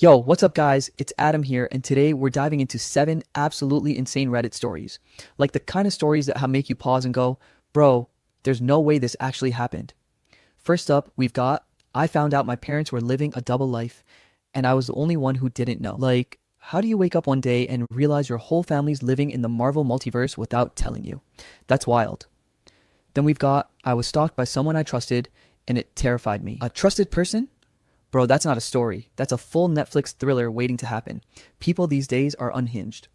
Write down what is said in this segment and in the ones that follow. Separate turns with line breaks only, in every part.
Yo, what's up, guys? It's Adam here, and today we're diving into 7 absolutely insane Reddit stories. Like the kind of stories that make you pause and go, bro, there's no way this actually happened. First up, we've got I found out my parents were living a double life, and I was the only one who didn't know. Like, how do you wake up one day and realize your whole family's living in the Marvel multiverse without telling you? That's wild. Then we've got I was stalked by someone I trusted, and it terrified me. A trusted person? Bro, that's not a story. That's a full Netflix thriller waiting to happen. People these days are unhinged.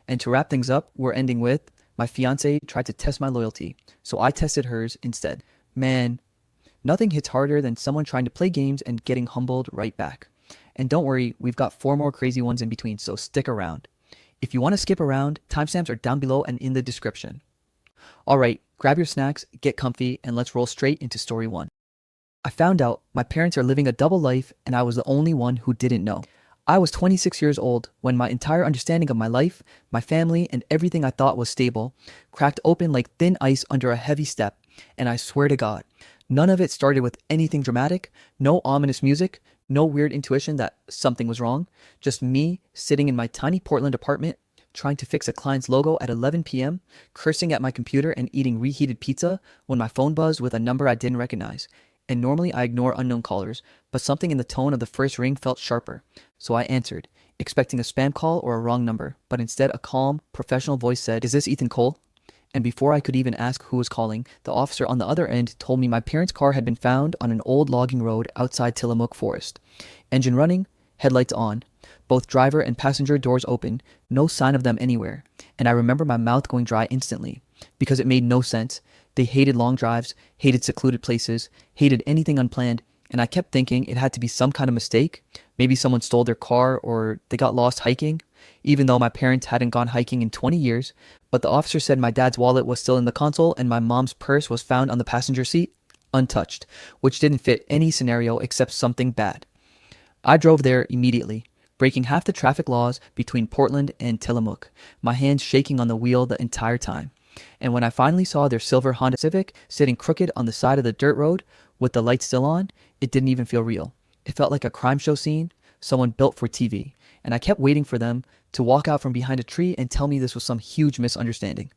And to wrap things up, we're ending with my fiance tried to test my loyalty, so I tested hers instead. Man, nothing hits harder than someone trying to play games and getting humbled right back. And don't worry, we've got 4 more crazy ones in between, so stick around. If you want to skip around, timestamps are down below and in the description. Alright, grab your snacks, get comfy, and let's roll straight into story 1. I found out my parents are living a double life and I was the only one who didn't know. I was 26 years old when my entire understanding of my life, my family, and everything I thought was stable cracked open like thin ice under a heavy step, and I swear to God, none of it started with anything dramatic, no ominous music, no weird intuition that something was wrong, just me sitting in my tiny Portland apartment trying to fix a client's logo at 11 p.m., cursing at my computer and eating reheated pizza when my phone buzzed with a number I didn't recognize. And normally I ignore unknown callers, but something in the tone of the first ring felt sharper. So I answered, expecting a spam call or a wrong number, but instead a calm, professional voice said, "Is this Ethan Cole?" And before I could even ask who was calling, the officer on the other end told me my parents' car had been found on an old logging road outside Tillamook Forest. Engine running, headlights on, both driver and passenger doors open, no sign of them anywhere. And I remember my mouth going dry instantly, because it made no sense. They hated long drives, hated secluded places, hated anything unplanned, and I kept thinking it had to be some kind of mistake. Maybe someone stole their car or they got lost hiking, even though my parents hadn't gone hiking in 20 years. But the officer said my dad's wallet was still in the console and my mom's purse was found on the passenger seat, untouched, which didn't fit any scenario except something bad. I drove there immediately, breaking half the traffic laws between Portland and Tillamook, my hands shaking on the wheel the entire time. And when I finally saw their silver Honda Civic sitting crooked on the side of the dirt road with the lights still on, it didn't even feel real. It felt like a crime show scene someone built for TV. And I kept waiting for them to walk out from behind a tree and tell me this was some huge misunderstanding.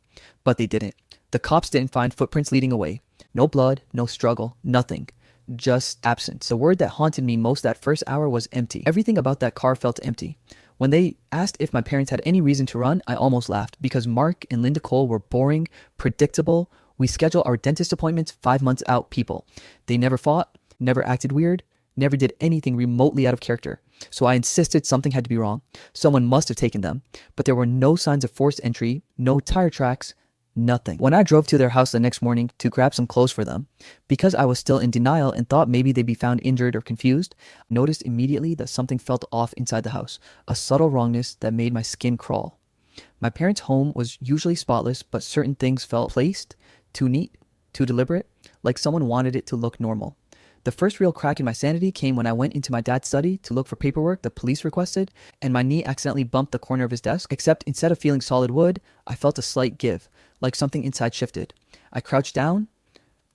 But they didn't. The cops didn't find footprints leading away. No blood, no struggle, nothing. Just absence. The word that haunted me most that first hour was empty. Everything about that car felt empty. When they asked if my parents had any reason to run, I almost laughed because Mark and Linda Cole were boring, predictable, we schedule our dentist appointments 5 months out people. They never fought, never acted weird, never did anything remotely out of character. So I insisted something had to be wrong. Someone must have taken them. But there were no signs of forced entry, no tire tracks, nothing. When I drove to their house the next morning to grab some clothes for them, because I was still in denial and thought maybe they'd be found injured or confused, I noticed immediately that something felt off inside the house, a subtle wrongness that made my skin crawl. My parents' home was usually spotless, but certain things felt placed, too neat, too deliberate, like someone wanted it to look normal. The first real crack in my sanity came when I went into my dad's study to look for paperwork the police requested, and my knee accidentally bumped the corner of his desk, except instead of feeling solid wood, I felt a slight give, like something inside shifted. I crouched down,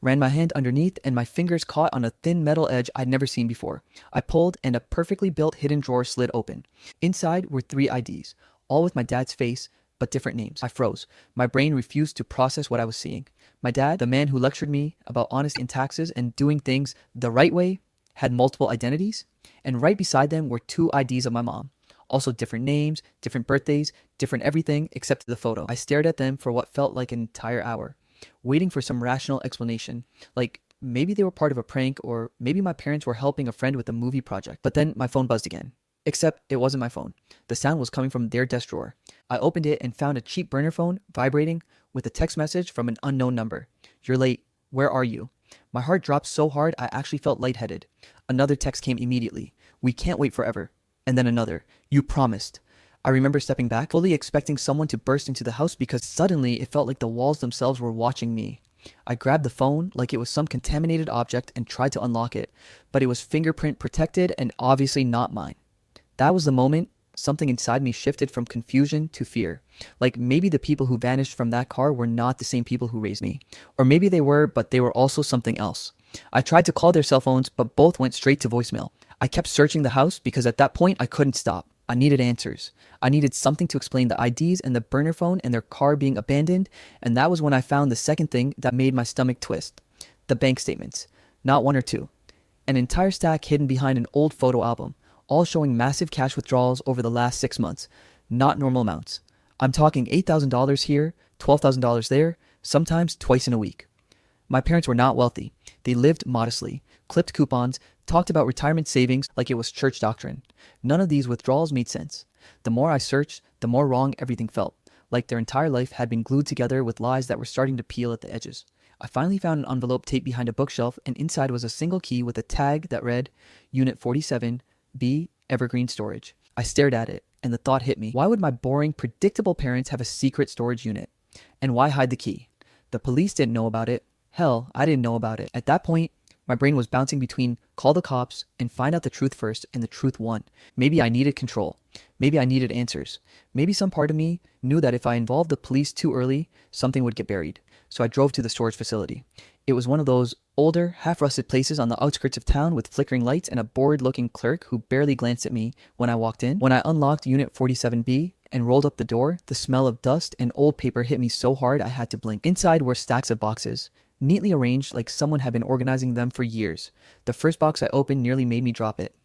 ran my hand underneath, and my fingers caught on a thin metal edge I'd never seen before. I pulled, and a perfectly built hidden drawer slid open. Inside were 3 IDs, all with my dad's face, but different names. I froze. My brain refused to process what I was seeing. My dad, the man who lectured me about honesty in taxes and doing things the right way, had multiple identities, and right beside them were 2 IDs of my mom. Also different names, different birthdays, different everything except the photo. I stared at them for what felt like an entire hour, waiting for some rational explanation, like maybe they were part of a prank or maybe my parents were helping a friend with a movie project. But then my phone buzzed again. Except it wasn't my phone. The sound was coming from their desk drawer. I opened it and found a cheap burner phone vibrating with a text message from an unknown number. "You're late. Where are you?" My heart dropped so hard I actually felt lightheaded. Another text came immediately. "We can't wait forever." And then another. "You promised." I remember stepping back, fully expecting someone to burst into the house because suddenly it felt like the walls themselves were watching me. I grabbed the phone like it was some contaminated object and tried to unlock it, but it was fingerprint protected and obviously not mine. That was the moment something inside me shifted from confusion to fear. Like maybe the people who vanished from that car were not the same people who raised me. Or maybe they were, but they were also something else. I tried to call their cell phones, but both went straight to voicemail. I kept searching the house because at that point I couldn't stop. I needed answers. I needed something to explain the IDs and the burner phone and their car being abandoned, and that was when I found the second thing that made my stomach twist. The bank statements. Not one or two. An entire stack hidden behind an old photo album, all showing massive cash withdrawals over the last 6 months. Not normal amounts. I'm talking $8,000 here, $12,000 there, sometimes twice in a week. My parents were not wealthy. They lived modestly, clipped coupons, talked about retirement savings like it was church doctrine. None of these withdrawals made sense. The more I searched, the more wrong everything felt, like their entire life had been glued together with lies that were starting to peel at the edges. I finally found an envelope taped behind a bookshelf, and inside was a single key with a tag that read, Unit 47, B, Evergreen Storage. I stared at it, and the thought hit me. Why would my boring, predictable parents have a secret storage unit? And why hide the key? The police didn't know about it. Hell, I didn't know about it. At that point, my brain was bouncing between call the cops and find out the truth first, and the truth won. Maybe I needed control. Maybe I needed answers. Maybe some part of me knew that if I involved the police too early, something would get buried. So I drove to the storage facility. It was one of those older, half-rusted places on the outskirts of town with flickering lights and a bored-looking clerk who barely glanced at me when I walked in. When I unlocked Unit 47B and rolled up the door, the smell of dust and old paper hit me so hard I had to blink. Inside were stacks of boxes, neatly arranged like someone had been organizing them for years. The first box I opened nearly made me drop it.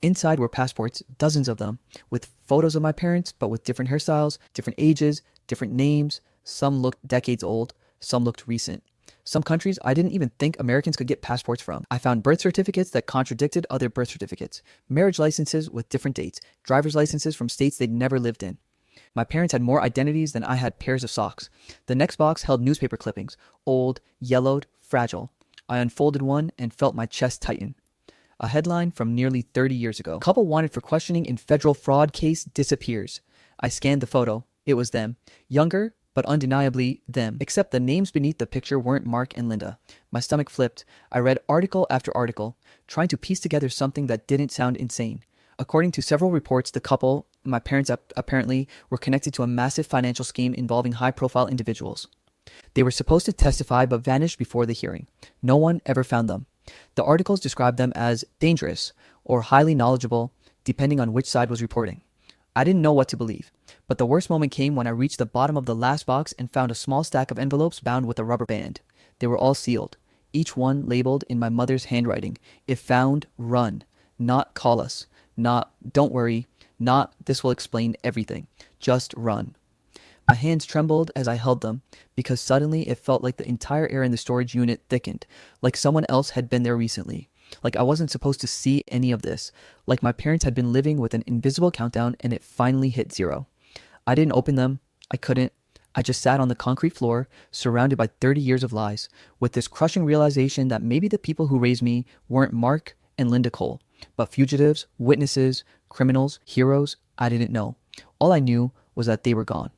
Inside were passports, dozens of them, with photos of my parents, but with different hairstyles, different ages, different names. Some looked decades old, some looked recent. Some countries I didn't even think Americans could get passports from. I found birth certificates that contradicted other birth certificates, marriage licenses with different dates, driver's licenses from states they'd never lived in. My parents had more identities than I had pairs of socks. The next box held newspaper clippings, old, yellowed, fragile. I unfolded one and felt my chest tighten. A headline from nearly 30 years ago. Couple wanted for questioning in federal fraud case disappears. I scanned the photo. It was them. Younger, but undeniably them. Except the names beneath the picture weren't Mark and Linda. My stomach flipped. I read article after article, trying to piece together something that didn't sound insane. According to several reports, the couple, my parents apparently, were connected to a massive financial scheme involving high-profile individuals. They were supposed to testify but vanished before the hearing. No one ever found them. The articles described them as dangerous or highly knowledgeable, depending on which side was reporting. I didn't know what to believe, but the worst moment came when I reached the bottom of the last box and found a small stack of envelopes bound with a rubber band. They were all sealed, each one labeled in my mother's handwriting. If found, run. Not call us. Not don't worry. Not this will explain everything. Just run. My hands trembled as I held them, because suddenly it felt like the entire air in the storage unit thickened, like someone else had been there recently. Like I wasn't supposed to see any of this, like my parents had been living with an invisible countdown and it finally hit 0. I didn't open them. I couldn't. I just sat on the concrete floor, surrounded by 30 years of lies, with this crushing realization that maybe the people who raised me weren't Mark and Linda Cole, but fugitives, witnesses, criminals, heroes I didn't know. All I knew was that they were gone.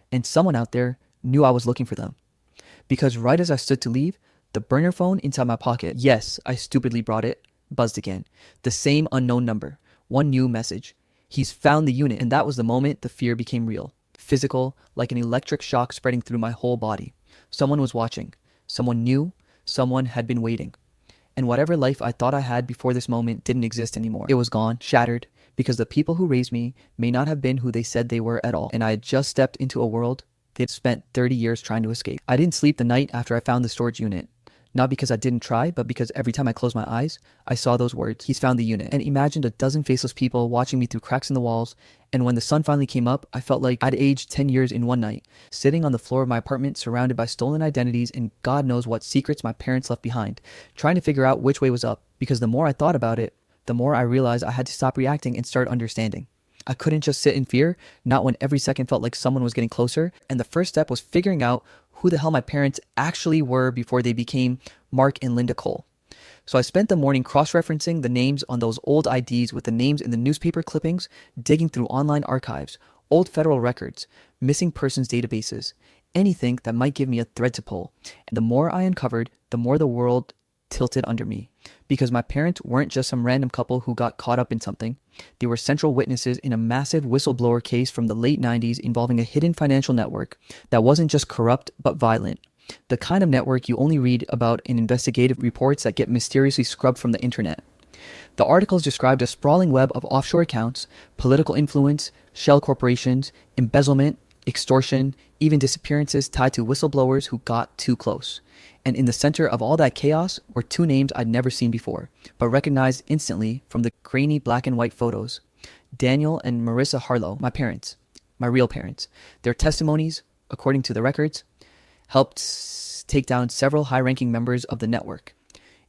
And someone out there knew I was looking for them. Because right as I stood to leave, the burner phone inside my pocket, yes, I stupidly brought it, buzzed again. The same unknown number. One new message. He's found the unit, and that was the moment the fear became real. Physical, like an electric shock spreading through my whole body. Someone was watching. Someone knew. Someone had been waiting. And whatever life I thought I had before this moment didn't exist anymore. It was gone, shattered, because the people who raised me may not have been who they said they were at all. And I had just stepped into a world they'd spent 30 years trying to escape. I didn't sleep the night after I found the storage unit. Not because I didn't try, but because every time I closed my eyes, I saw those words, he's found the unit, and imagined a dozen faceless people watching me through cracks in the walls. And when the sun finally came up, I felt like I'd aged 10 years in one night, sitting on the floor of my apartment surrounded by stolen identities and God knows what secrets my parents left behind, trying to figure out which way was up, because the more I thought about it, the more I realized I had to stop reacting and start understanding. I couldn't just sit in fear, not when every second felt like someone was getting closer, and the first step was figuring out who the hell my parents actually were before they became Mark and Linda Cole. So I spent the morning cross-referencing the names on those old IDs with the names in the newspaper clippings, digging through online archives, old federal records, missing persons databases, anything that might give me a thread to pull. And the more I uncovered, the more the world tilted under me. Because my parents weren't just some random couple who got caught up in something. They were central witnesses in a massive whistleblower case from the late 90s involving a hidden financial network that wasn't just corrupt but violent. The kind of network you only read about in investigative reports that get mysteriously scrubbed from the internet. The articles described a sprawling web of offshore accounts, political influence, shell corporations, embezzlement, extortion, even disappearances tied to whistleblowers who got too close. And in the center of all that chaos were two names I'd never seen before, but recognized instantly from the grainy black and white photos. Daniel and Marissa Harlow, my parents, my real parents. Their testimonies, according to the records, helped take down several high-ranking members of the network,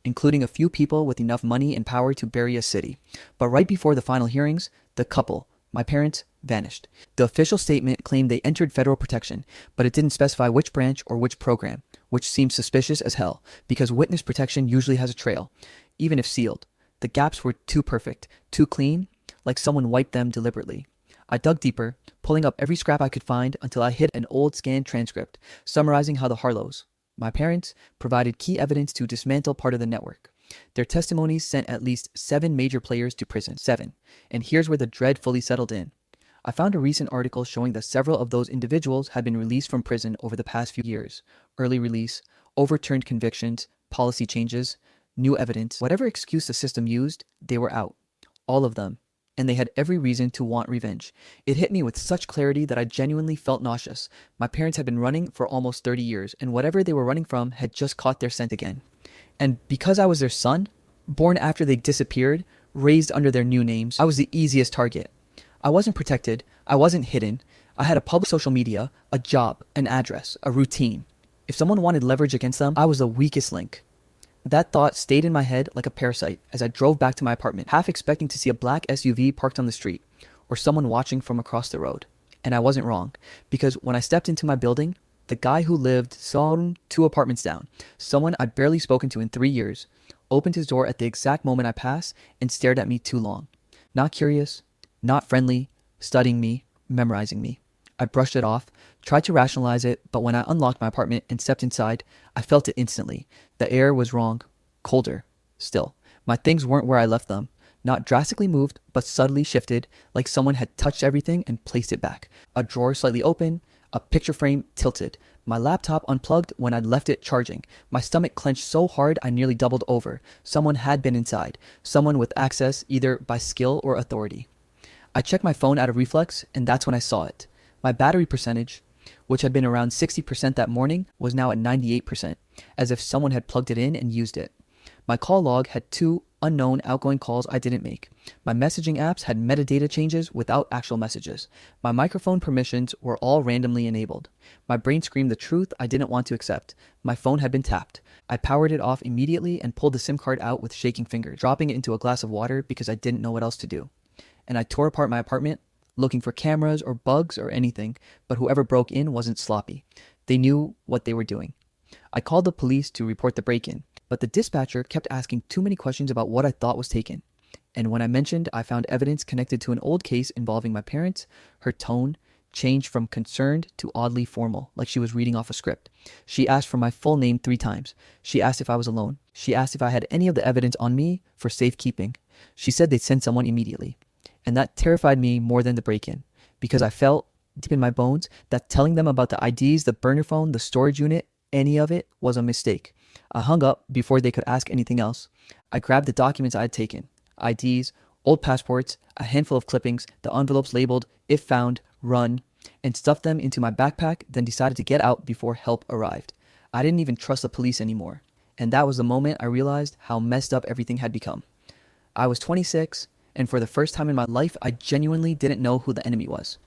including a few people with enough money and power to bury a city. But right before the final hearings, the couple, my parents, vanished. The official statement claimed they entered federal protection, but it didn't specify which branch or which program, which seems suspicious as hell, because witness protection usually has a trail, even if sealed. The gaps were too perfect, too clean, like someone wiped them deliberately. I dug deeper, pulling up every scrap I could find until I hit an old scanned transcript summarizing how the Harlows, my parents, provided key evidence to dismantle part of the network. Their testimonies sent at least 7 major players to prison. 7. And here's where the dread fully settled in. I found a recent article showing that several of those individuals had been released from prison over the past few years. Early release, overturned convictions, policy changes, new evidence. Whatever excuse the system used, they were out. All of them. And they had every reason to want revenge. It hit me with such clarity that I genuinely felt nauseous. My parents had been running for almost 30 years, and whatever they were running from had just caught their scent again. And because I was their son, born after they disappeared, raised under their new names, I was the easiest target. I wasn't protected. I wasn't hidden. I had a public social media, a job, an address, a routine. If someone wanted leverage against them, I was the weakest link. That thought stayed in my head like a parasite as I drove back to my apartment, half expecting to see a black SUV parked on the street, or someone watching from across the road. And I wasn't wrong, because when I stepped into my building, the guy who lived 2 apartments down, someone I'd barely spoken to in 3 years, opened his door at the exact moment I passed and stared at me too long. Not curious, not friendly, studying me, memorizing me. I brushed it off, tried to rationalize it, but when I unlocked my apartment and stepped inside, I felt it instantly. The air was wrong, colder, still. My things weren't where I left them. Not drastically moved, but subtly shifted, like someone had touched everything and placed it back. A drawer slightly open, a picture frame tilted. My laptop unplugged when I'd left it charging. My stomach clenched so hard I nearly doubled over. Someone had been inside. Someone with access either by skill or authority. I checked my phone out of reflex, and that's when I saw it. My battery percentage, which had been around 60% that morning, was now at 98%, as if someone had plugged it in and used it. My call log had 2 unknown outgoing calls I didn't make. My messaging apps had metadata changes without actual messages. My microphone permissions were all randomly enabled. My brain screamed the truth I didn't want to accept. My phone had been tapped. I powered it off immediately and pulled the SIM card out with shaking fingers, dropping it into a glass of water because I didn't know what else to do. And I tore apart my apartment, looking for cameras or bugs or anything, but whoever broke in wasn't sloppy. They knew what they were doing. I called the police to report the break-in, but the dispatcher kept asking too many questions about what I thought was taken. And when I mentioned I found evidence connected to an old case involving my parents, her tone changed from concerned to oddly formal, like she was reading off a script. She asked for my full name 3 times. She asked if I was alone. She asked if I had any of the evidence on me for safekeeping. She said they'd send someone immediately. And that terrified me more than the break-in, because I felt deep in my bones that telling them about the IDs, the burner phone, the storage unit, any of it was a mistake. I hung up before they could ask anything else. I grabbed the documents I had taken, IDs, old passports, a handful of clippings, the envelopes labeled, if found, run, and stuffed them into my backpack, then decided to get out before help arrived. I didn't even trust the police anymore, and that was the moment I realized how messed up everything had become. I was 26, and for the first time in my life, I genuinely didn't know who the enemy was.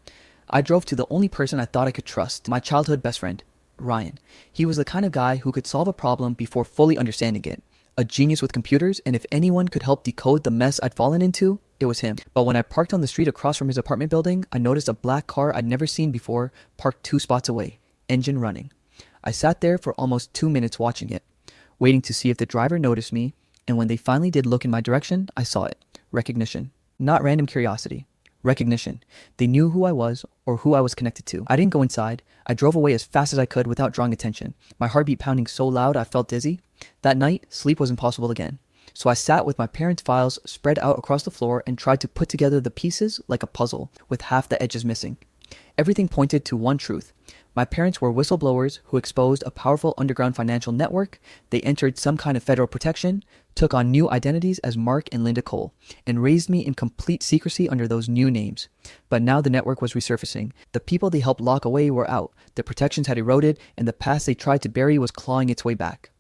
I drove to the only person I thought I could trust, my childhood best friend, Ryan. He was the kind of guy who could solve a problem before fully understanding it. A genius with computers, and if anyone could help decode the mess I'd fallen into, it was him. But when I parked on the street across from his apartment building, I noticed a black car I'd never seen before parked 2 spots away, engine running. I sat there for almost 2 minutes watching it, waiting to see if the driver noticed me, and when they finally did look in my direction, I saw it. Recognition. Not random curiosity. Recognition. They knew who I was or who I was connected to. I didn't go inside. I drove away as fast as I could without drawing attention, my heartbeat pounding so loud I felt dizzy. That night, sleep was impossible again. So I sat with my parents' files spread out across the floor and tried to put together the pieces like a puzzle, with half the edges missing. Everything pointed to one truth. My parents were whistleblowers who exposed a powerful underground financial network. They entered some kind of federal protection, took on new identities as Mark and Linda Cole, and raised me in complete secrecy under those new names. But now the network was resurfacing. The people they helped lock away were out. The protections had eroded, and the past they tried to bury was clawing its way back.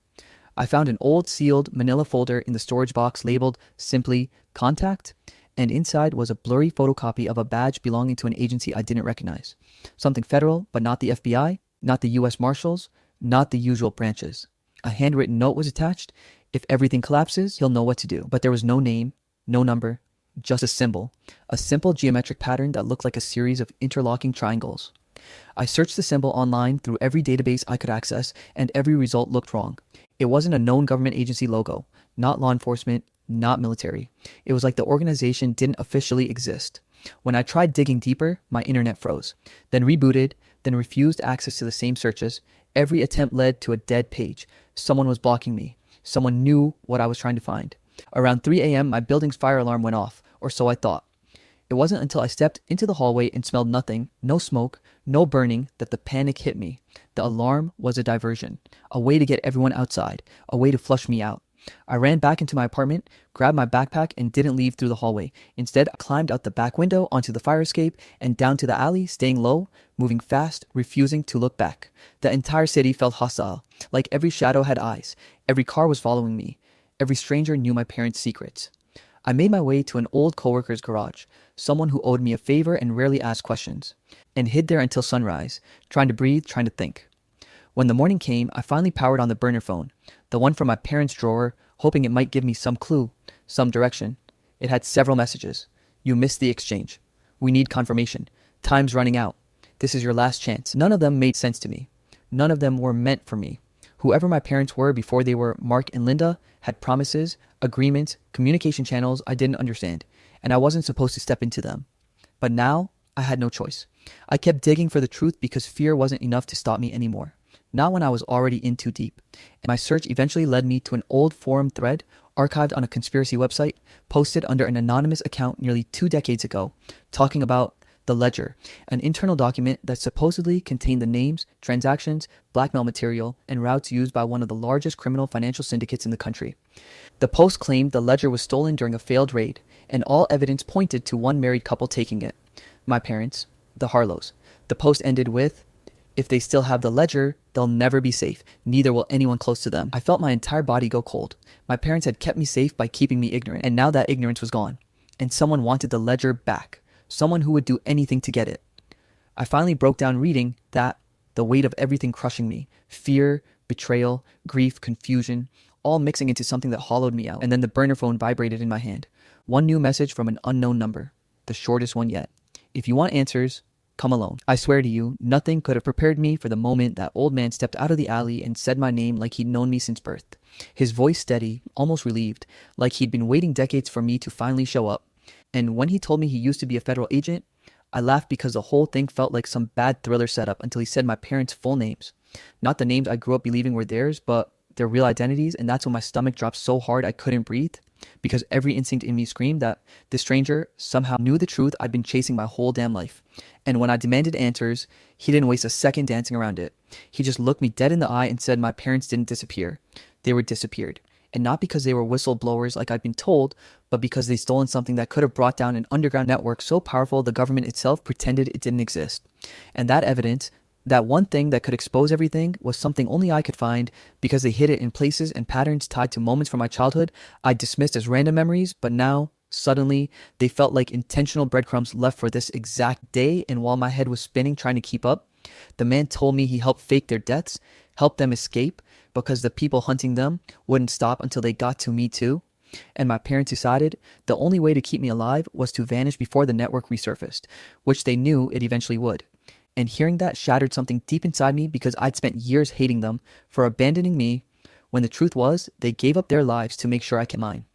I found an old sealed manila folder in the storage box labeled simply Contact, and inside was a blurry photocopy of a badge belonging to an agency I didn't recognize. Something federal, but not the FBI, not the US Marshals, not the usual branches. A handwritten note was attached. If everything collapses, he'll know what to do. But there was no name, no number, just a symbol. A simple geometric pattern that looked like a series of interlocking triangles. I searched the symbol online through every database I could access, and every result looked wrong. It wasn't a known government agency logo, not law enforcement, not military. It was like the organization didn't officially exist. When I tried digging deeper, my internet froze, then rebooted, then refused access to the same searches. Every attempt led to a dead page. Someone was blocking me. Someone knew what I was trying to find. Around 3 a.m., my building's fire alarm went off, or so I thought. It wasn't until I stepped into the hallway and smelled nothing, no smoke, no burning, that the panic hit me. The alarm was a diversion, a way to get everyone outside, a way to flush me out. I ran back into my apartment, grabbed my backpack, and didn't leave through the hallway. Instead, I climbed out the back window onto the fire escape and down to the alley, staying low, moving fast, refusing to look back. The entire city felt hostile, like every shadow had eyes. Every car was following me. Every stranger knew my parents' secrets. I made my way to an old coworker's garage, someone who owed me a favor and rarely asked questions, and hid there until sunrise, trying to breathe, trying to think. When the morning came, I finally powered on the burner phone, the one from my parents' drawer, hoping it might give me some clue, some direction. It had several messages. You missed the exchange. We need confirmation. Time's running out. This is your last chance. None of them made sense to me. None of them were meant for me. Whoever my parents were before they were Mark and Linda had promises, agreements, communication channels I didn't understand, and I wasn't supposed to step into them. But now, I had no choice. I kept digging for the truth because fear wasn't enough to stop me anymore. Not when I was already in too deep. And my search eventually led me to an old forum thread archived on a conspiracy website, posted under an anonymous account nearly 2 decades ago, talking about the Ledger, an internal document that supposedly contained the names, transactions, blackmail material, and routes used by one of the largest criminal financial syndicates in the country. The post claimed the Ledger was stolen during a failed raid, and all evidence pointed to one married couple taking it. My parents, the Harlows. The post ended with, "If they still have the Ledger, they'll never be safe. Neither will anyone close to them." I felt my entire body go cold. My parents had kept me safe by keeping me ignorant, and now that ignorance was gone. And someone wanted the Ledger back. Someone who would do anything to get it. I finally broke down reading that, the weight of everything crushing me. Fear, betrayal, grief, confusion, all mixing into something that hollowed me out. And then the burner phone vibrated in my hand. One new message from an unknown number. The shortest one yet. "If you want answers, come alone. I swear to you, nothing could have prepared me for the moment that old man stepped out of the alley and said my name like he'd known me since birth. His voice steady, almost relieved, like he'd been waiting decades for me to finally show up. And when he told me he used to be a federal agent, I laughed because the whole thing felt like some bad thriller setup until he said my parents' full names. Not the names I grew up believing were theirs, but their real identities, and that's when my stomach dropped so hard I couldn't breathe, because every instinct in me screamed that this stranger somehow knew the truth I'd been chasing my whole damn life. And when I demanded answers, he didn't waste a second dancing around it. He just looked me dead in the eye and said my parents didn't disappear. They were disappeared. And not because they were whistleblowers like I'd been told, but because they'd stolen something that could have brought down an underground network so powerful the government itself pretended it didn't exist. And that evidence, that one thing that could expose everything, was something only I could find, because they hid it in places and patterns tied to moments from my childhood I dismissed as random memories, but now, suddenly, they felt like intentional breadcrumbs left for this exact day. And while my head was spinning trying to keep up, the man told me he helped fake their deaths, helped them escape, because the people hunting them wouldn't stop until they got to me too. And my parents decided the only way to keep me alive was to vanish before the network resurfaced, which they knew it eventually would. And hearing that shattered something deep inside me, because I'd spent years hating them for abandoning me, when the truth was they gave up their lives to make sure I kept mine.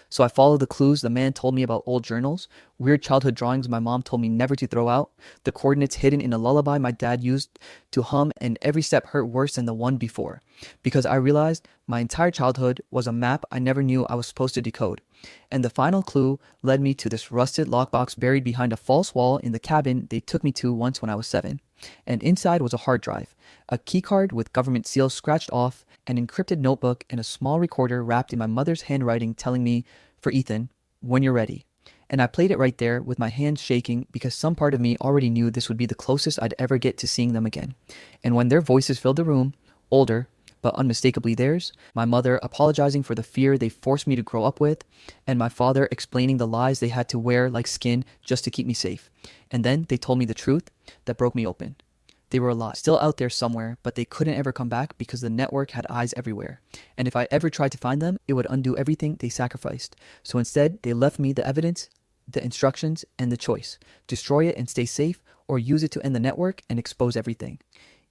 So I followed the clues the man told me about: old journals, weird childhood drawings my mom told me never to throw out, the coordinates hidden in a lullaby my dad used to hum, and every step hurt worse than the one before. Because I realized my entire childhood was a map I never knew I was supposed to decode. And the final clue led me to this rusted lockbox buried behind a false wall in the cabin they took me to once when I was 7. And inside was a hard drive, a keycard with government seals scratched off, an encrypted notebook, and a small recorder wrapped in my mother's handwriting telling me, for Ethan, when you're ready. And I played it right there with my hands shaking because some part of me already knew this would be the closest I'd ever get to seeing them again. And when their voices filled the room, older, but unmistakably theirs, my mother apologizing for the fear they forced me to grow up with, and my father explaining the lies they had to wear like skin just to keep me safe. And then they told me the truth that broke me open. They were alive, still out there somewhere, but they couldn't ever come back because the network had eyes everywhere. And if I ever tried to find them, it would undo everything they sacrificed. So instead, they left me the evidence, the instructions, and the choice. Destroy it and stay safe, or use it to end the network and expose everything.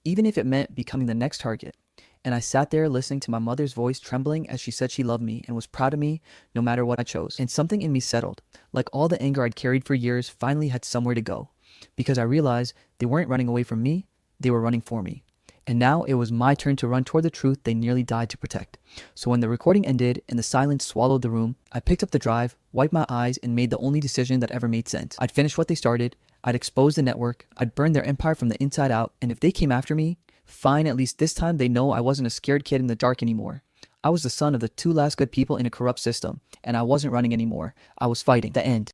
Even if it meant becoming the next target. And I sat there listening to my mother's voice trembling as she said she loved me and was proud of me no matter what I chose. And something in me settled, like all the anger I'd carried for years finally had somewhere to go. Because I realized they weren't running away from me, they were running for me. And now it was my turn to run toward the truth they nearly died to protect. So when the recording ended and the silence swallowed the room, I picked up the drive, wiped my eyes, and made the only decision that ever made sense. I'd finish what they started, I'd expose the network, I'd burn their empire from the inside out, and if they came after me, fine, at least this time they know I wasn't a scared kid in the dark anymore. I was the son of the 2 last good people in a corrupt system, and I wasn't running anymore. I was fighting. The end.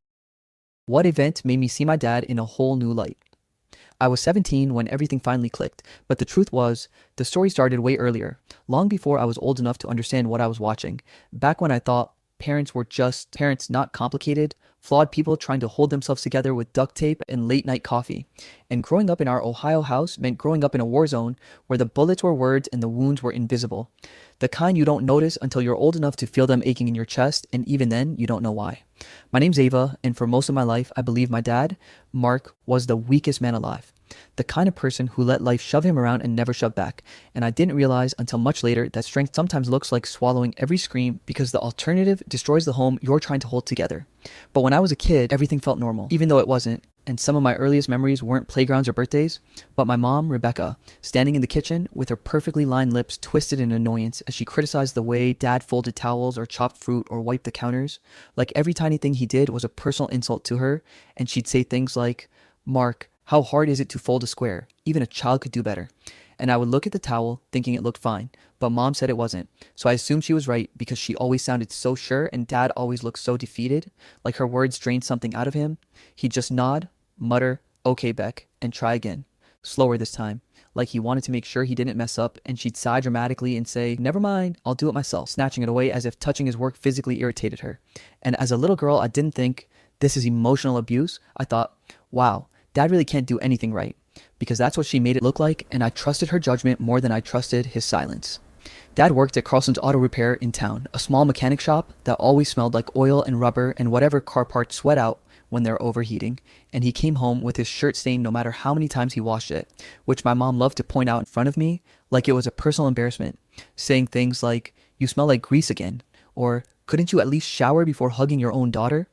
What event made me see my dad in a whole new light? I was 17 when everything finally clicked, but the truth was, the story started way earlier, long before I was old enough to understand what I was watching, back when I thought parents were just parents, not complicated, flawed people trying to hold themselves together with duct tape and late night coffee. And growing up in our Ohio house meant growing up in a war zone where the bullets were words and the wounds were invisible. The kind you don't notice until you're old enough to feel them aching in your chest, and even then, you don't know why. My name's Ava, and for most of my life, I believe my dad, Mark, was the weakest man alive. The kind of person who let life shove him around and never shove back. And I didn't realize until much later that strength sometimes looks like swallowing every scream because the alternative destroys the home you're trying to hold together. But when I was a kid, everything felt normal, even though it wasn't. And some of my earliest memories weren't playgrounds or birthdays, but my mom, Rebecca, standing in the kitchen with her perfectly lined lips twisted in annoyance as she criticized the way dad folded towels or chopped fruit or wiped the counters. Like every tiny thing he did was a personal insult to her, and she'd say things like, "Mark, how hard is it to fold a square? Even a child could do better." And I would look at the towel, thinking it looked fine, but mom said it wasn't. So I assumed she was right because she always sounded so sure and dad always looked so defeated, like her words drained something out of him. He'd just nod, mutter, "Okay, Beck," and try again. Slower this time, like he wanted to make sure he didn't mess up, and she'd sigh dramatically and say, "Never mind, I'll do it myself," snatching it away as if touching his work physically irritated her. And as a little girl, I didn't think, this is emotional abuse. I thought, wow, dad really can't do anything right, because that's what she made it look like, and I trusted her judgment more than I trusted his silence. Dad worked at Carlson's Auto Repair in town, a small mechanic shop that always smelled like oil and rubber and whatever car parts sweat out when they're overheating, and he came home with his shirt stained no matter how many times he washed it, which my mom loved to point out in front of me like it was a personal embarrassment, saying things like, "You smell like grease again," or "Couldn't you at least shower before hugging your own daughter?"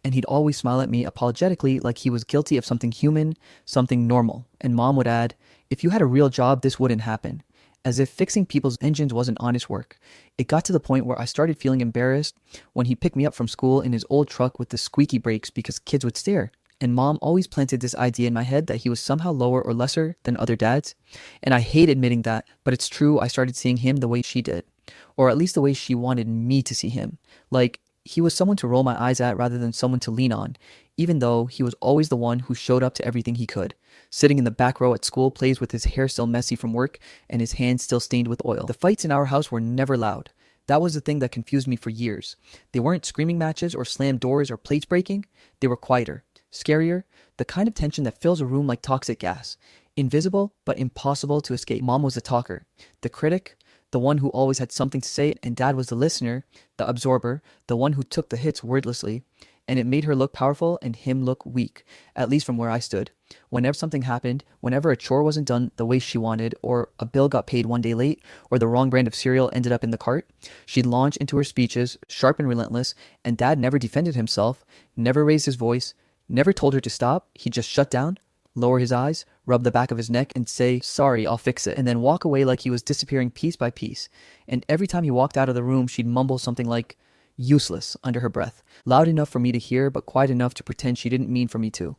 And he'd always smile at me apologetically like he was guilty of something human, something normal. And mom would add, "If you had a real job, this wouldn't happen." As if fixing people's engines wasn't honest work. It got to the point where I started feeling embarrassed when he picked me up from school in his old truck with the squeaky brakes because kids would stare. And mom always planted this idea in my head that he was somehow lower or lesser than other dads. And I hate admitting that, but it's true, I started seeing him the way she did. Or at least the way she wanted me to see him. Like, he was someone to roll my eyes at rather than someone to lean on, even though he was always the one who showed up to everything he could. Sitting in the back row at school plays with his hair still messy from work and his hands still stained with oil. The fights in our house were never loud. That was the thing that confused me for years. They weren't screaming matches or slammed doors or plates breaking. They were quieter, scarier, the kind of tension that fills a room like toxic gas. Invisible, but impossible to escape. Mom was the talker, the critic, the one who always had something to say, and dad was the listener, the absorber, the one who took the hits wordlessly. And it made her look powerful and him look weak, at least from where I stood. Whenever something happened, whenever a chore wasn't done the way she wanted, or a bill got paid one day late, or the wrong brand of cereal ended up in the cart, she'd launch into her speeches, sharp and relentless, and dad never defended himself, never raised his voice, never told her to stop. He'd just shut down, lower his eyes, rub the back of his neck, and say, "Sorry, I'll fix it," and then walk away like he was disappearing piece by piece. And every time he walked out of the room, she'd mumble something like, useless, under her breath, loud enough for me to hear but quiet enough to pretend she didn't mean for me to.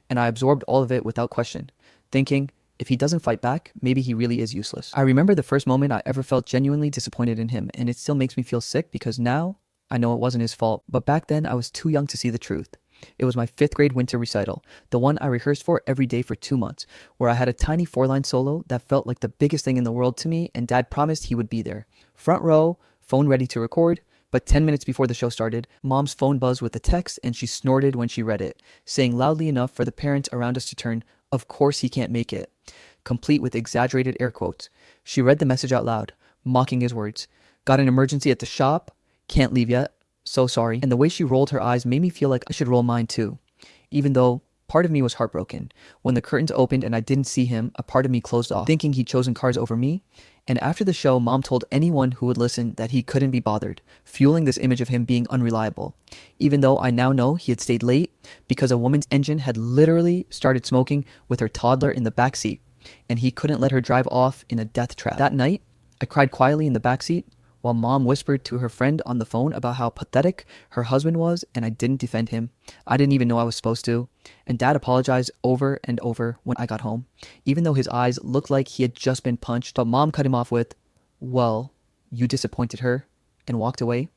And I absorbed all of it without question, thinking, if he doesn't fight back, maybe he really is useless. I remember the first moment I ever felt genuinely disappointed in him, and it still makes me feel sick because now I know it wasn't his fault, but back then I was too young to see the truth. It was my 5th grade winter recital, the one I rehearsed for every day for 2 months, where I had a tiny 4-line solo that felt like the biggest thing in the world to me, and Dad promised he would be there. Front row, phone ready to record, but 10 minutes before the show started, Mom's phone buzzed with a text and she snorted when she read it, saying loudly enough for the parents around us to turn, "Of course he can't make it," complete with exaggerated air quotes. She read the message out loud, mocking his words. "Got an emergency at the shop, can't leave yet, so sorry." And the way she rolled her eyes made me feel like I should roll mine too. Even though part of me was heartbroken. When the curtains opened and I didn't see him, a part of me closed off, thinking he'd chosen cars over me. And after the show, Mom told anyone who would listen that he couldn't be bothered, fueling this image of him being unreliable. Even though I now know he had stayed late because a woman's engine had literally started smoking with her toddler in the backseat, and he couldn't let her drive off in a death trap. That night, I cried quietly in the backseat while Mom whispered to her friend on the phone about how pathetic her husband was, and I didn't defend him. I didn't even know I was supposed to. And Dad apologized over and over when I got home, even though his eyes looked like he had just been punched. But Mom cut him off with, "Well, you disappointed her," and walked away,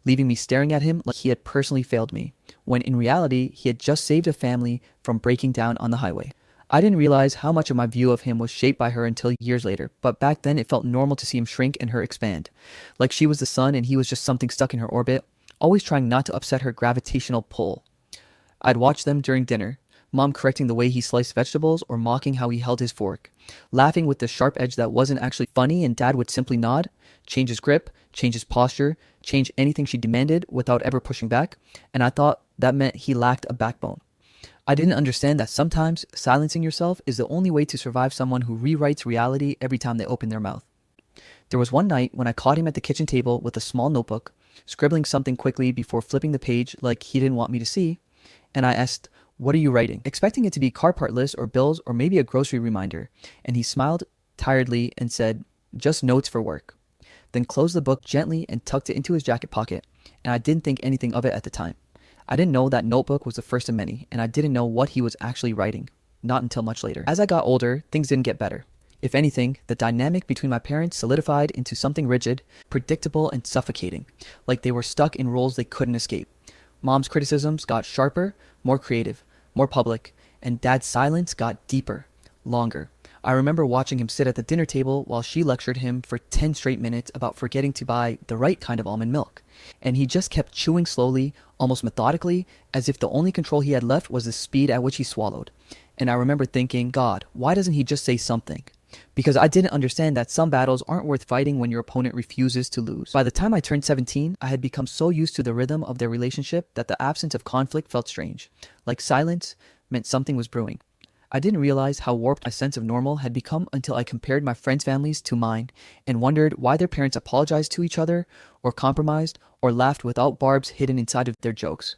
leaving me staring at him like he had personally failed me, when in reality, he had just saved a family from breaking down on the highway. I didn't realize how much of my view of him was shaped by her until years later, but back then it felt normal to see him shrink and her expand. Like she was the sun and he was just something stuck in her orbit, always trying not to upset her gravitational pull. I'd watch them during dinner, Mom correcting the way he sliced vegetables or mocking how he held his fork, laughing with the sharp edge that wasn't actually funny, and Dad would simply nod, change his grip, change his posture, change anything she demanded without ever pushing back, and I thought that meant he lacked a backbone. I didn't understand that sometimes silencing yourself is the only way to survive someone who rewrites reality every time they open their mouth. There was one night when I caught him at the kitchen table with a small notebook, scribbling something quickly before flipping the page like he didn't want me to see, and I asked, "What are you writing?" expecting it to be car part lists or bills or maybe a grocery reminder, and he smiled tiredly and said, "Just notes for work," then closed the book gently and tucked it into his jacket pocket, and I didn't think anything of it at the time. I didn't know that notebook was the first of many, and I didn't know what he was actually writing, not until much later. As I got older, things didn't get better. If anything, the dynamic between my parents solidified into something rigid, predictable, and suffocating, like they were stuck in roles they couldn't escape. Mom's criticisms got sharper, more creative, more public, and Dad's silence got deeper, longer. I remember watching him sit at the dinner table while she lectured him for 10 straight minutes about forgetting to buy the right kind of almond milk. And he just kept chewing slowly, almost methodically, as if the only control he had left was the speed at which he swallowed. And I remember thinking, God, why doesn't he just say something? Because I didn't understand that some battles aren't worth fighting when your opponent refuses to lose. By the time I turned 17, I had become so used to the rhythm of their relationship that the absence of conflict felt strange. Like silence meant something was brewing. I didn't realize how warped my sense of normal had become until I compared my friends' families to mine and wondered why their parents apologized to each other or compromised or laughed without barbs hidden inside of their jokes.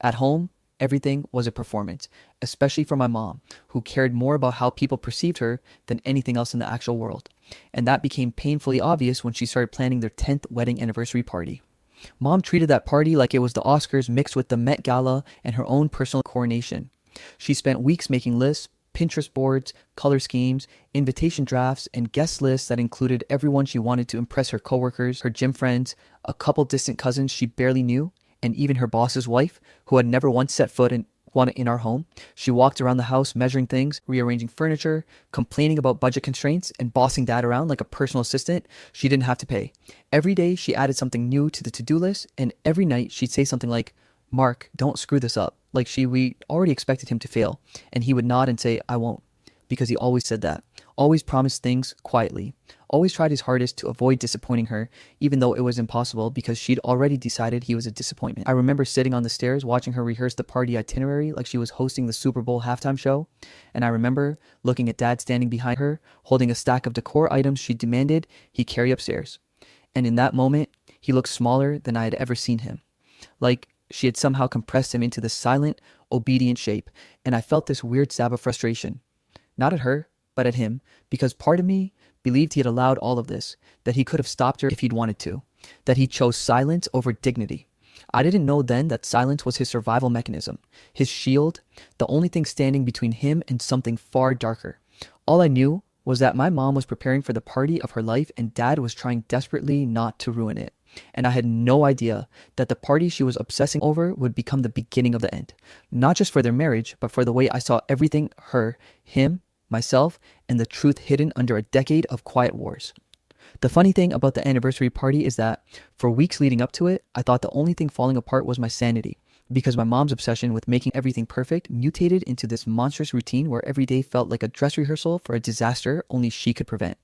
At home, everything was a performance, especially for my mom, who cared more about how people perceived her than anything else in the actual world. And that became painfully obvious when she started planning their 10th wedding anniversary party. Mom treated that party like it was the Oscars mixed with the Met Gala and her own personal coronation. She spent weeks making lists, Pinterest boards, color schemes, invitation drafts, and guest lists that included everyone she wanted to impress: her coworkers, her gym friends, a couple distant cousins she barely knew, and even her boss's wife, who had never once set foot in our home. She walked around the house measuring things, rearranging furniture, complaining about budget constraints, and bossing Dad around like a personal assistant she didn't have to pay. Every day she added something new to the to-do list, and every night she'd say something like, "Mark, don't screw this up." Like we already expected him to fail, and he would nod and say, "I won't," because he always said that, always promised things quietly, always tried his hardest to avoid disappointing her, even though it was impossible because she'd already decided he was a disappointment. I remember sitting on the stairs watching her rehearse the party itinerary like she was hosting the Super Bowl halftime show, and I remember looking at Dad standing behind her, holding a stack of decor items she demanded he carry upstairs. And in that moment, he looked smaller than I had ever seen him. Like she had somehow compressed him into this silent, obedient shape, and I felt this weird stab of frustration. Not at her, but at him, because part of me believed he had allowed all of this, that he could have stopped her if he'd wanted to, that he chose silence over dignity. I didn't know then that silence was his survival mechanism, his shield, the only thing standing between him and something far darker. All I knew was that my mom was preparing for the party of her life and dad was trying desperately not to ruin it. And I had no idea that the party she was obsessing over would become the beginning of the end. Not just for their marriage, but for the way I saw everything her, him, myself, and the truth hidden under a decade of quiet wars. The funny thing about the anniversary party is that for weeks leading up to it, I thought the only thing falling apart was my sanity, because my mom's obsession with making everything perfect mutated into this monstrous routine where every day felt like a dress rehearsal for a disaster only she could prevent.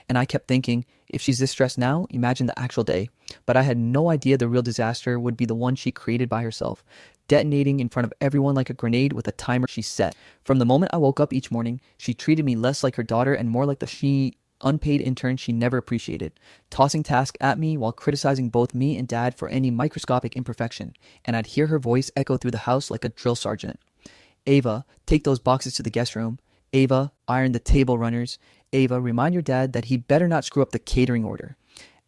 And I kept thinking, if she's this stressed now, imagine the actual day. But I had no idea the real disaster would be the one she created by herself, detonating in front of everyone like a grenade with a timer she set. From the moment I woke up each morning, she treated me less like her daughter and more like the unpaid intern she never appreciated, tossing tasks at me while criticizing both me and dad for any microscopic imperfection, and I'd hear her voice echo through the house like a drill sergeant. Ava, take those boxes to the guest room. Ava, iron the table runners. Ava, remind your dad that he better not screw up the catering order.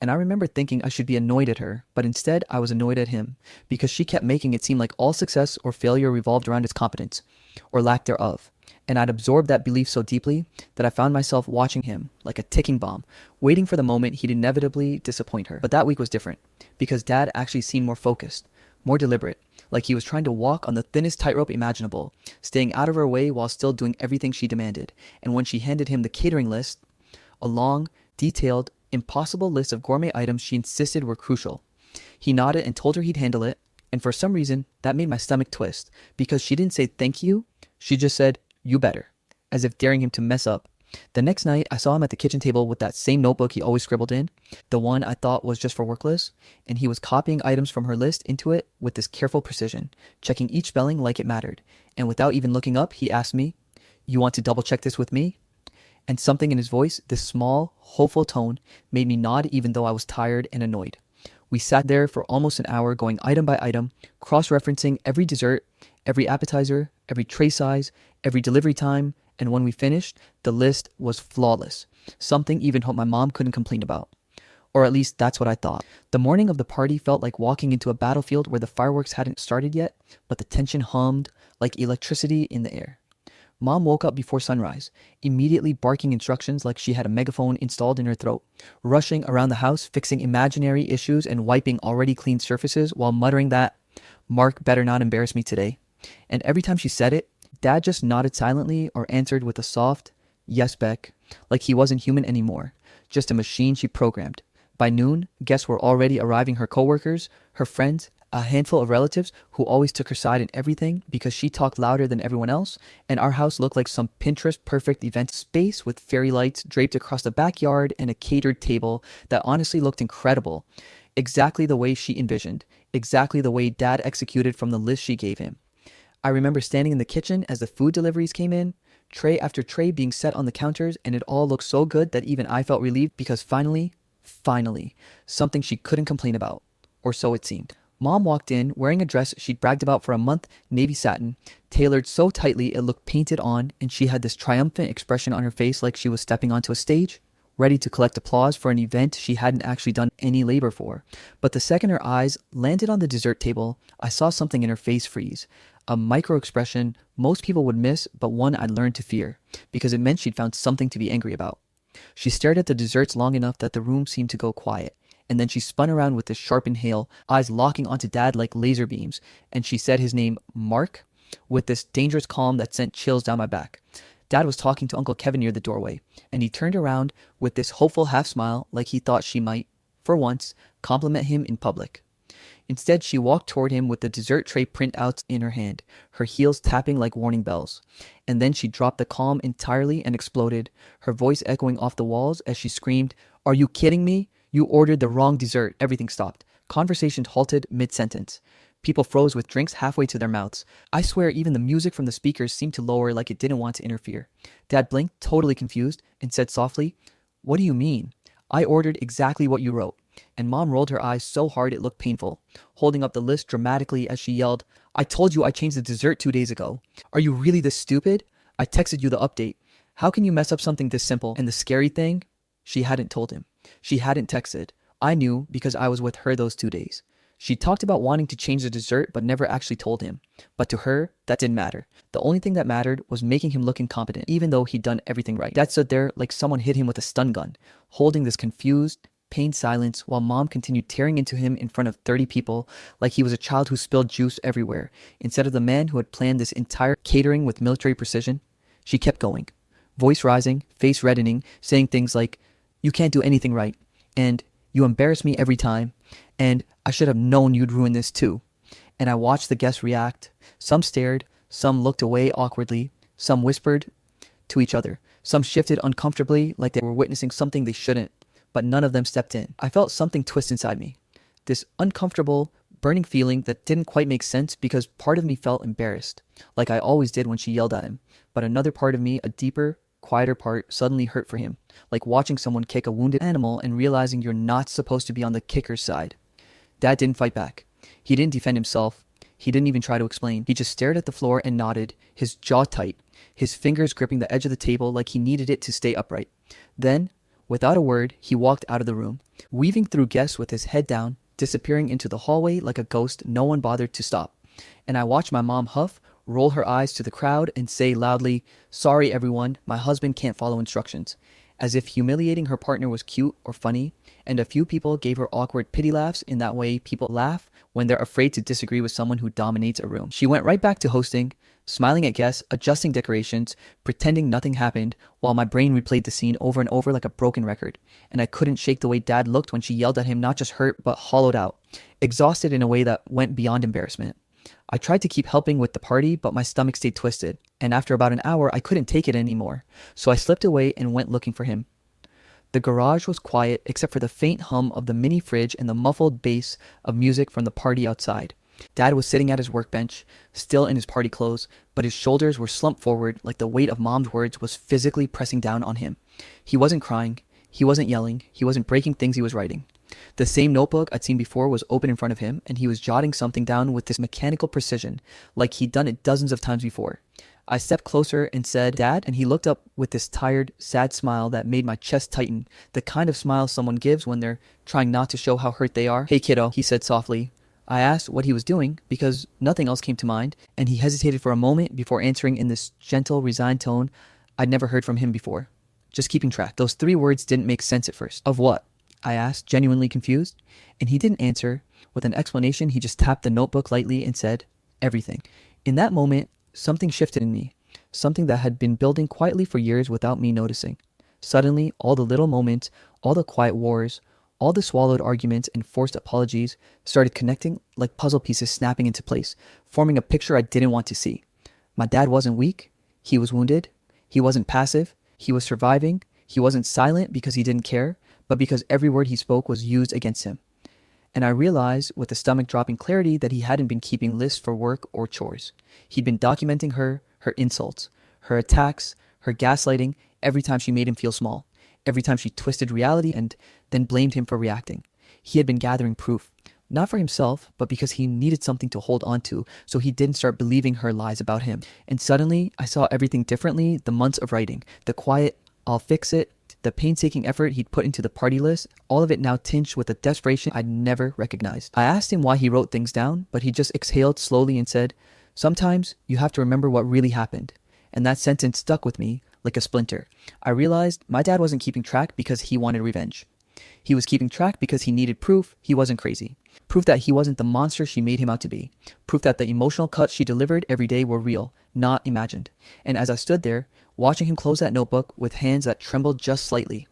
And I remember thinking I should be annoyed at her, but instead I was annoyed at him, because she kept making it seem like all success or failure revolved around his competence, or lack thereof. And I'd absorbed that belief so deeply that I found myself watching him like a ticking bomb, waiting for the moment he'd inevitably disappoint her. But that week was different, because dad actually seemed more focused, more deliberate, like he was trying to walk on the thinnest tightrope imaginable, staying out of her way while still doing everything she demanded. And when she handed him the catering list, a long, detailed, impossible list of gourmet items she insisted were crucial, he nodded and told her he'd handle it, and for some reason, that made my stomach twist, because she didn't say thank you, she just said, you better, as if daring him to mess up. The next night, I saw him at the kitchen table with that same notebook he always scribbled in, the one I thought was just for work lists, and he was copying items from her list into it with this careful precision, checking each spelling like it mattered. And without even looking up, he asked me, you want to double check this with me? And something in his voice, this small, hopeful tone, made me nod even though I was tired and annoyed. We sat there for almost an hour going item by item, cross-referencing every dessert, every appetizer, every tray size, every delivery time, and when we finished, the list was flawless, something even my mom couldn't complain about. Or at least that's what I thought. The morning of the party felt like walking into a battlefield where the fireworks hadn't started yet, but the tension hummed like electricity in the air. Mom woke up before sunrise, immediately barking instructions like she had a megaphone installed in her throat, rushing around the house, fixing imaginary issues and wiping already clean surfaces while muttering that, Mark better not embarrass me today. And every time she said it, Dad just nodded silently or answered with a soft, yes, Beck, like he wasn't human anymore, just a machine she programmed. By noon, guests were already arriving, her coworkers, her friends, a handful of relatives who always took her side in everything because she talked louder than everyone else, and our house looked like some Pinterest-perfect event space with fairy lights draped across the backyard and a catered table that honestly looked incredible. Exactly the way she envisioned, exactly the way Dad executed from the list she gave him. I remember standing in the kitchen as the food deliveries came in, tray after tray being set on the counters, and it all looked so good that even I felt relieved because finally, something she couldn't complain about. Or so it seemed. Mom walked in wearing a dress she'd bragged about for a month, navy satin, tailored so tightly it looked painted on, and she had this triumphant expression on her face like she was stepping onto a stage, ready to collect applause for an event she hadn't actually done any labor for. But the second her eyes landed on the dessert table, I saw something in her face freeze. A micro-expression most people would miss, but one I'd learned to fear, because it meant she'd found something to be angry about. She stared at the desserts long enough that the room seemed to go quiet, and then she spun around with this sharp inhale, eyes locking onto Dad like laser beams, and she said his name, Mark, with this dangerous calm that sent chills down my back. Dad was talking to Uncle Kevin near the doorway, and he turned around with this hopeful half smile like he thought she might, for once, compliment him in public. Instead, she walked toward him with the dessert tray printouts in her hand, her heels tapping like warning bells. And then she dropped the calm entirely and exploded, her voice echoing off the walls as she screamed, "Are you kidding me? You ordered the wrong dessert." Everything stopped. Conversation halted mid-sentence. People froze with drinks halfway to their mouths. I swear even the music from the speakers seemed to lower like it didn't want to interfere. Dad blinked, totally confused, and said softly, "What do you mean? I ordered exactly what you wrote." And Mom rolled her eyes so hard it looked painful, holding up the list dramatically as she yelled, "I told you I changed the dessert 2 days ago. Are you really this stupid? I texted you the update. How can you mess up something this simple?" And the scary thing, she hadn't told him. She hadn't texted. I knew because I was with her those 2 days. She talked about wanting to change the dessert but never actually told him. But to her, that didn't matter. The only thing that mattered was making him look incompetent, even though he'd done everything right. Dad stood there like someone hit him with a stun gun, holding this confused, pained silence while Mom continued tearing into him in front of 30 people like he was a child who spilled juice everywhere, instead of the man who had planned this entire catering with military precision. She kept going, voice rising, face reddening, saying things like, "You can't do anything right," and "You embarrass me every time," and "I should have known you'd ruin this too." And I watched the guests react. Some stared, some looked away awkwardly, some whispered to each other, some shifted uncomfortably like they were witnessing something they shouldn't, but none of them stepped in. I felt something twist inside me. This uncomfortable, burning feeling that didn't quite make sense because part of me felt embarrassed, like I always did when she yelled at him, but another part of me, a deeper, quieter part, suddenly hurt for him, like watching someone kick a wounded animal and realizing you're not supposed to be on the kicker's side. Dad didn't fight back. He didn't defend himself. He didn't even try to explain. He just stared at the floor and nodded, his jaw tight, his fingers gripping the edge of the table like he needed it to stay upright. Then, without a word, he walked out of the room, weaving through guests with his head down, disappearing into the hallway like a ghost no one bothered to stop. And I watched my mom huff, roll her eyes to the crowd, and say loudly, "Sorry everyone, my husband can't follow instructions," as if humiliating her partner was cute or funny, and a few people gave her awkward pity laughs in that way people laugh when they're afraid to disagree with someone who dominates a room. She went right back to hosting, smiling at guests, adjusting decorations, pretending nothing happened, while my brain replayed the scene over and over like a broken record, and I couldn't shake the way Dad looked when she yelled at him, not just hurt, but hollowed out, exhausted in a way that went beyond embarrassment. I tried to keep helping with the party, but my stomach stayed twisted, and after about an hour, I couldn't take it anymore, so I slipped away and went looking for him. The garage was quiet except for the faint hum of the mini fridge and the muffled bass of music from the party outside. Dad was sitting at his workbench, still in his party clothes, but his shoulders were slumped forward like the weight of Mom's words was physically pressing down on him. He wasn't crying, he wasn't yelling, he wasn't breaking things he was writing. The same notebook I'd seen before was open in front of him, and he was jotting something down with this mechanical precision, like he'd done it dozens of times before. I stepped closer and said, "Dad," and he looked up with this tired, sad smile that made my chest tighten, the kind of smile someone gives when they're trying not to show how hurt they are. "Hey kiddo," he said softly. I asked what he was doing because nothing else came to mind, and he hesitated for a moment before answering in this gentle, resigned tone I'd never heard from him before. "Just keeping track." Those 3 words didn't make sense at first. "Of what?" I asked, genuinely confused, and he didn't answer. With an explanation, he just tapped the notebook lightly and said, "Everything." In that moment, something shifted in me, something that had been building quietly for years without me noticing. Suddenly, all the little moments, all the quiet wars, all the swallowed arguments and forced apologies started connecting like puzzle pieces snapping into place, forming a picture I didn't want to see. My dad wasn't weak. He was wounded. He wasn't passive. He was surviving. He wasn't silent because he didn't care, but because every word he spoke was used against him. And I realized with a stomach-dropping clarity that he hadn't been keeping lists for work or chores. He'd been documenting her insults, her attacks, her gaslighting every time she made him feel small, every time she twisted reality and then blamed him for reacting. He had been gathering proof, not for himself, but because he needed something to hold on to, so he didn't start believing her lies about him. And suddenly, I saw everything differently. The months of writing, the quiet, "I'll fix it," the painstaking effort he'd put into the party list, all of it now tinged with a desperation I'd never recognized. I asked him why he wrote things down, but he just exhaled slowly and said, "Sometimes you have to remember what really happened." And that sentence stuck with me like a splinter. I realized my dad wasn't keeping track because he wanted revenge. He was keeping track because he needed proof he wasn't crazy. Proof that he wasn't the monster she made him out to be. Proof that the emotional cuts she delivered every day were real, not imagined. And as I stood there, watching him close that notebook with hands that trembled just slightly,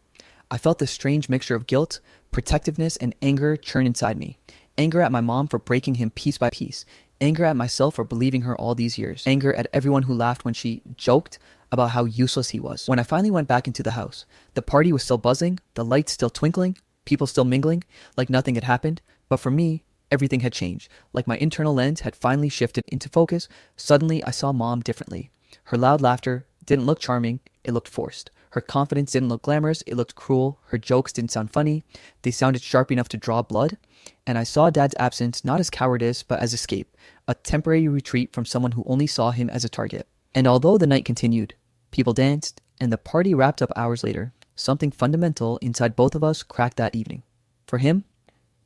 I felt this strange mixture of guilt, protectiveness, and anger churn inside me. Anger at my mom for breaking him piece by piece. Anger at myself for believing her all these years. Anger at everyone who laughed when she joked about how useless he was. When I finally went back into the house, the party was still buzzing, the lights still twinkling, people still mingling, like nothing had happened. But for me, everything had changed. Like my internal lens had finally shifted into focus. Suddenly, I saw Mom differently. Her loud laughter didn't look charming, it looked forced. Her confidence didn't look glamorous, it looked cruel. Her jokes didn't sound funny, they sounded sharp enough to draw blood. And I saw Dad's absence not as cowardice, but as escape, a temporary retreat from someone who only saw him as a target. And although the night continued, people danced, and the party wrapped up hours later, something fundamental inside both of us cracked that evening. For him,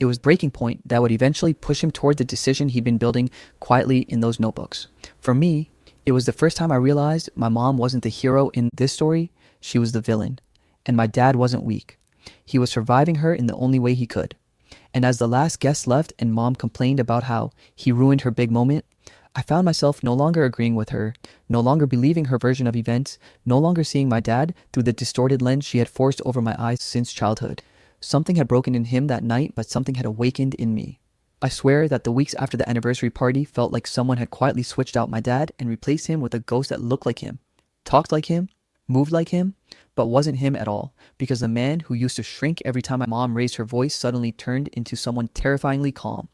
It was the breaking point that would eventually push him toward the decision he'd been building quietly in those notebooks. For me, it was the first time I realized my mom wasn't the hero in this story, she was the villain. And my dad wasn't weak. He was surviving her in the only way he could. And as the last guest left and mom complained about how he ruined her big moment, I found myself no longer agreeing with her, no longer believing her version of events, no longer seeing my dad through the distorted lens she had forced over my eyes since childhood. Something had broken in him that night, but something had awakened in me. I swear that the weeks after the anniversary party felt like someone had quietly switched out my dad and replaced him with a ghost that looked like him, talked like him, moved like him, but wasn't him at all, because the man who used to shrink every time my mom raised her voice suddenly turned into someone terrifyingly calm.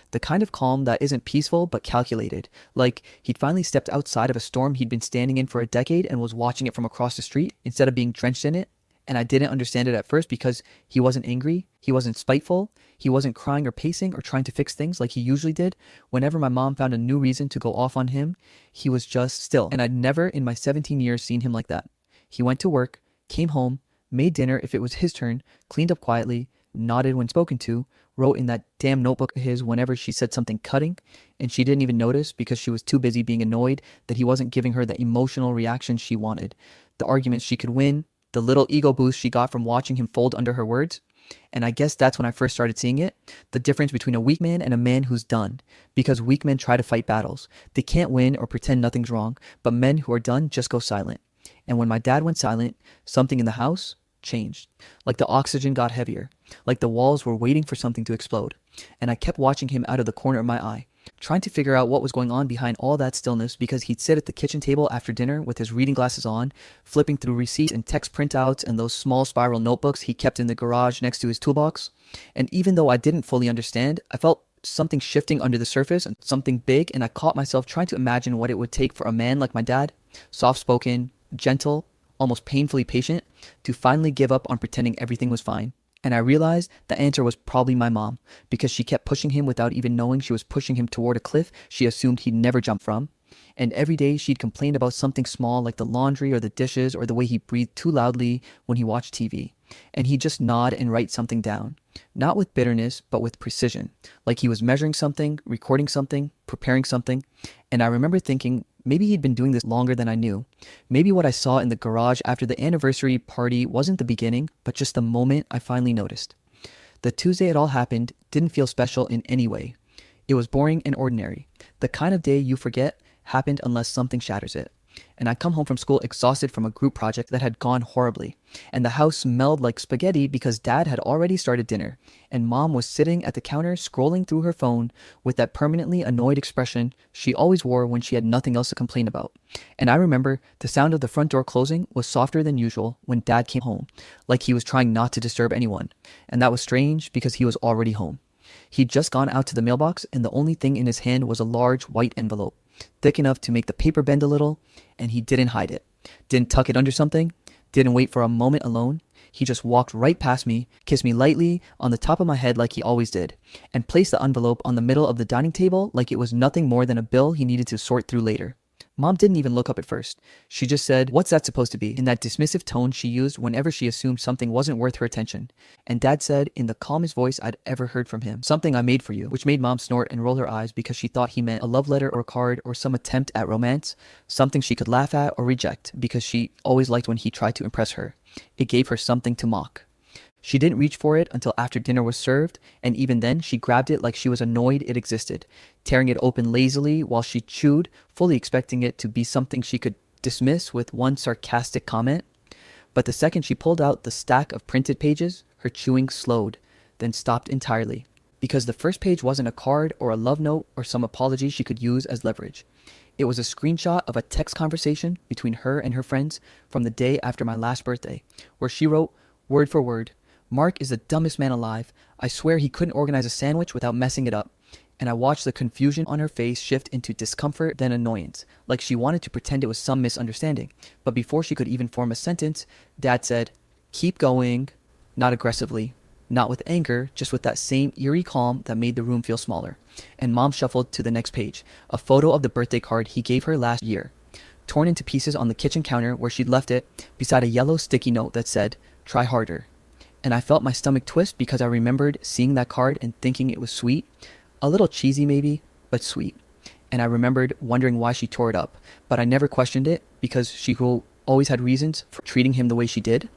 The kind of calm that isn't peaceful but calculated, like he'd finally stepped outside of a storm he'd been standing in for a decade and was watching it from across the street instead of being drenched in it. And I didn't understand it at first because he wasn't angry, he wasn't spiteful, he wasn't crying or pacing or trying to fix things like he usually did. Whenever my mom found a new reason to go off on him, he was just still. And I'd never in my 17 years seen him like that. He went to work, came home, made dinner if it was his turn, cleaned up quietly, nodded when spoken to, wrote in that damn notebook of his whenever she said something cutting, and she didn't even notice because she was too busy being annoyed that he wasn't giving her the emotional reaction she wanted, the arguments she could win, the little ego boost she got from watching him fold under her words. And I guess that's when I first started seeing it, the difference between a weak man and a man who's done. Because weak men try to fight battles. They can't win or pretend nothing's wrong, but men who are done just go silent. And when my dad went silent, something in the house changed. Like the oxygen got heavier. Like the walls were waiting for something to explode. And I kept watching him out of the corner of my eye, trying to figure out what was going on behind all that stillness, because he'd sit at the kitchen table after dinner with his reading glasses on, flipping through receipts and text printouts and those small spiral notebooks he kept in the garage next to his toolbox. And even though I didn't fully understand, I felt something shifting under the surface and something big, and I caught myself trying to imagine what it would take for a man like my dad, soft-spoken, gentle, almost painfully patient, to finally give up on pretending everything was fine. And I realized the answer was probably my mom, because she kept pushing him without even knowing she was pushing him toward a cliff she assumed he'd never jump from. And every day she'd complain about something small like the laundry or the dishes or the way he breathed too loudly when he watched TV. And he'd just nod and write something down. Not with bitterness, but with precision. Like he was measuring something, recording something, preparing something. And I remember thinking, maybe he'd been doing this longer than I knew. Maybe what I saw in the garage after the anniversary party wasn't the beginning, but just the moment I finally noticed. The Tuesday it all happened didn't feel special in any way. It was boring and ordinary. The kind of day you forget happened unless something shatters it. And I come home from school exhausted from a group project that had gone horribly. And the house smelled like spaghetti because dad had already started dinner. And mom was sitting at the counter scrolling through her phone with that permanently annoyed expression she always wore when she had nothing else to complain about. And I remember the sound of the front door closing was softer than usual when dad came home, like he was trying not to disturb anyone. And that was strange because he was already home. He'd just gone out to the mailbox and the only thing in his hand was a large white envelope, thick enough to make the paper bend a little, and he didn't hide it. Didn't tuck it under something, didn't wait for a moment alone. He just walked right past me, kissed me lightly on the top of my head like he always did, and placed the envelope on the middle of the dining table like it was nothing more than a bill he needed to sort through later. Mom didn't even look up at first. She just said, "What's that supposed to be?" in that dismissive tone she used whenever she assumed something wasn't worth her attention. And dad said in the calmest voice I'd ever heard from him, "Something I made for you," which made mom snort and roll her eyes because she thought he meant a love letter or a card or some attempt at romance, something she could laugh at or reject because she always liked when he tried to impress her. It gave her something to mock. She didn't reach for it until after dinner was served, and even then she grabbed it like she was annoyed it existed, tearing it open lazily while she chewed, fully expecting it to be something she could dismiss with one sarcastic comment. But the second she pulled out the stack of printed pages, her chewing slowed, then stopped entirely. Because the first page wasn't a card or a love note or some apology she could use as leverage. It was a screenshot of a text conversation between her and her friends from the day after my last birthday, where she wrote, word for word, "Mark is the dumbest man alive. I swear he couldn't organize a sandwich without messing it up." And I watched the confusion on her face shift into discomfort, then annoyance, like she wanted to pretend it was some misunderstanding. But before she could even form a sentence, dad said, "Keep going," not aggressively, not with anger, just with that same eerie calm that made the room feel smaller. And mom shuffled to the next page, a photo of the birthday card he gave her last year, torn into pieces on the kitchen counter where she'd left it, beside a yellow sticky note that said, "Try harder." And I felt my stomach twist because I remembered seeing that card and thinking it was sweet. A little cheesy maybe, but sweet. And I remembered wondering why she tore it up, but I never questioned it because she always had reasons for treating him the way she did,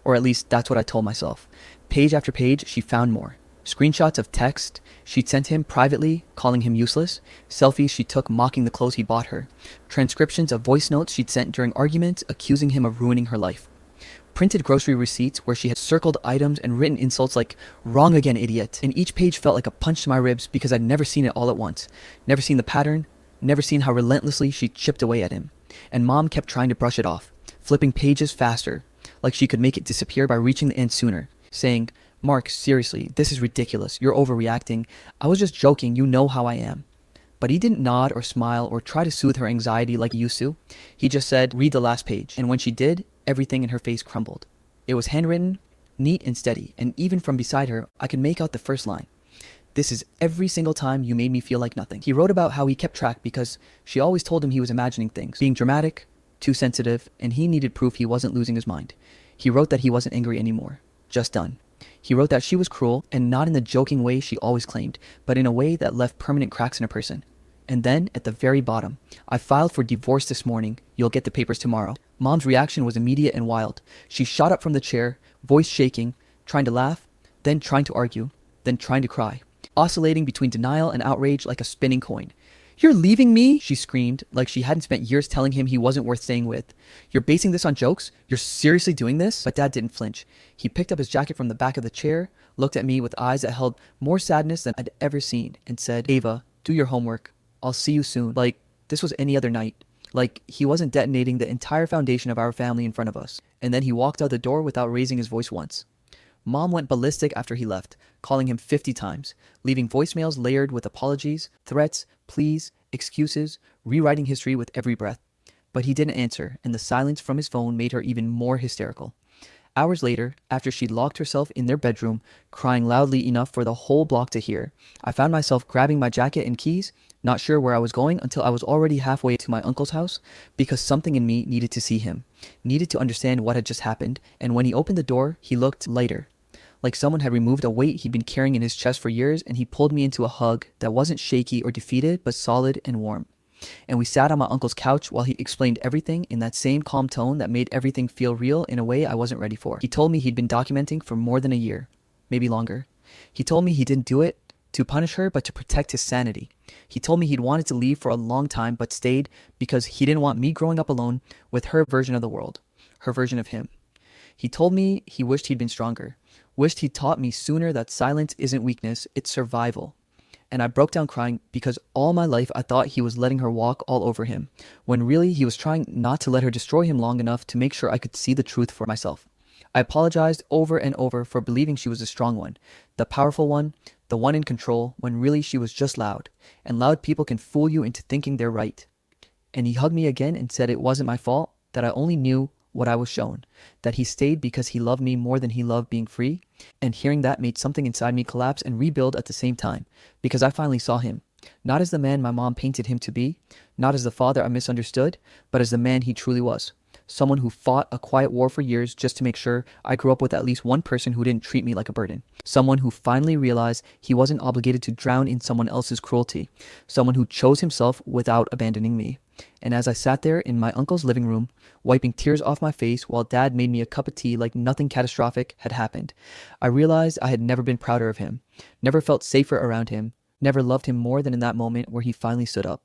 or at least that's what I told myself. Page after page, she found more. Screenshots of text she'd sent him privately, calling him useless, selfies she took mocking the clothes he bought her, transcriptions of voice notes she'd sent during arguments accusing him of ruining her life, printed grocery receipts where she had circled items and written insults like, "Wrong again, idiot." And each page felt like a punch to my ribs because I'd never seen it all at once. Never seen the pattern, never seen how relentlessly she chipped away at him. And Mom kept trying to brush it off, flipping pages faster, like she could make it disappear by reaching the end sooner, saying, "Mark, seriously, this is ridiculous. You're overreacting. I was just joking. You know how I am." But he didn't nod or smile or try to soothe her anxiety like he used to. He just said, "Read the last page." And when she did, everything in her face crumbled. It was handwritten, neat and steady, and even from beside her, I could make out the first line. "This is every single time you made me feel like nothing." He wrote about how he kept track because she always told him he was imagining things, being dramatic, too sensitive, and he needed proof he wasn't losing his mind. He wrote that he wasn't angry anymore, just done. He wrote that she was cruel, and not in the joking way she always claimed, but in a way that left permanent cracks in a person. And then, at the very bottom, "I filed for divorce this morning. You'll get the papers tomorrow." Mom's reaction was immediate and wild. She shot up from the chair, voice shaking, trying to laugh, then trying to argue, then trying to cry, oscillating between denial and outrage like a spinning coin. "You're leaving me?" she screamed, like she hadn't spent years telling him he wasn't worth staying with. "You're basing this on jokes? You're seriously doing this?" But Dad didn't flinch. He picked up his jacket from the back of the chair, looked at me with eyes that held more sadness than I'd ever seen, and said, "Ava, do your homework. I'll see you soon." Like this was any other night. Like he wasn't detonating the entire foundation of our family in front of us. And then he walked out the door without raising his voice once. Mom went ballistic after he left, calling him 50 times, leaving voicemails layered with apologies, threats, pleas, excuses, rewriting history with every breath. But he didn't answer, and the silence from his phone made her even more hysterical. Hours later, after she'd locked herself in their bedroom, crying loudly enough for the whole block to hear, I found myself grabbing my jacket and keys, not sure where I was going until I was already halfway to my uncle's house, because something in me needed to see him, needed to understand what had just happened, and when he opened the door, he looked lighter, like someone had removed a weight he'd been carrying in his chest for years, and he pulled me into a hug that wasn't shaky or defeated, but solid and warm. And we sat on my uncle's couch while he explained everything in that same calm tone that made everything feel real in a way I wasn't ready for. He told me he'd been documenting for more than a year, maybe longer. He told me he didn't do it to punish her, but to protect his sanity. He told me he'd wanted to leave for a long time, but stayed because he didn't want me growing up alone with her version of the world, her version of him. He told me he wished he'd been stronger, wished he'd taught me sooner that silence isn't weakness, it's survival. And I broke down crying because all my life I thought he was letting her walk all over him, when really he was trying not to let her destroy him long enough to make sure I could see the truth for myself. I apologized over and over for believing she was the strong one, the powerful one, the one in control, when really she was just loud, and loud people can fool you into thinking they're right. And he hugged me again and said it wasn't my fault, that I only knew what I was shown, that he stayed because he loved me more than he loved being free, and hearing that made something inside me collapse and rebuild at the same time, because I finally saw him, not as the man my mom painted him to be, not as the father I misunderstood, but as the man he truly was. Someone who fought a quiet war for years just to make sure I grew up with at least one person who didn't treat me like a burden. Someone who finally realized he wasn't obligated to drown in someone else's cruelty. Someone who chose himself without abandoning me. And as I sat there in my uncle's living room, wiping tears off my face while Dad made me a cup of tea like nothing catastrophic had happened, I realized I had never been prouder of him, never felt safer around him, never loved him more than in that moment where he finally stood up.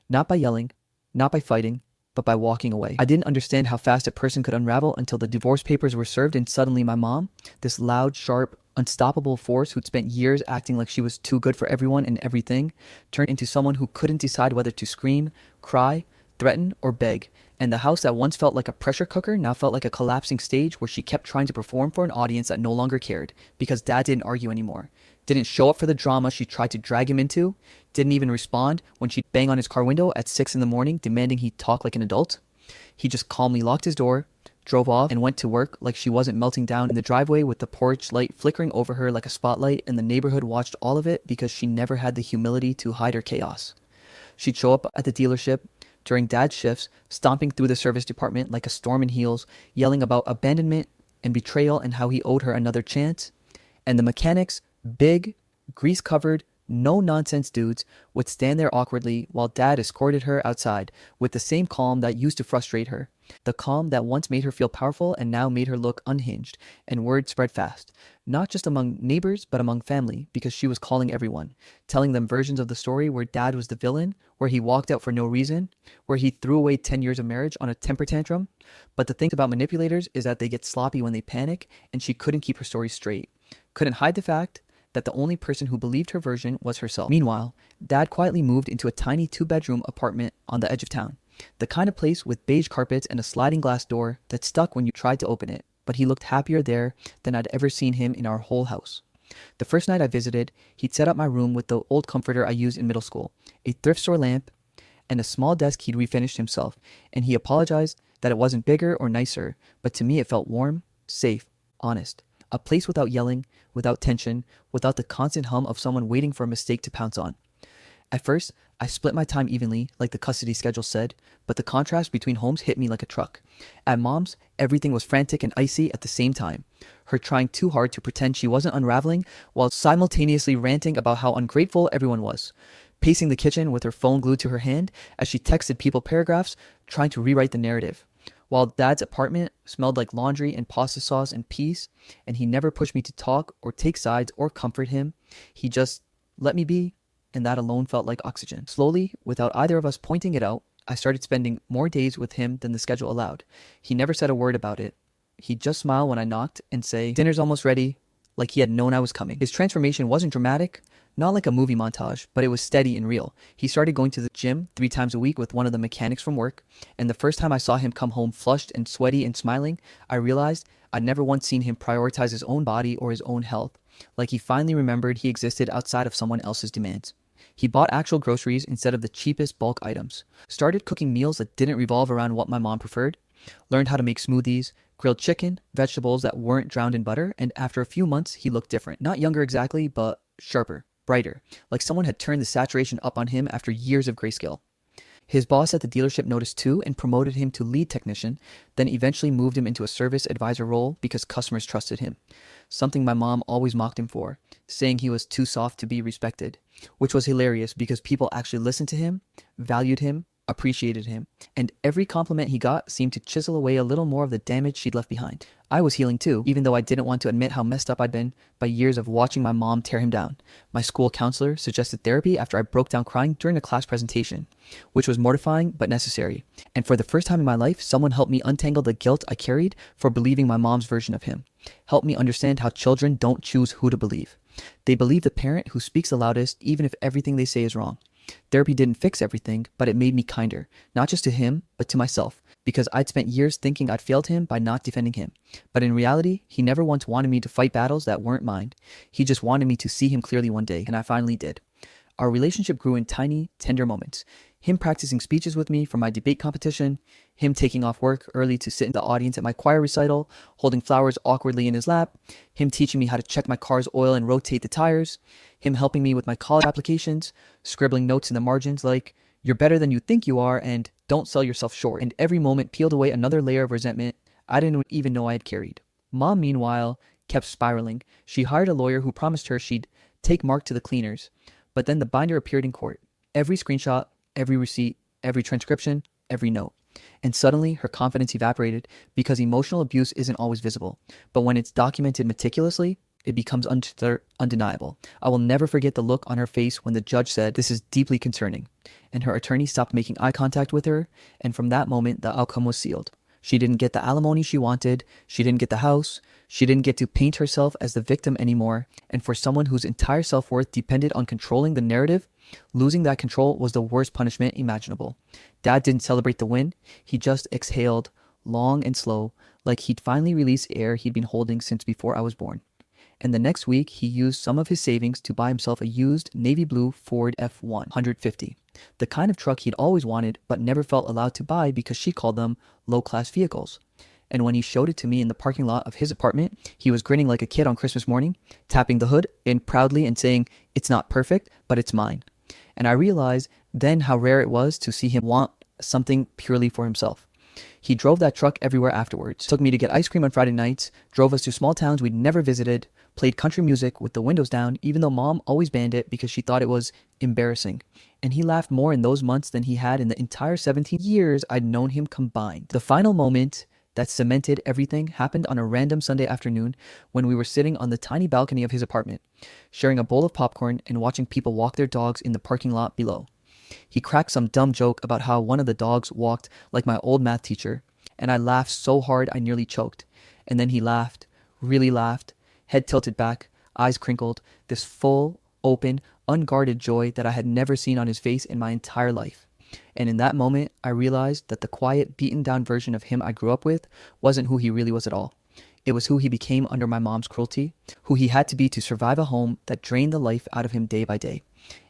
Not by yelling, not by fighting, but by walking away. I didn't understand how fast a person could unravel until the divorce papers were served, and suddenly my mom, this loud, sharp, unstoppable force who'd spent years acting like she was too good for everyone and everything, turned into someone who couldn't decide whether to scream, cry, threaten, or beg. And the house that once felt like a pressure cooker now felt like a collapsing stage where she kept trying to perform for an audience that no longer cared, because Dad didn't argue anymore, didn't show up for the drama she tried to drag him into, didn't even respond when she'd bang on his car window at 6 a.m. demanding he talk like an adult. He just calmly locked his door, drove off, and went to work like she wasn't melting down in the driveway with the porch light flickering over her like a spotlight, and the neighborhood watched all of it because she never had the humility to hide her chaos. She'd show up at the dealership during Dad's shifts, stomping through the service department like a storm in heels, yelling about abandonment, and betrayal and how he owed her another chance. And the mechanics, big, grease-covered, no-nonsense dudes, would stand there awkwardly while Dad escorted her outside with the same calm that used to frustrate her. The calm that once made her feel powerful and now made her look unhinged, and word spread fast. Not just among neighbors, but among family, because she was calling everyone, telling them versions of the story where Dad was the villain, where he walked out for no reason, where he threw away 10 years of marriage on a temper tantrum. But the thing about manipulators is that they get sloppy when they panic, and she couldn't keep her story straight. Couldn't hide the fact that the only person who believed her version was herself. Meanwhile, Dad quietly moved into a tiny 2-bedroom apartment on the edge of town. The kind of place with beige carpets and a sliding glass door that stuck when you tried to open it, but he looked happier there than I'd ever seen him in our whole house. The first night I visited, he'd set up my room with the old comforter I used in middle school, a thrift store lamp, and a small desk he'd refinished himself, and he apologized that it wasn't bigger or nicer, but to me it felt warm, safe, honest. A place without yelling, without tension, without the constant hum of someone waiting for a mistake to pounce on. At first, I split my time evenly, like the custody schedule said, but the contrast between homes hit me like a truck. At Mom's, everything was frantic and icy at the same time. Her trying too hard to pretend she wasn't unraveling, while simultaneously ranting about how ungrateful everyone was. Pacing the kitchen with her phone glued to her hand as she texted people paragraphs, trying to rewrite the narrative. While Dad's apartment smelled like laundry and pasta sauce and peace, and he never pushed me to talk or take sides or comfort him, he just let me be, and that alone felt like oxygen. Slowly, without either of us pointing it out, I started spending more days with him than the schedule allowed. He never said a word about it. He'd just smile when I knocked and say, "Dinner's almost ready," like he had known I was coming. His transformation wasn't dramatic, not like a movie montage, but it was steady and real. He started going to the gym 3 times a week with one of the mechanics from work, and the first time I saw him come home flushed and sweaty and smiling, I realized I'd never once seen him prioritize his own body or his own health, like he finally remembered he existed outside of someone else's demands. He bought actual groceries instead of the cheapest bulk items, started cooking meals that didn't revolve around what my mom preferred, learned how to make smoothies, grilled chicken, vegetables that weren't drowned in butter, and after a few months, he looked different. Not younger exactly, but sharper, brighter, like someone had turned the saturation up on him after years of grayscale. His boss at the dealership noticed too and promoted him to lead technician, then eventually moved him into a service advisor role because customers trusted him. Something my mom always mocked him for, saying he was too soft to be respected, which was hilarious because people actually listened to him, valued him, appreciated him, and every compliment he got seemed to chisel away a little more of the damage she'd left behind. I was healing too, even though I didn't want to admit how messed up I'd been by years of watching my mom tear him down. My school counselor suggested therapy after I broke down crying during a class presentation, which was mortifying but necessary. And for the first time in my life, someone helped me untangle the guilt I carried for believing my mom's version of him. Helped me understand how children don't choose who to believe. They believe the parent who speaks the loudest, even if everything they say is wrong. Therapy didn't fix everything, but it made me kinder, not just to him, but to myself, because I'd spent years thinking I'd failed him by not defending him. But in reality, he never once wanted me to fight battles that weren't mine. He just wanted me to see him clearly one day, and I finally did. Our relationship grew in tiny, tender moments. Him practicing speeches with me for my debate competition, him taking off work early to sit in the audience at my choir recital, holding flowers awkwardly in his lap, him teaching me how to check my car's oil and rotate the tires, him helping me with my college applications, scribbling notes in the margins like, "You're better than you think you are," and "Don't sell yourself short." And every moment peeled away another layer of resentment I didn't even know I had carried. Mom, meanwhile, kept spiraling. She hired a lawyer who promised her she'd take Mark to the cleaners. But then the binder appeared in court. Every screenshot, every receipt, every transcription, every note. And suddenly her confidence evaporated because emotional abuse isn't always visible. But when it's documented meticulously, it becomes undeniable. I will never forget the look on her face when the judge said, "This is deeply concerning." And her attorney stopped making eye contact with her. And from that moment, the outcome was sealed. She didn't get the alimony she wanted. She didn't get the house. She didn't get to paint herself as the victim anymore. And for someone whose entire self-worth depended on controlling the narrative, losing that control was the worst punishment imaginable. Dad didn't celebrate the win. He just exhaled, long and slow, like he'd finally released air he'd been holding since before I was born. And the next week, he used some of his savings to buy himself a used navy blue Ford F-150, the kind of truck he'd always wanted but never felt allowed to buy because she called them low-class vehicles. And when he showed it to me in the parking lot of his apartment, he was grinning like a kid on Christmas morning, tapping the hood in proudly and saying, "It's not perfect, but it's mine." And I realized then how rare it was to see him want something purely for himself. He drove that truck everywhere afterwards, took me to get ice cream on Friday nights, drove us to small towns we'd never visited, played country music with the windows down, even though mom always banned it because she thought it was embarrassing. And he laughed more in those months than he had in the entire 17 years I'd known him combined. The final moment that cemented everything happened on a random Sunday afternoon when we were sitting on the tiny balcony of his apartment, sharing a bowl of popcorn and watching people walk their dogs in the parking lot below. He cracked some dumb joke about how one of the dogs walked like my old math teacher, and I laughed so hard I nearly choked. And then he laughed, really laughed, head tilted back, eyes crinkled, this full, open, unguarded joy that I had never seen on his face in my entire life. And in that moment, I realized that the quiet, beaten-down version of him I grew up with wasn't who he really was at all. It was who he became under my mom's cruelty, who he had to be to survive a home that drained the life out of him day by day.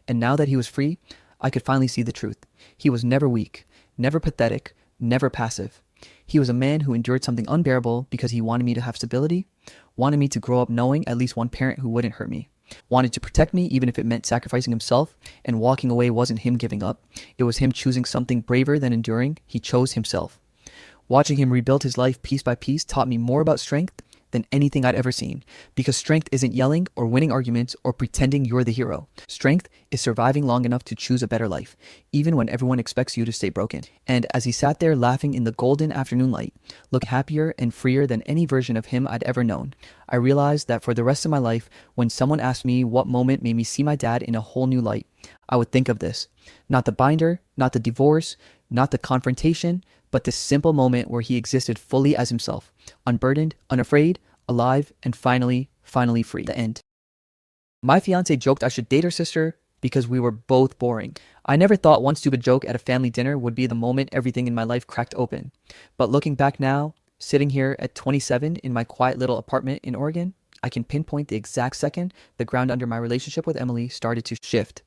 And now that he was free, I could finally see the truth. He was never weak, never pathetic, never passive. He was a man who endured something unbearable because he wanted me to have stability, wanted me to grow up knowing at least one parent who wouldn't hurt me, wanted to protect me even if it meant sacrificing himself, and walking away wasn't him giving up. It was him choosing something braver than enduring. He chose himself. Watching him rebuild his life piece by piece taught me more about strength than anything I'd ever seen, because strength isn't yelling or winning arguments or pretending you're the hero. Strength is surviving long enough to choose a better life, even when everyone expects you to stay broken. And as he sat there laughing in the golden afternoon light, looked happier and freer than any version of him I'd ever known, I realized that for the rest of my life, when someone asked me what moment made me see my dad in a whole new light, I would think of this. Not the binder, not the divorce, not the confrontation, but this simple moment where he existed fully as himself, unburdened, unafraid, alive, and finally free. The end. My fiance joked I should date her sister because we were both boring. I never thought one stupid joke at a family dinner would be the moment everything in my life cracked open. But looking back now, sitting here at 27 in my quiet little apartment in Oregon, I can pinpoint the exact second the ground under my relationship with Emily started to shift.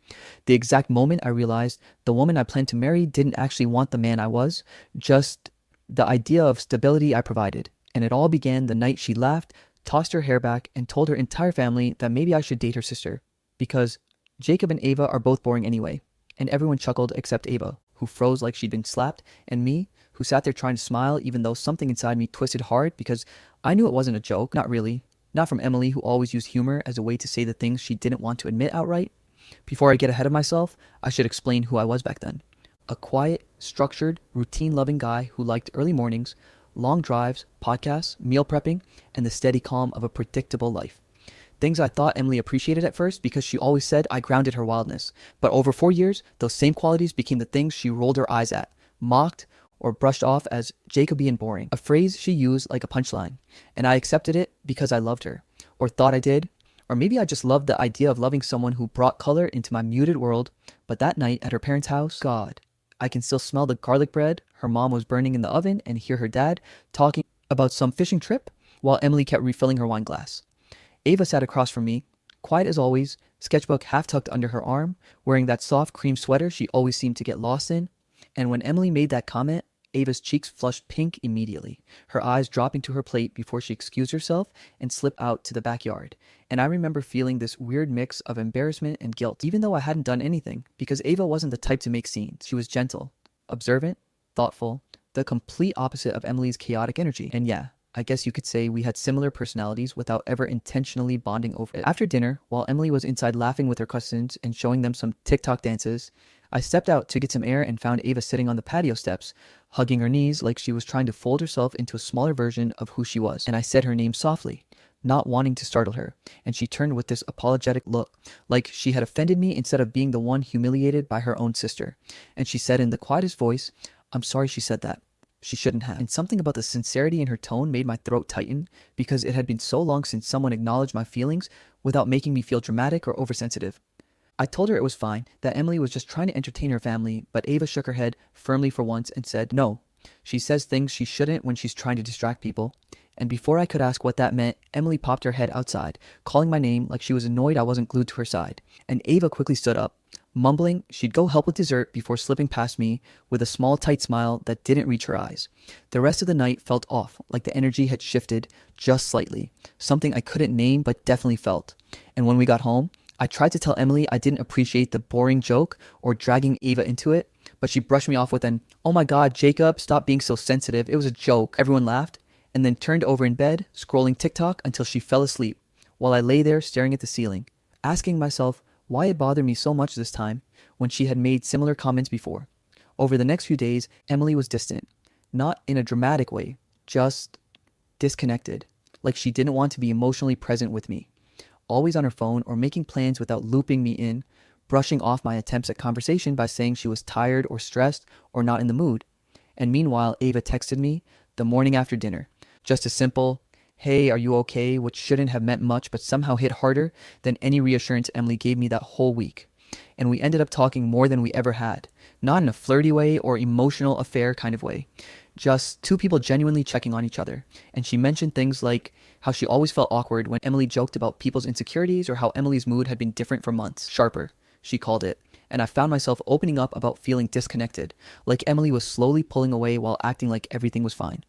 The exact moment I realized the woman I planned to marry didn't actually want the man I was, just the idea of stability I provided. And it all began the night she laughed, tossed her hair back, and told her entire family that maybe I should date her sister. Because Jacob and Ava are both boring anyway. And everyone chuckled except Ava, who froze like she'd been slapped, and me, who sat there trying to smile even though something inside me twisted hard because I knew it wasn't a joke, not really. Not from Emily, who always used humor as a way to say the things she didn't want to admit outright. Before I get ahead of myself, I should explain who I was back then. A quiet, structured, routine-loving guy who liked early mornings, long drives, podcasts, meal prepping, and the steady calm of a predictable life. Things I thought Emily appreciated at first because she always said I grounded her wildness. But over 4 years, those same qualities became the things she rolled her eyes at, mocked, or brushed off as Jacobean boring, a phrase she used like a punchline, and I accepted it because I loved her, or thought I did, or maybe I just loved the idea of loving someone who brought color into my muted world. But that night at her parents' house, God, I can still smell the garlic bread her mom was burning in the oven and hear her dad talking about some fishing trip while Emily kept refilling her wine glass. Ava sat across from me, quiet as always, sketchbook half tucked under her arm, wearing that soft cream sweater she always seemed to get lost in, and when Emily made that comment, Ava's cheeks flushed pink immediately, her eyes dropping to her plate before she excused herself and slipped out to the backyard. And I remember feeling this weird mix of embarrassment and guilt, even though I hadn't done anything, because Ava wasn't the type to make scenes. She was gentle, observant, thoughtful, the complete opposite of Emily's chaotic energy. And yeah, I guess you could say we had similar personalities without ever intentionally bonding over it. After dinner, while Emily was inside laughing with her cousins and showing them some TikTok dances, I stepped out to get some air and found Ava sitting on the patio steps, hugging her knees like she was trying to fold herself into a smaller version of who she was. And I said her name softly, not wanting to startle her, and she turned with this apologetic look, like she had offended me instead of being the one humiliated by her own sister. And she said in the quietest voice, "I'm sorry she said that. She shouldn't have." And something about the sincerity in her tone made my throat tighten, because it had been so long since someone acknowledged my feelings without making me feel dramatic or oversensitive. I told her it was fine, that Emily was just trying to entertain her family, but Ava shook her head firmly for once and said, "No, she says things she shouldn't when she's trying to distract people." And before I could ask what that meant, Emily popped her head outside, calling my name like she was annoyed I wasn't glued to her side. And Ava quickly stood up, mumbling she'd go help with dessert before slipping past me with a small tight smile that didn't reach her eyes. The rest of the night felt off, like the energy had shifted just slightly, something I couldn't name but definitely felt. And when we got home, I tried to tell Emily I didn't appreciate the boring joke or dragging Ava into it, but she brushed me off with an, "Oh my god, Jacob, stop being so sensitive. It was a joke." Everyone laughed, and then turned over in bed, scrolling TikTok until she fell asleep, while I lay there staring at the ceiling, asking myself why it bothered me so much this time when she had made similar comments before. Over the next few days, Emily was distant. Not in a dramatic way, just disconnected. Like she didn't want to be emotionally present with me. Always on her phone or making plans without looping me in, brushing off my attempts at conversation by saying she was tired or stressed or not in the mood. And meanwhile, Ava texted me the morning after dinner. Just a simple, "Hey, are you okay?" which shouldn't have meant much but somehow hit harder than any reassurance Emily gave me that whole week. And we ended up talking more than we ever had. Not in a flirty way or emotional affair kind of way. Just two people genuinely checking on each other. And she mentioned things like how she always felt awkward when Emily joked about people's insecurities or how Emily's mood had been different for months. Sharper, she called it. And I found myself opening up about feeling disconnected, like Emily was slowly pulling away while acting like everything was fine.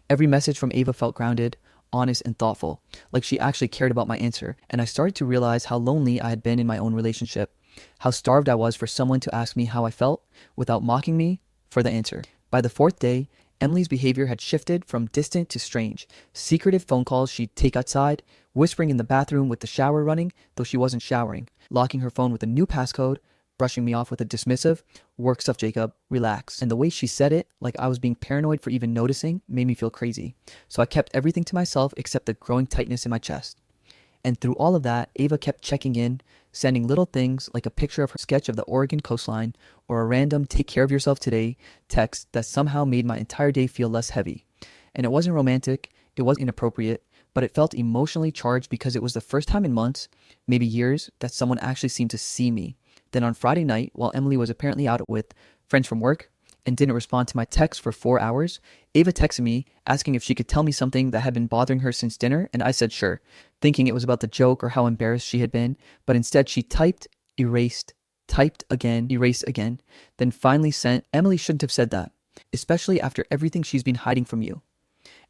Every message from Ava felt grounded, honest, and thoughtful, like she actually cared about my answer. And I started to realize how lonely I had been in my own relationship, how starved I was for someone to ask me how I felt without mocking me for the answer. By the fourth day, Emily's behavior had shifted from distant to strange. Secretive phone calls she'd take outside, whispering in the bathroom with the shower running, though she wasn't showering, locking her phone with a new passcode, brushing me off with a dismissive, "Work stuff, Jacob, relax." And the way she said it, like I was being paranoid for even noticing, made me feel crazy. So I kept everything to myself except the growing tightness in my chest. And through all of that, Ava kept checking in, sending little things like a picture of her sketch of the Oregon coastline or a random "take care of yourself today" text that somehow made my entire day feel less heavy. And it wasn't romantic, it wasn't inappropriate, but it felt emotionally charged because it was the first time in months, maybe years, that someone actually seemed to see me. Then on Friday night, while Emily was apparently out with friends from work and didn't respond to my text for 4 hours, Ava texted me asking if she could tell me something that had been bothering her since dinner, and I said sure, thinking it was about the joke or how embarrassed she had been, but instead she typed, erased, typed again, erased again, then finally sent, "Emily shouldn't have said that, especially after everything she's been hiding from you."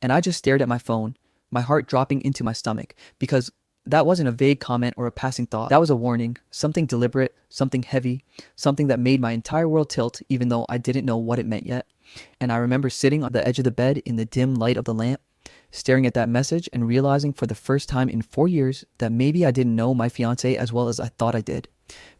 And I just stared at my phone, my heart dropping into my stomach, because that wasn't a vague comment or a passing thought. That was a warning, something deliberate, something heavy, something that made my entire world tilt even though I didn't know what it meant yet. And I remember sitting on the edge of the bed in the dim light of the lamp, staring at that message and realizing for the first time in 4 years that maybe I didn't know my fiancé as well as I thought I did.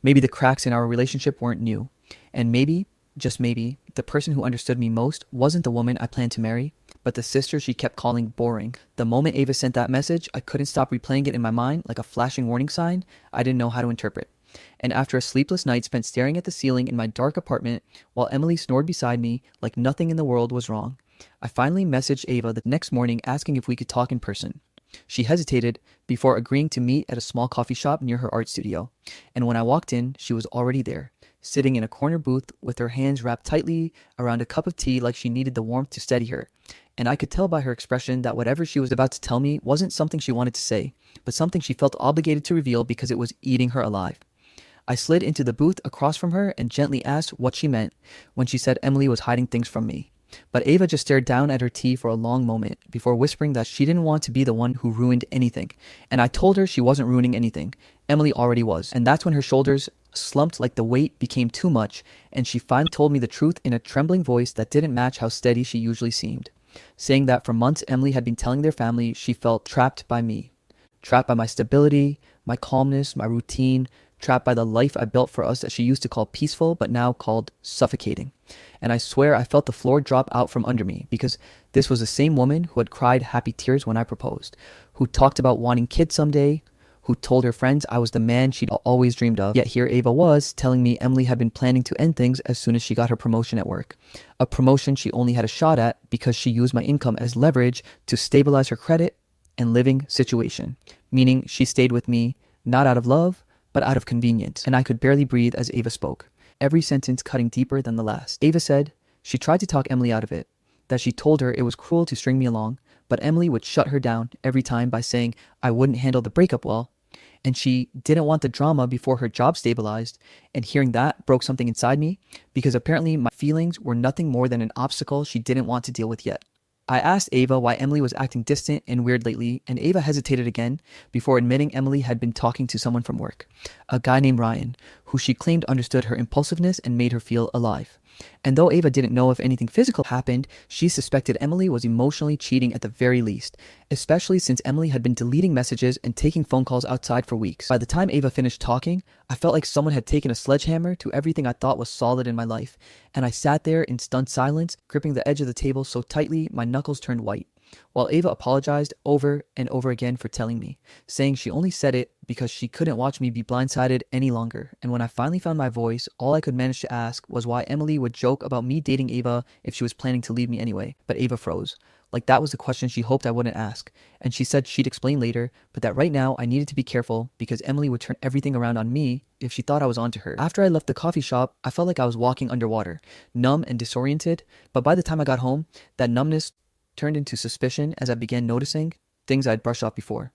Maybe the cracks in our relationship weren't new. And maybe, just maybe, the person who understood me most wasn't the woman I planned to marry, but the sister she kept calling boring. The moment Ava sent that message, I couldn't stop replaying it in my mind like a flashing warning sign I didn't know how to interpret. And after a sleepless night spent staring at the ceiling in my dark apartment while Emily snored beside me like nothing in the world was wrong, I finally messaged Ava the next morning asking if we could talk in person. She hesitated before agreeing to meet at a small coffee shop near her art studio. And when I walked in, she was already there, sitting in a corner booth with her hands wrapped tightly around a cup of tea like she needed the warmth to steady her. And I could tell by her expression that whatever she was about to tell me wasn't something she wanted to say, but something she felt obligated to reveal because it was eating her alive. I slid into the booth across from her and gently asked what she meant when she said Emily was hiding things from me. But Ava just stared down at her tea for a long moment before whispering that she didn't want to be the one who ruined anything. And I told her she wasn't ruining anything. Emily already was. And that's when her shoulders slumped like the weight became too much, and she finally told me the truth in a trembling voice that didn't match how steady she usually seemed, saying that for months Emily had been telling their family she felt trapped by me. Trapped by my stability, my calmness, my routine, trapped by the life I built for us that she used to call peaceful but now called suffocating. And I swear I felt the floor drop out from under me, because this was the same woman who had cried happy tears when I proposed, who talked about wanting kids someday, who told her friends I was the man she'd always dreamed of. Yet here Ava was telling me Emily had been planning to end things as soon as she got her promotion at work. A promotion she only had a shot at because she used my income as leverage to stabilize her credit and living situation. Meaning she stayed with me not out of love, but out of convenience. And I could barely breathe as Ava spoke, every sentence cutting deeper than the last. Ava said she tried to talk Emily out of it, that she told her it was cruel to string me along, but Emily would shut her down every time by saying I wouldn't handle the breakup well, and she didn't want the drama before her job stabilized. And hearing that broke something inside me, because apparently my feelings were nothing more than an obstacle she didn't want to deal with yet. I asked Ava why Emily was acting distant and weird lately, and Ava hesitated again before admitting Emily had been talking to someone from work, a guy named Ryan, who she claimed understood her impulsiveness and made her feel alive. And though Ava didn't know if anything physical happened, she suspected Emily was emotionally cheating at the very least, especially since Emily had been deleting messages and taking phone calls outside for weeks. By the time Ava finished talking, I felt like someone had taken a sledgehammer to everything I thought was solid in my life, and I sat there in stunned silence, gripping the edge of the table so tightly my knuckles turned white, while Ava apologized over and over again for telling me, saying she only said it because she couldn't watch me be blindsided any longer. And when I finally found my voice, all I could manage to ask was why Emily would joke about me dating Ava if she was planning to leave me anyway. But Ava froze. Like that was the question she hoped I wouldn't ask. And she said she'd explain later, but that right now I needed to be careful because Emily would turn everything around on me if she thought I was onto her. After I left the coffee shop, I felt like I was walking underwater, numb and disoriented. But by the time I got home, that numbness turned into suspicion as I began noticing things I'd brushed off before.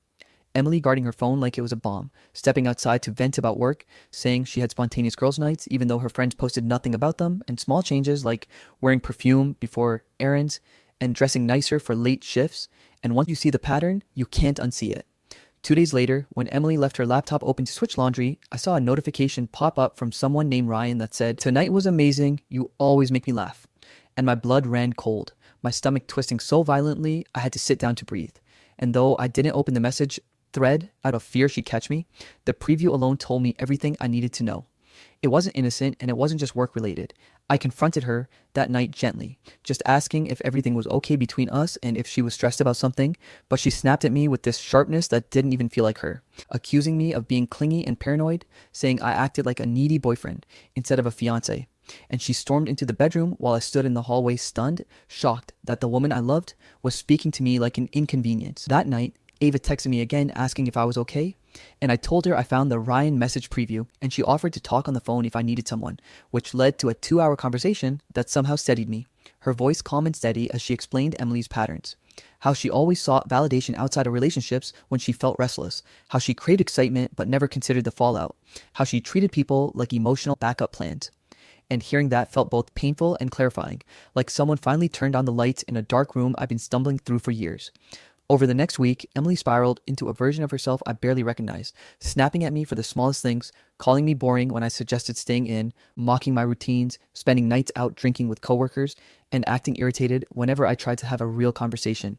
Emily guarding her phone like it was a bomb, stepping outside to vent about work, saying she had spontaneous girls' nights even though her friends posted nothing about them, and small changes like wearing perfume before errands and dressing nicer for late shifts, and once you see the pattern, you can't unsee it. 2 days later, when Emily left her laptop open to switch laundry, I saw a notification pop up from someone named Ryan that said, "Tonight was amazing, you always make me laugh." And my blood ran cold, my stomach twisting so violently I had to sit down to breathe. And though I didn't open the message thread out of fear she'd catch me, the preview alone told me everything I needed to know. It wasn't innocent and it wasn't just work related. I confronted her that night gently, just asking if everything was okay between us and if she was stressed about something, but she snapped at me with this sharpness that didn't even feel like her, accusing me of being clingy and paranoid, saying I acted like a needy boyfriend instead of a fiancé. And she stormed into the bedroom while I stood in the hallway stunned, shocked that the woman I loved was speaking to me like an inconvenience. That night, Ava texted me again asking if I was okay, and I told her I found the Ryan message preview and she offered to talk on the phone if I needed someone, which led to a 2-hour conversation that somehow steadied me, her voice calm and steady as she explained Emily's patterns. How she always sought validation outside of relationships when she felt restless, how she craved excitement but never considered the fallout, how she treated people like emotional backup plans. And hearing that felt both painful and clarifying, like someone finally turned on the lights in a dark room I've been stumbling through for years. Over the next week, Emily spiraled into a version of herself I barely recognized, snapping at me for the smallest things, calling me boring when I suggested staying in, mocking my routines, spending nights out drinking with coworkers, and acting irritated whenever I tried to have a real conversation.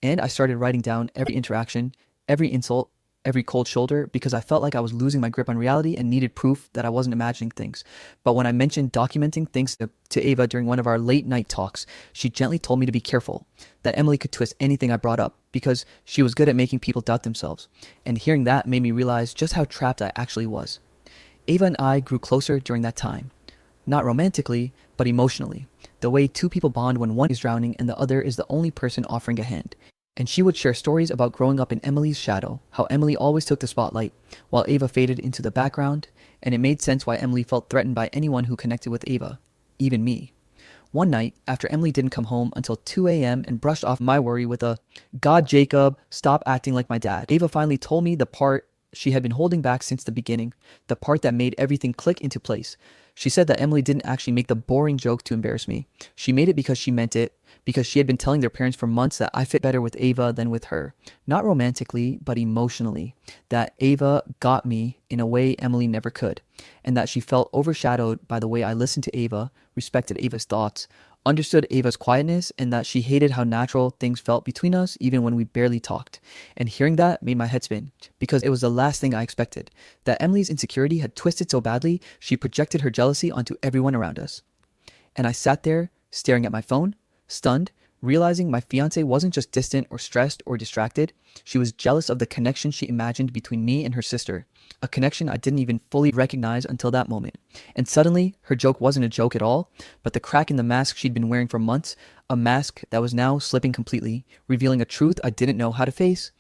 And I started writing down every interaction, every insult, every cold shoulder because I felt like I was losing my grip on reality and needed proof that I wasn't imagining things. But when I mentioned documenting things to Ava during one of our late night talks, she gently told me to be careful, that Emily could twist anything I brought up because she was good at making people doubt themselves. And hearing that made me realize just how trapped I actually was. Ava and I grew closer during that time. Not romantically, but emotionally. The way two people bond when one is drowning and the other is the only person offering a hand. And she would share stories about growing up in Emily's shadow, how Emily always took the spotlight, while Ava faded into the background, and it made sense why Emily felt threatened by anyone who connected with Ava, even me. One night, after Emily didn't come home until 2 a.m. and brushed off my worry with a, "God, Jacob, stop acting like my dad," Ava finally told me the part she had been holding back since the beginning, the part that made everything click into place. She said that Emily didn't actually make the boring joke to embarrass me. She made it because she meant it, because she had been telling their parents for months that I fit better with Ava than with her. Not romantically, but emotionally. That Ava got me in a way Emily never could. And that she felt overshadowed by the way I listened to Ava, respected Ava's thoughts, understood Ava's quietness, and that she hated how natural things felt between us even when we barely talked. And hearing that made my head spin, because it was the last thing I expected. That Emily's insecurity had twisted so badly, she projected her jealousy onto everyone around us. And I sat there, staring at my phone, stunned, realizing my fiancée wasn't just distant or stressed or distracted. She was jealous of the connection she imagined between me and her sister, a connection I didn't even fully recognize until that moment. And suddenly, her joke wasn't a joke at all, but the crack in the mask she'd been wearing for months, a mask that was now slipping completely, revealing a truth I didn't know how to face.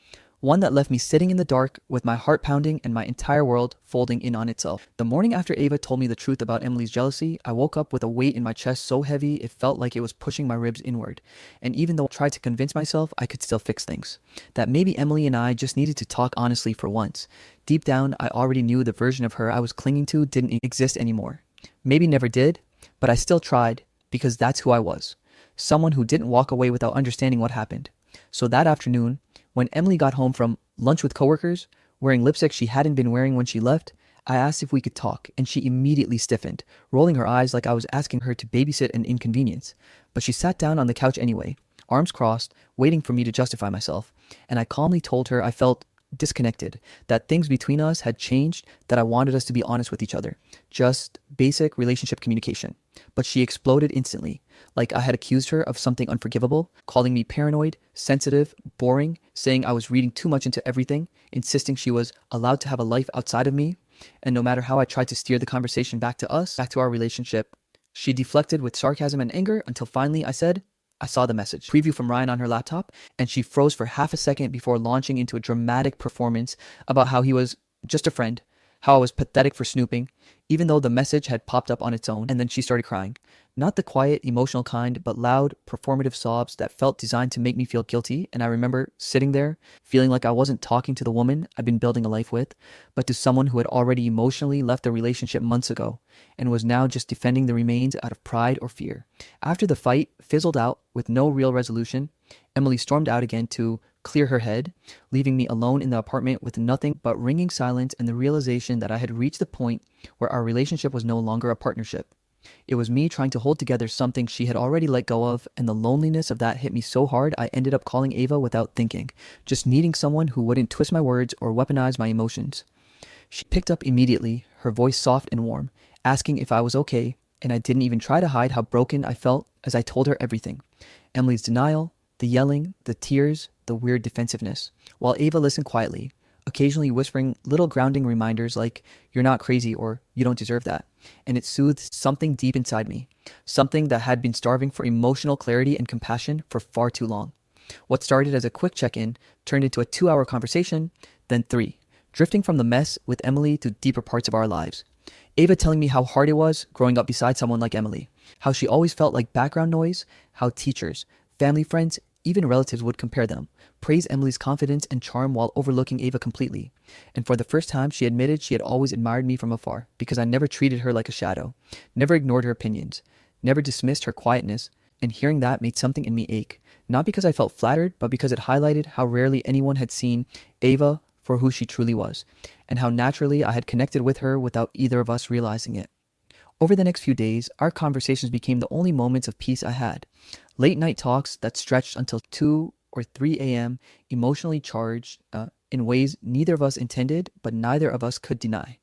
One that left me sitting in the dark with my heart pounding and my entire world folding in on itself. The morning after Ava told me the truth about Emily's jealousy, I woke up with a weight in my chest so heavy it felt like it was pushing my ribs inward. And even though I tried to convince myself I could still fix things, that maybe Emily and I just needed to talk honestly for once. Deep down, I already knew the version of her I was clinging to didn't exist anymore. Maybe never did, but I still tried because that's who I was. Someone who didn't walk away without understanding what happened. So that afternoon, when Emily got home from lunch with coworkers, wearing lipstick she hadn't been wearing when she left, I asked if we could talk, and she immediately stiffened, rolling her eyes like I was asking her to babysit an inconvenience. But she sat down on the couch anyway, arms crossed, waiting for me to justify myself, and I calmly told her I felt disconnected, that things between us had changed, that I wanted us to be honest with each other. Just basic relationship communication. But she exploded instantly, like I had accused her of something unforgivable, calling me paranoid, sensitive, boring, saying I was reading too much into everything, insisting she was allowed to have a life outside of me. And no matter how I tried to steer the conversation back to us, back to our relationship, she deflected with sarcasm and anger until finally I said, I saw the message. Preview from Ryan on her laptop, and she froze for half a second before launching into a dramatic performance about how he was just a friend, how I was pathetic for snooping, even though the message had popped up on its own, and then she started crying. Not the quiet, emotional kind, but loud, performative sobs that felt designed to make me feel guilty, and I remember sitting there, feeling like I wasn't talking to the woman I'd been building a life with, but to someone who had already emotionally left the relationship months ago, and was now just defending the remains out of pride or fear. After the fight fizzled out with no real resolution, Emily stormed out again to clear her head, leaving me alone in the apartment with nothing but ringing silence and the realization that I had reached the point where our relationship was no longer a partnership. It was me trying to hold together something she had already let go of, and the loneliness of that hit me so hard I ended up calling Ava without thinking, just needing someone who wouldn't twist my words or weaponize my emotions. She picked up immediately, her voice soft and warm, asking if I was okay, and I didn't even try to hide how broken I felt as I told her everything. Emily's denial, the yelling, the tears, the weird defensiveness, while Ava listened quietly, occasionally whispering little grounding reminders like, "You're not crazy," or "You don't deserve that." And it soothed something deep inside me, something that had been starving for emotional clarity and compassion for far too long. What started as a quick check-in turned into a 2-hour conversation, then 3, drifting from the mess with Emily to deeper parts of our lives. Ava telling me how hard it was growing up beside someone like Emily, how she always felt like background noise, how teachers, family friends, even relatives would compare them, praise Emily's confidence and charm while overlooking Ava completely. And for the first time, she admitted she had always admired me from afar because I never treated her like a shadow, never ignored her opinions, never dismissed her quietness, and hearing that made something in me ache, not because I felt flattered, but because it highlighted how rarely anyone had seen Ava for who she truly was, and how naturally I had connected with her without either of us realizing it. Over the next few days, our conversations became the only moments of peace I had. Late night talks that stretched until 2 or 3 a.m., emotionally charged in ways neither of us intended, but neither of us could deny.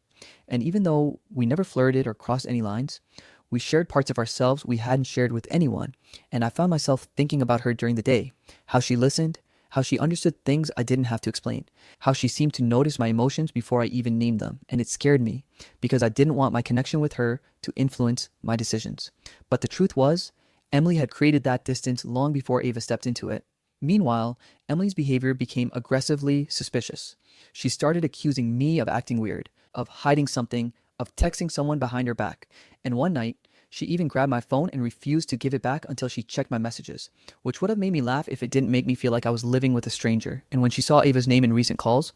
And even though we never flirted or crossed any lines, we shared parts of ourselves we hadn't shared with anyone, and I found myself thinking about her during the day, how she listened, how she understood things I didn't have to explain, how she seemed to notice my emotions before I even named them, and it scared me because I didn't want my connection with her to influence my decisions. But the truth was, Emily had created that distance long before Ava stepped into it. Meanwhile, Emily's behavior became aggressively suspicious. She started accusing me of acting weird, of hiding something, of texting someone behind her back, and one night, she even grabbed my phone and refused to give it back until she checked my messages, which would have made me laugh if it didn't make me feel like I was living with a stranger. And when she saw Ava's name in recent calls,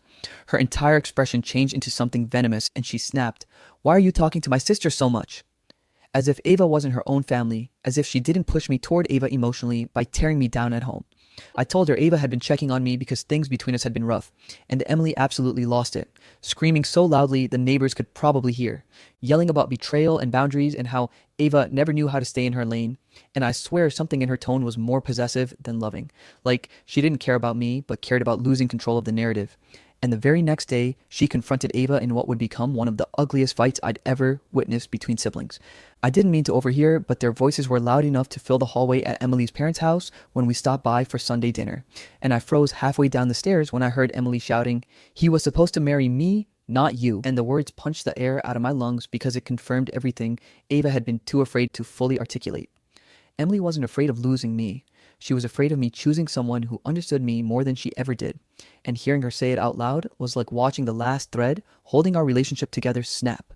her entire expression changed into something venomous and she snapped, "Why are you talking to my sister so much?" As if Ava wasn't her own family, as if she didn't push me toward Ava emotionally by tearing me down at home. I told her Ava had been checking on me because things between us had been rough, and Emily absolutely lost it, screaming so loudly the neighbors could probably hear, yelling about betrayal and boundaries and how Ava never knew how to stay in her lane, and I swear something in her tone was more possessive than loving, like she didn't care about me but cared about losing control of the narrative. And the very next day, she confronted Ava in what would become one of the ugliest fights I'd ever witnessed between siblings. I didn't mean to overhear, but their voices were loud enough to fill the hallway at Emily's parents' house when we stopped by for Sunday dinner. And I froze halfway down the stairs when I heard Emily shouting, "He was supposed to marry me, not you." And the words punched the air out of my lungs because it confirmed everything Ava had been too afraid to fully articulate. Emily wasn't afraid of losing me. She was afraid of me choosing someone who understood me more than she ever did. And hearing her say it out loud was like watching the last thread holding our relationship together snap.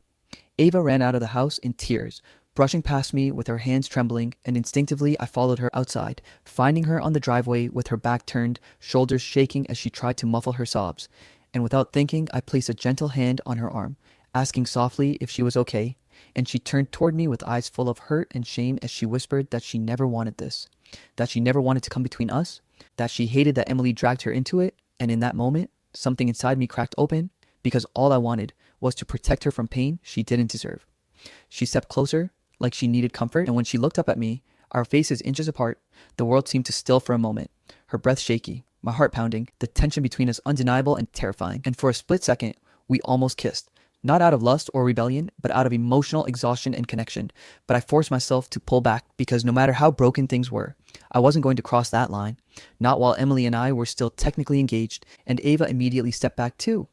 Ava ran out of the house in tears, brushing past me with her hands trembling, and instinctively I followed her outside, finding her on the driveway with her back turned, shoulders shaking as she tried to muffle her sobs. And without thinking, I placed a gentle hand on her arm, asking softly if she was okay, and she turned toward me with eyes full of hurt and shame as she whispered that she never wanted this, that she never wanted to come between us, that she hated that Emily dragged her into it, and in that moment, something inside me cracked open, because all I wanted was to protect her from pain she didn't deserve. She stepped closer, like she needed comfort, and when she looked up at me, our faces inches apart, the world seemed to still for a moment, her breath shaky, my heart pounding, the tension between us undeniable and terrifying. And for a split second, we almost kissed. Not out of lust or rebellion, but out of emotional exhaustion and connection. But I forced myself to pull back because no matter how broken things were, I wasn't going to cross that line. Not while Emily and I were still technically engaged, and Ava immediately stepped back too,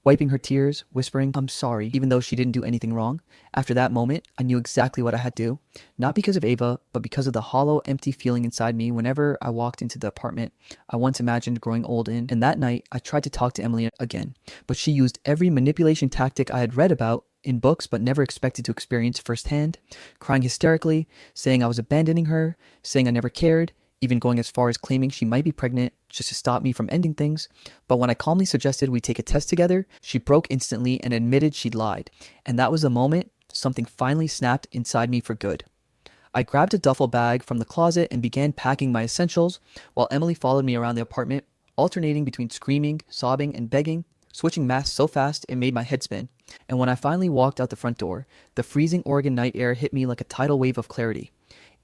wiping her tears, whispering, "I'm sorry," even though she didn't do anything wrong. After that moment, I knew exactly what I had to do. Not because of Ava, but because of the hollow, empty feeling inside me whenever I walked into the apartment I once imagined growing old in. And that night, I tried to talk to Emily again, but she used every manipulation tactic I had read about in books but never expected to experience firsthand, crying hysterically, saying I was abandoning her, saying I never cared, even going as far as claiming she might be pregnant just to stop me from ending things. But when I calmly suggested we take a test together, she broke instantly and admitted she'd lied. And that was the moment something finally snapped inside me for good. I grabbed a duffel bag from the closet and began packing my essentials while Emily followed me around the apartment, alternating between screaming, sobbing, and begging, switching masks so fast it made my head spin. And when I finally walked out the front door, the freezing Oregon night air hit me like a tidal wave of clarity.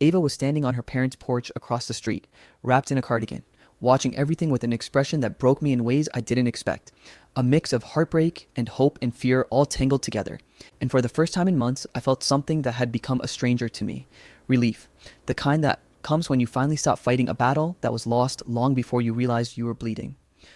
Ava was standing on her parents' porch across the street, wrapped in a cardigan, watching everything with an expression that broke me in ways I didn't expect. A mix of heartbreak and hope and fear all tangled together. And for the first time in months, I felt something that had become a stranger to me. Relief. The kind that comes when you finally stop fighting a battle that was lost long before you realized you were bleeding.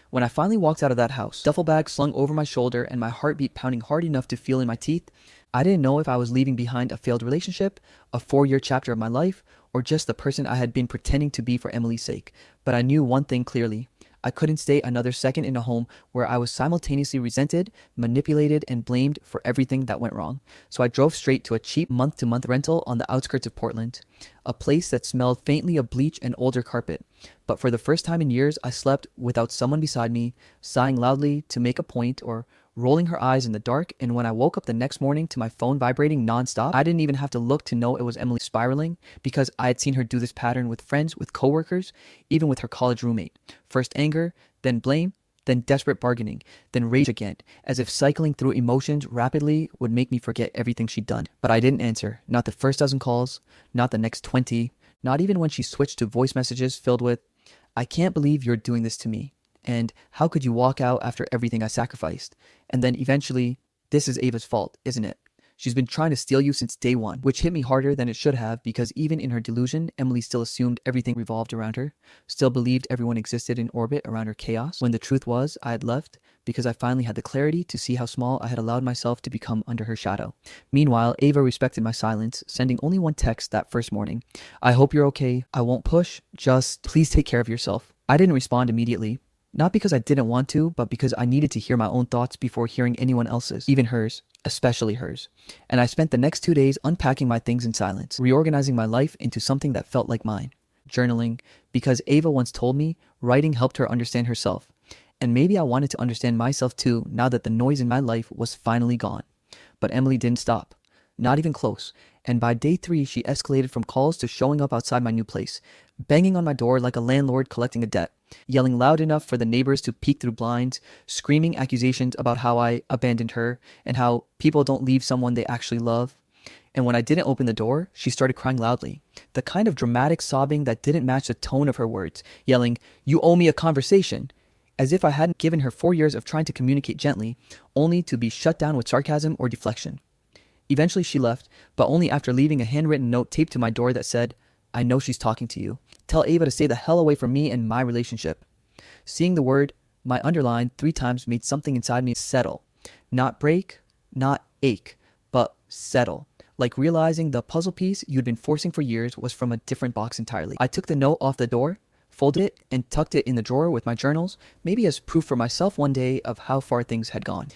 When I finally walked out of that house, duffel bag slung over my shoulder and my heartbeat pounding hard enough to feel in my teeth, I didn't know if I was leaving behind a failed relationship, a 4-year chapter of my life, or just the person I had been pretending to be for Emily's sake. But I knew one thing clearly. I couldn't stay another second in a home where I was simultaneously resented, manipulated, and blamed for everything that went wrong. So I drove straight to a cheap month-to-month rental on the outskirts of Portland, a place that smelled faintly of bleach and older carpet. But for the first time in years, I slept without someone beside me, sighing loudly to make a point or rolling her eyes in the dark. And when I woke up the next morning to my phone vibrating nonstop, I didn't even have to look to know it was Emily spiraling, because I had seen her do this pattern with friends, with coworkers, even with her college roommate. First anger, then blame, then desperate bargaining, then rage again, as if cycling through emotions rapidly would make me forget everything she'd done. But I didn't answer, not the first dozen calls, not the next 20, not even when she switched to voice messages filled with, "I can't believe you're doing this to me," and "How could you walk out after everything I sacrificed?" And then eventually, "This is Ava's fault, isn't it? She's been trying to steal you since day one," which hit me harder than it should have, because even in her delusion, Emily still assumed everything revolved around her, still believed everyone existed in orbit around her chaos, when the truth was I had left because I finally had the clarity to see how small I had allowed myself to become under her shadow. Meanwhile, Ava respected my silence, sending only one text that first morning. "I hope you're okay. I won't push. Just please take care of yourself." I didn't respond immediately. Not because I didn't want to, but because I needed to hear my own thoughts before hearing anyone else's, even hers, especially hers. And I spent the next 2 days unpacking my things in silence, reorganizing my life into something that felt like mine. Journaling, because Ava once told me writing helped her understand herself. And maybe I wanted to understand myself too, now that the noise in my life was finally gone. But Emily didn't stop. Not even close. And by day 3, she escalated from calls to showing up outside my new place, banging on my door like a landlord collecting a debt, yelling loud enough for the neighbors to peek through blinds, screaming accusations about how I abandoned her and how people don't leave someone they actually love. And when I didn't open the door, she started crying loudly, the kind of dramatic sobbing that didn't match the tone of her words, yelling, "You owe me a conversation," as if I hadn't given her 4 years of trying to communicate gently, only to be shut down with sarcasm or deflection. Eventually she left, but only after leaving a handwritten note taped to my door that said, "I know she's talking to you. Tell Ava to stay the hell away from me and my relationship." Seeing the word, my underlined 3 times, made something inside me settle. Not break, not ache, but settle. Like realizing the puzzle piece you'd been forcing for years was from a different box entirely. I took the note off the door, folded it, and tucked it in the drawer with my journals, maybe as proof for myself one day of how far things had gone.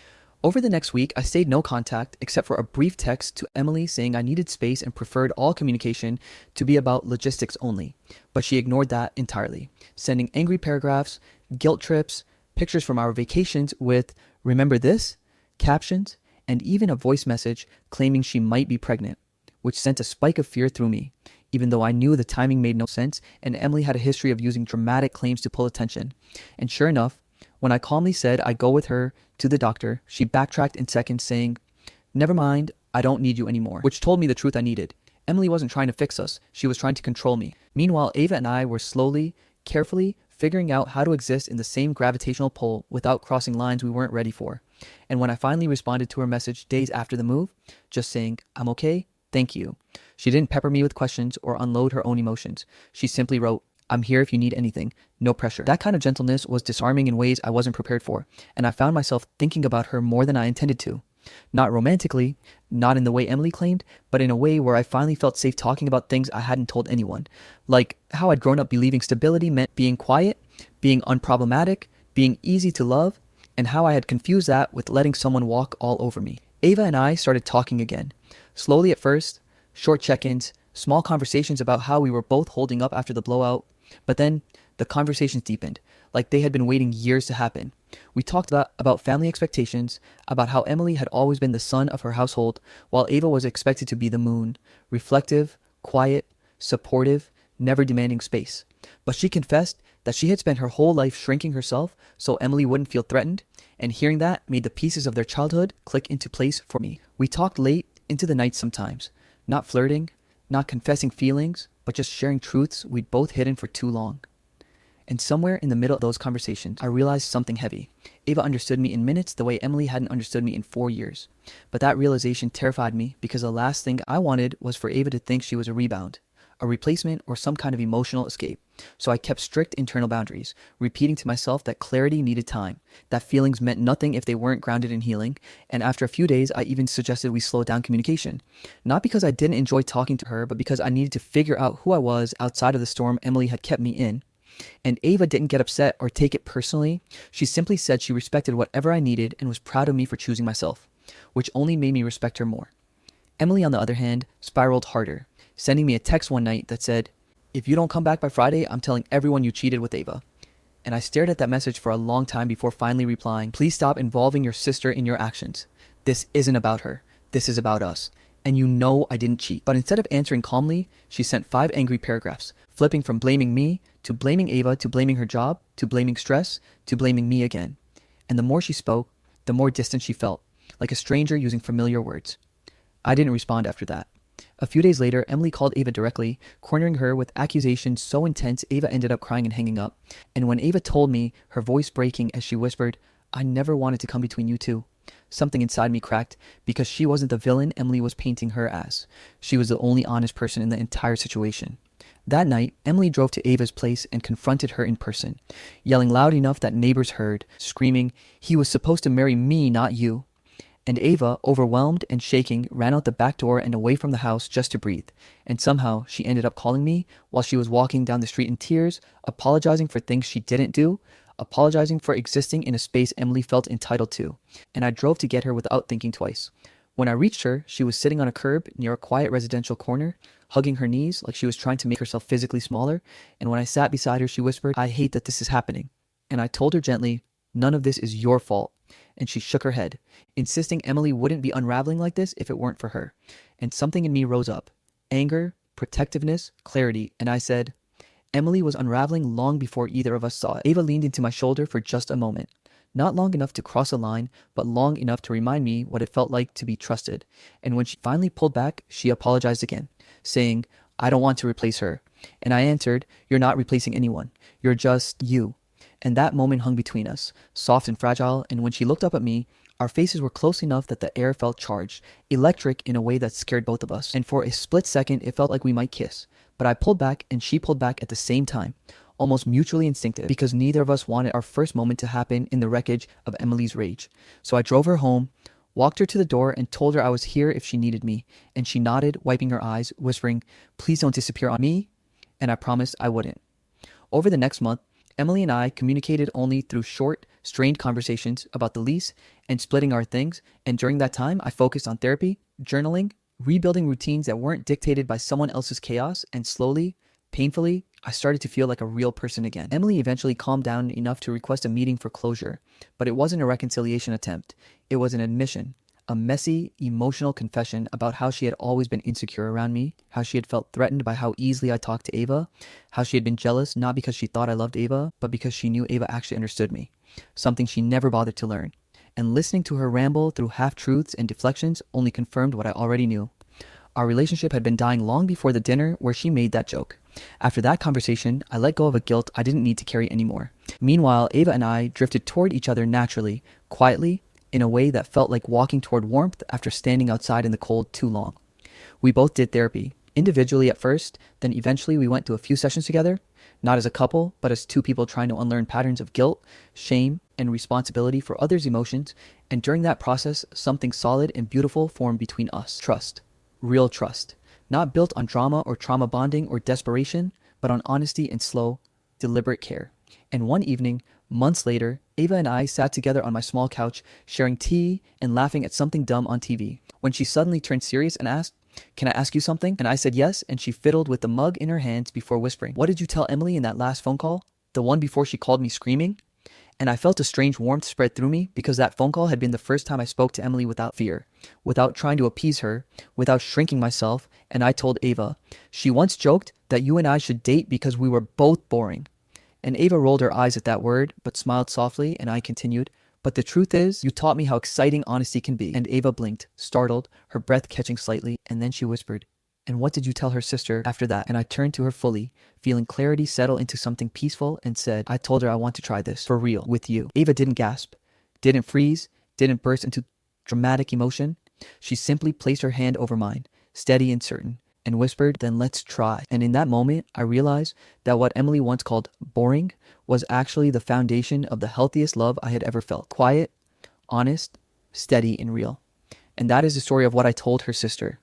Over the next week, I stayed no contact except for a brief text to Emily saying I needed space and preferred all communication to be about logistics only. But she ignored that entirely, sending angry paragraphs, guilt trips, pictures from our vacations with "remember this?" captions, and even a voice message claiming she might be pregnant, which sent a spike of fear through me, even though I knew the timing made no sense and Emily had a history of using dramatic claims to pull attention. And sure enough, When I calmly said I'd go with her to the doctor, she backtracked in seconds, saying, "Never mind, I don't need you anymore," which told me the truth I needed. Emily wasn't trying to fix us, she was trying to control me. Meanwhile, Ava and I were slowly, carefully figuring out how to exist in the same gravitational pull without crossing lines we weren't ready for. And when I finally responded to her message days after the move, just saying, "I'm okay, thank you," she didn't pepper me with questions or unload her own emotions. She simply wrote, "I'm here if you need anything, no pressure." That kind of gentleness was disarming in ways I wasn't prepared for, and I found myself thinking about her more than I intended to. Not romantically, not in the way Emily claimed, but in a way where I finally felt safe talking about things I hadn't told anyone. Like how I'd grown up believing stability meant being quiet, being unproblematic, being easy to love, and how I had confused that with letting someone walk all over me. Ava and I started talking again. Slowly at first, short check-ins, small conversations about how we were both holding up after the blowout, but then the conversations deepened, like they had been waiting years to happen. We talked about family expectations, about how Emily had always been the sun of her household, while Ava was expected to be the moon, reflective, quiet, supportive, never demanding space. But she confessed that she had spent her whole life shrinking herself so Emily wouldn't feel threatened, and hearing that made the pieces of their childhood click into place for me. We talked late into the night sometimes, not flirting, not confessing feelings, but just sharing truths we'd both hidden for too long. And somewhere in the middle of those conversations, I realized something heavy. Ava understood me in minutes the way Emily hadn't understood me in 4 years. But that realization terrified me because the last thing I wanted was for Ava to think she was a rebound, a replacement, or some kind of emotional escape. So I kept strict internal boundaries, repeating to myself that clarity needed time, that feelings meant nothing if they weren't grounded in healing, and after a few days I even suggested we slow down communication. Not because I didn't enjoy talking to her, but because I needed to figure out who I was outside of the storm Emily had kept me in. And Ava didn't get upset or take it personally. She simply said she respected whatever I needed and was proud of me for choosing myself, which only made me respect her more. Emily, on the other hand, spiraled harder, sending me a text one night that said, "If you don't come back by Friday, I'm telling everyone you cheated with Ava." And I stared at that message for a long time before finally replying, "Please stop involving your sister in your actions. This isn't about her. This is about us. And you know I didn't cheat." But instead of answering calmly, she sent 5 angry paragraphs, flipping from blaming me to blaming Ava to blaming her job to blaming stress to blaming me again. And the more she spoke, the more distant she felt, like a stranger using familiar words. I didn't respond after that. A few days later, Emily called Ava directly, cornering her with accusations so intense Ava ended up crying and hanging up. And when Ava told me, her voice breaking as she whispered, "I never wanted to come between you two," something inside me cracked because she wasn't the villain Emily was painting her as. She was the only honest person in the entire situation. That night, Emily drove to Ava's place and confronted her in person, yelling loud enough that neighbors heard, screaming, "He was supposed to marry me, not you." And Ava, overwhelmed and shaking, ran out the back door and away from the house just to breathe. And somehow, she ended up calling me while she was walking down the street in tears, apologizing for things she didn't do, apologizing for existing in a space Emily felt entitled to. And I drove to get her without thinking twice. When I reached her, she was sitting on a curb near a quiet residential corner, hugging her knees like she was trying to make herself physically smaller. And when I sat beside her, she whispered, "I hate that this is happening." And I told her gently, "None of this is your fault." And she shook her head, insisting Emily wouldn't be unraveling like this if it weren't for her. And something in me rose up. Anger, protectiveness, clarity. And I said, "Emily was unraveling long before either of us saw it." Ava leaned into my shoulder for just a moment. Not long enough to cross a line, but long enough to remind me what it felt like to be trusted. And when she finally pulled back, she apologized again, saying, "I don't want to replace her." And I answered, "You're not replacing anyone. You're just you." And that moment hung between us, soft and fragile, and when she looked up at me, our faces were close enough that the air felt charged, electric in a way that scared both of us. And for a split second, it felt like we might kiss. But I pulled back and she pulled back at the same time, almost mutually instinctive, because neither of us wanted our first moment to happen in the wreckage of Emily's rage. So I drove her home, walked her to the door, and told her I was here if she needed me. And she nodded, wiping her eyes, whispering, "Please don't disappear on me." And I promised I wouldn't. Over the next month, Emily and I communicated only through short, strained conversations about the lease and splitting our things, and during that time, I focused on therapy, journaling, rebuilding routines that weren't dictated by someone else's chaos, and slowly, painfully, I started to feel like a real person again. Emily eventually calmed down enough to request a meeting for closure, but it wasn't a reconciliation attempt. It was an admission. A messy, emotional confession about how she had always been insecure around me, how she had felt threatened by how easily I talked to Ava, how she had been jealous not because she thought I loved Ava, but because she knew Ava actually understood me. something she never bothered to learn. And listening to her ramble through half-truths and deflections only confirmed what I already knew. Our relationship had been dying long before the dinner where she made that joke. After that conversation, I let go of a guilt I didn't need to carry anymore. Meanwhile, Ava and I drifted toward each other naturally, quietly, in a way that felt like walking toward warmth after standing outside in the cold too long. We both did therapy, individually at first, then eventually we went to a few sessions together, not as a couple, but as two people trying to unlearn patterns of guilt, shame, and responsibility for others' emotions, and during that process, something solid and beautiful formed between us. Trust. Real trust. Not built on drama or trauma bonding or desperation, but on honesty and slow, deliberate care. And one evening, months later, Ava and I sat together on my small couch, sharing tea and laughing at something dumb on TV, when she suddenly turned serious and asked, "Can I ask you something?" And I said yes, and she fiddled with the mug in her hands before whispering, "What did you tell Emily in that last phone call? The one before she called me screaming?" And I felt a strange warmth spread through me because that phone call had been the first time I spoke to Emily without fear, without trying to appease her, without shrinking myself, and I told Ava, "She once joked that you and I should date because we were both boring." And Ava rolled her eyes at that word, but smiled softly, and I continued, "But the truth is, you taught me how exciting honesty can be." And Ava blinked, startled, her breath catching slightly, and then she whispered, "And what did you tell her sister after that?" And I turned to her fully, feeling clarity settle into something peaceful, and said, "I told her I want to try this, for real, with you." Ava didn't gasp, didn't freeze, didn't burst into dramatic emotion. She simply placed her hand over mine, steady and certain, and whispered, "Then let's try." And in that moment, I realized that what Emily once called boring was actually the foundation of the healthiest love I had ever felt. Quiet, honest, steady, and real. And that is the story of what I told her sister,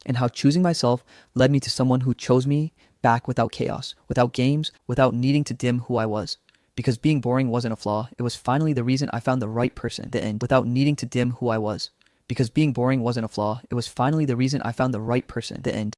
and how choosing myself led me to someone who chose me back without chaos, without games, without needing to dim who I was. Because being boring wasn't a flaw, it was finally the reason I found the right person, the end, without needing to dim who I was. Because being boring wasn't a flaw, it was finally the reason I found the right person, the end.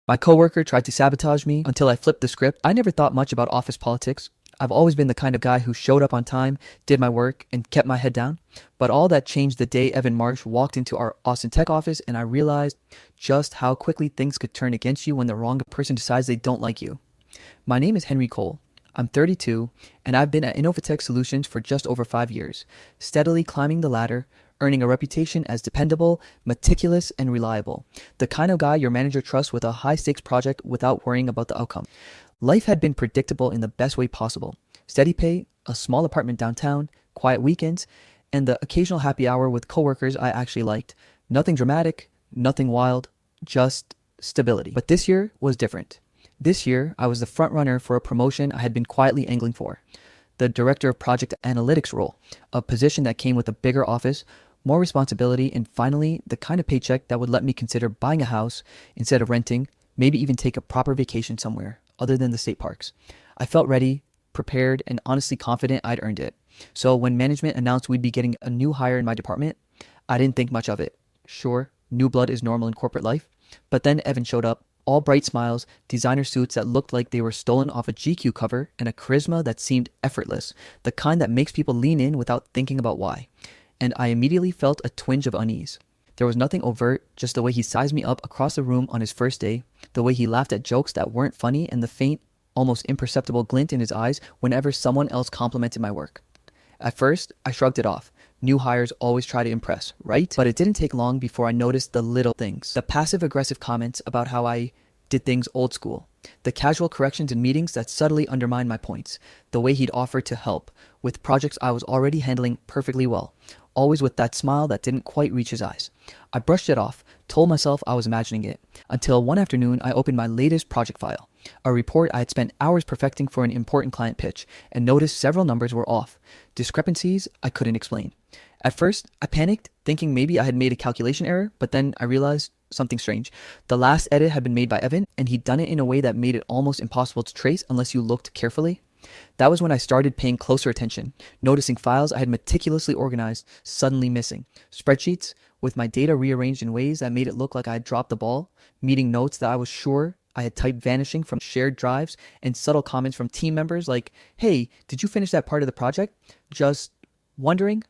My coworker tried to sabotage me until I flipped the script. I never thought much about office politics. I've always been the kind of guy who showed up on time, did my work, and kept my head down. But all that changed the day Evan Marsh walked into our Austin Tech office, and I realized just how quickly things could turn against you when the wrong person decides they don't like you. My name is Henry Cole. I'm 32, and I've been at Innovatech Solutions for just over 5 years, steadily climbing the ladder, earning a reputation as dependable, meticulous, and reliable. The kind of guy your manager trusts with a high-stakes project without worrying about the outcome. Life had been predictable in the best way possible. Steady pay, a small apartment downtown, quiet weekends, and the occasional happy hour with coworkers I actually liked. Nothing dramatic, nothing wild, just stability. But this year was different. This year, I was the front runner for a promotion I had been quietly angling for. The Director of Project Analytics role, a position that came with a bigger office, more responsibility, and finally, the kind of paycheck that would let me consider buying a house instead of renting, maybe even take a proper vacation somewhere other than the state parks. I felt ready, prepared, and honestly confident I'd earned it. So when management announced we'd be getting a new hire in my department, I didn't think much of it. Sure, new blood is normal in corporate life, but then Evan showed up, all bright smiles, designer suits that looked like they were stolen off a GQ cover, and a charisma that seemed effortless, the kind that makes people lean in without thinking about why. And I immediately felt a twinge of unease. There was nothing overt, just the way he sized me up across the room on his first day, the way he laughed at jokes that weren't funny, and the faint, almost imperceptible glint in his eyes whenever someone else complimented my work. At first, I shrugged it off. New hires always try to impress, right? But it didn't take long before I noticed the little things. The passive-aggressive comments about how I did things old school. The casual corrections in meetings that subtly undermined my points. The way he'd offer to help with projects I was already handling perfectly well. Always with that smile that didn't quite reach his eyes. I brushed it off, told myself I was imagining it, until one afternoon I opened my latest project file, a report I had spent hours perfecting for an important client pitch, and noticed several numbers were off, discrepancies I couldn't explain. At first, I panicked, thinking maybe I had made a calculation error, but then I realized something strange. The last edit had been made by Evan, and he'd done it in a way that made it almost impossible to trace unless you looked carefully. That was when I started paying closer attention, noticing files I had meticulously organized suddenly missing, spreadsheets with my data rearranged in ways that made it look like I had dropped the ball, meeting notes that I was sure I had typed vanishing from shared drives, and subtle comments from team members like, "Hey, did you finish that part of the project?" Just wondering,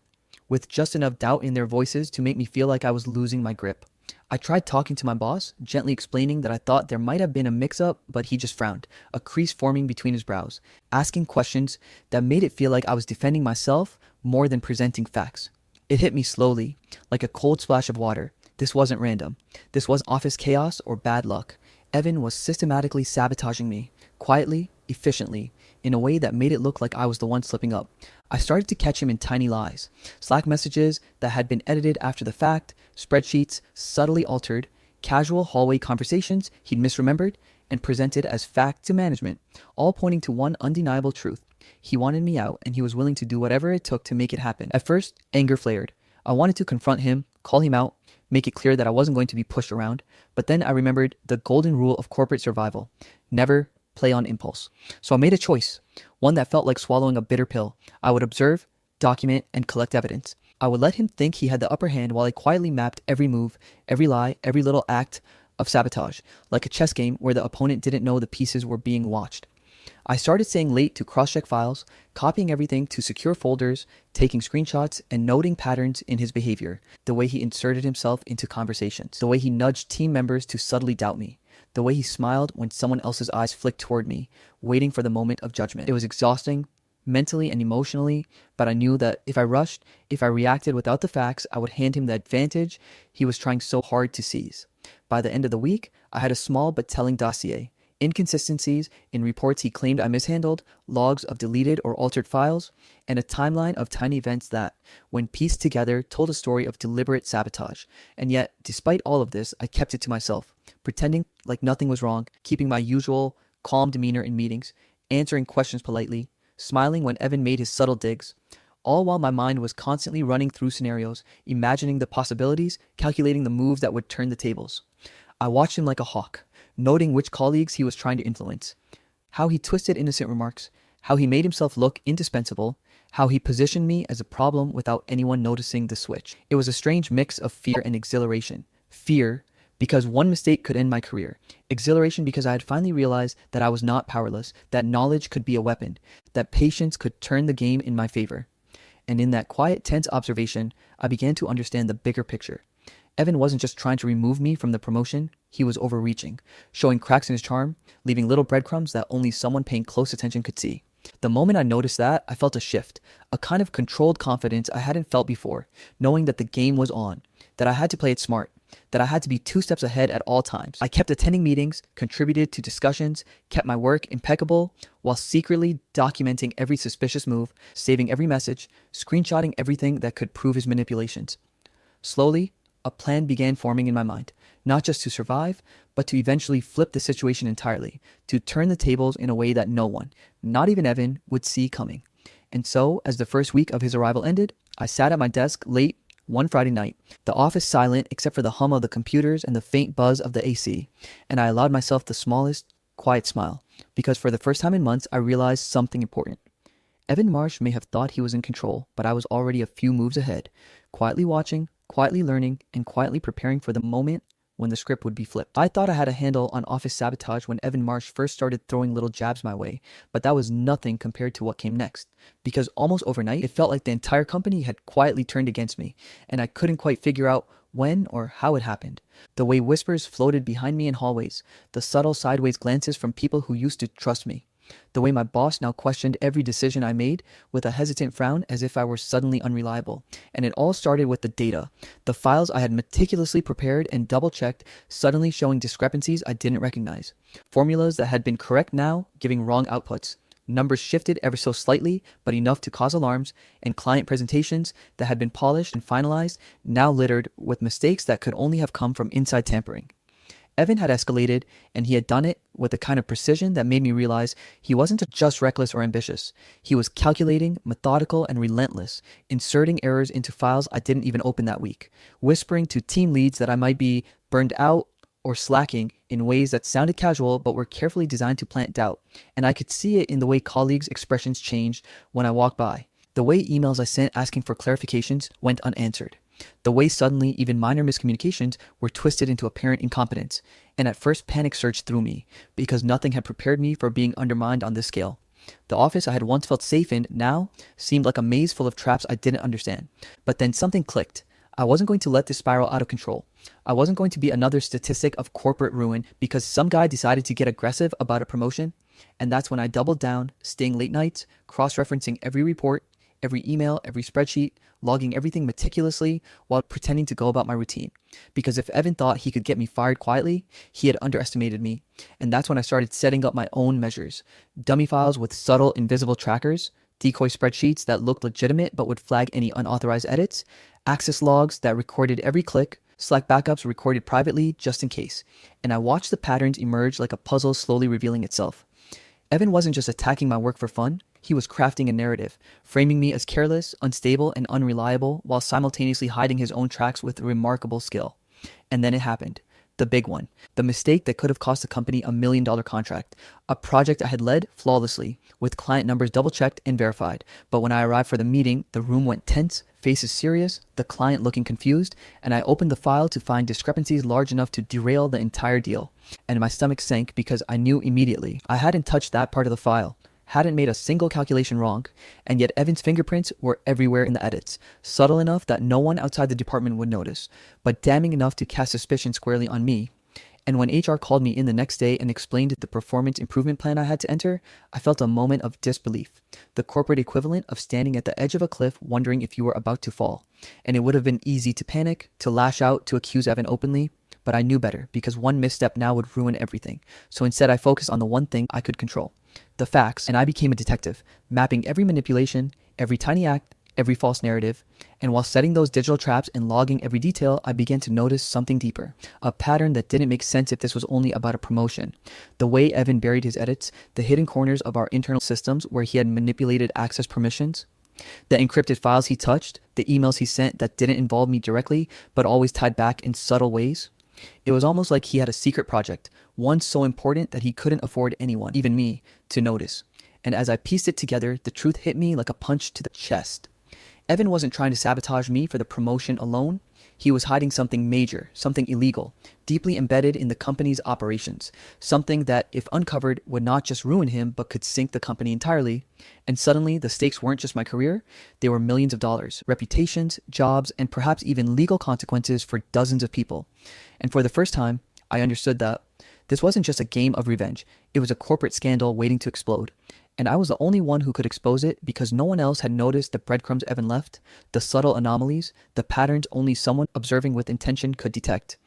with just enough doubt in their voices to make me feel like I was losing my grip. I tried talking to my boss, gently explaining that I thought there might have been a mix-up, but he just frowned, a crease forming between his brows, asking questions that made it feel like I was defending myself more than presenting facts. It hit me slowly, like a cold splash of water. This wasn't random. This wasn't office chaos or bad luck. Evan was systematically sabotaging me, quietly, efficiently, in a way that made it look like I was the one slipping up. I started to catch him in tiny lies, Slack messages that had been edited after the fact, spreadsheets subtly altered, casual hallway conversations he'd misremembered and presented as fact to management, all pointing to one undeniable truth. He wanted me out, and he was willing to do whatever it took to make it happen. At first, anger flared. I wanted to confront him, call him out, make it clear that I wasn't going to be pushed around, but then I remembered the golden rule of corporate survival: never play on impulse. So I made a choice, one that felt like swallowing a bitter pill. I would observe, document, and collect evidence. I would let him think he had the upper hand while I quietly mapped every move, every lie, every little act of sabotage, like a chess game where the opponent didn't know the pieces were being watched. I started staying late to cross-check files, copying everything to secure folders, taking screenshots, and noting patterns in his behavior, the way he inserted himself into conversations, the way he nudged team members to subtly doubt me, the way he smiled when someone else's eyes flicked toward me, waiting for the moment of judgment. It was exhausting, mentally and emotionally, but I knew that if I rushed, if I reacted without the facts, I would hand him the advantage he was trying so hard to seize. By the end of the week, I had a small but telling dossier: inconsistencies in reports he claimed I mishandled, logs of deleted or altered files, and a timeline of tiny events that, when pieced together, told a story of deliberate sabotage. And yet, despite all of this, I kept it to myself, pretending like nothing was wrong, keeping my usual calm demeanor in meetings, answering questions politely, smiling when Evan made his subtle digs, all while my mind was constantly running through scenarios, imagining the possibilities, calculating the moves that would turn the tables. I watched him like a hawk, noting which colleagues he was trying to influence, how he twisted innocent remarks, how he made himself look indispensable, how he positioned me as a problem without anyone noticing the switch. It was a strange mix of fear and exhilaration. Fear, because one mistake could end my career. Exhilaration, because I had finally realized that I was not powerless, that knowledge could be a weapon, that patience could turn the game in my favor. And in that quiet, tense observation, I began to understand the bigger picture. Evan wasn't just trying to remove me from the promotion, he was overreaching, showing cracks in his charm, leaving little breadcrumbs that only someone paying close attention could see. The moment I noticed that, I felt a shift, a kind of controlled confidence I hadn't felt before, knowing that the game was on, that I had to play it smart, that I had to be 2 steps ahead at all times. I kept attending meetings, contributed to discussions, kept my work impeccable, while secretly documenting every suspicious move, saving every message, screenshotting everything that could prove his manipulations. Slowly, a plan began forming in my mind, not just to survive, but to eventually flip the situation entirely, to turn the tables in a way that no one, not even Evan, would see coming. And so, as the first week of his arrival ended, I sat at my desk late one Friday night, the office silent except for the hum of the computers and the faint buzz of the AC, and I allowed myself the smallest, quiet smile, because for the first time in months, I realized something important. Evan Marsh may have thought he was in control, but I was already a few moves ahead, quietly watching, quietly learning, and quietly preparing for the moment when the script would be flipped. I thought I had a handle on office sabotage when Evan Marsh first started throwing little jabs my way, but that was nothing compared to what came next. Because almost overnight, it felt like the entire company had quietly turned against me, and I couldn't quite figure out when or how it happened. The way whispers floated behind me in hallways, the subtle sideways glances from people who used to trust me, the way my boss now questioned every decision I made with a hesitant frown as if I were suddenly unreliable. And it all started with the data. The files I had meticulously prepared and double-checked suddenly showing discrepancies I didn't recognize. Formulas that had been correct now giving wrong outputs. Numbers shifted ever so slightly, but enough to cause alarms, and client presentations that had been polished and finalized now littered with mistakes that could only have come from inside tampering. Evan had escalated, and he had done it with a kind of precision that made me realize he wasn't just reckless or ambitious. He was calculating, methodical, and relentless, inserting errors into files I didn't even open that week, whispering to team leads that I might be burned out or slacking in ways that sounded casual but were carefully designed to plant doubt. And I could see it in the way colleagues' expressions changed when I walked by, the way emails I sent asking for clarifications went unanswered, the way suddenly even minor miscommunications were twisted into apparent incompetence. And at first panic surged through me, because nothing had prepared me for being undermined on this scale. The office I had once felt safe in now seemed like a maze full of traps I didn't understand. But then something clicked. I wasn't going to let this spiral out of control. I wasn't going to be another statistic of corporate ruin because some guy decided to get aggressive about a promotion. And that's when I doubled down, staying late nights, cross-referencing every report, every email, every spreadsheet, logging everything meticulously while pretending to go about my routine. Because if Evan thought he could get me fired quietly, he had underestimated me. And that's when I started setting up my own measures. Dummy files with subtle invisible trackers, decoy spreadsheets that looked legitimate but would flag any unauthorized edits, access logs that recorded every click, Slack backups recorded privately just in case. And I watched the patterns emerge like a puzzle slowly revealing itself. Evan wasn't just attacking my work for fun, he was crafting a narrative, framing me as careless, unstable, and unreliable while simultaneously hiding his own tracks with remarkable skill. And then it happened. The big one. The mistake that could have cost the company $1 million contract. A project I had led flawlessly, with client numbers double-checked and verified. But when I arrived for the meeting, the room went tense, faces serious, the client looking confused, and I opened the file to find discrepancies large enough to derail the entire deal. And my stomach sank because I knew immediately I hadn't touched that part of the file, hadn't made a single calculation wrong, and yet Evan's fingerprints were everywhere in the edits, subtle enough that no one outside the department would notice, but damning enough to cast suspicion squarely on me. And when HR called me in the next day and explained the performance improvement plan I had to enter, I felt a moment of disbelief, the corporate equivalent of standing at the edge of a cliff wondering if you were about to fall. And it would have been easy to panic, to lash out, to accuse Evan openly, but I knew better because one misstep now would ruin everything. So instead I focused on the one thing I could control, the facts, and I became a detective, mapping every manipulation, every tiny act, every false narrative. And while setting those digital traps and logging every detail, I began to notice something deeper, a pattern that didn't make sense if this was only about a promotion. The way Evan buried his edits, the hidden corners of our internal systems where he had manipulated access permissions, the encrypted files he touched, the emails he sent that didn't involve me directly, but always tied back in subtle ways. It was almost like he had a secret project, one so important that he couldn't afford anyone, even me, to notice. And as I pieced it together, the truth hit me like a punch to the chest. Evan wasn't trying to sabotage me for the promotion alone. He was hiding something major, something illegal, deeply embedded in the company's operations, something that, if uncovered, would not just ruin him, but could sink the company entirely. And suddenly, the stakes weren't just my career, they were millions of dollars, reputations, jobs, and perhaps even legal consequences for dozens of people. And for the first time, I understood that this wasn't just a game of revenge, it was a corporate scandal waiting to explode. And I was the only one who could expose it because no one else had noticed the breadcrumbs Evan left, the subtle anomalies, the patterns only someone observing with intention could detect.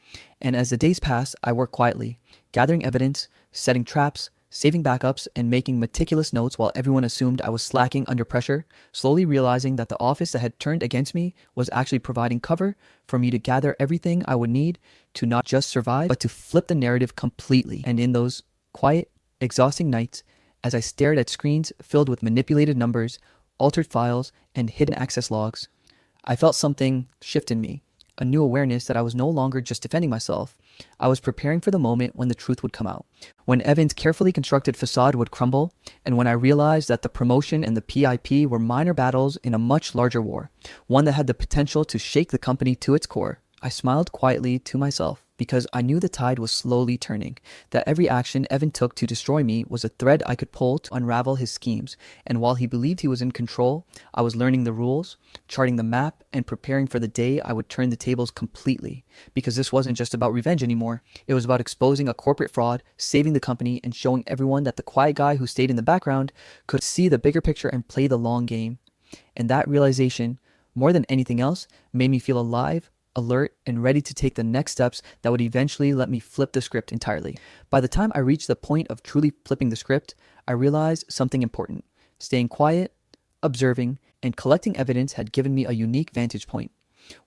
And as the days passed, I worked quietly, gathering evidence, setting traps, saving backups, and making meticulous notes while everyone assumed I was slacking under pressure, slowly realizing that the office that had turned against me was actually providing cover for me to gather everything I would need to not just survive, but to flip the narrative completely. And in those quiet, exhausting nights, as I stared at screens filled with manipulated numbers, altered files, and hidden access logs, I felt something shift in me, a new awareness that I was no longer just defending myself. I was preparing for the moment when the truth would come out, when Evan's carefully constructed facade would crumble, and when I realized that the promotion and the PIP were minor battles in a much larger war, one that had the potential to shake the company to its core. I smiled quietly to myself because I knew the tide was slowly turning, that every action Evan took to destroy me was a thread I could pull to unravel his schemes, and while he believed he was in control, I was learning the rules, charting the map, and preparing for the day I would turn the tables completely, because this wasn't just about revenge anymore. It was about exposing a corporate fraud, saving the company, and showing everyone that the quiet guy who stayed in the background could see the bigger picture and play the long game. And that realization, more than anything else, made me feel alive, alert, and ready to take the next steps that would eventually let me flip the script entirely. By the time I reached the point of truly flipping the script, I realized something important. Staying quiet, observing, and collecting evidence had given me a unique vantage point.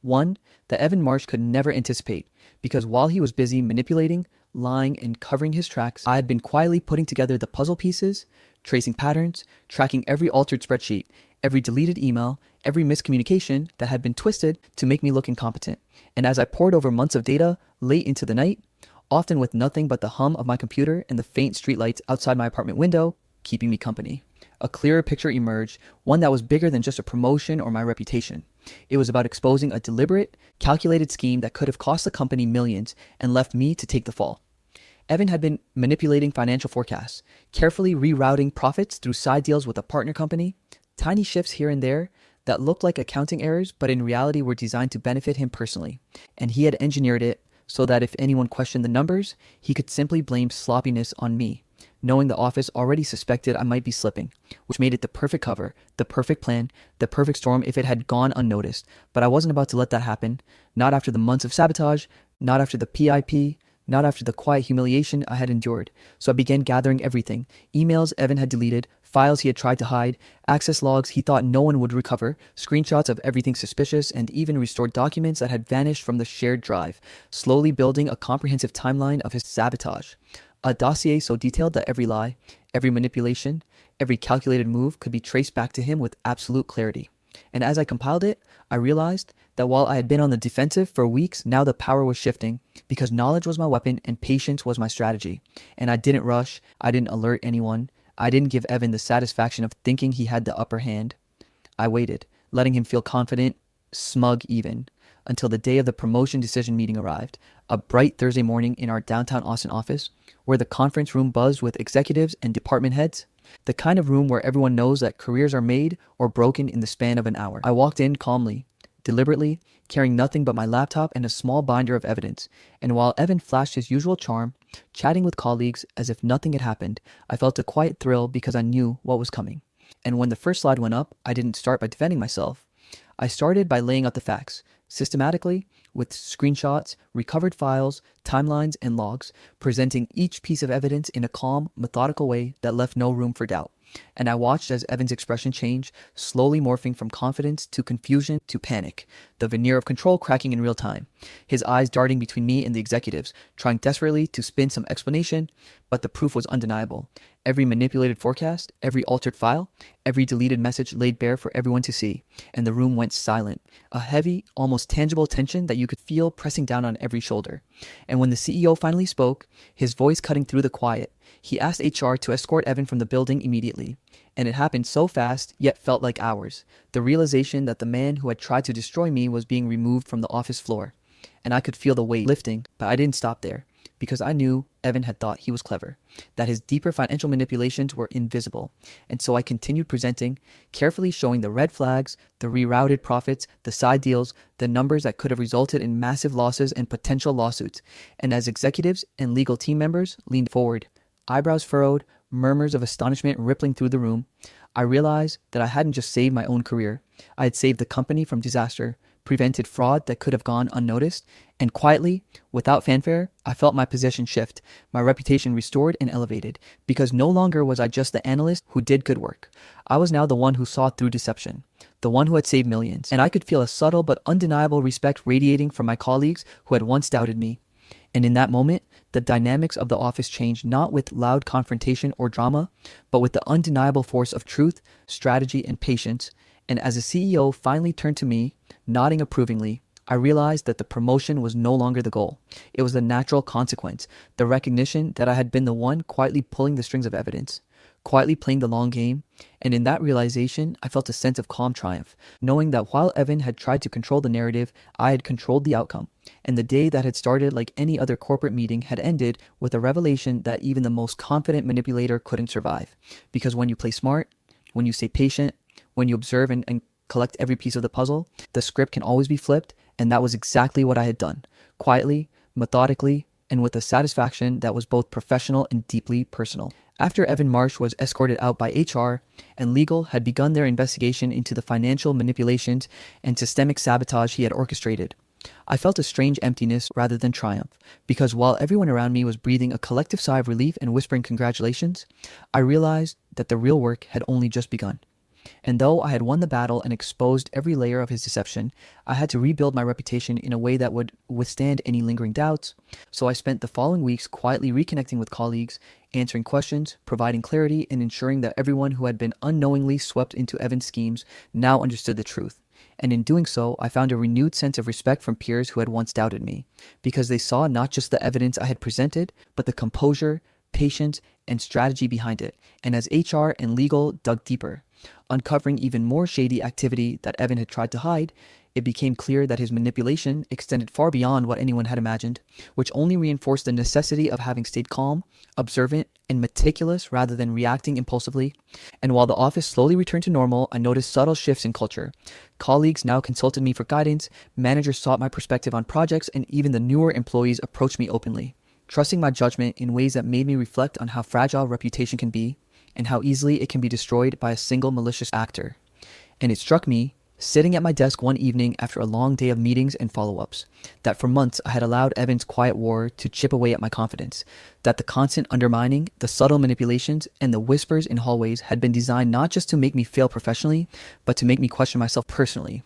One that Evan Marsh could never anticipate, because while he was busy manipulating, lying, and covering his tracks, I had been quietly putting together the puzzle pieces, tracing patterns, tracking every altered spreadsheet, every deleted email, every miscommunication that had been twisted to make me look incompetent. And as I poured over months of data late into the night, often with nothing but the hum of my computer and the faint streetlights outside my apartment window keeping me company, a clearer picture emerged, one that was bigger than just a promotion or my reputation. It was about exposing a deliberate, calculated scheme that could have cost the company millions and left me to take the fall. Evan had been manipulating financial forecasts, carefully rerouting profits through side deals with a partner company. Tiny shifts here and there, that looked like accounting errors, but in reality were designed to benefit him personally. And he had engineered it so that if anyone questioned the numbers, he could simply blame sloppiness on me, knowing the office already suspected I might be slipping, which made it the perfect cover, the perfect plan, the perfect storm if it had gone unnoticed. But I wasn't about to let that happen, not after the months of sabotage, not after the PIP, not after the quiet humiliation I had endured. So I began gathering everything: emails Evan had deleted, files he had tried to hide, access logs he thought no one would recover, screenshots of everything suspicious, and even restored documents that had vanished from the shared drive, slowly building a comprehensive timeline of his sabotage. A dossier so detailed that every lie, every manipulation, every calculated move could be traced back to him with absolute clarity. And as I compiled it, I realized that while I had been on the defensive for weeks, now the power was shifting, because knowledge was my weapon and patience was my strategy. And I didn't rush, I didn't alert anyone, I didn't give Evan the satisfaction of thinking he had the upper hand. I waited, letting him feel confident, smug even, until the day of the promotion decision meeting arrived, a bright Thursday morning in our downtown Austin office, where the conference room buzzed with executives and department heads. The kind of room where everyone knows that careers are made or broken in the span of an hour. I walked in calmly, deliberately, carrying nothing but my laptop and a small binder of evidence. And while Evan flashed his usual charm, chatting with colleagues as if nothing had happened, I felt a quiet thrill because I knew what was coming. And when the first slide went up, I didn't start by defending myself. I started by laying out the facts, systematically, with screenshots, recovered files, timelines, and logs, presenting each piece of evidence in a calm, methodical way that left no room for doubt. And I watched as Evan's expression changed, slowly morphing from confidence to confusion to panic, the veneer of control cracking in real time, his eyes darting between me and the executives, trying desperately to spin some explanation, but the proof was undeniable. Every manipulated forecast, every altered file, every deleted message laid bare for everyone to see, and the room went silent, a heavy, almost tangible tension that you could feel pressing down on every shoulder. And when the CEO finally spoke, his voice cutting through the quiet, he asked HR to escort Evan from the building immediately. And it happened so fast, yet felt like hours. The realization that the man who had tried to destroy me was being removed from the office floor. And I could feel the weight lifting, but I didn't stop there, because I knew Evan had thought he was clever, that his deeper financial manipulations were invisible. And so I continued presenting, carefully showing the red flags, the rerouted profits, the side deals, the numbers that could have resulted in massive losses and potential lawsuits. And as executives and legal team members leaned forward, eyebrows furrowed, murmurs of astonishment rippling through the room, I realized that I hadn't just saved my own career. I had saved the company from disaster, prevented fraud that could have gone unnoticed, and quietly, without fanfare, I felt my position shift, my reputation restored and elevated, because no longer was I just the analyst who did good work. I was now the one who saw through deception, the one who had saved millions, and I could feel a subtle but undeniable respect radiating from my colleagues who had once doubted me. And in that moment, the dynamics of the office changed, not with loud confrontation or drama, but with the undeniable force of truth, strategy, and patience. And as the CEO finally turned to me, nodding approvingly, I realized that the promotion was no longer the goal. It was the natural consequence, the recognition that I had been the one quietly pulling the strings of evidence, quietly playing the long game. And in that realization, I felt a sense of calm triumph, knowing that while Evan had tried to control the narrative, I had controlled the outcome. And the day that had started like any other corporate meeting had ended with a revelation that even the most confident manipulator couldn't survive. Because when you play smart, when you stay patient, when you observe and collect every piece of the puzzle, the script can always be flipped. And that was exactly what I had done, quietly, methodically, and with a satisfaction that was both professional and deeply personal. After Evan Marsh was escorted out by HR and legal had begun their investigation into the financial manipulations and systemic sabotage he had orchestrated, I felt a strange emptiness rather than triumph, because while everyone around me was breathing a collective sigh of relief and whispering congratulations, I realized that the real work had only just begun. And though I had won the battle and exposed every layer of his deception, I had to rebuild my reputation in a way that would withstand any lingering doubts. So I spent the following weeks quietly reconnecting with colleagues, answering questions, providing clarity, and ensuring that everyone who had been unknowingly swept into Evan's schemes now understood the truth. And in doing so, I found a renewed sense of respect from peers who had once doubted me, because they saw not just the evidence I had presented, but the composure, patience, and strategy behind it. And as HR and legal dug deeper, Uncovering even more shady activity that Evan had tried to hide, it became clear that his manipulation extended far beyond what anyone had imagined, which only reinforced the necessity of having stayed calm, observant, and meticulous rather than reacting impulsively. And while the office slowly returned to normal, I noticed subtle shifts in culture. Colleagues now consulted me for guidance, managers sought my perspective on projects, and even the newer employees approached me openly, trusting my judgment in ways that made me reflect on how fragile reputation can be and how easily it can be destroyed by a single malicious actor. And it struck me, sitting at my desk one evening after a long day of meetings and follow-ups, that for months I had allowed Evan's quiet war to chip away at my confidence, that the constant undermining, the subtle manipulations, and the whispers in hallways had been designed not just to make me fail professionally, but to make me question myself personally.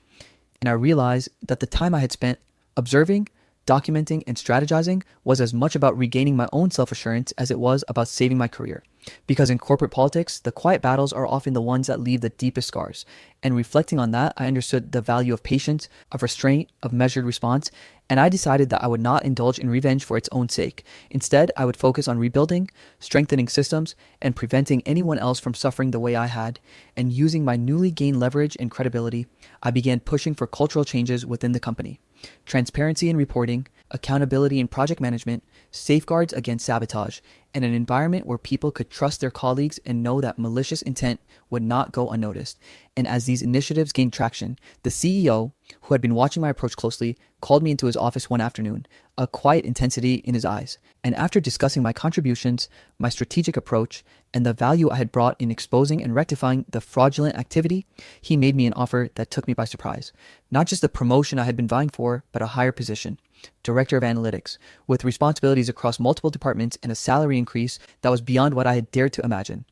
And I realized that the time I had spent observing, documenting, and strategizing was as much about regaining my own self-assurance as it was about saving my career. Because in corporate politics, the quiet battles are often the ones that leave the deepest scars. And reflecting on that, I understood the value of patience, of restraint, of measured response, and I decided that I would not indulge in revenge for its own sake. Instead, I would focus on rebuilding, strengthening systems, and preventing anyone else from suffering the way I had. And using my newly gained leverage and credibility, I began pushing for cultural changes within the company. Transparency in reporting, accountability in project management, safeguards against sabotage, and an environment where people could trust their colleagues and know that malicious intent would not go unnoticed. And as these initiatives gained traction, the CEO, who had been watching my approach closely, called me into his office one afternoon, a quiet intensity in his eyes. And after discussing my contributions, my strategic approach, and the value I had brought in exposing and rectifying the fraudulent activity, he made me an offer that took me by surprise. Not just the promotion I had been vying for, but a higher position. Director of Analytics, with responsibilities across multiple departments and a salary increase that was beyond what I had dared to imagine.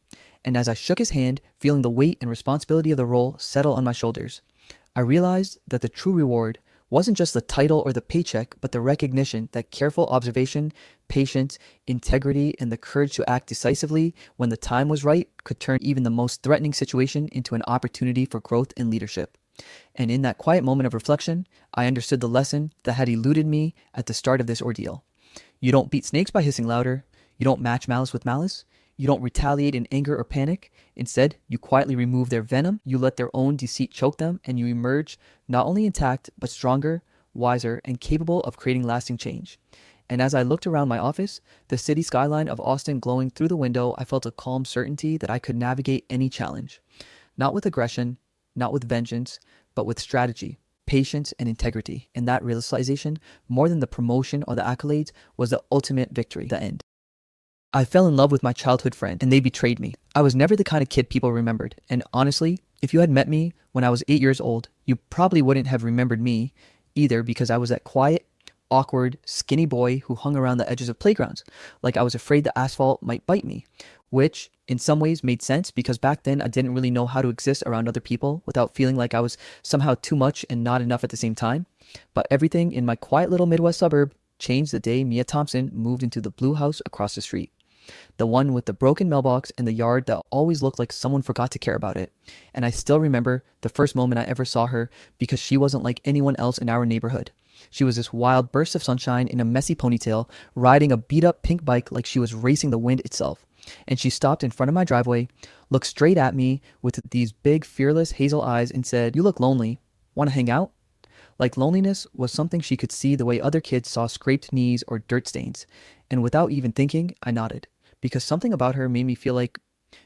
And as I shook his hand, feeling the weight and responsibility of the role settle on my shoulders, I realized that the true reward wasn't just the title or the paycheck, but the recognition that careful observation, patience, integrity, and the courage to act decisively when the time was right could turn even the most threatening situation into an opportunity for growth and leadership. And in that quiet moment of reflection, I understood the lesson that had eluded me at the start of this ordeal. You don't beat snakes by hissing louder. You don't match malice with malice. You don't retaliate in anger or panic. Instead, you quietly remove their venom, you let their own deceit choke them, and you emerge not only intact, but stronger, wiser, and capable of creating lasting change. And as I looked around my office, the city skyline of Austin glowing through the window, I felt a calm certainty that I could navigate any challenge. Not with aggression, not with vengeance, but with strategy, patience, and integrity. And that realization, more than the promotion or the accolades, was the ultimate victory, the end. I fell in love with my childhood friend, and they betrayed me. I was never the kind of kid people remembered. And honestly, if you had met me when I was 8 years old, you probably wouldn't have remembered me either, because I was that quiet, awkward, skinny boy who hung around the edges of playgrounds, like I was afraid the asphalt might bite me, which in some ways made sense because back then I didn't really know how to exist around other people without feeling like I was somehow too much and not enough at the same time. But everything in my quiet little Midwest suburb changed the day Mia Thompson moved into the blue house across the street. The one with the broken mailbox and the yard that always looked like someone forgot to care about it. And I still remember the first moment I ever saw her because she wasn't like anyone else in our neighborhood. She was this wild burst of sunshine in a messy ponytail, riding a beat-up pink bike like she was racing the wind itself. And she stopped in front of my driveway, looked straight at me with these big, fearless hazel eyes and said, "You look lonely. Want to hang out?" Like loneliness was something she could see the way other kids saw scraped knees or dirt stains. And without even thinking, I nodded, because something about her made me feel like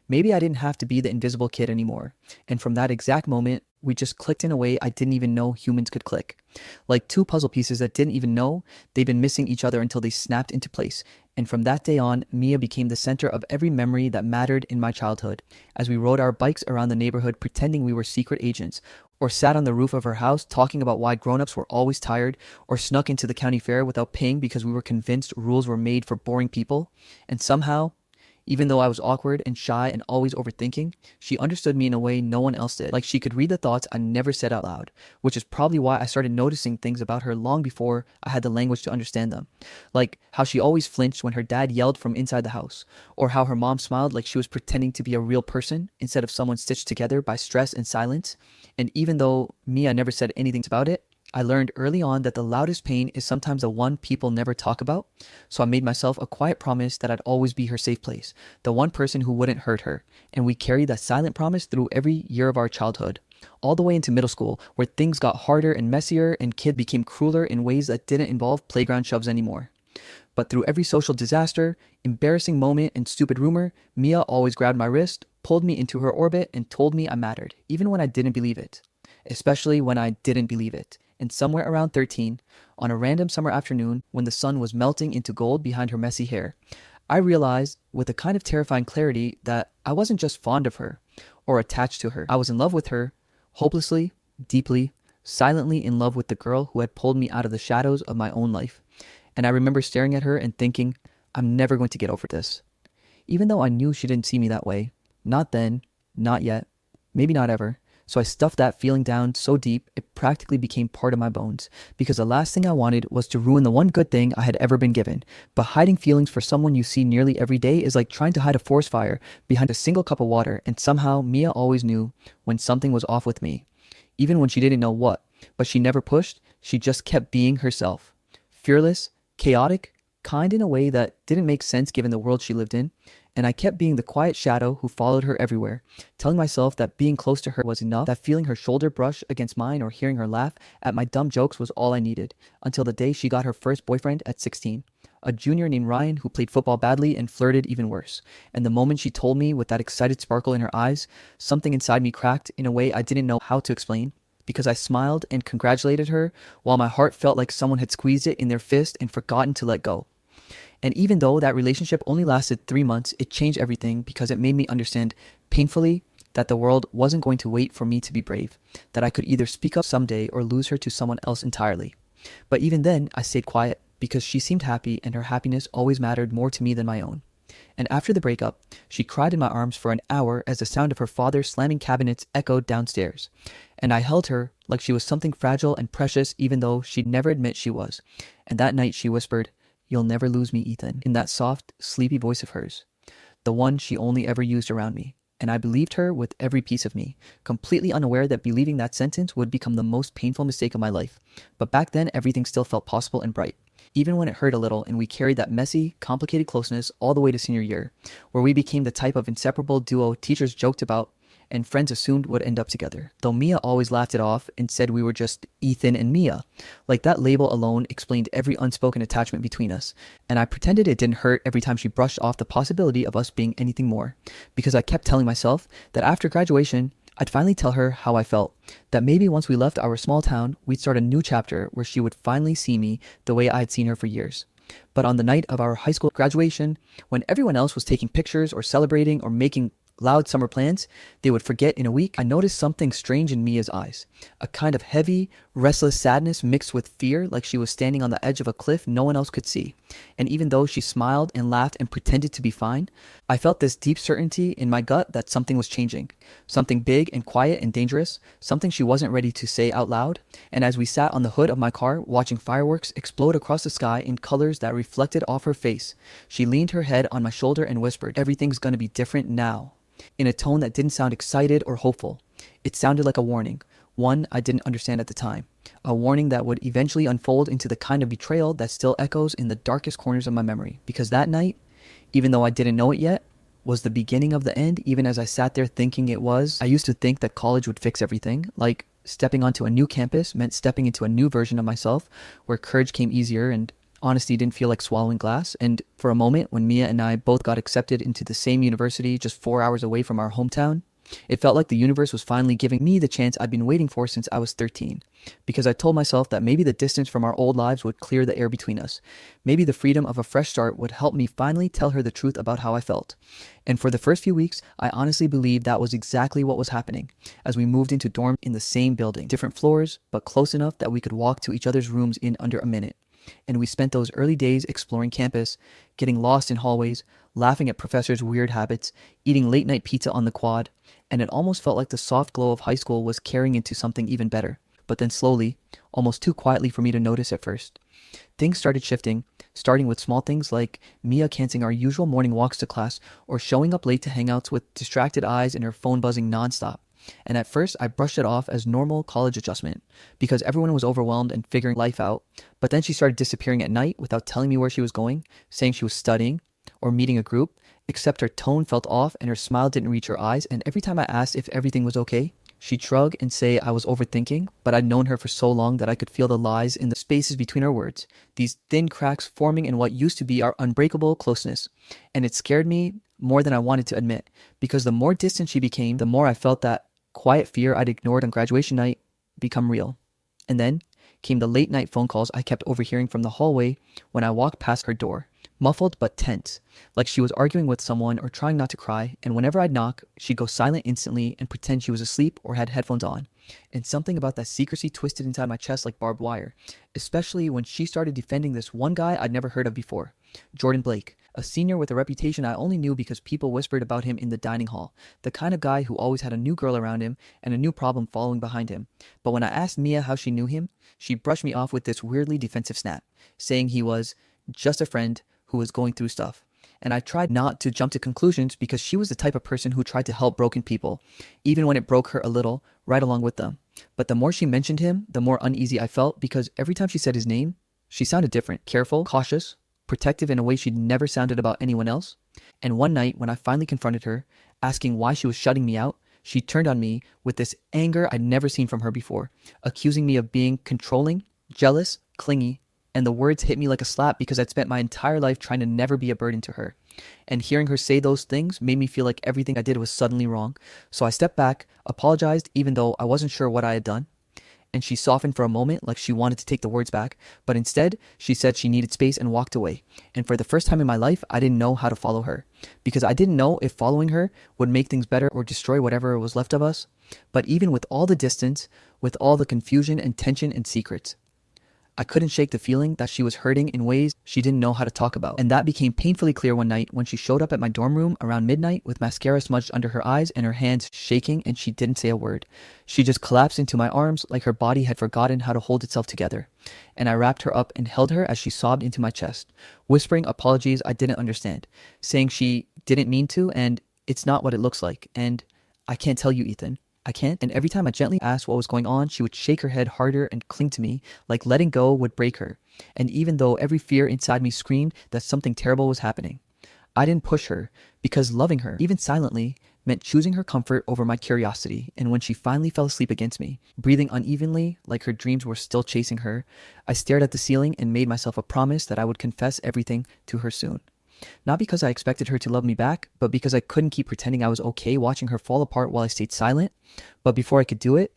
maybe I didn't have to be the invisible kid anymore. And from that exact moment, we just clicked in a way I didn't even know humans could click. Like two puzzle pieces that didn't even know they'd been missing each other until they snapped into place. And from that day on, Mia became the center of every memory that mattered in my childhood, as we rode our bikes around the neighborhood pretending we were secret agents, or sat on the roof of her house talking about why grown-ups were always tired, or snuck into the county fair without paying because we were convinced rules were made for boring people. And somehow, even though I was awkward and shy and always overthinking, she understood me in a way no one else did. Like she could read the thoughts I never said out loud, which is probably why I started noticing things about her long before I had the language to understand them. Like how she always flinched when her dad yelled from inside the house, or how her mom smiled like she was pretending to be a real person instead of someone stitched together by stress and silence. And even though Mia never said anything about it, I learned early on that the loudest pain is sometimes the one people never talk about, so I made myself a quiet promise that I'd always be her safe place, the one person who wouldn't hurt her, and we carried that silent promise through every year of our childhood, all the way into middle school, where things got harder and messier and kids became crueler in ways that didn't involve playground shoves anymore. But through every social disaster, embarrassing moment, and stupid rumor, Mia always grabbed my wrist, pulled me into her orbit, and told me I mattered, even when I didn't believe it. Especially when I didn't believe it. And somewhere around 13, on a random summer afternoon when the sun was melting into gold behind her messy hair, I realized with a kind of terrifying clarity that I wasn't just fond of her or attached to her. I was in love with her, hopelessly, deeply, silently in love with the girl who had pulled me out of the shadows of my own life. And I remember staring at her and thinking, I'm never going to get over this. Even though I knew she didn't see me that way. Not then, not yet, maybe not ever. So I stuffed that feeling down so deep it practically became part of my bones, because the last thing I wanted was to ruin the one good thing I had ever been given. But hiding feelings for someone you see nearly every day is like trying to hide a forest fire behind a single cup of water, and somehow Mia always knew when something was off with me. Even when she didn't know what, but she never pushed, she just kept being herself. Fearless, chaotic, kind in a way that didn't make sense given the world she lived in, and I kept being the quiet shadow who followed her everywhere, telling myself that being close to her was enough, that feeling her shoulder brush against mine or hearing her laugh at my dumb jokes was all I needed, until the day she got her first boyfriend at 16, a junior named Ryan who played football badly and flirted even worse. And the moment she told me with that excited sparkle in her eyes, something inside me cracked in a way I didn't know how to explain, because I smiled and congratulated her while my heart felt like someone had squeezed it in their fist and forgotten to let go. And even though that relationship only lasted 3 months, it changed everything because it made me understand painfully that the world wasn't going to wait for me to be brave, that I could either speak up someday or lose her to someone else entirely. But even then, I stayed quiet because she seemed happy and her happiness always mattered more to me than my own. And after the breakup, she cried in my arms for an hour as the sound of her father slamming cabinets echoed downstairs. And I held her like she was something fragile and precious even though she'd never admit she was. And that night she whispered, "You'll never lose me, Ethan," in that soft, sleepy voice of hers, the one she only ever used around me. And I believed her with every piece of me, completely unaware that believing that sentence would become the most painful mistake of my life. But back then, everything still felt possible and bright, even when it hurt a little, and we carried that messy, complicated closeness all the way to senior year, where we became the type of inseparable duo teachers joked about and friends assumed would end up together. Though Mia always laughed it off and said we were just Ethan and Mia. Like that label alone explained every unspoken attachment between us. And I pretended it didn't hurt every time she brushed off the possibility of us being anything more. Because I kept telling myself that after graduation, I'd finally tell her how I felt. That maybe once we left our small town, we'd start a new chapter where she would finally see me the way I had seen her for years. But on the night of our high school graduation, when everyone else was taking pictures or celebrating or making loud summer plans they would forget in a week, I noticed something strange in Mia's eyes. A kind of heavy, restless sadness mixed with fear, like she was standing on the edge of a cliff no one else could see. And even though she smiled and laughed and pretended to be fine, I felt this deep certainty in my gut that something was changing. Something big and quiet and dangerous, something she wasn't ready to say out loud. And as we sat on the hood of my car watching fireworks explode across the sky in colors that reflected off her face, she leaned her head on my shoulder and whispered, "Everything's gonna be different now," in a tone that didn't sound excited or hopeful. It sounded like a warning, one I didn't understand at the time. A warning that would eventually unfold into the kind of betrayal that still echoes in the darkest corners of my memory. Because that night, even though I didn't know it yet, was the beginning of the end. Even as I sat there thinking it was, I used to think that college would fix everything. Like stepping onto a new campus meant stepping into a new version of myself, where courage came easier and honesty didn't feel like swallowing glass. And for a moment, when Mia and I both got accepted into the same university just 4 hours away from our hometown, it felt like the universe was finally giving me the chance I'd been waiting for since I was 13. Because I told myself that maybe the distance from our old lives would clear the air between us. Maybe the freedom of a fresh start would help me finally tell her the truth about how I felt. And for the first few weeks, I honestly believed that was exactly what was happening. As we moved into dorms in the same building, different floors, but close enough that we could walk to each other's rooms in under a minute. And we spent those early days exploring campus, getting lost in hallways, laughing at professors' weird habits, eating late-night pizza on the quad, and it almost felt like the soft glow of high school was carrying into something even better. But then slowly, almost too quietly for me to notice at first, things started shifting, starting with small things like Mia canceling our usual morning walks to class or showing up late to hangouts with distracted eyes and her phone buzzing nonstop. And at first, I brushed it off as normal college adjustment because everyone was overwhelmed and figuring life out. But then she started disappearing at night without telling me where she was going, saying she was studying or meeting a group, except her tone felt off and her smile didn't reach her eyes. And every time I asked if everything was okay, she'd shrug and say I was overthinking, but I'd known her for so long that I could feel the lies in the spaces between her words, these thin cracks forming in what used to be our unbreakable closeness. And it scared me more than I wanted to admit, because the more distant she became, the more I felt that quiet fear I'd ignored on graduation night become real. And then came the late night phone calls I kept overhearing from the hallway when I walked past her door, muffled but tense, like she was arguing with someone or trying not to cry, and whenever I'd knock, she'd go silent instantly and pretend she was asleep or had headphones on. And something about that secrecy twisted inside my chest like barbed wire, especially when she started defending this one guy I'd never heard of before, Jordan Blake, a senior with a reputation I only knew because people whispered about him in the dining hall, the kind of guy who always had a new girl around him and a new problem following behind him. But when I asked Mia how she knew him, she brushed me off with this weirdly defensive snap, saying he was just a friend who was going through stuff. And I tried not to jump to conclusions because she was the type of person who tried to help broken people, even when it broke her a little, right along with them. But the more she mentioned him, the more uneasy I felt because every time she said his name, she sounded different, careful, cautious, protective in a way she'd never sounded about anyone else. And one night, when I finally confronted her, asking why she was shutting me out, she turned on me with this anger I'd never seen from her before, accusing me of being controlling, jealous, clingy, and the words hit me like a slap because I'd spent my entire life trying to never be a burden to her. And hearing her say those things made me feel like everything I did was suddenly wrong. So I stepped back, apologized even though I wasn't sure what I had done. And she softened for a moment like she wanted to take the words back, but instead she said she needed space and walked away. And for the first time in my life, I didn't know how to follow her, because I didn't know if following her would make things better or destroy whatever was left of us. But even with all the distance, with all the confusion and tension and secrets, I couldn't shake the feeling that she was hurting in ways she didn't know how to talk about. And that became painfully clear one night when she showed up at my dorm room around midnight with mascara smudged under her eyes and her hands shaking, and she didn't say a word. She just collapsed into my arms like her body had forgotten how to hold itself together. And I wrapped her up and held her as she sobbed into my chest, whispering apologies I didn't understand, saying she didn't mean to and it's not what it looks like. And I can't tell you, Ethan. I can't. And every time I gently asked what was going on, she would shake her head harder and cling to me, like letting go would break her. And even though every fear inside me screamed that something terrible was happening, I didn't push her, because loving her, even silently, meant choosing her comfort over my curiosity. And when she finally fell asleep against me, breathing unevenly like her dreams were still chasing her, I stared at the ceiling and made myself a promise that I would confess everything to her soon. Not because I expected her to love me back, but because I couldn't keep pretending I was okay watching her fall apart while I stayed silent. But before I could do it,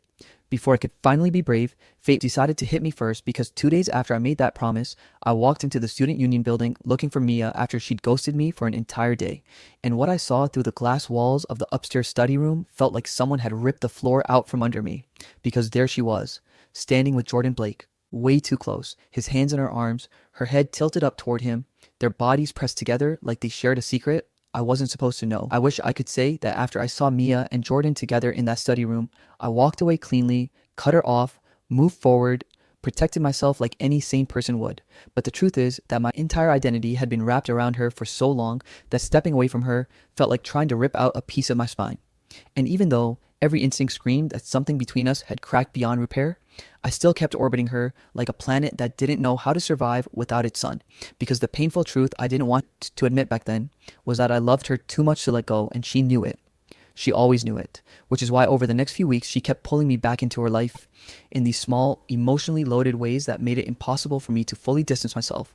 before I could finally be brave, fate decided to hit me first, because 2 days after I made that promise, I walked into the student union building looking for Mia after she'd ghosted me for an entire day. And what I saw through the glass walls of the upstairs study room felt like someone had ripped the floor out from under me, because there she was, standing with Jordan Blake, way too close, his hands in her arms, her head tilted up toward him, their bodies pressed together like they shared a secret I wasn't supposed to know. I wish I could say that after I saw Mia and Jordan together in that study room, I walked away cleanly, cut her off, moved forward, protected myself like any sane person would. But the truth is that my entire identity had been wrapped around her for so long that stepping away from her felt like trying to rip out a piece of my spine. And even though every instinct screamed that something between us had cracked beyond repair, I still kept orbiting her like a planet that didn't know how to survive without its sun, because the painful truth I didn't want to admit back then was that I loved her too much to let go, and she knew it. She always knew it, which is why over the next few weeks she kept pulling me back into her life in these small, emotionally loaded ways that made it impossible for me to fully distance myself.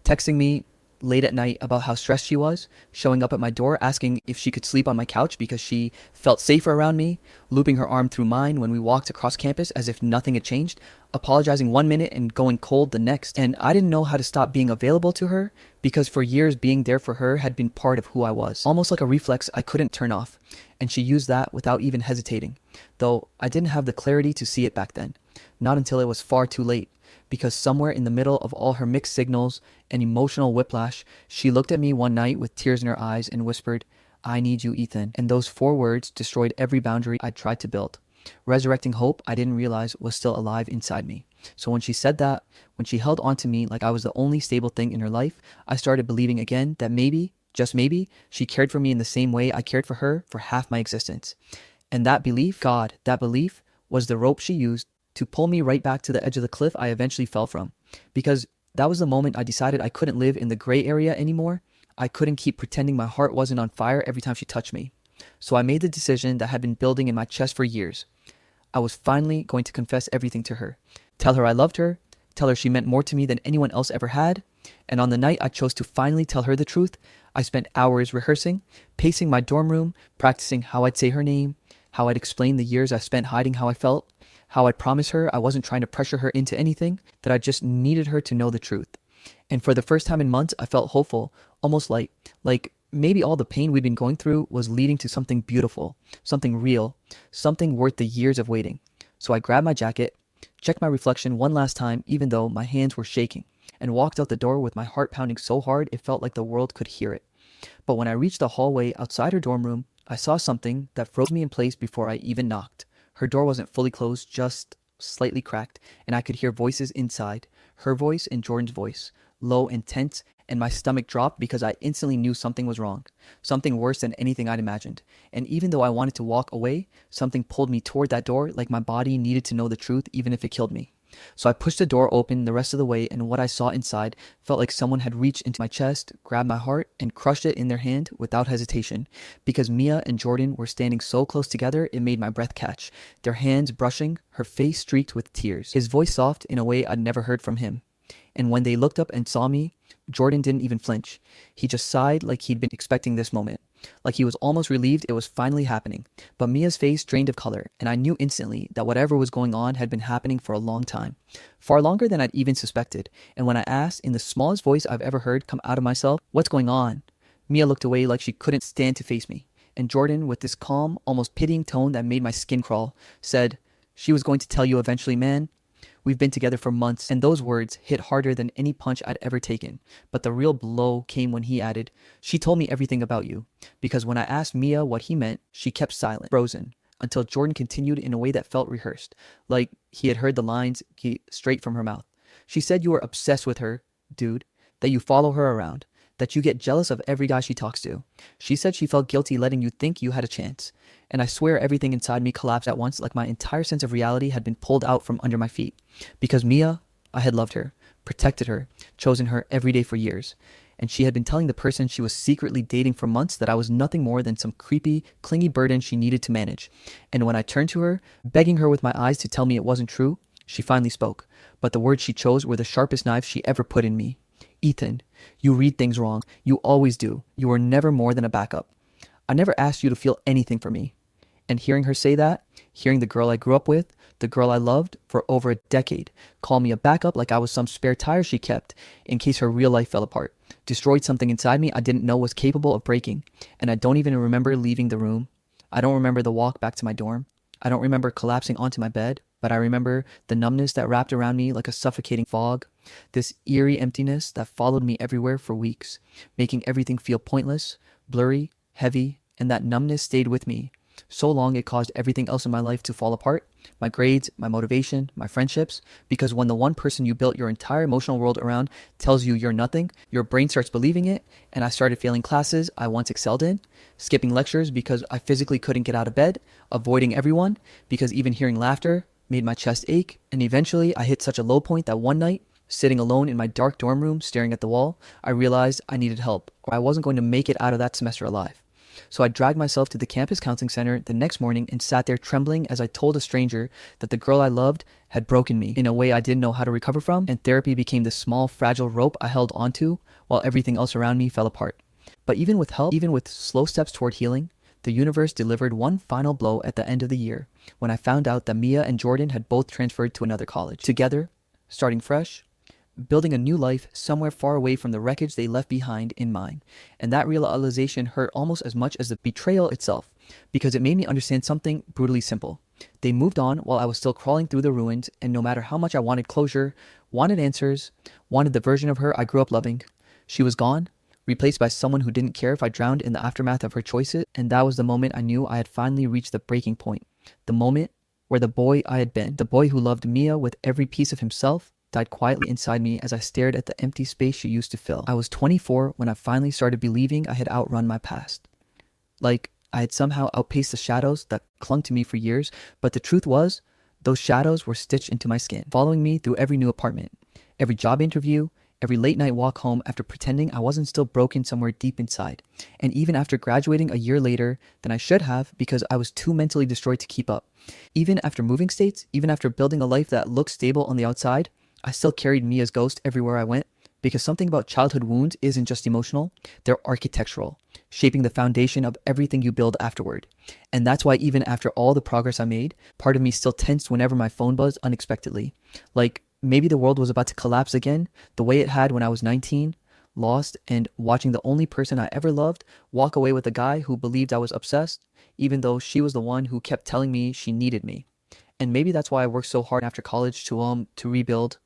Texting me late at night about how stressed she was, showing up at my door asking if she could sleep on my couch because she felt safer around me, looping her arm through mine when we walked across campus as if nothing had changed, apologizing one minute and going cold the next. And I didn't know how to stop being available to her, because for years being there for her had been part of who I was, almost like a reflex I couldn't turn off. And she used that without even hesitating, though I didn't have the clarity to see it back then, not until it was far too late. Because somewhere in the middle of all her mixed signals and emotional whiplash, she looked at me one night with tears in her eyes and whispered, "I need you, Ethan." And those 4 words destroyed every boundary I'd tried to build, resurrecting hope I didn't realize was still alive inside me. So when she said that, when she held on to me like I was the only stable thing in her life, I started believing again that maybe, just maybe, she cared for me in the same way I cared for her for half my existence. And that belief, God, that belief was the rope she used to pull me right back to the edge of the cliff I eventually fell from. Because that was the moment I decided I couldn't live in the gray area anymore. I couldn't keep pretending my heart wasn't on fire every time she touched me. So I made the decision that had been building in my chest for years. I was finally going to confess everything to her. Tell her I loved her, tell her she meant more to me than anyone else ever had. And on the night I chose to finally tell her the truth, I spent hours rehearsing, pacing my dorm room, practicing how I'd say her name, how I'd explain the years I spent hiding how I felt, how I'd promise her I wasn't trying to pressure her into anything, that I just needed her to know the truth. And for the first time in months, I felt hopeful, almost like maybe all the pain we'd been going through was leading to something beautiful, something real, something worth the years of waiting. So I grabbed my jacket, checked my reflection one last time even though my hands were shaking, and walked out the door with my heart pounding so hard it felt like the world could hear it. But when I reached the hallway outside her dorm room, I saw something that froze me in place before I even knocked. Her door wasn't fully closed, just slightly cracked, and I could hear voices inside, her voice and Jordan's voice, low and tense, and my stomach dropped because I instantly knew something was wrong, something worse than anything I'd imagined. And even though I wanted to walk away, something pulled me toward that door like my body needed to know the truth even if it killed me. So I pushed the door open the rest of the way, and what I saw inside felt like someone had reached into my chest, grabbed my heart, and crushed it in their hand without hesitation. Because Mia and Jordan were standing so close together, it made my breath catch, their hands brushing, her face streaked with tears, his voice soft in a way I'd never heard from him. And when they looked up and saw me, Jordan didn't even flinch. He just sighed like he'd been expecting this moment, like he was almost relieved it was finally happening. But Mia's face drained of color, and I knew instantly that whatever was going on had been happening for a long time, far longer than I'd even suspected. And when I asked, in the smallest voice I've ever heard come out of myself, "What's going on?" Mia looked away like she couldn't stand to face me. And Jordan, with this calm, almost pitying tone that made my skin crawl, said, "She was going to tell you eventually, man. We've been together for months," and those words hit harder than any punch I'd ever taken. But the real blow came when he added, "She told me everything about you." Because when I asked Mia what he meant, she kept silent, frozen, until Jordan continued in a way that felt rehearsed, like he had heard the lines straight from her mouth. "She said you were obsessed with her, dude, that you follow her around, that you get jealous of every guy she talks to. She said she felt guilty letting you think you had a chance." And I swear everything inside me collapsed at once, like my entire sense of reality had been pulled out from under my feet. Because Mia, I had loved her, protected her, chosen her every day for years. And she had been telling the person she was secretly dating for months that I was nothing more than some creepy, clingy burden she needed to manage. And when I turned to her, begging her with my eyes to tell me it wasn't true, she finally spoke. But the words she chose were the sharpest knives she ever put in me. "Ethan, you read things wrong. You always do. You were never more than a backup. I never asked you to feel anything for me." And hearing her say that, hearing the girl I grew up with, the girl I loved for over a decade, call me a backup like I was some spare tire she kept in case her real life fell apart, destroyed something inside me I didn't know was capable of breaking. And I don't even remember leaving the room. I don't remember the walk back to my dorm. I don't remember collapsing onto my bed, but I remember the numbness that wrapped around me like a suffocating fog, this eerie emptiness that followed me everywhere for weeks, making everything feel pointless, blurry, heavy, and that numbness stayed with me so long it caused everything else in my life to fall apart, my grades, my motivation, my friendships, because when the one person you built your entire emotional world around tells you you're nothing, your brain starts believing it, and I started failing classes I once excelled in, skipping lectures because I physically couldn't get out of bed, avoiding everyone because even hearing laughter made my chest ache, and eventually I hit such a low point that one night, sitting alone in my dark dorm room staring at the wall, I realized I needed help, or I wasn't going to make it out of that semester alive. So I dragged myself to the campus counseling center the next morning and sat there trembling as I told a stranger that the girl I loved had broken me in a way I didn't know how to recover from, and therapy became the small, fragile rope I held onto while everything else around me fell apart. But even with help, even with slow steps toward healing, the universe delivered one final blow at the end of the year when I found out that Mia and Jordan had both transferred to another college. Together, starting fresh, building a new life somewhere far away from the wreckage they left behind in mine. And that realization hurt almost as much as the betrayal itself, because it made me understand something brutally simple. They moved on while I was still crawling through the ruins, and no matter how much I wanted closure, wanted answers, wanted the version of her I grew up loving, she was gone, replaced by someone who didn't care if I drowned in the aftermath of her choices. And that was the moment I knew I had finally reached the breaking point. The moment where the boy I had been, the boy who loved Mia with every piece of himself, died quietly inside me as I stared at the empty space she used to fill. I was 24 when I finally started believing I had outrun my past. Like I had somehow outpaced the shadows that clung to me for years, but the truth was, those shadows were stitched into my skin, following me through every new apartment, every job interview, every late night walk home after pretending I wasn't still broken somewhere deep inside, and even after graduating a year later than I should have because I was too mentally destroyed to keep up. Even after moving states, even after building a life that looked stable on the outside, I still carried Mia's ghost everywhere I went, because something about childhood wounds isn't just emotional, they're architectural, shaping the foundation of everything you build afterward. And that's why even after all the progress I made, part of me still tensed whenever my phone buzzed unexpectedly. Like, maybe the world was about to collapse again, the way it had when I was 19, lost, and watching the only person I ever loved walk away with a guy who believed I was obsessed, even though she was the one who kept telling me she needed me. And maybe that's why I worked so hard after college to rebuild,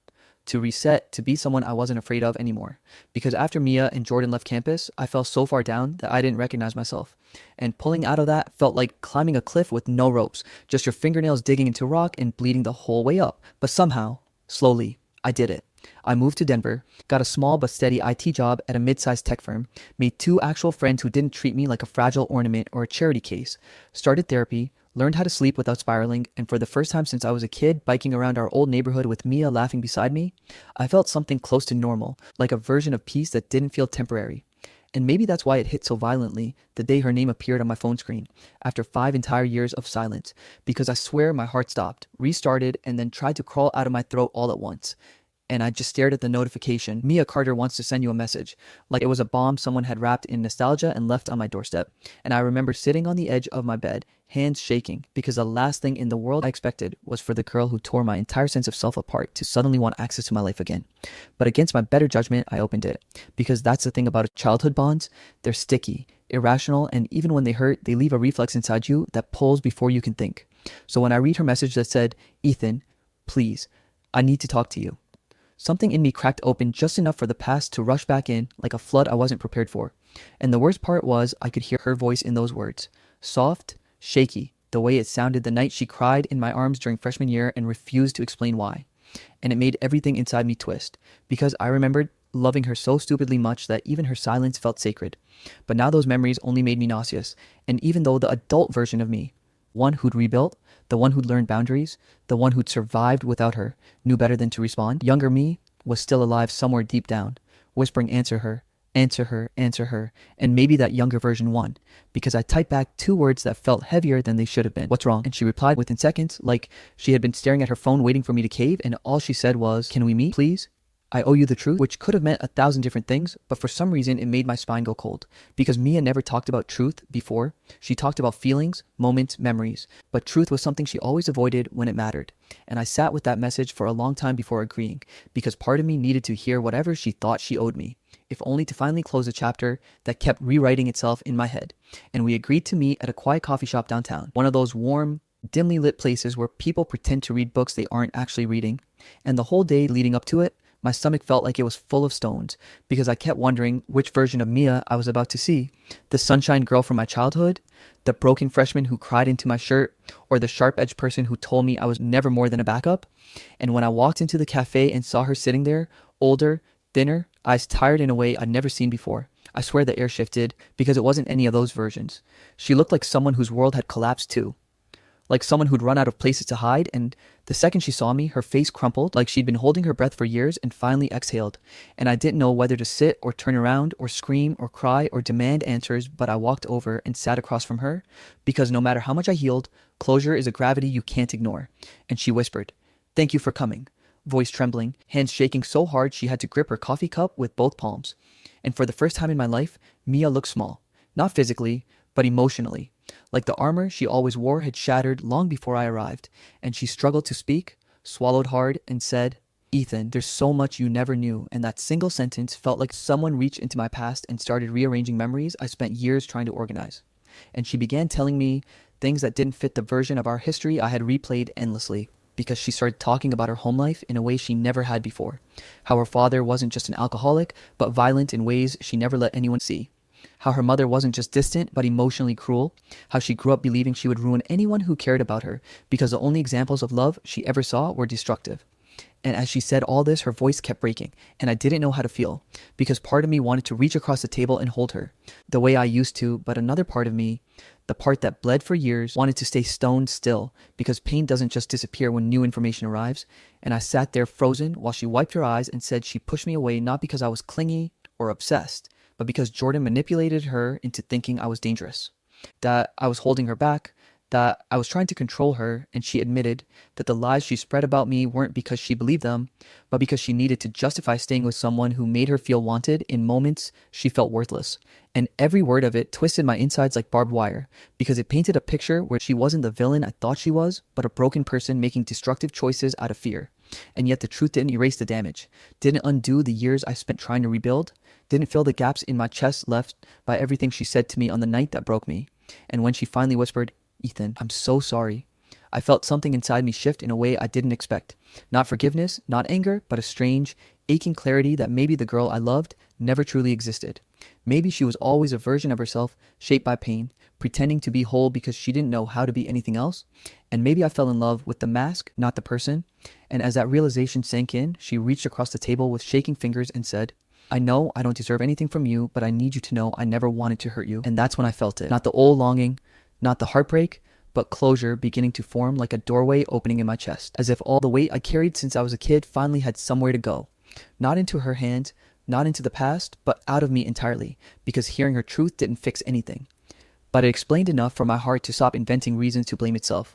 to reset, to be someone I wasn't afraid of anymore. Because after Mia and Jordan left campus, I fell so far down that I didn't recognize myself. And pulling out of that felt like climbing a cliff with no ropes, just your fingernails digging into rock and bleeding the whole way up. But somehow, slowly, I did it. I moved to Denver, got a small but steady IT job at a mid-sized tech firm, made 2 actual friends who didn't treat me like a fragile ornament or a charity case, started therapy, learned how to sleep without spiraling, and for the first time since I was a kid biking around our old neighborhood with Mia laughing beside me, I felt something close to normal, like a version of peace that didn't feel temporary. And maybe that's why it hit so violently the day her name appeared on my phone screen, after 5 entire years of silence, because I swear my heart stopped, restarted, and then tried to crawl out of my throat all at once. And I just stared at the notification. Mia Carter wants to send you a message, like it was a bomb someone had wrapped in nostalgia and left on my doorstep. And I remember sitting on the edge of my bed, hands shaking, because the last thing in the world I expected was for the girl who tore my entire sense of self apart to suddenly want access to my life again. But against my better judgment, I opened it, because that's the thing about childhood bonds. They're sticky, irrational, and even when they hurt, they leave a reflex inside you that pulls before you can think. So when I read her message that said, "Ethan, please, I need to talk to you," something in me cracked open just enough for the past to rush back in like a flood I wasn't prepared for. And the worst part was I could hear her voice in those words. Soft, shaky, the way it sounded the night she cried in my arms during freshman year and refused to explain why. And it made everything inside me twist, because I remembered loving her so stupidly much that even her silence felt sacred. But now those memories only made me nauseous, and even though the adult version of me, one who'd rebuilt, the one who'd learned boundaries, the one who'd survived without her, knew better than to respond, younger me was still alive somewhere deep down, whispering, answer her, answer her, answer her, and maybe that younger version won, because I typed back 2 words that felt heavier than they should have been. "What's wrong?" And she replied within seconds, like she had been staring at her phone waiting for me to cave, and all she said was, "Can we meet, please? I owe you the truth," which could have meant 1,000 different things, but for some reason it made my spine go cold. Because Mia never talked about truth before. She talked about feelings, moments, memories, but truth was something she always avoided when it mattered. And I sat with that message for a long time before agreeing, because part of me needed to hear whatever she thought she owed me, if only to finally close a chapter that kept rewriting itself in my head. And we agreed to meet at a quiet coffee shop downtown, one of those warm, dimly lit places where people pretend to read books they aren't actually reading. And the whole day leading up to it, my stomach felt like it was full of stones, because I kept wondering which version of Mia I was about to see. The sunshine girl from my childhood, the broken freshman who cried into my shirt, or the sharp-edged person who told me I was never more than a backup. And when I walked into the cafe and saw her sitting there, older, thinner, eyes tired in a way I'd never seen before, I swear the air shifted, because it wasn't any of those versions. She looked like someone whose world had collapsed too. Like someone who'd run out of places to hide, and the second she saw me, her face crumpled like she'd been holding her breath for years and finally exhaled. And I didn't know whether to sit or turn around or scream or cry or demand answers, but I walked over and sat across from her, because no matter how much I healed, closure is a gravity you can't ignore. And she whispered, "Thank you for coming," voice trembling, hands shaking so hard she had to grip her coffee cup with both palms. And for the first time in my life, Mia looked small, not physically, but emotionally. Like the armor she always wore had shattered long before I arrived, and she struggled to speak, swallowed hard, and said, "Ethan, there's so much you never knew," and that single sentence felt like someone reached into my past and started rearranging memories I spent years trying to organize. And she began telling me things that didn't fit the version of our history I had replayed endlessly, because she started talking about her home life in a way she never had before. How her father wasn't just an alcoholic, but violent in ways she never let anyone see. How her mother wasn't just distant, but emotionally cruel. How she grew up believing she would ruin anyone who cared about her, because the only examples of love she ever saw were destructive. And as she said all this, her voice kept breaking, and I didn't know how to feel, because part of me wanted to reach across the table and hold her, the way I used to, but another part of me, the part that bled for years, wanted to stay stone still, because pain doesn't just disappear when new information arrives. And I sat there frozen while she wiped her eyes and said she pushed me away not because I was clingy or obsessed, but because Jordan manipulated her into thinking I was dangerous, that I was holding her back, that I was trying to control her, and she admitted that the lies she spread about me weren't because she believed them, but because she needed to justify staying with someone who made her feel wanted in moments she felt worthless. And every word of it twisted my insides like barbed wire, because it painted a picture where she wasn't the villain I thought she was, but a broken person making destructive choices out of fear. And yet the truth didn't erase the damage, didn't undo the years I spent trying to rebuild, didn't fill the gaps in my chest left by everything she said to me on the night that broke me. And when she finally whispered, "Ethan, I'm so sorry," I felt something inside me shift in a way I didn't expect. Not forgiveness, not anger, but a strange, aching clarity that maybe the girl I loved never truly existed. Maybe she was always a version of herself shaped by pain, pretending to be whole because she didn't know how to be anything else. And maybe I fell in love with the mask, not the person. And as that realization sank in, she reached across the table with shaking fingers and said, "I know I don't deserve anything from you, but I need you to know I never wanted to hurt you." And that's when I felt it. Not the old longing, not the heartbreak, but closure beginning to form like a doorway opening in my chest, as if all the weight I carried since I was a kid finally had somewhere to go. Not into her hands, not into the past, but out of me entirely, because hearing her truth didn't fix anything. But it explained enough for my heart to stop inventing reasons to blame itself.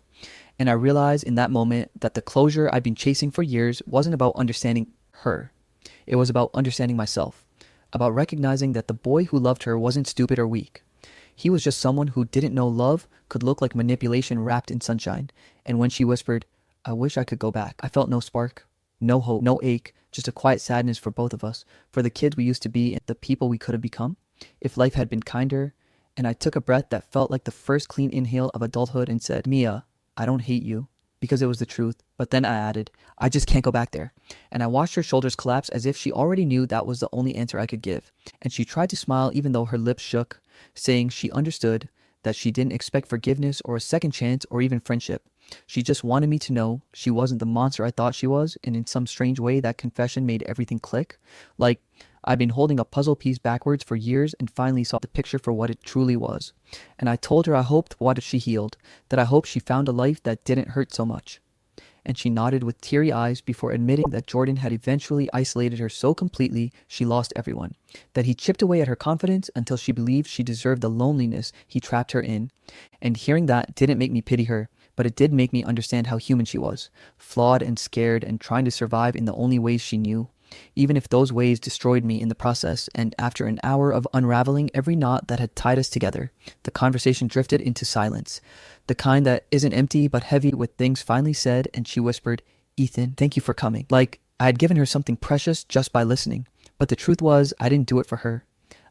And I realized in that moment that the closure I'd been chasing for years wasn't about understanding her. It was about understanding myself, about recognizing that the boy who loved her wasn't stupid or weak. He was just someone who didn't know love could look like manipulation wrapped in sunshine. And when she whispered, "I wish I could go back," I felt no spark, no hope, no ache, just a quiet sadness for both of us, for the kids we used to be and the people we could have become, if life had been kinder. And I took a breath that felt like the first clean inhale of adulthood and said, "Mia, I don't hate you," because it was the truth. But then I added, "I just can't go back there." And I watched her shoulders collapse as if she already knew that was the only answer I could give. And she tried to smile even though her lips shook, saying she understood, that she didn't expect forgiveness or a second chance or even friendship. She just wanted me to know she wasn't the monster I thought she was, and in some strange way that confession made everything click. Like I'd been holding a puzzle piece backwards for years and finally saw the picture for what it truly was. And I told her I hoped what if she healed, that I hoped she found a life that didn't hurt so much. And she nodded with teary eyes before admitting that Jordan had eventually isolated her so completely she lost everyone, that he chipped away at her confidence until she believed she deserved the loneliness he trapped her in. And hearing that didn't make me pity her, but it did make me understand how human she was, flawed and scared and trying to survive in the only ways she knew, even if those ways destroyed me in the process. And after an hour of unraveling every knot that had tied us together, the conversation drifted into silence, the kind that isn't empty but heavy with things finally said. And she whispered, "Ethan, thank you for coming." Like I had given her something precious just by listening. But the truth was, I didn't do it for her.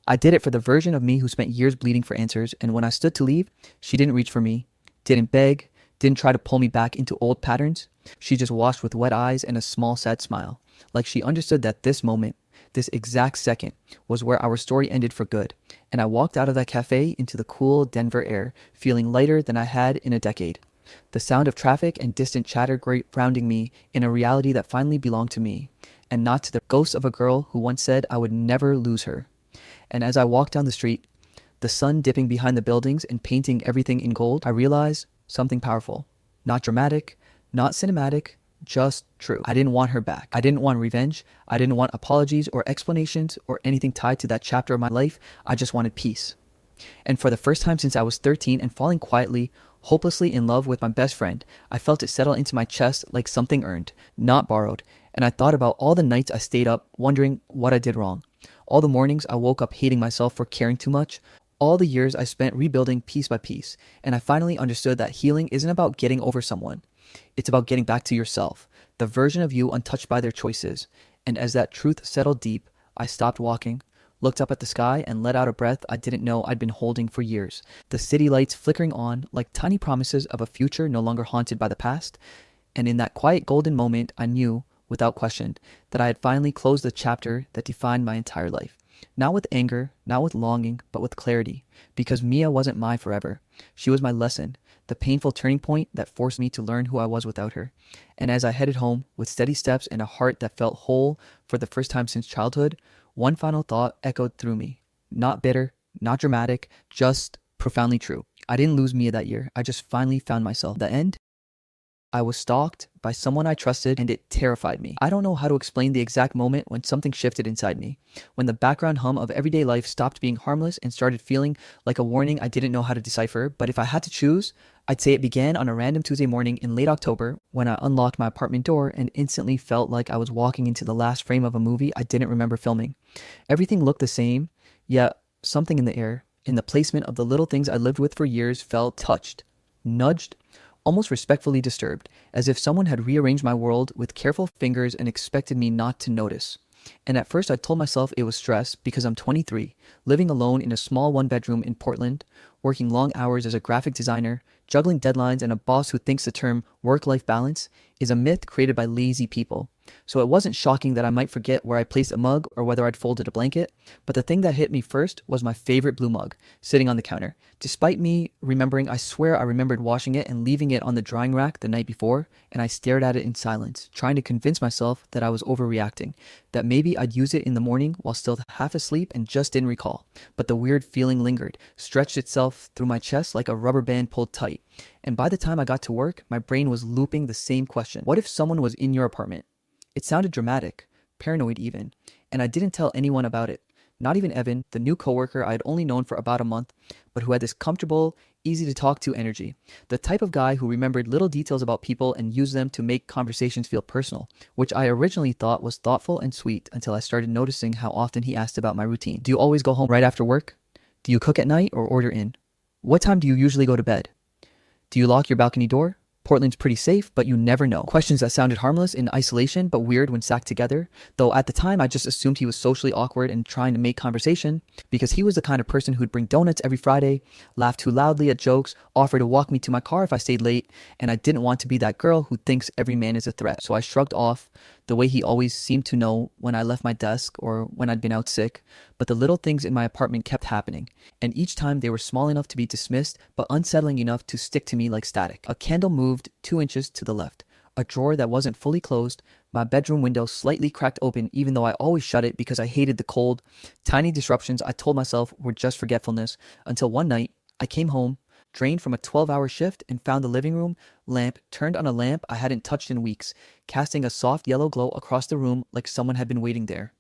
I did it for the version of me who spent years bleeding for answers. And when I stood to leave, she didn't reach for me, didn't beg, didn't try to pull me back into old patterns. She just watched with wet eyes and a small sad smile, like she understood that this moment, this exact second, was where our story ended for good. And I walked out of that cafe into the cool Denver air, feeling lighter than I had in a decade. The sound of traffic and distant chatter grounding me in a reality that finally belonged to me, and not to the ghost of a girl who once said I would never lose her. And as I walked down the street, the sun dipping behind the buildings and painting everything in gold, I realized something powerful. Not dramatic, not cinematic, just true. I didn't want her back. I didn't want revenge. I didn't want apologies or explanations or anything tied to that chapter of my life. I just wanted peace. And for the first time since I was 13 and falling quietly, hopelessly in love with my best friend, I felt it settle into my chest like something earned, not borrowed. And I thought about all the nights I stayed up wondering what I did wrong. All the mornings I woke up hating myself for caring too much. All the years I spent rebuilding piece by piece. And I finally understood that healing isn't about getting over someone. It's about getting back to yourself, the version of you untouched by their choices. And as that truth settled deep, I stopped walking, looked up at the sky, and let out a breath I didn't know I'd been holding for years. The city lights flickering on like tiny promises of a future no longer haunted by the past. And in that quiet golden moment, I knew, without question, that I had finally closed the chapter that defined my entire life. Not with anger, not with longing, but with clarity. Because Mia wasn't my forever. She was my lesson. the painful turning point that forced me to learn who I was without her. And as I headed home with steady steps and a heart that felt whole for the first time since childhood, one final thought echoed through me. Not bitter, not dramatic, just profoundly true. I didn't lose Mia that year. I just finally found myself. The end? I was stalked by someone I trusted, and it terrified me. I don't know how to explain the exact moment when something shifted inside me, when the background hum of everyday life stopped being harmless and started feeling like a warning I didn't know how to decipher. But if I had to choose, I'd say it began on a random Tuesday morning in late October when I unlocked my apartment door and instantly felt like I was walking into the last frame of a movie I didn't remember filming. Everything looked the same, yet something in the air, in the placement of the little things I lived with for years, felt touched, nudged, almost respectfully disturbed, as if someone had rearranged my world with careful fingers and expected me not to notice. And at first I told myself it was stress because I'm 23, living alone in a small one-bedroom in Portland, working long hours as a graphic designer, juggling deadlines, and a boss who thinks the term work-life balance is a myth created by lazy people. So it wasn't shocking that I might forget where I placed a mug or whether I'd folded a blanket, but the thing that hit me first was my favorite blue mug, sitting on the counter. Despite me remembering, I swear I remembered washing it and leaving it on the drying rack the night before, and I stared at it in silence, trying to convince myself that I was overreacting, that maybe I'd use it in the morning while still half asleep and just didn't recall. But the weird feeling lingered, stretched itself through my chest like a rubber band pulled tight. And by the time I got to work, my brain was looping the same question. What if someone was in your apartment? It sounded dramatic, paranoid even, and I didn't tell anyone about it. Not even Evan, the new coworker I had only known for about a month, but who had this comfortable, easy to talk to energy. The type of guy who remembered little details about people and used them to make conversations feel personal, which I originally thought was thoughtful and sweet until I started noticing how often he asked about my routine. Do you always go home right after work? Do you cook at night or order in? What time do you usually go to bed? Do you lock your balcony door? Portland's pretty safe, but you never know. Questions that sounded harmless in isolation, but weird when stacked together. Though at the time, I just assumed he was socially awkward and trying to make conversation, because he was the kind of person who'd bring donuts every Friday, laugh too loudly at jokes, offer to walk me to my car if I stayed late, and I didn't want to be that girl who thinks every man is a threat. So I shrugged off the way he always seemed to know when I left my desk or when I'd been out sick. But the little things in my apartment kept happening, and each time they were small enough to be dismissed, but unsettling enough to stick to me like static. A candle moved 2 inches to the left. A drawer that wasn't fully closed. My bedroom window slightly cracked open even though I always shut it because I hated the cold. Tiny disruptions I told myself were just forgetfulness, until one night I came home, drained from a 12-hour shift, and found the living room lamp turned on, a lamp I hadn't touched in weeks, casting a soft yellow glow across the room like someone had been waiting there.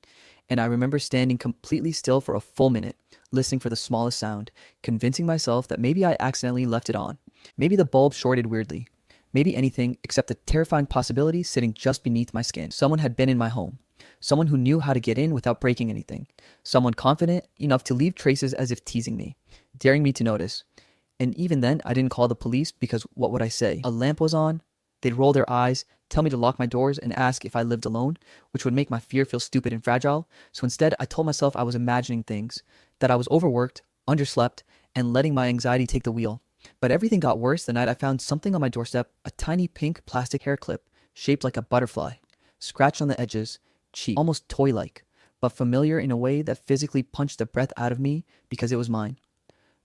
And I remember standing completely still for a full minute, listening for the smallest sound, convincing myself that maybe I accidentally left it on. Maybe the bulb shorted weirdly. Maybe anything except the terrifying possibility sitting just beneath my skin. Someone had been in my home. Someone who knew how to get in without breaking anything. Someone confident enough to leave traces as if teasing me, daring me to notice. And even then, I didn't call the police because what would I say? A lamp was on. They'd roll their eyes, tell me to lock my doors, and ask if I lived alone, which would make my fear feel stupid and fragile. So instead, I told myself I was imagining things, that I was overworked, underslept, and letting my anxiety take the wheel. But everything got worse the night I found something on my doorstep, a tiny pink plastic hair clip, shaped like a butterfly, scratched on the edges, cheap, almost toy-like, but familiar in a way that physically punched the breath out of me because it was mine.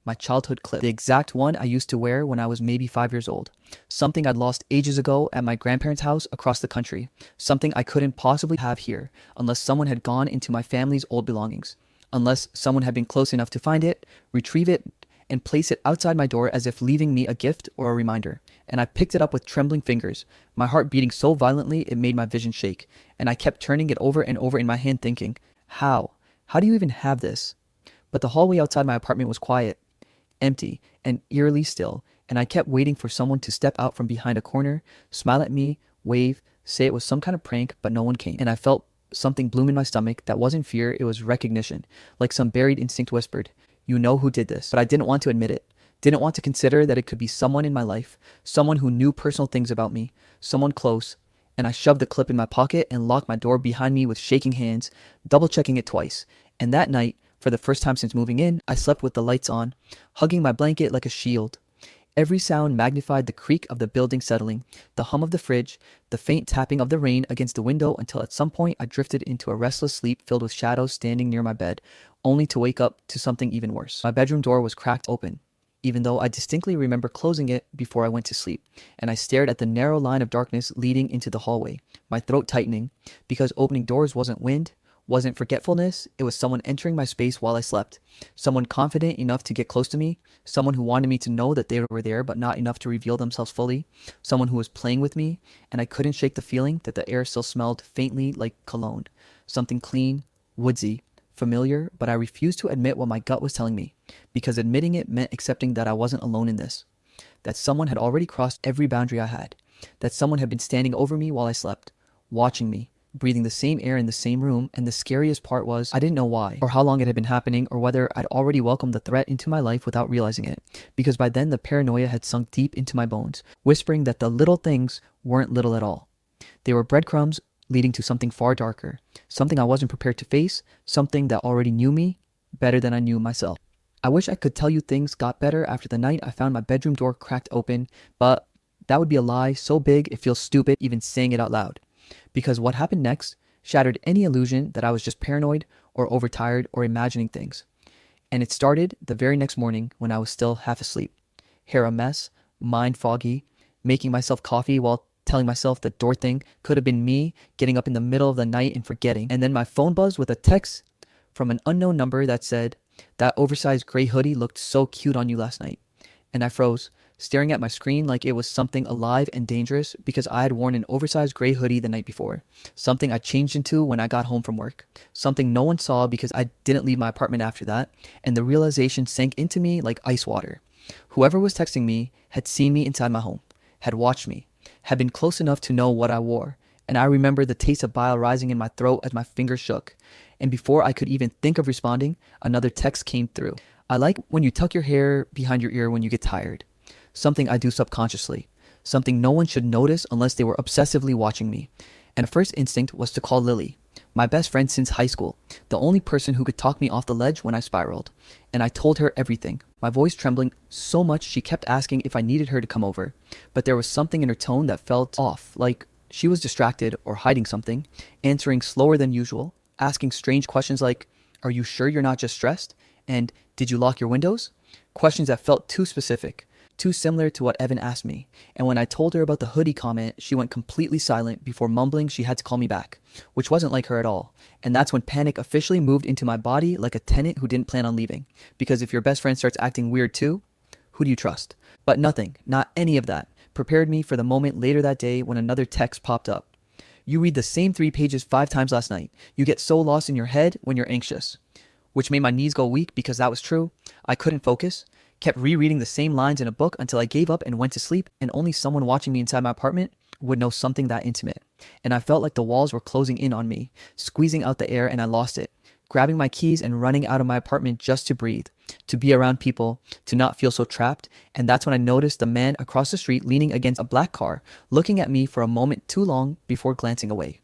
My childhood clip, the exact one I used to wear when I was maybe 5 years old. Something I'd lost ages ago at my grandparents' house across the country. Something I couldn't possibly have here unless someone had gone into my family's old belongings. Unless someone had been close enough to find it, retrieve it, and place it outside my door as if leaving me a gift or a reminder. And I picked it up with trembling fingers, my heart beating so violently it made my vision shake. And I kept turning it over and over in my hand thinking, how? How do you even have this? But the hallway outside my apartment was quiet, empty, and eerily still, and I kept waiting for someone to step out from behind a corner, smile at me, wave, say it was some kind of prank, but no one came. And I felt something bloom in my stomach that wasn't fear, it was recognition, like some buried instinct whispered, you know who did this. But I didn't want to admit it, didn't want to consider that it could be someone in my life, someone who knew personal things about me, someone close. And I shoved the clip in my pocket and locked my door behind me with shaking hands, double-checking it twice. And that night, for the first time since moving in, I slept with the lights on, hugging my blanket like a shield. Every sound magnified the creak of the building settling, the hum of the fridge, the faint tapping of the rain against the window, until at some point I drifted into a restless sleep filled with shadows standing near my bed, only to wake up to something even worse. My bedroom door was cracked open. even though I distinctly remember closing it before I went to sleep, and I stared at the narrow line of darkness leading into the hallway, my throat tightening, because opening doors wasn't wind, wasn't forgetfulness, it was someone entering my space while I slept. Someone confident enough to get close to me, someone who wanted me to know that they were there but not enough to reveal themselves fully, someone who was playing with me, and I couldn't shake the feeling that the air still smelled faintly like cologne. Something clean, woodsy, familiar, but I refused to admit what my gut was telling me, because admitting it meant accepting that I wasn't alone in this, that someone had already crossed every boundary I had, that someone had been standing over me while I slept, watching me, breathing the same air in the same room, and the scariest part was I didn't know why, or how long it had been happening, or whether I'd already welcomed the threat into my life without realizing it, because by then the paranoia had sunk deep into my bones, whispering that the little things weren't little at all. They were breadcrumbs leading to something far darker, something I wasn't prepared to face, something that already knew me better than I knew myself. I wish I could tell you things got better after the night I found my bedroom door cracked open, but that would be a lie so big it feels stupid even saying it out loud. Because what happened next shattered any illusion that I was just paranoid or overtired or imagining things. And it started the very next morning when I was still half asleep. Hair a mess, mind foggy, making myself coffee while telling myself the door thing could have been me getting up in the middle of the night and forgetting. And then my phone buzzed with a text from an unknown number that said, "That oversized gray hoodie looked so cute on you last night." And I froze, staring at my screen like it was something alive and dangerous, because I had worn an oversized gray hoodie the night before, something I changed into when I got home from work, something no one saw because I didn't leave my apartment after that, and the realization sank into me like ice water. Whoever was texting me had seen me inside my home, had watched me, had been close enough to know what I wore, and I remember the taste of bile rising in my throat as my fingers shook. And before I could even think of responding, another text came through. "I like when you tuck your hair behind your ear when you get tired." Something I do subconsciously. Something no one should notice unless they were obsessively watching me. And the first instinct was to call Lily, my best friend since high school, the only person who could talk me off the ledge when I spiraled. And I told her everything, my voice trembling so much she kept asking if I needed her to come over. But there was something in her tone that felt off, like she was distracted or hiding something, answering slower than usual, asking strange questions like, "Are you sure you're not just stressed?" And "Did you lock your windows?" Questions that felt too specific, too similar to what Evan asked me. And when I told her about the hoodie comment, she went completely silent before mumbling she had to call me back, which wasn't like her at all. And that's when panic officially moved into my body like a tenant who didn't plan on leaving. Because if your best friend starts acting weird too, who do you trust? But nothing, not any of that, prepared me for the moment later that day when another text popped up. "You read the same 3 pages 5 times last night. You get so lost in your head when you're anxious." Which made my knees go weak because that was true. I couldn't focus. Kept rereading the same lines in a book until I gave up and went to sleep, and only someone watching me inside my apartment would know something that intimate. And I felt like the walls were closing in on me, squeezing out the air, and I lost it. Grabbing my keys and running out of my apartment just to breathe, to be around people, to not feel so trapped. And that's when I noticed the man across the street leaning against a black car, looking at me for a moment too long before glancing away.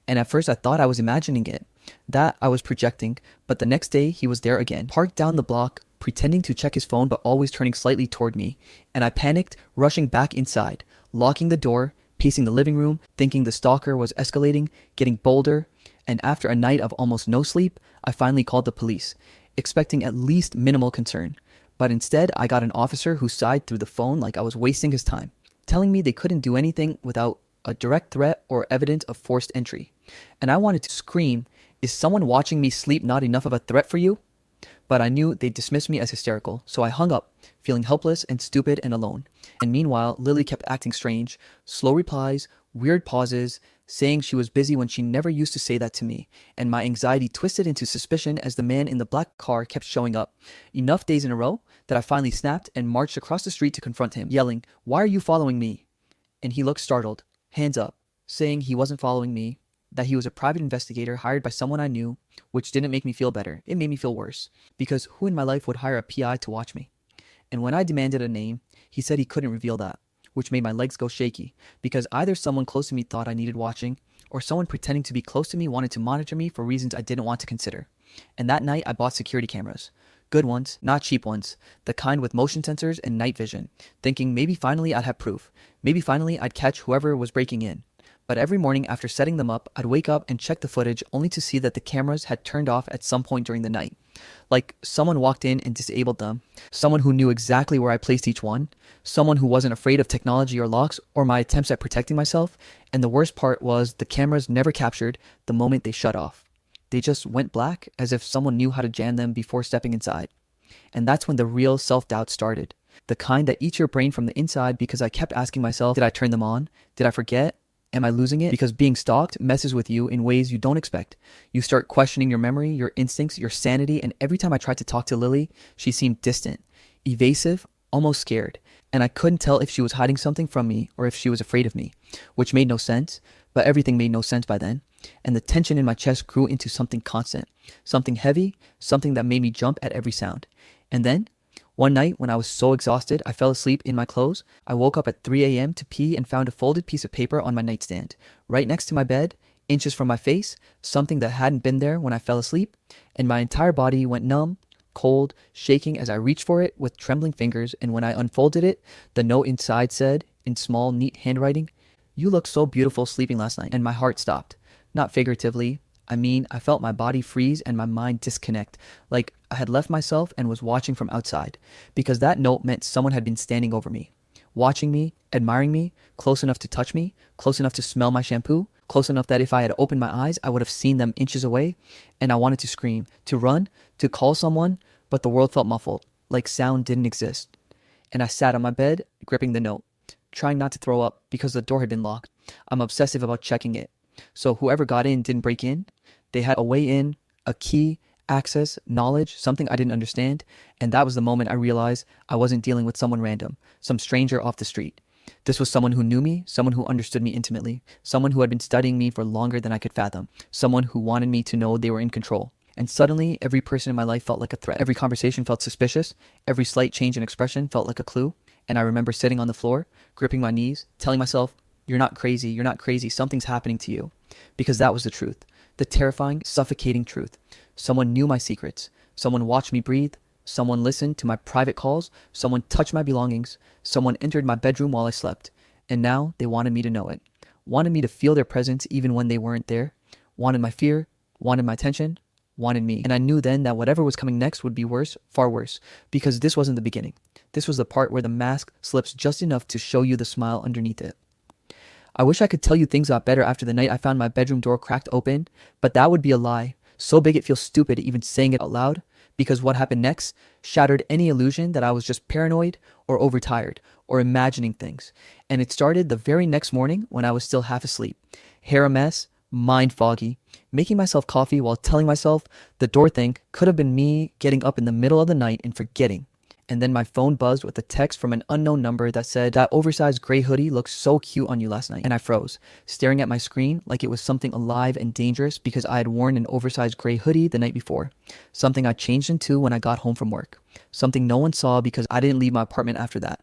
And at first I thought I was imagining it, that I was projecting, but the next day he was there again, parked down the block, pretending to check his phone but always turning slightly toward me. And I panicked, rushing back inside, locking the door, pacing the living room, thinking the stalker was escalating, getting bolder. And after a night of almost no sleep, I finally called the police, expecting at least minimal concern. But instead, I got an officer who sighed through the phone like I was wasting his time, telling me they couldn't do anything without a direct threat or evidence of forced entry. And I wanted to scream, "Is someone watching me sleep not enough of a threat for you?" But I knew they'd dismiss me as hysterical, so I hung up, feeling helpless and stupid and alone. And meanwhile, Lily kept acting strange, slow replies, weird pauses, saying she was busy when she never used to say that to me. And my anxiety twisted into suspicion as the man in the black car kept showing up. Enough days in a row that I finally snapped and marched across the street to confront him, yelling, "Why are you following me?" And he looked startled, hands up, saying he wasn't following me, that he was a private investigator hired by someone I knew, which didn't make me feel better. It made me feel worse, because who in my life would hire a PI to watch me? And when I demanded a name, he said he couldn't reveal that, which made my legs go shaky, because either someone close to me thought I needed watching, or someone pretending to be close to me wanted to monitor me for reasons I didn't want to consider. And that night I bought security cameras. Good ones, not cheap ones, the kind with motion sensors and night vision, thinking maybe finally I'd have proof. Maybe finally I'd catch whoever was breaking in. But every morning after setting them up, I'd wake up and check the footage only to see that the cameras had turned off at some point during the night. Like someone walked in and disabled them, someone who knew exactly where I placed each one, someone who wasn't afraid of technology or locks or my attempts at protecting myself, and the worst part was the cameras never captured the moment they shut off. They just went black as if someone knew how to jam them before stepping inside. And that's when the real self-doubt started. The kind that eats your brain from the inside because I kept asking myself, did I turn them on? Did I forget? Am I losing it? Because being stalked messes with you in ways you don't expect. You start questioning your memory, your instincts, your sanity, and every time I tried to talk to Lily, she seemed distant, evasive, almost scared. And I couldn't tell if she was hiding something from me or if she was afraid of me, which made no sense, but everything made no sense by then. And the tension in my chest grew into something constant, something heavy, something that made me jump at every sound. And then, one night when I was so exhausted I fell asleep in my clothes, I woke up at 3 a.m. to pee and found a folded piece of paper on my nightstand, right next to my bed, inches from my face, something that hadn't been there when I fell asleep, and my entire body went numb, cold, shaking as I reached for it with trembling fingers, and when I unfolded it, the note inside said, in small, neat handwriting, "You looked so beautiful sleeping last night," and my heart stopped. Not figuratively. I felt my body freeze and my mind disconnect, like I had left myself and was watching from outside, because that note meant someone had been standing over me, watching me, admiring me, close enough to touch me, close enough to smell my shampoo, close enough that if I had opened my eyes, I would have seen them inches away, and I wanted to scream, to run, to call someone, but the world felt muffled, like sound didn't exist. And I sat on my bed, gripping the note, trying not to throw up because the door had been locked. I'm obsessive about checking it. So whoever got in didn't break in. They had a way in, a key, access, knowledge, something I didn't understand. And that was the moment I realized I wasn't dealing with someone random, some stranger off the street. This was someone who knew me, someone who understood me intimately, someone who had been studying me for longer than I could fathom, someone who wanted me to know they were in control. And suddenly, every person in my life felt like a threat. Every conversation felt suspicious. Every slight change in expression felt like a clue. And I remember sitting on the floor, gripping my knees, telling myself, you're not crazy, something's happening to you. Because that was the truth, the terrifying, suffocating truth. Someone knew my secrets, someone watched me breathe, someone listened to my private calls, someone touched my belongings, someone entered my bedroom while I slept. And now they wanted me to know it, wanted me to feel their presence even when they weren't there, wanted my fear, wanted my attention, wanted me. And I knew then that whatever was coming next would be worse, far worse, because this wasn't the beginning. This was the part where the mask slips just enough to show you the smile underneath it. I wish I could tell you things got better after the night I found my bedroom door cracked open, but that would be a lie. So big it feels stupid even saying it out loud, because what happened next shattered any illusion that I was just paranoid or overtired or imagining things. And it started the very next morning when I was still half asleep, hair a mess, mind foggy, making myself coffee while telling myself the door thing could have been me getting up in the middle of the night and forgetting. And then my phone buzzed with a text from an unknown number that said, "That oversized gray hoodie looked so cute on you last night." And I froze, staring at my screen like it was something alive and dangerous because I had worn an oversized gray hoodie the night before. Something I changed into when I got home from work. Something no one saw because I didn't leave my apartment after that.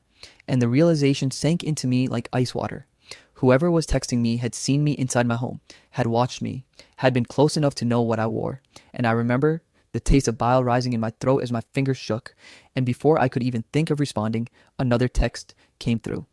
And the realization sank into me like ice water. Whoever was texting me had seen me inside my home, had watched me, had been close enough to know what I wore. And I remember the taste of bile rising in my throat as my fingers shook, and before I could even think of responding, another text came through.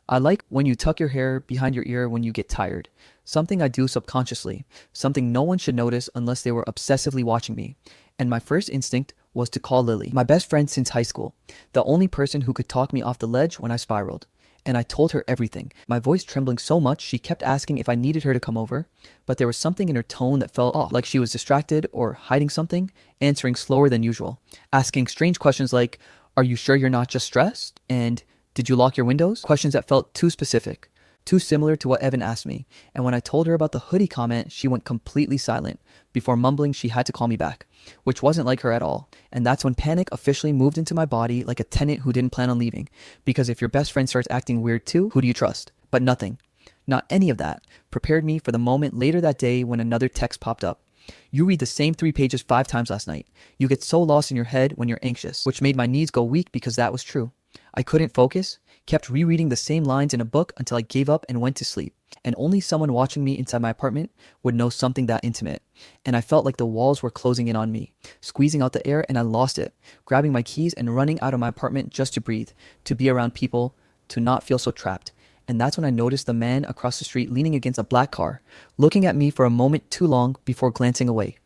"I like when you tuck your hair behind your ear when you get tired. Something I do subconsciously, something no one should notice unless they were obsessively watching me." And my first instinct was to call Lily, my best friend since high school, the only person who could talk me off the ledge when I spiraled. And I told her everything, my voice trembling so much she kept asking if I needed her to come over, but there was something in her tone that felt off, like she was distracted or hiding something, answering slower than usual, asking strange questions like, "Are you sure you're not just stressed?" and "Did you lock your windows?" Questions that felt too specific, too similar to what Evan asked me. And when I told her about the hoodie comment, she went completely silent, before mumbling she had to call me back, which wasn't like her at all. And that's when panic officially moved into my body like a tenant who didn't plan on leaving. Because if your best friend starts acting weird too, who do you trust? But nothing, not any of that, prepared me for the moment later that day when another text popped up. "You read the same 3 pages 5 times last night. You get so lost in your head when you're anxious," which made my knees go weak because that was true. I couldn't focus, kept rereading the same lines in a book until I gave up and went to sleep. And only someone watching me inside my apartment would know something that intimate. And I felt like the walls were closing in on me, squeezing out the air, and I lost it, grabbing my keys and running out of my apartment just to breathe, to be around people, to not feel so trapped. and that's when I noticed the man across the street leaning against a black car, looking at me for a moment too long before glancing away.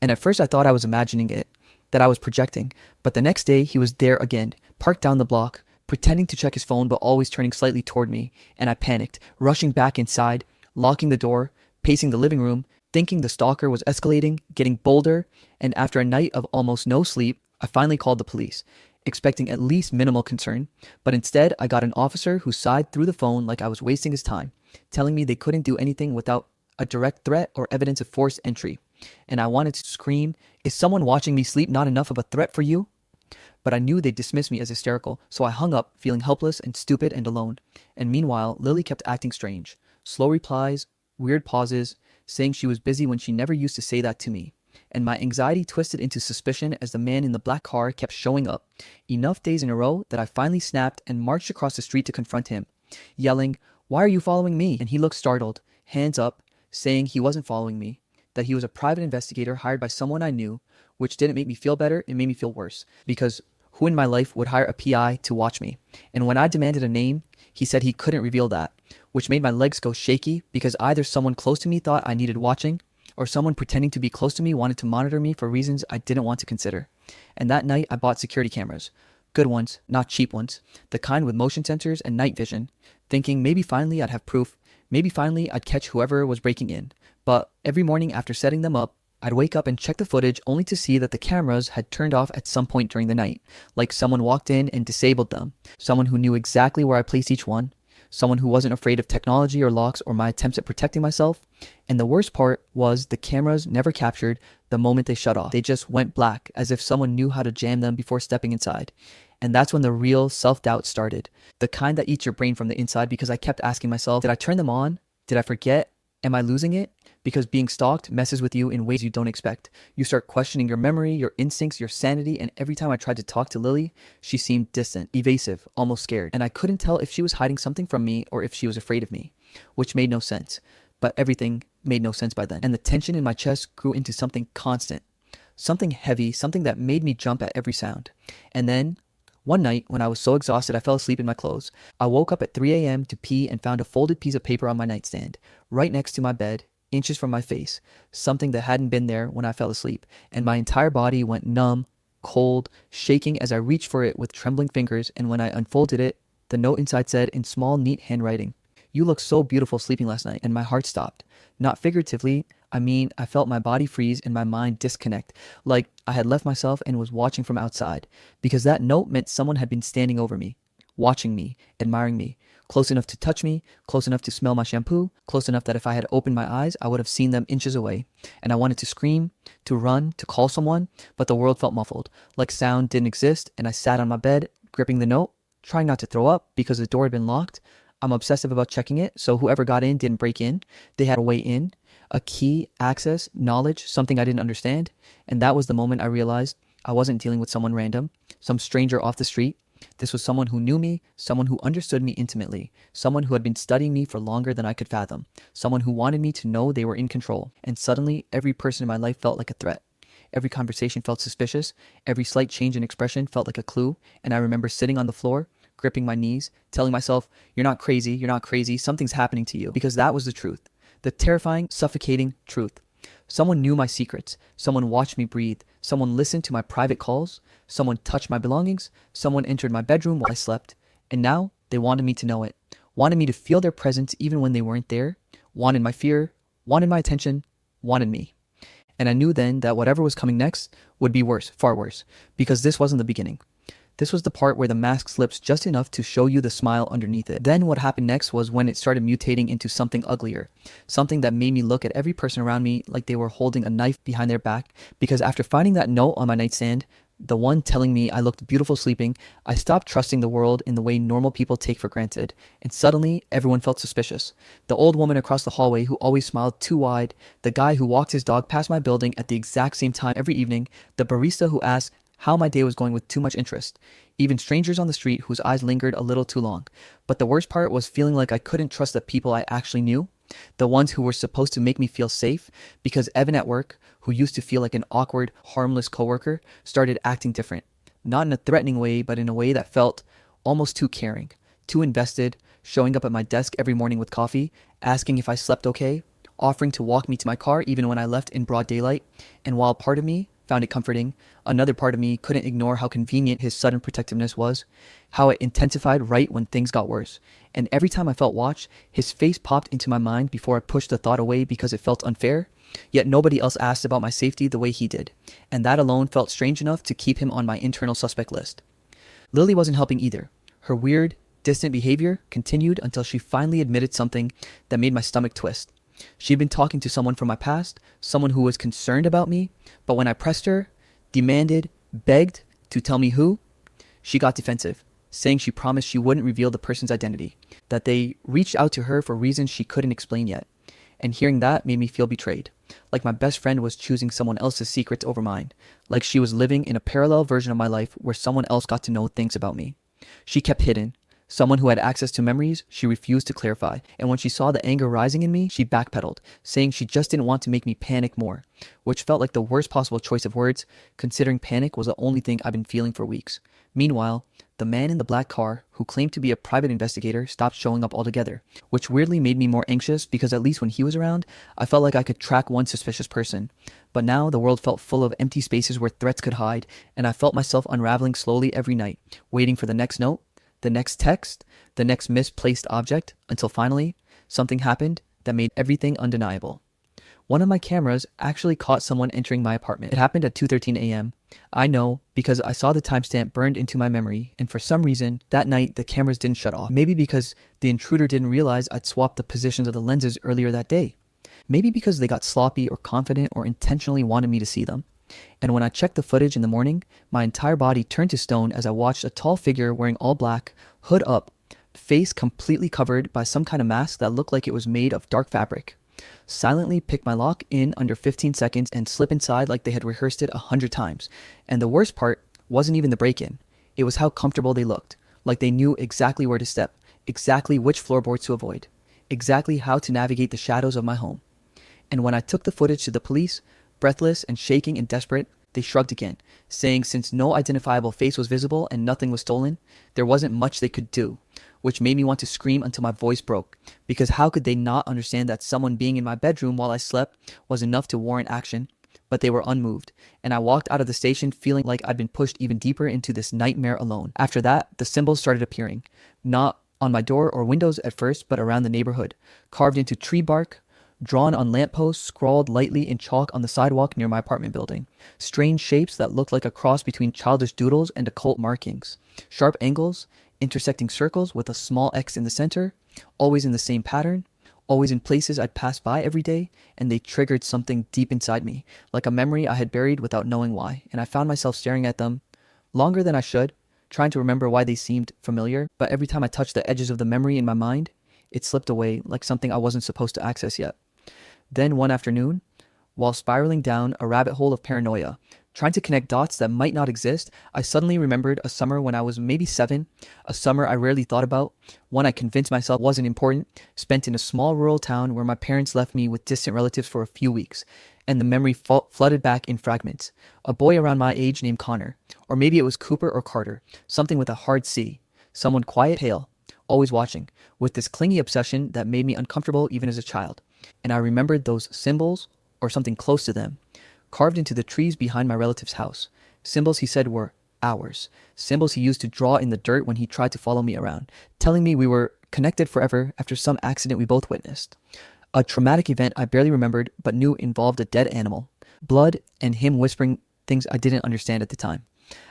And at first I thought I was imagining it, that I was projecting, but the next day he was there again, parked down the block, pretending to check his phone but always turning slightly toward me, and I panicked, rushing back inside, locking the door, pacing the living room, thinking the stalker was escalating, getting bolder, and after a night of almost no sleep, I finally called the police, expecting at least minimal concern, but instead I got an officer who sighed through the phone like I was wasting his time, telling me they couldn't do anything without a direct threat or evidence of forced entry. And I wanted to scream, "Is someone watching me sleep not enough of a threat for you?" But I knew they'd dismiss me as hysterical, so I hung up, feeling helpless and stupid and alone. And meanwhile, Lily kept acting strange. Slow replies, weird pauses, saying she was busy when she never used to say that to me. And my anxiety twisted into suspicion as the man in the black car kept showing up, enough days in a row that I finally snapped and marched across the street to confront him, yelling, "Why are you following me?" And he looked startled, hands up, saying he wasn't following me, that he was a private investigator hired by someone I knew, which didn't make me feel better, it made me feel worse, because who in my life would hire a PI to watch me? And when I demanded a name, he said he couldn't reveal that, which made my legs go shaky because either someone close to me thought I needed watching, or someone pretending to be close to me wanted to monitor me for reasons I didn't want to consider. And that night I bought security cameras. Good ones, not cheap ones, the kind with motion sensors and night vision, thinking maybe finally I'd have proof, maybe finally I'd catch whoever was breaking in. But every morning after setting them up, I'd wake up and check the footage only to see that the cameras had turned off at some point during the night, like someone walked in and disabled them, someone who knew exactly where I placed each one, someone who wasn't afraid of technology or locks or my attempts at protecting myself. And the worst part was the cameras never captured the moment they shut off. They just went black, as if someone knew how to jam them before stepping inside. And that's when the real self-doubt started, the kind that eats your brain from the inside, because I kept asking myself, did I turn them on? Did I forget? Am I losing it? Because being stalked messes with you in ways you don't expect. You start questioning your memory, your instincts, your sanity, and every time I tried to talk to Lily, she seemed distant, evasive, almost scared. And I couldn't tell if she was hiding something from me or if she was afraid of me, which made no sense. But everything made no sense by then. And the tension in my chest grew into something constant, something heavy, something that made me jump at every sound. And then, one night, when I was so exhausted I fell asleep in my clothes, I woke up at 3 a.m. to pee and found a folded piece of paper on my nightstand, right next to my bed, inches from my face, something that hadn't been there when I fell asleep, and my entire body went numb, cold, shaking as I reached for it with trembling fingers, and when I unfolded it, the note inside said in small, neat handwriting, "You look so beautiful sleeping last night," and my heart stopped. Not figuratively, I mean, I felt my body freeze and my mind disconnect, like I had left myself and was watching from outside, because that note meant someone had been standing over me, watching me, admiring me, close enough to touch me, close enough to smell my shampoo, close enough that if I had opened my eyes, I would have seen them inches away. And I wanted to scream, to run, to call someone, but the world felt muffled, like sound didn't exist, and I sat on my bed, gripping the note, trying not to throw up because the door had been locked. I'm obsessive about checking it, so whoever got in didn't break in. They had a way in, a key, access, knowledge, something I didn't understand. And that was the moment I realized I wasn't dealing with someone random, some stranger off the street. This was someone who knew me, someone who understood me intimately, someone who had been studying me for longer than I could fathom, someone who wanted me to know they were in control. And suddenly, every person in my life felt like a threat. Every conversation felt suspicious. Every slight change in expression felt like a clue. And I remember sitting on the floor, gripping my knees, telling myself, you're not crazy, something's happening to you. Because that was the truth. The terrifying, suffocating truth. Someone knew my secrets. Someone watched me breathe. Someone listened to my private calls. Someone touched my belongings. Someone entered my bedroom while I slept. And now they wanted me to know it. Wanted me to feel their presence even when they weren't there. Wanted my fear. Wanted my attention. Wanted me. And I knew then that whatever was coming next would be worse, far worse. Because this wasn't the beginning. This was the part where the mask slips just enough to show you the smile underneath it. Then what happened next was when it started mutating into something uglier. Something that made me look at every person around me like they were holding a knife behind their back. Because after finding that note on my nightstand, the one telling me I looked beautiful sleeping, I stopped trusting the world in the way normal people take for granted. And suddenly, everyone felt suspicious. The old woman across the hallway who always smiled too wide, the guy who walked his dog past my building at the exact same time every evening, the barista who asked how my day was going with too much interest, even strangers on the street whose eyes lingered a little too long. But the worst part was feeling like I couldn't trust the people I actually knew, the ones who were supposed to make me feel safe, because Evan at work, who used to feel like an awkward, harmless coworker, started acting different. Not in a threatening way, but in a way that felt almost too caring, too invested, showing up at my desk every morning with coffee, asking if I slept okay, offering to walk me to my car even when I left in broad daylight. And while part of me found it comforting, another part of me couldn't ignore how convenient his sudden protectiveness was, how it intensified right when things got worse. And every time I felt watched, his face popped into my mind before I pushed the thought away because it felt unfair. Yet nobody else asked about my safety the way he did, and that alone felt strange enough to keep him on my internal suspect list. Lily wasn't helping either. Her weird, distant behavior continued until she finally admitted something that made my stomach twist. She'd been talking to someone from my past, someone who was concerned about me, but when I pressed her, demanded, begged to tell me who, she got defensive, saying she promised she wouldn't reveal the person's identity, that they reached out to her for reasons she couldn't explain yet. And hearing that made me feel betrayed, like my best friend was choosing someone else's secrets over mine, like she was living in a parallel version of my life where someone else got to know things about me. She kept hidden. Someone who had access to memories, she refused to clarify, and when she saw the anger rising in me, she backpedaled, saying she just didn't want to make me panic more, which felt like the worst possible choice of words, considering panic was the only thing I've been feeling for weeks. Meanwhile, the man in the black car, who claimed to be a private investigator, stopped showing up altogether, which weirdly made me more anxious because at least when he was around, I felt like I could track one suspicious person. But now the world felt full of empty spaces where threats could hide, and I felt myself unraveling slowly every night, waiting for the next note, the next text, the next misplaced object, until finally, something happened that made everything undeniable. One of my cameras actually caught someone entering my apartment. It happened at 2:13 a.m. I know because I saw the timestamp burned into my memory, and for some reason, that night the cameras didn't shut off. Maybe because the intruder didn't realize I'd swapped the positions of the lenses earlier that day. Maybe because they got sloppy or confident or intentionally wanted me to see them. And when I checked the footage in the morning, my entire body turned to stone as I watched a tall figure wearing all black, hood up, face completely covered by some kind of mask that looked like it was made of dark fabric, silently pick my lock in under 15 seconds and slip inside like they had rehearsed it 100 times. And the worst part wasn't even the break-in. It was how comfortable they looked, like they knew exactly where to step, exactly which floorboards to avoid, exactly how to navigate the shadows of my home. And when I took the footage to the police, breathless and shaking and desperate, they shrugged again, saying since no identifiable face was visible and nothing was stolen, there wasn't much they could do, which made me want to scream until my voice broke, because how could they not understand that someone being in my bedroom while I slept was enough to warrant action? But they were unmoved, and I walked out of the station feeling like I'd been pushed even deeper into this nightmare alone. After that, the symbols started appearing, not on my door or windows at first, but around the neighborhood, carved into tree bark, drawn on lampposts, scrawled lightly in chalk on the sidewalk near my apartment building. Strange shapes that looked like a cross between childish doodles and occult markings. Sharp angles, intersecting circles with a small X in the center, always in the same pattern, always in places I'd pass by every day, and they triggered something deep inside me, like a memory I had buried without knowing why, and I found myself staring at them longer than I should, trying to remember why they seemed familiar, but every time I touched the edges of the memory in my mind, it slipped away like something I wasn't supposed to access yet. Then one afternoon, while spiraling down a rabbit hole of paranoia, trying to connect dots that might not exist, I suddenly remembered a summer when I was maybe 7, a summer I rarely thought about, one I convinced myself wasn't important, spent in a small rural town where my parents left me with distant relatives for a few weeks, and the memory flooded back in fragments. A boy around my age named Connor, or maybe it was Cooper or Carter, something with a hard C, someone quiet, pale, always watching, with this clingy obsession that made me uncomfortable even as a child. And I remembered those symbols, or something close to them, carved into the trees behind my relative's house. Symbols he said were ours. Symbols he used to draw in the dirt when he tried to follow me around, telling me we were connected forever after some accident we both witnessed. A traumatic event I barely remembered but knew involved a dead animal, blood, and him whispering things I didn't understand at the time.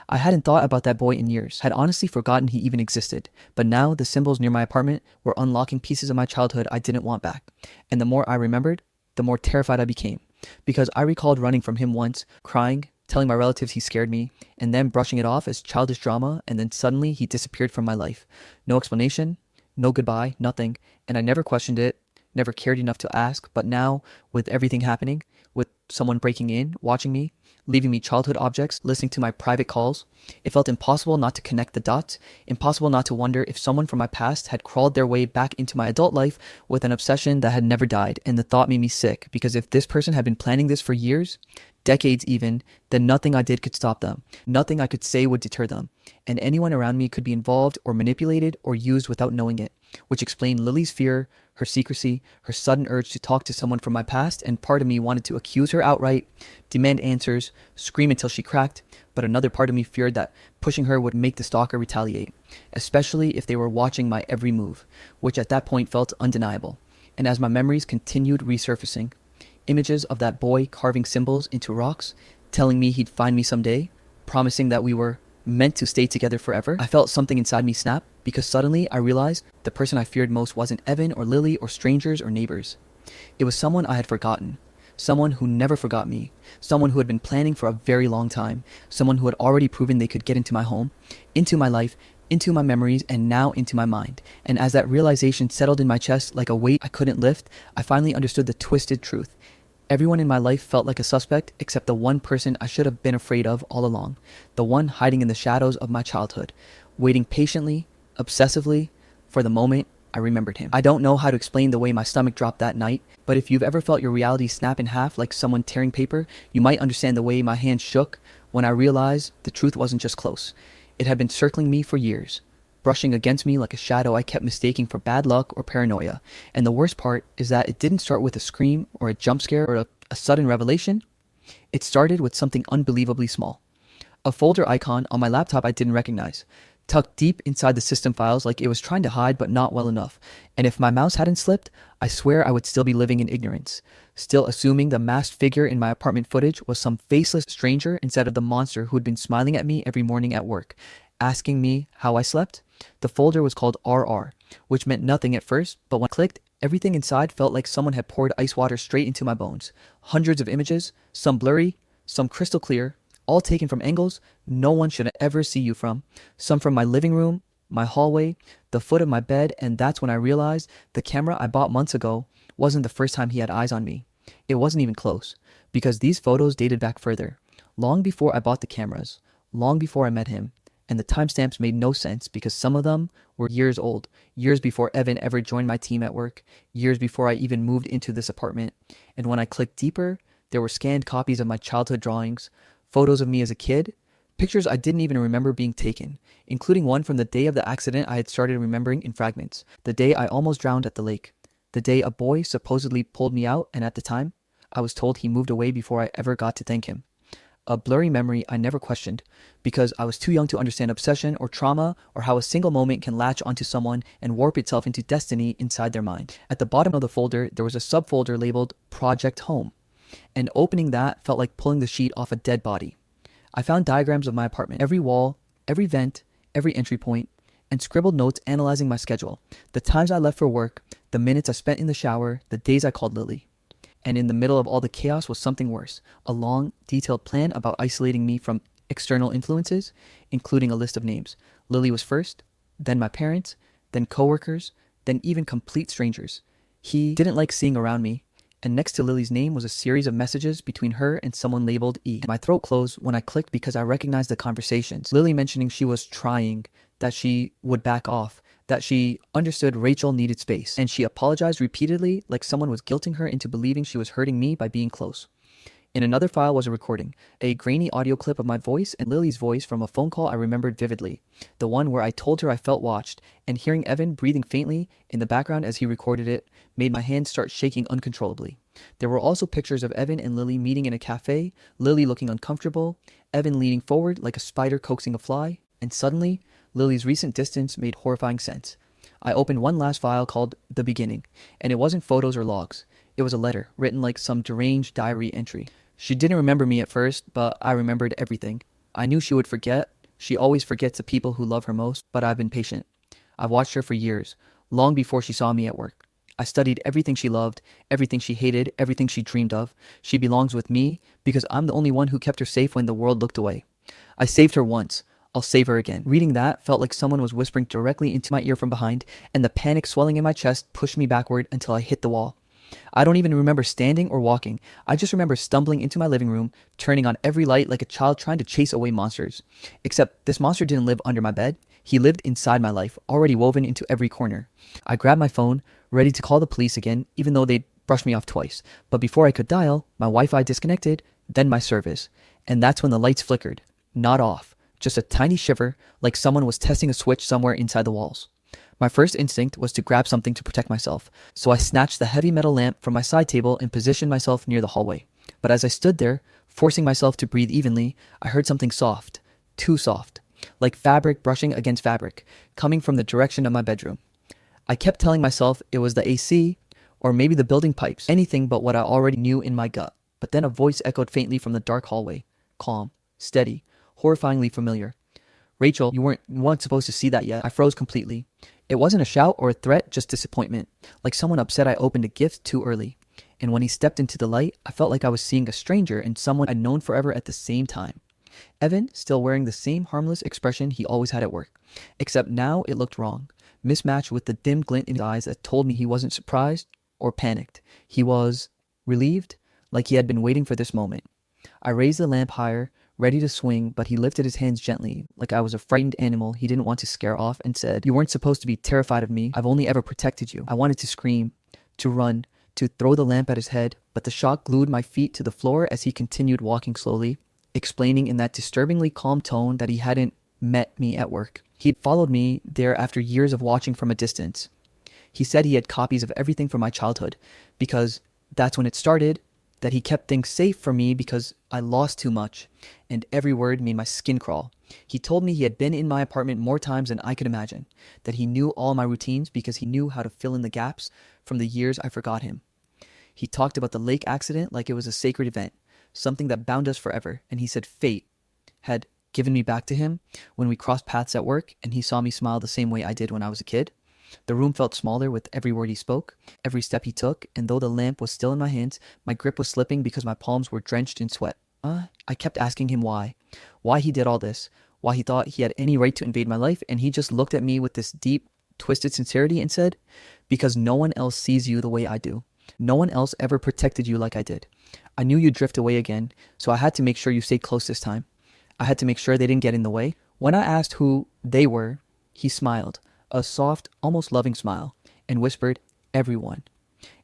I hadn't thought about that boy in years, had honestly forgotten he even existed, but now the symbols near my apartment were unlocking pieces of my childhood I didn't want back. And the more I remembered, the more terrified I became, because I recalled running from him once, crying, telling my relatives he scared me, and then brushing it off as childish drama, and then suddenly he disappeared from my life. No explanation, no goodbye, nothing, and I never questioned it, never cared enough to ask, but now, with everything happening, with someone breaking in, watching me, leaving me childhood objects, listening to my private calls, it felt impossible not to connect the dots, impossible not to wonder if someone from my past had crawled their way back into my adult life with an obsession that had never died. And the thought made me sick, because if this person had been planning this for years, decades even, then nothing I did could stop them. Nothing I could say would deter them. And anyone around me could be involved or manipulated or used without knowing it, which explained Lily's fear, her secrecy, her sudden urge to talk to someone from my past, and part of me wanted to accuse her outright, demand answers, scream until she cracked, but another part of me feared that pushing her would make the stalker retaliate, especially if they were watching my every move, which at that point felt undeniable. And as my memories continued resurfacing, images of that boy carving symbols into rocks, telling me he'd find me someday, promising that we were meant to stay together forever, I felt something inside me snap, because suddenly I realized the person I feared most wasn't Evan or Lily or strangers or neighbors. It was someone I had forgotten, someone who never forgot me, someone who had been planning for a very long time, someone who had already proven they could get into my home, into my life, into my memories, and now into my mind. And as that realization settled in my chest like a weight I couldn't lift, I finally understood the twisted truth. Everyone in my life felt like a suspect except the one person I should have been afraid of all along, the one hiding in the shadows of my childhood, waiting patiently, obsessively, for the moment I remembered him. I don't know how to explain the way my stomach dropped that night, but if you've ever felt your reality snap in half like someone tearing paper, you might understand the way my hand shook when I realized the truth wasn't just close. It had been circling me for years, brushing against me like a shadow I kept mistaking for bad luck or paranoia. And the worst part is that it didn't start with a scream or a jump scare or a sudden revelation. It started with something unbelievably small. A folder icon on my laptop I didn't recognize, tucked deep inside the system files like it was trying to hide but not well enough. And if my mouse hadn't slipped, I swear I would still be living in ignorance, still assuming the masked figure in my apartment footage was some faceless stranger instead of the monster who had been smiling at me every morning at work, asking me how I slept. The folder was called RR, which meant nothing at first, but when I clicked, everything inside felt like someone had poured ice water straight into my bones. Hundreds of images, some blurry, some crystal clear, all taken from angles no one should ever see you from. Some from my living room, my hallway, the foot of my bed, and that's when I realized the camera I bought months ago wasn't the first time he had eyes on me. It wasn't even close, because these photos dated back further, long before I bought the cameras, long before I met him. And the timestamps made no sense because some of them were years old, years before Evan ever joined my team at work, years before I even moved into this apartment. And when I clicked deeper, there were scanned copies of my childhood drawings, photos of me as a kid, pictures I didn't even remember being taken, including one from the day of the accident I had started remembering in fragments, the day I almost drowned at the lake, the day a boy supposedly pulled me out, and at the time, I was told he moved away before I ever got to thank him. A blurry memory I never questioned, because I was too young to understand obsession or trauma or how a single moment can latch onto someone and warp itself into destiny inside their mind. At the bottom of the folder, there was a subfolder labeled Project Home, and opening that felt like pulling the sheet off a dead body. I found diagrams of my apartment, every wall, every vent, every entry point, and scribbled notes analyzing my schedule, the times I left for work, the minutes I spent in the shower, the days I called Lily. And in the middle of all the chaos was something worse, a long, detailed plan about isolating me from external influences, including a list of names. Lily was first, then my parents, then coworkers, then even complete strangers. He didn't like seeing around me, and next to Lily's name was a series of messages between her and someone labeled E. My throat closed when I clicked because I recognized the conversations. Lily mentioning she was trying, that she would back off, that she understood Rachel needed space, and she apologized repeatedly like someone was guilting her into believing she was hurting me by being close. In another file was a recording, a grainy audio clip of my voice and Lily's voice from a phone call I remembered vividly, the one where I told her I felt watched, and hearing Evan breathing faintly in the background as he recorded it made my hands start shaking uncontrollably. There were also pictures of Evan and Lily meeting in a cafe, Lily looking uncomfortable, Evan leaning forward like a spider coaxing a fly, and suddenly, Lily's recent distance made horrifying sense. I opened one last file called The Beginning, and it wasn't photos or logs. It was a letter, written like some deranged diary entry. She didn't remember me at first, but I remembered everything. I knew she would forget. She always forgets the people who love her most, but I've been patient. I've watched her for years, long before she saw me at work. I studied everything she loved, everything she hated, everything she dreamed of. She belongs with me because I'm the only one who kept her safe when the world looked away. I saved her once, I'll save her again. Reading that felt like someone was whispering directly into my ear from behind, and the panic swelling in my chest pushed me backward until I hit the wall. I don't even remember standing or walking. I just remember stumbling into my living room, turning on every light like a child trying to chase away monsters. Except this monster didn't live under my bed. He lived inside my life, already woven into every corner. I grabbed my phone, ready to call the police again, even though they'd brushed me off twice. But before I could dial, my Wi-Fi disconnected, then my service. And that's when the lights flickered. Not off. Just a tiny shiver, like someone was testing a switch somewhere inside the walls. My first instinct was to grab something to protect myself, so I snatched the heavy metal lamp from my side table and positioned myself near the hallway. But as I stood there, forcing myself to breathe evenly, I heard something soft, too soft, like fabric brushing against fabric, coming from the direction of my bedroom. I kept telling myself it was the AC, or maybe the building pipes, anything but what I already knew in my gut. But then a voice echoed faintly from the dark hallway, calm, steady, horrifyingly familiar. Rachel, you weren't supposed to see that yet. I froze completely. It wasn't a shout or a threat, just disappointment, like someone upset I opened a gift too early. And when he stepped into the light, I felt like I was seeing a stranger and someone I'd known forever at the same time. Evan, still wearing the same harmless expression he always had at work, except now it looked wrong, mismatched with the dim glint in his eyes that told me he wasn't surprised or panicked. He was relieved, like he had been waiting for this moment. I raised the lamp higher, ready to swing, but he lifted his hands gently, like I was a frightened animal he didn't want to scare off, and said, "You weren't supposed to be terrified of me. I've only ever protected you." I wanted to scream, to run, to throw the lamp at his head, but the shock glued my feet to the floor as he continued walking slowly, explaining in that disturbingly calm tone that he hadn't met me at work. He'd followed me there after years of watching from a distance. He said he had copies of everything from my childhood, because that's when it started, that he kept things safe for me because I lost too much, and every word made my skin crawl. He told me he had been in my apartment more times than I could imagine, that he knew all my routines because he knew how to fill in the gaps from the years I forgot him. He talked about the lake accident like it was a sacred event, something that bound us forever, and he said fate had given me back to him when we crossed paths at work and he saw me smile the same way I did when I was a kid. The room felt smaller with every word he spoke, every step he took, and though the lamp was still in my hands, my grip was slipping because my palms were drenched in sweat. I kept asking him why he did all this, why he thought he had any right to invade my life, and he just looked at me with this deep, twisted sincerity and said, "Because no one else sees you the way I do. No one else ever protected you like I did. I knew you'd drift away again, so I had to make sure you stayed close this time. I had to make sure they didn't get in the way." When I asked who they were, he smiled, a soft, almost loving smile, and whispered, "Everyone."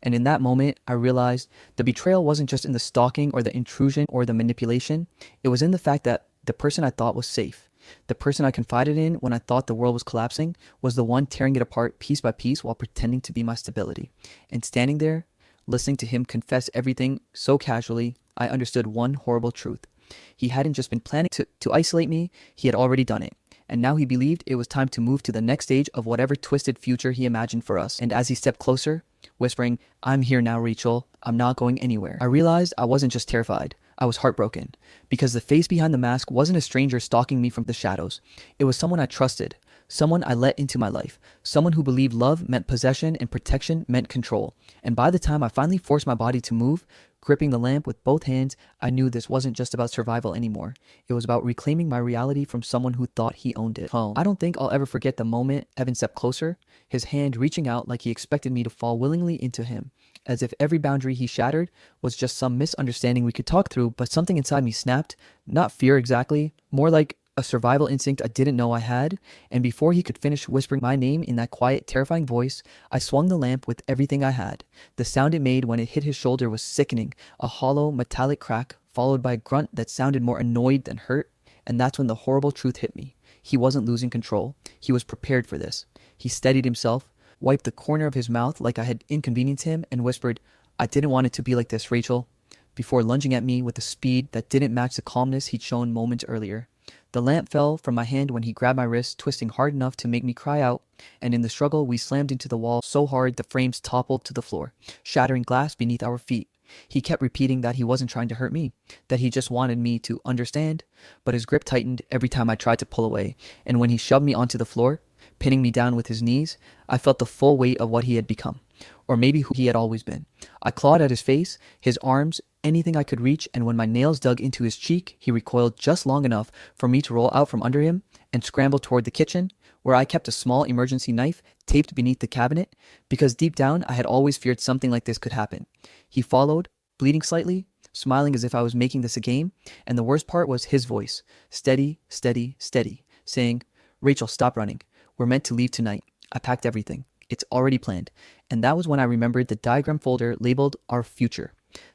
And in that moment, I realized the betrayal wasn't just in the stalking or the intrusion or the manipulation. It was in the fact that the person I thought was safe, the person I confided in when I thought the world was collapsing, was the one tearing it apart piece by piece while pretending to be my stability. And standing there, listening to him confess everything so casually, I understood one horrible truth. He hadn't just been planning to isolate me, he had already done it. And now he believed it was time to move to the next stage of whatever twisted future he imagined for us. And as he stepped closer, whispering, "I'm here now, Rachel. I'm not going anywhere," I realized I wasn't just terrified. I was heartbroken. Because the face behind the mask wasn't a stranger stalking me from the shadows. It was someone I trusted. Someone I let into my life. Someone who believed love meant possession and protection meant control. And by the time I finally forced my body to move, gripping the lamp with both hands, I knew this wasn't just about survival anymore. It was about reclaiming my reality from someone who thought he owned it. I don't think I'll ever forget the moment Evan stepped closer, his hand reaching out like he expected me to fall willingly into him, as if every boundary he shattered was just some misunderstanding we could talk through, but something inside me snapped. Not fear exactly, more like a survival instinct I didn't know I had, and before he could finish whispering my name in that quiet, terrifying voice, I swung the lamp with everything I had. The sound it made when it hit his shoulder was sickening, a hollow, metallic crack, followed by a grunt that sounded more annoyed than hurt, and that's when the horrible truth hit me. He wasn't losing control. He was prepared for this. He steadied himself, wiped the corner of his mouth like I had inconvenienced him, and whispered, "I didn't want it to be like this, Rachel," before lunging at me with a speed that didn't match the calmness he'd shown moments earlier. The lamp fell from my hand when he grabbed my wrist, twisting hard enough to make me cry out, and in the struggle we slammed into the wall so hard the frames toppled to the floor, shattering glass beneath our feet. He kept repeating that he wasn't trying to hurt me, that he just wanted me to understand, but his grip tightened every time I tried to pull away, and when he shoved me onto the floor, pinning me down with his knees. I felt the full weight of what he had become, or maybe who he had always been. I clawed at his face, his arms, anything I could reach, and when my nails dug into his cheek, he recoiled just long enough for me to roll out from under him and scramble toward the kitchen, where I kept a small emergency knife taped beneath the cabinet, because deep down I had always feared something like this could happen. He followed, bleeding slightly, smiling as if I was making this a game, and the worst part was his voice, steady, steady, steady, saying, "Rachel, stop running. We're meant to leave tonight. I packed everything. It's already planned." And that was when I remembered the diagram folder labeled Our Future,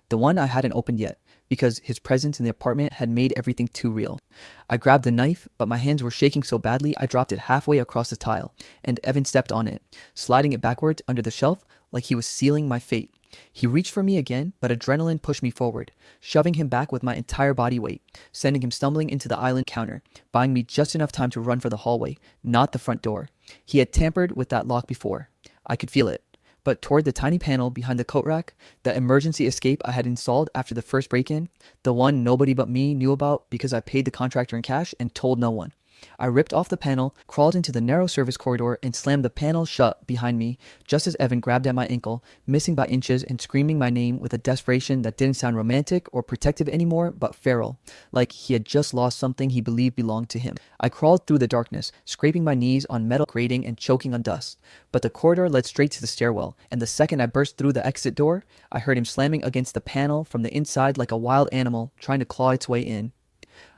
the one I hadn't opened yet, because his presence in the apartment had made everything too real. I grabbed the knife, but my hands were shaking so badly I dropped it halfway across the tile, and Evan stepped on it, sliding it backwards under the shelf like he was sealing my fate. He reached for me again, but adrenaline pushed me forward, shoving him back with my entire body weight, sending him stumbling into the island counter, buying me just enough time to run for the hallway, not the front door. He had tampered with that lock before. I could feel it. But toward the tiny panel behind the coat rack, the emergency escape I had installed after the first break-in, the one nobody but me knew about because I paid the contractor in cash and told no one. I ripped off the panel, crawled into the narrow service corridor, and slammed the panel shut behind me just as Evan grabbed at my ankle, missing by inches and screaming my name with a desperation that didn't sound romantic or protective anymore, but feral, like he had just lost something he believed belonged to him. I crawled through the darkness, scraping my knees on metal grating and choking on dust, but the corridor led straight to the stairwell, and the second I burst through the exit door, I heard him slamming against the panel from the inside like a wild animal trying to claw its way in.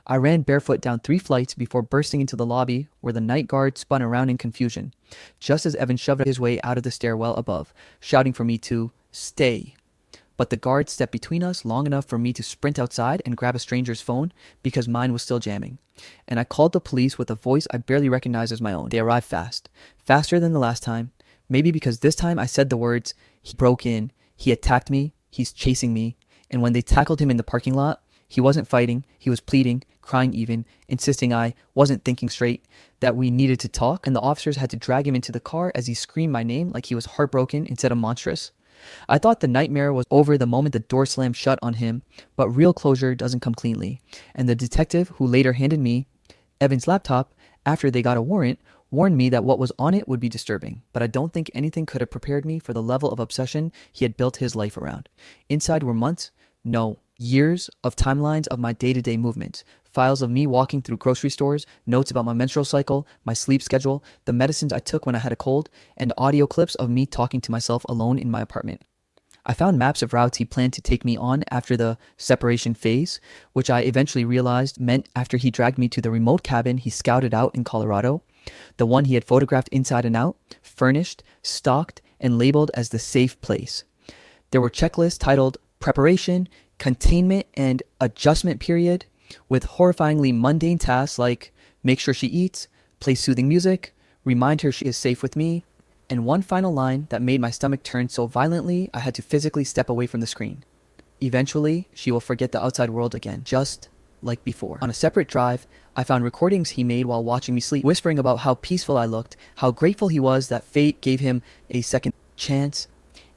I ran barefoot down 3 flights before bursting into the lobby, where the night guard spun around in confusion, just as Evan shoved his way out of the stairwell above, shouting for me to stay. But the guard stepped between us long enough for me to sprint outside and grab a stranger's phone because mine was still jamming. And I called the police with a voice I barely recognized as my own. They arrived fast, faster than the last time, maybe because this time I said the words, "He broke in, he attacked me, he's chasing me," and when they tackled him in the parking lot, he wasn't fighting, he was pleading, crying even, insisting I wasn't thinking straight, that we needed to talk, and the officers had to drag him into the car as he screamed my name like he was heartbroken instead of monstrous. I thought the nightmare was over the moment the door slammed shut on him, but real closure doesn't come cleanly, and the detective who later handed me Evan's laptop after they got a warrant warned me that what was on it would be disturbing, but I don't think anything could have prepared me for the level of obsession he had built his life around. Inside were months, no, years of timelines of my day-to-day movements, files of me walking through grocery stores, notes about my menstrual cycle, my sleep schedule, the medicines I took when I had a cold, and audio clips of me talking to myself alone in my apartment. I found maps of routes he planned to take me on after the separation phase, which I eventually realized meant after he dragged me to the remote cabin he scouted out in Colorado, the one he had photographed inside and out, furnished, stocked, and labeled as the safe place. There were checklists titled Preparation, Containment, and Adjustment Period, with horrifyingly mundane tasks like make sure she eats, play soothing music, remind her she is safe with me, and one final line that made my stomach turn so violently I had to physically step away from the screen. Eventually, she will forget the outside world again, just like before. On a separate drive, I found recordings he made while watching me sleep, whispering about how peaceful I looked, how grateful he was that fate gave him a second chance,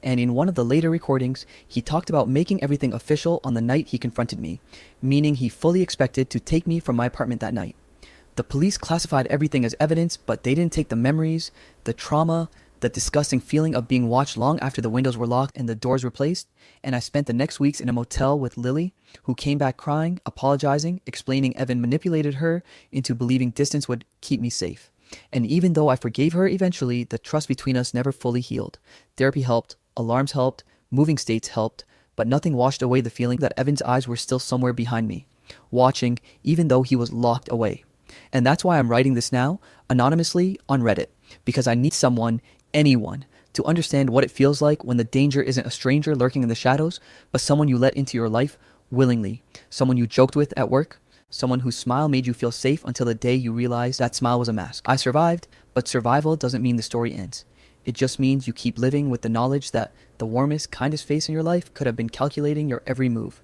and in one of the later recordings, he talked about making everything official on the night he confronted me, meaning he fully expected to take me from my apartment that night. The police classified everything as evidence, but they didn't take the memories, the trauma, the disgusting feeling of being watched long after the windows were locked and the doors replaced, and I spent the next weeks in a motel with Lily, who came back crying, apologizing, explaining Evan manipulated her into believing distance would keep me safe. And even though I forgave her eventually, the trust between us never fully healed. Therapy helped, alarms helped, moving states helped, but nothing washed away the feeling that Evan's eyes were still somewhere behind me, watching even though he was locked away. And that's why I'm writing this now, anonymously on Reddit, because I need someone, anyone, to understand what it feels like when the danger isn't a stranger lurking in the shadows, but someone you let into your life willingly, someone you joked with at work, someone whose smile made you feel safe until the day you realized that smile was a mask. I survived, but survival doesn't mean the story ends. It just means you keep living with the knowledge that the warmest, kindest face in your life could have been calculating your every move.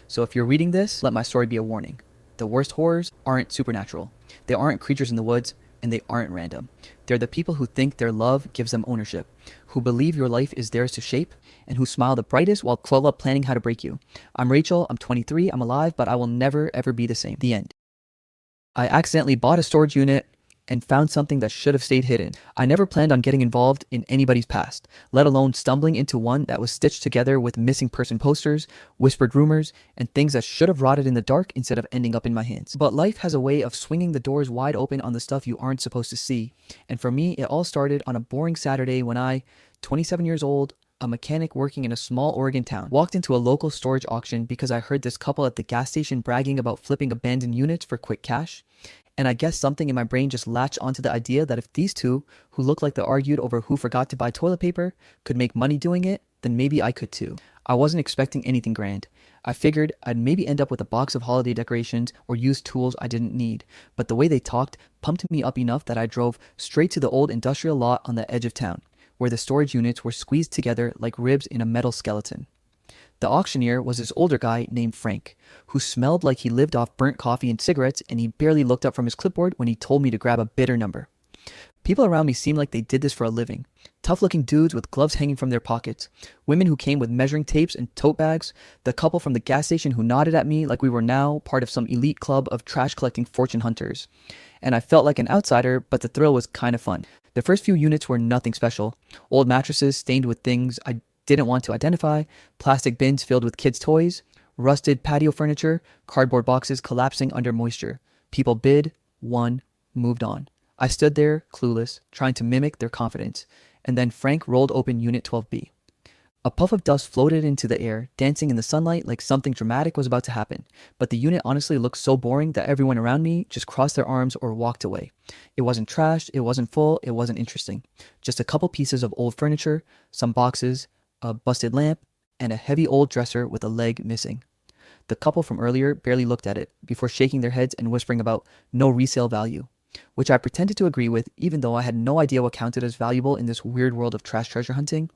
So if you're reading this, let my story be a warning. The worst horrors aren't supernatural. They aren't creatures in the woods, and they aren't random. They're the people who think their love gives them ownership, who believe your life is theirs to shape, and who smile the brightest while curl up planning how to break you. I'm Rachel, I'm 23, I'm alive, but I will never ever be the same. The end. I accidentally bought a storage unit and found something that should have stayed hidden. I never planned on getting involved in anybody's past, let alone stumbling into one that was stitched together with missing person posters, whispered rumors, and things that should have rotted in the dark instead of ending up in my hands. But life has a way of swinging the doors wide open on the stuff you aren't supposed to see. And for me, it all started on a boring Saturday when I, 27 years old, a mechanic working in a small Oregon town, walked into a local storage auction because I heard this couple at the gas station bragging about flipping abandoned units for quick cash. And I guess something in my brain just latched onto the idea that if these two, who looked like they argued over who forgot to buy toilet paper, could make money doing it, then maybe I could too. I wasn't expecting anything grand. I figured I'd maybe end up with a box of holiday decorations or used tools I didn't need, but the way they talked pumped me up enough that I drove straight to the old industrial lot on the edge of town, where the storage units were squeezed together like ribs in a metal skeleton. The auctioneer was this older guy named Frank, who smelled like he lived off burnt coffee and cigarettes, and he barely looked up from his clipboard when he told me to grab a bidder number. People around me seemed like they did this for a living. Tough-looking dudes with gloves hanging from their pockets, women who came with measuring tapes and tote bags, the couple from the gas station who nodded at me like we were now part of some elite club of trash-collecting fortune hunters. And I felt like an outsider, but the thrill was kind of fun. The first few units were nothing special. Old mattresses stained with things I didn't want to identify, plastic bins filled with kids' toys, rusted patio furniture, cardboard boxes collapsing under moisture. People bid, won, moved on. I stood there, clueless, trying to mimic their confidence, and then Frank rolled open Unit 12B. A puff of dust floated into the air, dancing in the sunlight like something dramatic was about to happen, but the unit honestly looked so boring that everyone around me just crossed their arms or walked away. It wasn't trashed, it wasn't full, it wasn't interesting. Just a couple pieces of old furniture, some boxes, a busted lamp, and a heavy old dresser with a leg missing. The couple from earlier barely looked at it before shaking their heads and whispering about no resale value, which I pretended to agree with even though I had no idea what counted as valuable in this weird world of trash treasure hunting.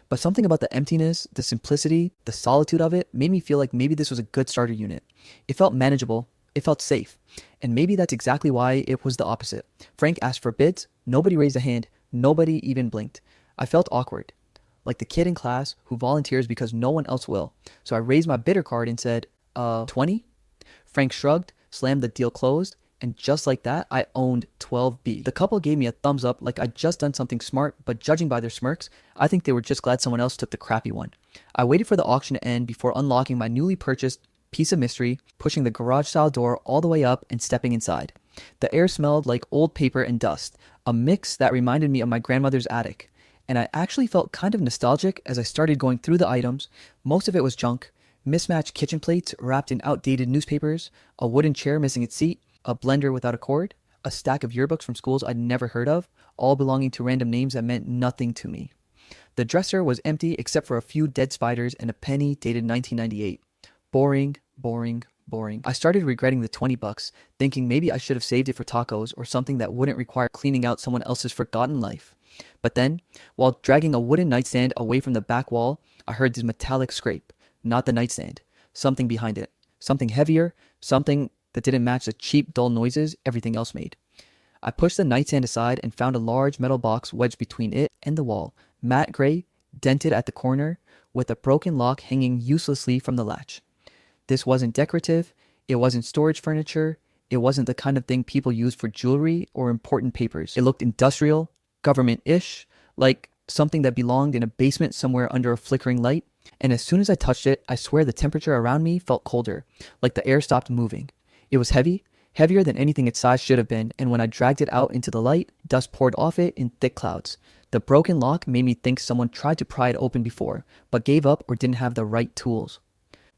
But something about the emptiness, the simplicity, the solitude of it made me feel like maybe this was a good starter unit. It felt manageable, it felt safe, and maybe that's exactly why it was the opposite. Frank asked for bids, nobody raised a hand, nobody even blinked. I felt awkward, like the kid in class who volunteers because no one else will. So I raised my bidder card and said, 20? Frank shrugged, slammed the deal closed, and just like that, I owned 12B. The couple gave me a thumbs up like I'd just done something smart, but judging by their smirks, I think they were just glad someone else took the crappy one. I waited for the auction to end before unlocking my newly purchased piece of mystery, pushing the garage-style door all the way up and stepping inside. The air smelled like old paper and dust, a mix that reminded me of my grandmother's attic. And I actually felt kind of nostalgic as I started going through the items. Most of it was junk, mismatched kitchen plates wrapped in outdated newspapers, a wooden chair missing its seat, a blender without a cord, a stack of yearbooks from schools I'd never heard of, all belonging to random names that meant nothing to me. The dresser was empty except for a few dead spiders and a penny dated 1998. Boring, boring, boring. I started regretting the $20, thinking maybe I should have saved it for tacos or something that wouldn't require cleaning out someone else's forgotten life. But then, while dragging a wooden nightstand away from the back wall, I heard this metallic scrape. Not the nightstand. Something behind it. Something heavier. Something that didn't match the cheap, dull noises everything else made. I pushed the nightstand aside and found a large metal box wedged between it and the wall, matte gray, dented at the corner, with a broken lock hanging uselessly from the latch. This wasn't decorative, it wasn't storage furniture, it wasn't the kind of thing people use for jewelry or important papers. It looked industrial, government-ish, like something that belonged in a basement somewhere under a flickering light, and as soon as I touched it, I swear the temperature around me felt colder, like the air stopped moving. It was heavy, heavier than anything its size should have been, and when I dragged it out into the light, dust poured off it in thick clouds. The broken lock made me think someone tried to pry it open before, but gave up or didn't have the right tools.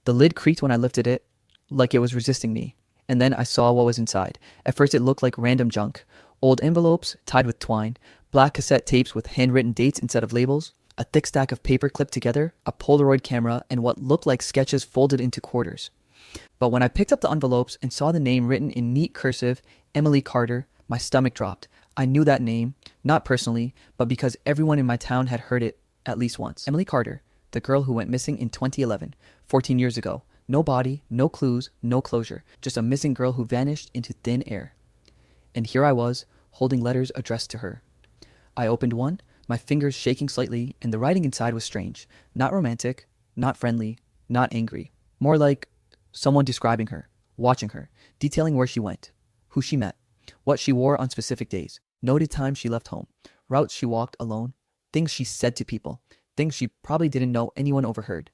The lid creaked when I lifted it, like it was resisting me, and then I saw what was inside. At first it looked like random junk. Old envelopes tied with twine, black cassette tapes with handwritten dates instead of labels, a thick stack of paper clipped together, a Polaroid camera, and what looked like sketches folded into quarters. But when I picked up the envelopes and saw the name written in neat cursive, Emily Carter, my stomach dropped. I knew that name, not personally, but because everyone in my town had heard it at least once. Emily Carter, the girl who went missing in 2011, 14 years ago. No body, no clues, no closure, just a missing girl who vanished into thin air. And here I was, holding letters addressed to her. I opened one, my fingers shaking slightly, and the writing inside was strange. Not romantic, not friendly, not angry. More like someone describing her, watching her, detailing where she went, who she met. what she wore on specific days, noted times she left home, routes she walked alone, things she said to people, things she probably didn't know anyone overheard.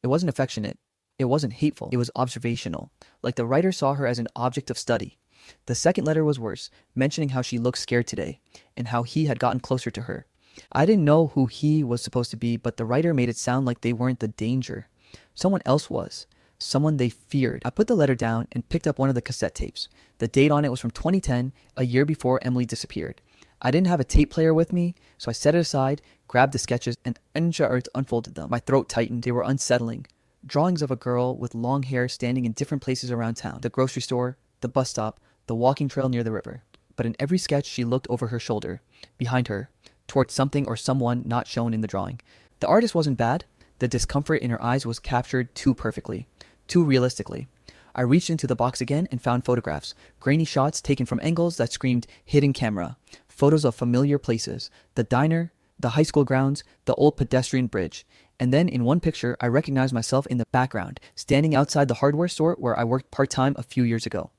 It wasn't affectionate. It wasn't hateful. It was observational, like the writer saw her as an object of study. The second letter was worse, mentioning how she looked scared today, and how he had gotten closer to her. I didn't know who he was supposed to be, but the writer made it sound like they weren't the danger. Someone else was. Someone they feared. I put the letter down and picked up one of the cassette tapes. The date on it was from 2010, a year before Emily disappeared. I didn't have a tape player with me, so I set it aside, grabbed the sketches, and unfolded them. My throat tightened. They were unsettling. Drawings of a girl with long hair standing in different places around town. The grocery store, the bus stop, the walking trail near the river. But in every sketch, she looked over her shoulder, behind her, towards something or someone not shown in the drawing. The artist wasn't bad. The discomfort in her eyes was captured too perfectly, too realistically. I reached into the box again and found photographs, grainy shots taken from angles that screamed hidden camera, photos of familiar places, the diner, the high school grounds, the old pedestrian bridge. And then in one picture, I recognized myself in the background, standing outside the hardware store where I worked part-time a few years ago.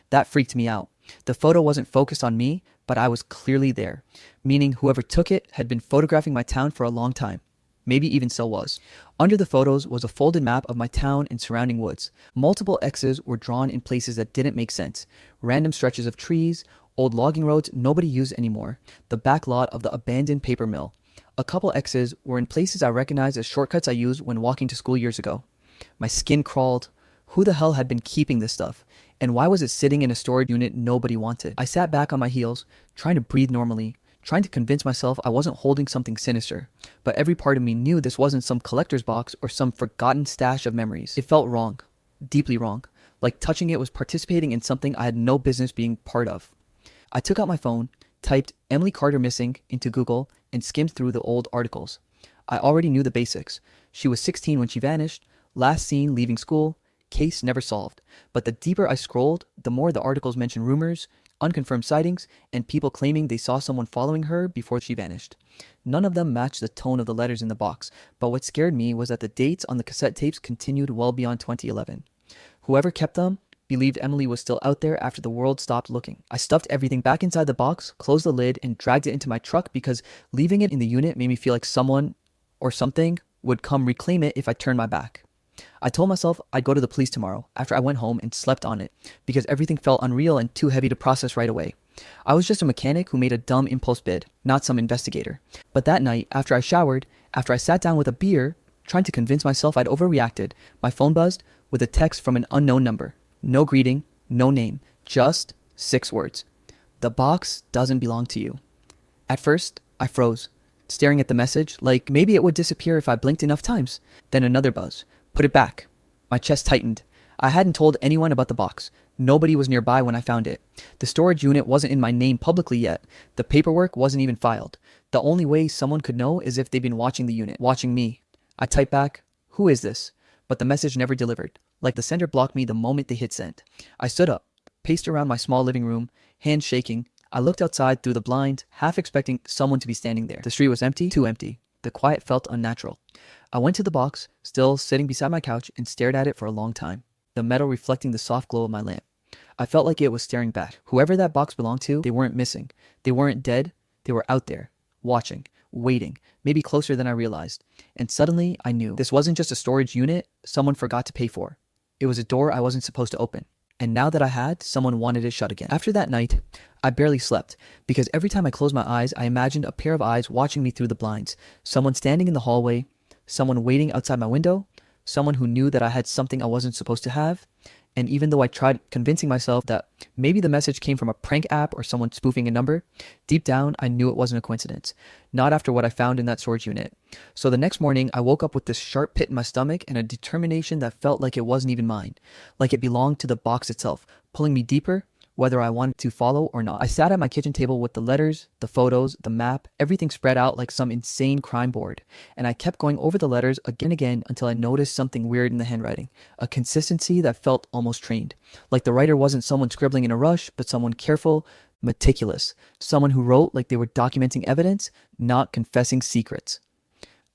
That freaked me out. The photo wasn't focused on me, but I was clearly there, meaning whoever took it had been photographing my town for a long time. Maybe even still was. Under the photos was a folded map of my town and surrounding woods. Multiple X's were drawn in places that didn't make sense. Random stretches of trees, old logging roads nobody used anymore, the back lot of the abandoned paper mill. A couple X's were in places I recognized as shortcuts I used when walking to school years ago. My skin crawled. Who the hell had been keeping this stuff? And why was it sitting in a storage unit nobody wanted? I sat back on my heels, trying to breathe normally, trying to convince myself I wasn't holding something sinister. But every part of me knew this wasn't some collector's box or some forgotten stash of memories. It felt wrong, deeply wrong, like touching it was participating in something I had no business being part of. I took out my phone, typed Emily Carter missing into Google, and skimmed through the old articles. I already knew the basics. She was 16 when she vanished, last seen leaving school, case never solved. But the deeper I scrolled, the more the articles mentioned rumors, unconfirmed sightings, and people claiming they saw someone following her before she vanished. None of them matched the tone of the letters in the box, but what scared me was that the dates on the cassette tapes continued well beyond 2011. Whoever kept them believed Emily was still out there after the world stopped looking. I stuffed everything back inside the box, closed the lid, and dragged it into my truck because leaving it in the unit made me feel like someone or something would come reclaim it if I turned my back. I told myself I'd go to the police tomorrow after I went home and slept on it because everything felt unreal and too heavy to process right away. I was just a mechanic who made a dumb impulse bid, not some investigator. But that night, after I showered, after I sat down with a beer, trying to convince myself I'd overreacted, my phone buzzed with a text from an unknown number. No greeting, no name, just 6 words. The box doesn't belong to you. At first, I froze, staring at the message like maybe it would disappear if I blinked enough times. Then another buzz. Put it back. My chest tightened. I hadn't told anyone about the box. Nobody was nearby when I found it. The storage unit wasn't in my name publicly yet. The paperwork wasn't even filed. The only way someone could know is if they'd been watching the unit, watching me. I typed back, "Who is this?" But the message never delivered. Like the sender blocked me the moment they hit send. I stood up, paced around my small living room, hands shaking. I looked outside through the blind, half expecting someone to be standing there. The street was empty, too empty. The quiet felt unnatural. I went to the box, still sitting beside my couch, and stared at it for a long time, the metal reflecting the soft glow of my lamp. I felt like it was staring back. Whoever that box belonged to, they weren't missing. They weren't dead. They were out there, watching, waiting, maybe closer than I realized. And suddenly, I knew. This wasn't just a storage unit someone forgot to pay for. It was a door I wasn't supposed to open. And now that I had, someone wanted it shut again. After that night, I barely slept, because every time I closed my eyes, I imagined a pair of eyes watching me through the blinds, someone standing in the hallway, someone waiting outside my window, someone who knew that I had something I wasn't supposed to have. And even though I tried convincing myself that maybe the message came from a prank app or someone spoofing a number, deep down, I knew it wasn't a coincidence. Not after what I found in that storage unit. So the next morning, I woke up with this sharp pit in my stomach and a determination that felt like it wasn't even mine. Like it belonged to the box itself, pulling me deeper, whether I wanted to follow or not. I sat at my kitchen table with the letters, the photos, the map, everything spread out like some insane crime board. And I kept going over the letters again and again until I noticed something weird in the handwriting. A consistency that felt almost trained. Like the writer wasn't someone scribbling in a rush, but someone careful, meticulous. Someone who wrote like they were documenting evidence, not confessing secrets.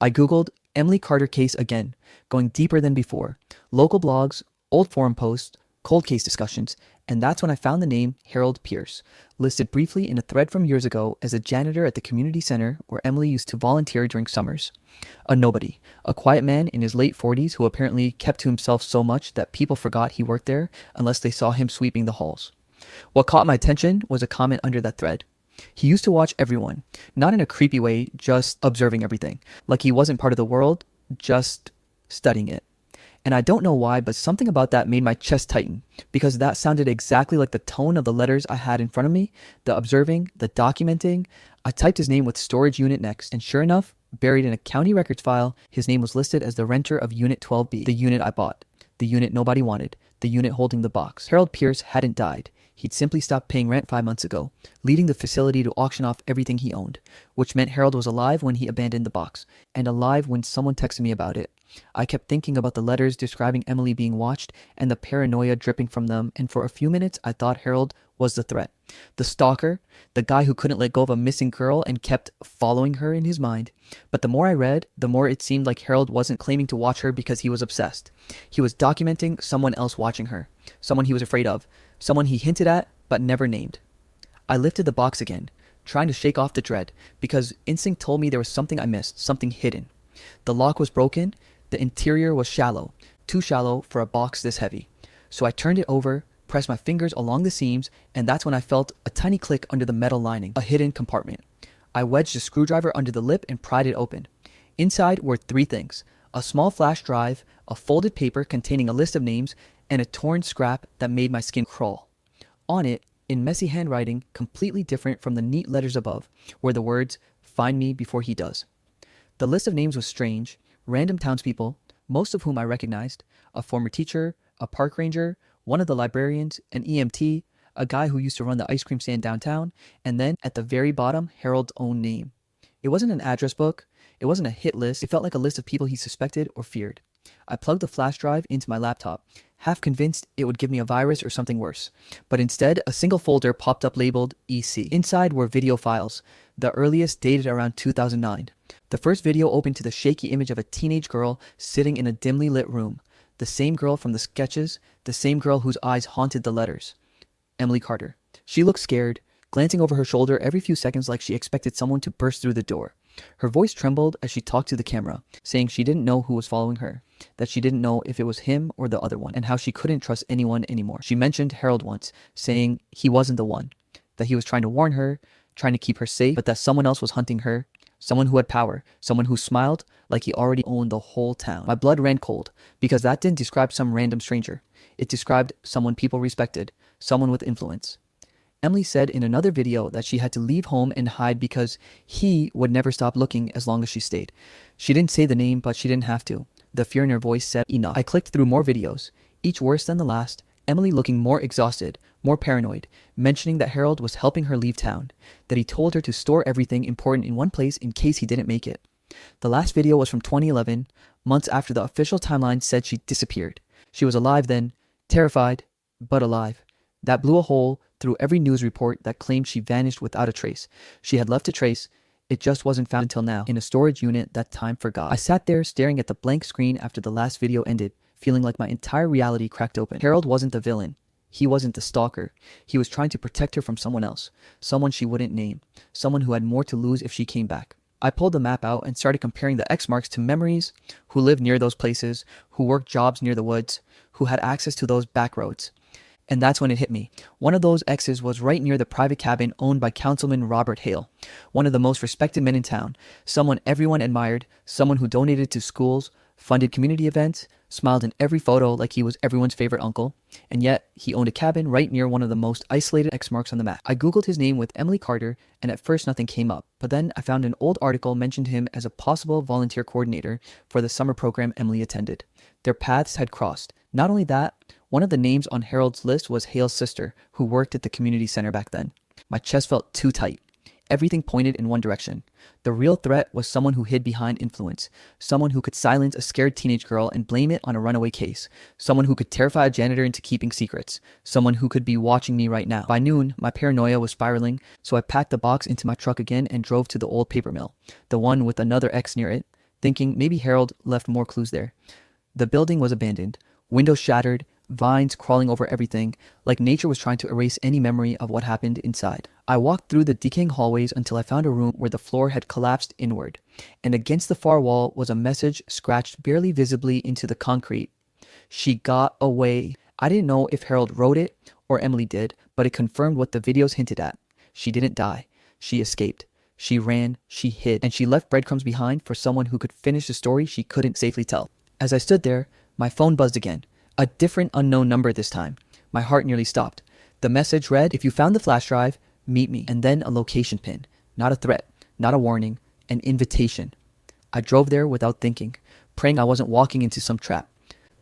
I Googled Emily Carter case again, going deeper than before. Local blogs, old forum posts, cold case discussions, and that's when I found the name Harold Pierce, listed briefly in a thread from years ago as a janitor at the community center where Emily used to volunteer during summers. A nobody, a quiet man in his late 40s who apparently kept to himself so much that people forgot he worked there unless they saw him sweeping the halls. What caught my attention was a comment under that thread. He used to watch everyone, not in a creepy way, just observing everything, like he wasn't part of the world, just studying it. And I don't know why, but something about that made my chest tighten, because that sounded exactly like the tone of the letters I had in front of me, the observing, the documenting. I typed his name with storage unit next, and sure enough, buried in a county records file, his name was listed as the renter of Unit 12B, the unit I bought, the unit nobody wanted, the unit holding the box. Harold Pierce hadn't died. He'd simply stopped paying rent 5 months ago, leading the facility to auction off everything he owned, which meant Harold was alive when he abandoned the box, and alive when someone texted me about it. I kept thinking about the letters describing Emily being watched and the paranoia dripping from them, and for a few minutes I thought Harold was the threat. The stalker, the guy who couldn't let go of a missing girl and kept following her in his mind. But the more I read, the more it seemed like Harold wasn't claiming to watch her because he was obsessed. He was documenting someone else watching her, someone he was afraid of, someone he hinted at but never named. I lifted the box again, trying to shake off the dread, because instinct told me there was something I missed, something hidden. The lock was broken, the interior was shallow, too shallow for a box this heavy. So I turned it over, pressed my fingers along the seams, and that's when I felt a tiny click under the metal lining, a hidden compartment. I wedged a screwdriver under the lip and pried it open. Inside were 3 things: a small flash drive, a folded paper containing a list of names, and a torn scrap that made my skin crawl. On it, in messy handwriting, completely different from the neat letters above, were the words, "Find me before he does." The list of names was strange, random townspeople, most of whom I recognized, a former teacher, a park ranger, one of the librarians, an EMT, a guy who used to run the ice cream stand downtown, and then, at the very bottom, Harold's own name. It wasn't an address book, it wasn't a hit list, it felt like a list of people he suspected or feared. I plugged the flash drive into my laptop, half convinced it would give me a virus or something worse. But instead, a single folder popped up labeled EC. Inside were video files, the earliest dated around 2009. The first video opened to the shaky image of a teenage girl sitting in a dimly lit room. The same girl from the sketches, the same girl whose eyes haunted the letters. Emily Carter. She looked scared, glancing over her shoulder every few seconds like she expected someone to burst through the door. Her voice trembled as she talked to the camera, saying she didn't know who was following her, that she didn't know if it was him or the other one, and how she couldn't trust anyone anymore. She mentioned Harold once, saying he wasn't the one, that he was trying to warn her, trying to keep her safe, but that someone else was hunting her, someone who had power, someone who smiled like he already owned the whole town. My blood ran cold, because that didn't describe some random stranger. It described someone people respected, someone with influence. Emily said in another video that she had to leave home and hide because he would never stop looking as long as she stayed. She didn't say the name, but she didn't have to. The fear in her voice said enough. I clicked through more videos, each worse than the last, Emily looking more exhausted, more paranoid, mentioning that Harold was helping her leave town, that he told her to store everything important in one place in case he didn't make it. The last video was from 2011, months after the official timeline said she disappeared. She was alive then, terrified, but alive. That blew a hole through every news report that claimed she vanished without a trace. She had left a trace, it just wasn't found until now, in a storage unit that time forgot. I sat there staring at the blank screen after the last video ended, feeling like my entire reality cracked open. Harold wasn't the villain. He wasn't the stalker. He was trying to protect her from someone else, someone she wouldn't name, someone who had more to lose if she came back. I pulled the map out and started comparing the X marks to memories, who lived near those places, who worked jobs near the woods, who had access to those back roads. And that's when it hit me. One of those X's was right near the private cabin owned by Councilman Robert Hale, one of the most respected men in town, someone everyone admired, someone who donated to schools, funded community events, smiled in every photo like he was everyone's favorite uncle, and yet he owned a cabin right near one of the most isolated X marks on the map. I googled his name with Emily Carter, and at first nothing came up, but then I found an old article mentioned him as a possible volunteer coordinator for the summer program Emily attended. Their paths had crossed. Not only that, one of the names on Harold's list was Hale's sister, who worked at the community center back then. My chest felt too tight. Everything pointed in one direction. The real threat was someone who hid behind influence, someone who could silence a scared teenage girl and blame it on a runaway case, someone who could terrify a janitor into keeping secrets, someone who could be watching me right now. By noon, my paranoia was spiraling, so I packed the box into my truck again and drove to the old paper mill, the one with another X near it, thinking maybe Harold left more clues there. The building was abandoned, windows shattered, vines crawling over everything, like nature was trying to erase any memory of what happened inside. I walked through the decaying hallways until I found a room where the floor had collapsed inward, and against the far wall was a message scratched barely visibly into the concrete. She got away. I didn't know if Harold wrote it or Emily did, but it confirmed what the videos hinted at. She didn't die. She escaped. She ran, she hid, and she left breadcrumbs behind for someone who could finish the story she couldn't safely tell. As I stood there, my phone buzzed again. A different unknown number this time. My heart nearly stopped. The message read, "If you found the flash drive, meet me," and then a location pin. Not a threat, not a warning, an invitation. I drove there without thinking, praying I wasn't walking into some trap.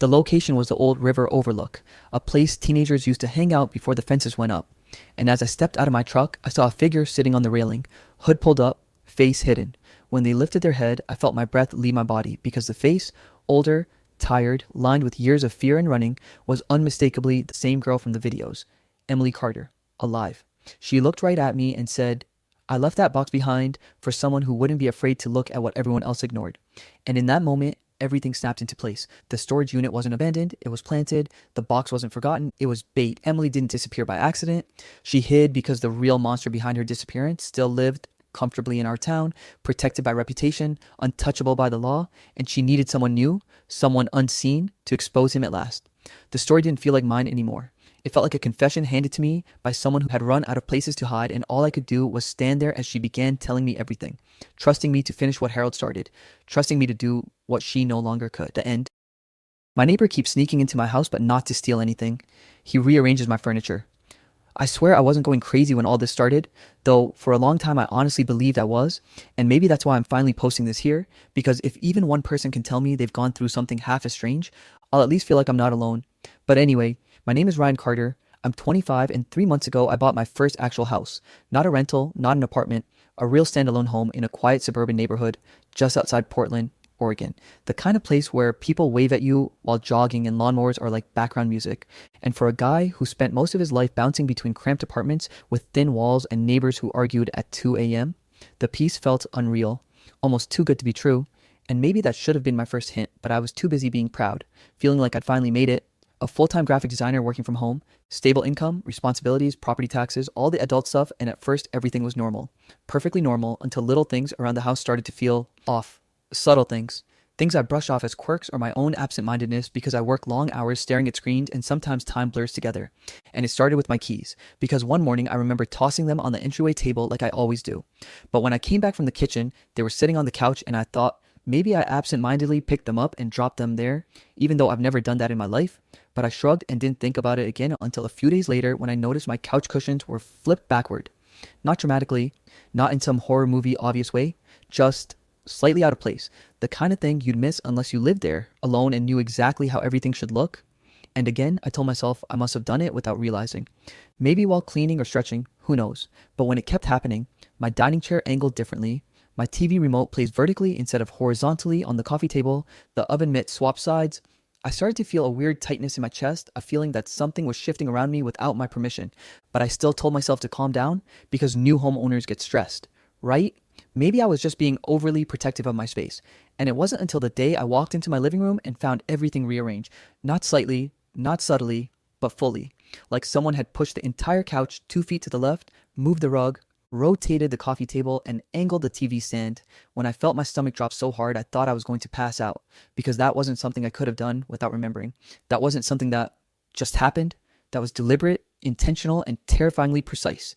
The location was the old river overlook, a place teenagers used to hang out before the fences went up. And as I stepped out of my truck, I saw a figure sitting on the railing, hood pulled up, face hidden. When they lifted their head, I felt my breath leave my body because the face, older, tired, lined with years of fear and running, was unmistakably the same girl from the videos. Emily Carter, alive. She looked right at me and said, "I left that box behind for someone who wouldn't be afraid to look at what everyone else ignored." And in that moment, everything snapped into place. The storage unit wasn't abandoned, it was planted. The box wasn't forgotten, it was bait. Emily didn't disappear by accident. She hid because the real monster behind her disappearance still lived comfortably in our town, protected by reputation, untouchable by the law, and she needed someone new, someone unseen, to expose him at last. The story didn't feel like mine anymore. It felt like a confession handed to me by someone who had run out of places to hide, and all I could do was stand there as she began telling me everything, trusting me to finish what Harold started, trusting me to do what she no longer could. The end. My neighbor keeps sneaking into my house, but not to steal anything. He rearranges my furniture. I swear I wasn't going crazy when all this started, though for a long time I honestly believed I was, and maybe that's why I'm finally posting this here, because if even one person can tell me they've gone through something half as strange, I'll at least feel like I'm not alone. But anyway, my name is Ryan Carter. I'm 25, and 3 months ago I bought my first actual house. Not a rental, not an apartment, a real standalone home in a quiet suburban neighborhood just outside Portland, Oregon. The kind of place where people wave at you while jogging and lawnmowers are like background music. And for a guy who spent most of his life bouncing between cramped apartments with thin walls and neighbors who argued at 2 a.m., the peace felt unreal, almost too good to be true. And maybe that should have been my first hint, but I was too busy being proud, feeling like I'd finally made it. A full-time graphic designer working from home, stable income, responsibilities, property taxes, all the adult stuff, and at first everything was normal. Perfectly normal until little things around the house started to feel off. Subtle things. Things I brush off as quirks or my own absent-mindedness because I work long hours staring at screens and sometimes time blurs together. And it started with my keys, because one morning I remember tossing them on the entryway table like I always do. But when I came back from the kitchen, they were sitting on the couch and I thought, maybe I absent-mindedly picked them up and dropped them there, even though I've never done that in my life. But I shrugged and didn't think about it again until a few days later when I noticed my couch cushions were flipped backward. Not dramatically, not in some horror movie obvious way, just slightly out of place. The kind of thing you'd miss unless you lived there, alone and knew exactly how everything should look. And again, I told myself I must have done it without realizing. Maybe while cleaning or stretching, who knows. But when it kept happening, my dining chair angled differently, my TV remote plays vertically instead of horizontally on the coffee table, the oven mitt swapped sides, I started to feel a weird tightness in my chest, a feeling that something was shifting around me without my permission. But I still told myself to calm down because new homeowners get stressed, right? Maybe I was just being overly protective of my space. And it wasn't until the day I walked into my living room and found everything rearranged. Not slightly, not subtly, but fully. Like someone had pushed the entire couch 2 feet to the left, moved the rug, rotated the coffee table, and angled the TV stand. When I felt my stomach drop so hard I thought I was going to pass out, because that wasn't something I could have done without remembering. That wasn't something that just happened. That was deliberate, intentional, and terrifyingly precise.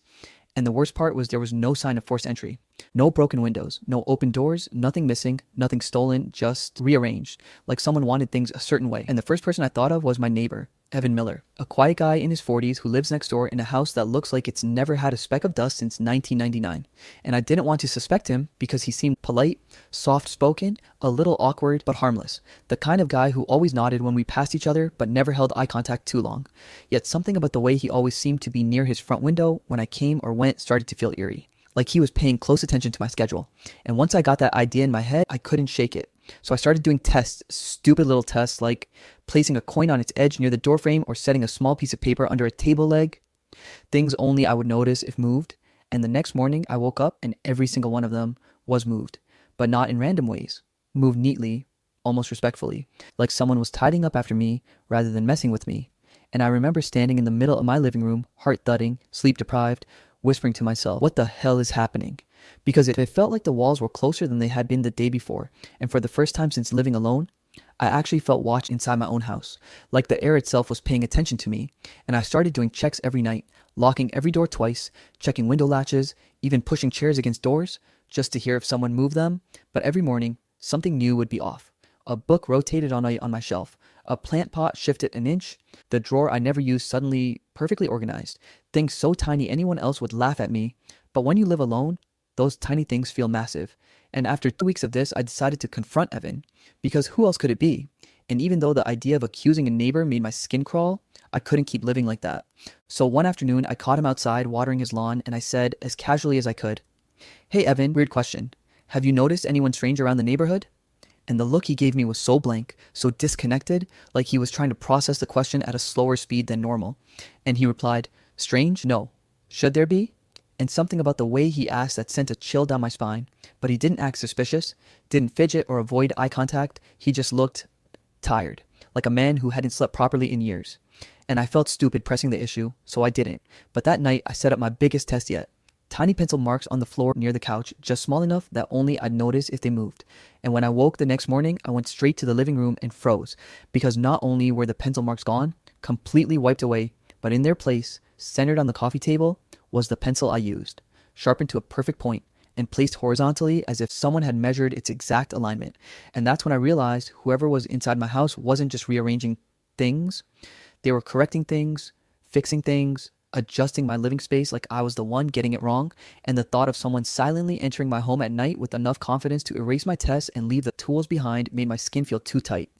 And the worst part was there was no sign of forced entry. No broken windows, no open doors, nothing missing, nothing stolen, just rearranged, like someone wanted things a certain way. And the first person I thought of was my neighbor, Evan Miller, a quiet guy in his 40s who lives next door in a house that looks like it's never had a speck of dust since 1999. And I didn't want to suspect him because he seemed polite, soft-spoken, a little awkward, but harmless. The kind of guy who always nodded when we passed each other but never held eye contact too long. Yet something about the way he always seemed to be near his front window when I came or went started to feel eerie. Like he was paying close attention to my schedule. And once I got that idea in my head, I couldn't shake it. So I started doing tests, stupid little tests like placing a coin on its edge near the doorframe or setting a small piece of paper under a table leg. Things only I would notice if moved. And the next morning I woke up and every single one of them was moved. But not in random ways. Moved neatly, almost respectfully. Like someone was tidying up after me rather than messing with me. And I remember standing in the middle of my living room, heart thudding, sleep deprived, whispering to myself, what the hell is happening? Because it felt like the walls were closer than they had been the day before, and for the first time since living alone, I actually felt watched inside my own house, like the air itself was paying attention to me, and I started doing checks every night, locking every door twice, checking window latches, even pushing chairs against doors, just to hear if someone moved them, but every morning, something new would be off. A book rotated on my shelf, a plant pot shifted an inch, the drawer I never used suddenly perfectly organized, things so tiny anyone else would laugh at me, but when you live alone, those tiny things feel massive. And after 2 weeks of this, I decided to confront Evan, because who else could it be? And even though the idea of accusing a neighbor made my skin crawl, I couldn't keep living like that. So one afternoon, I caught him outside watering his lawn, and I said, as casually as I could, "Hey Evan, weird question. Have you noticed anyone strange around the neighborhood?" And the look he gave me was so blank, so disconnected, like he was trying to process the question at a slower speed than normal. And he replied, "Strange? No. Should there be?" And something about the way he asked that sent a chill down my spine. But he didn't act suspicious, didn't fidget or avoid eye contact. He just looked tired, like a man who hadn't slept properly in years. And I felt stupid pressing the issue, so I didn't. But that night, I set up my biggest test yet. Tiny pencil marks on the floor near the couch, just small enough that only I'd notice if they moved. And when I woke the next morning, I went straight to the living room and froze, because not only were the pencil marks gone, completely wiped away, but in their place, centered on the coffee table, was the pencil I used, sharpened to a perfect point, and placed horizontally as if someone had measured its exact alignment. And that's when I realized whoever was inside my house wasn't just rearranging things, they were correcting things, fixing things, adjusting my living space like I was the one getting it wrong, and the thought of someone silently entering my home at night with enough confidence to erase my tests and leave the tools behind made my skin feel too tight.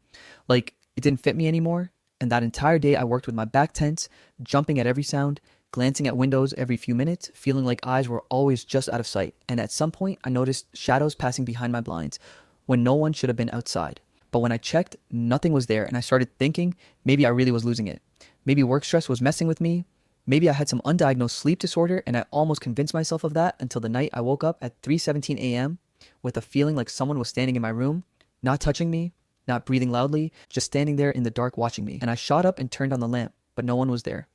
Like it didn't fit me anymore, and that entire day I worked with my back tense, jumping at every sound, glancing at windows every few minutes, feeling like eyes were always just out of sight, and at some point I noticed shadows passing behind my blinds when no one should have been outside. But when I checked, nothing was there, and I started thinking maybe I really was losing it. Maybe work stress was messing with me. Maybe I had some undiagnosed sleep disorder, and I almost convinced myself of that until the night I woke up at 3:17 a.m. with a feeling like someone was standing in my room, not touching me, not breathing loudly, just standing there in the dark watching me. And I shot up and turned on the lamp, but no one was there.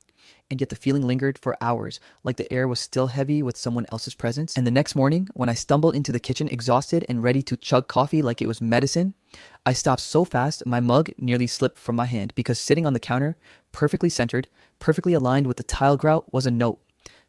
And yet the feeling lingered for hours, like the air was still heavy with someone else's presence. And the next morning, when I stumbled into the kitchen exhausted and ready to chug coffee like it was medicine, I stopped so fast my mug nearly slipped from my hand, because sitting on the counter, perfectly centered, perfectly aligned with the tile grout, was a note.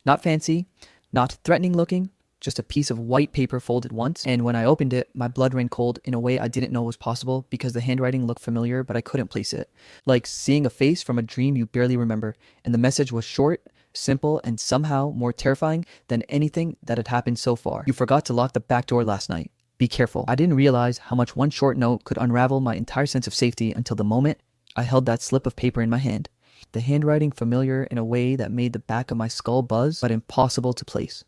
Not fancy, not threatening looking, just a piece of white paper folded once. And when I opened it, my blood ran cold in a way I didn't know was possible, because the handwriting looked familiar, but I couldn't place it. Like seeing a face from a dream you barely remember. And the message was short, simple, and somehow more terrifying than anything that had happened so far. "You forgot to lock the back door last night. Be careful." I didn't realize how much one short note could unravel my entire sense of safety until the moment I held that slip of paper in my hand. The handwriting familiar in a way that made the back of my skull buzz, but impossible to place.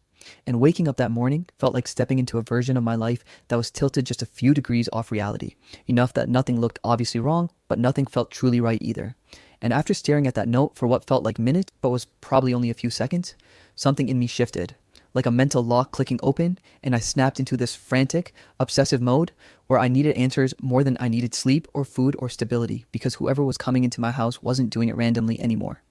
And waking up that morning felt like stepping into a version of my life that was tilted just a few degrees off reality, enough that nothing looked obviously wrong, but nothing felt truly right either. And after staring at that note for what felt like minutes, but was probably only a few seconds, something in me shifted, like a mental lock clicking open, and I snapped into this frantic, obsessive mode where I needed answers more than I needed sleep or food or stability, because whoever was coming into my house wasn't doing it randomly anymore.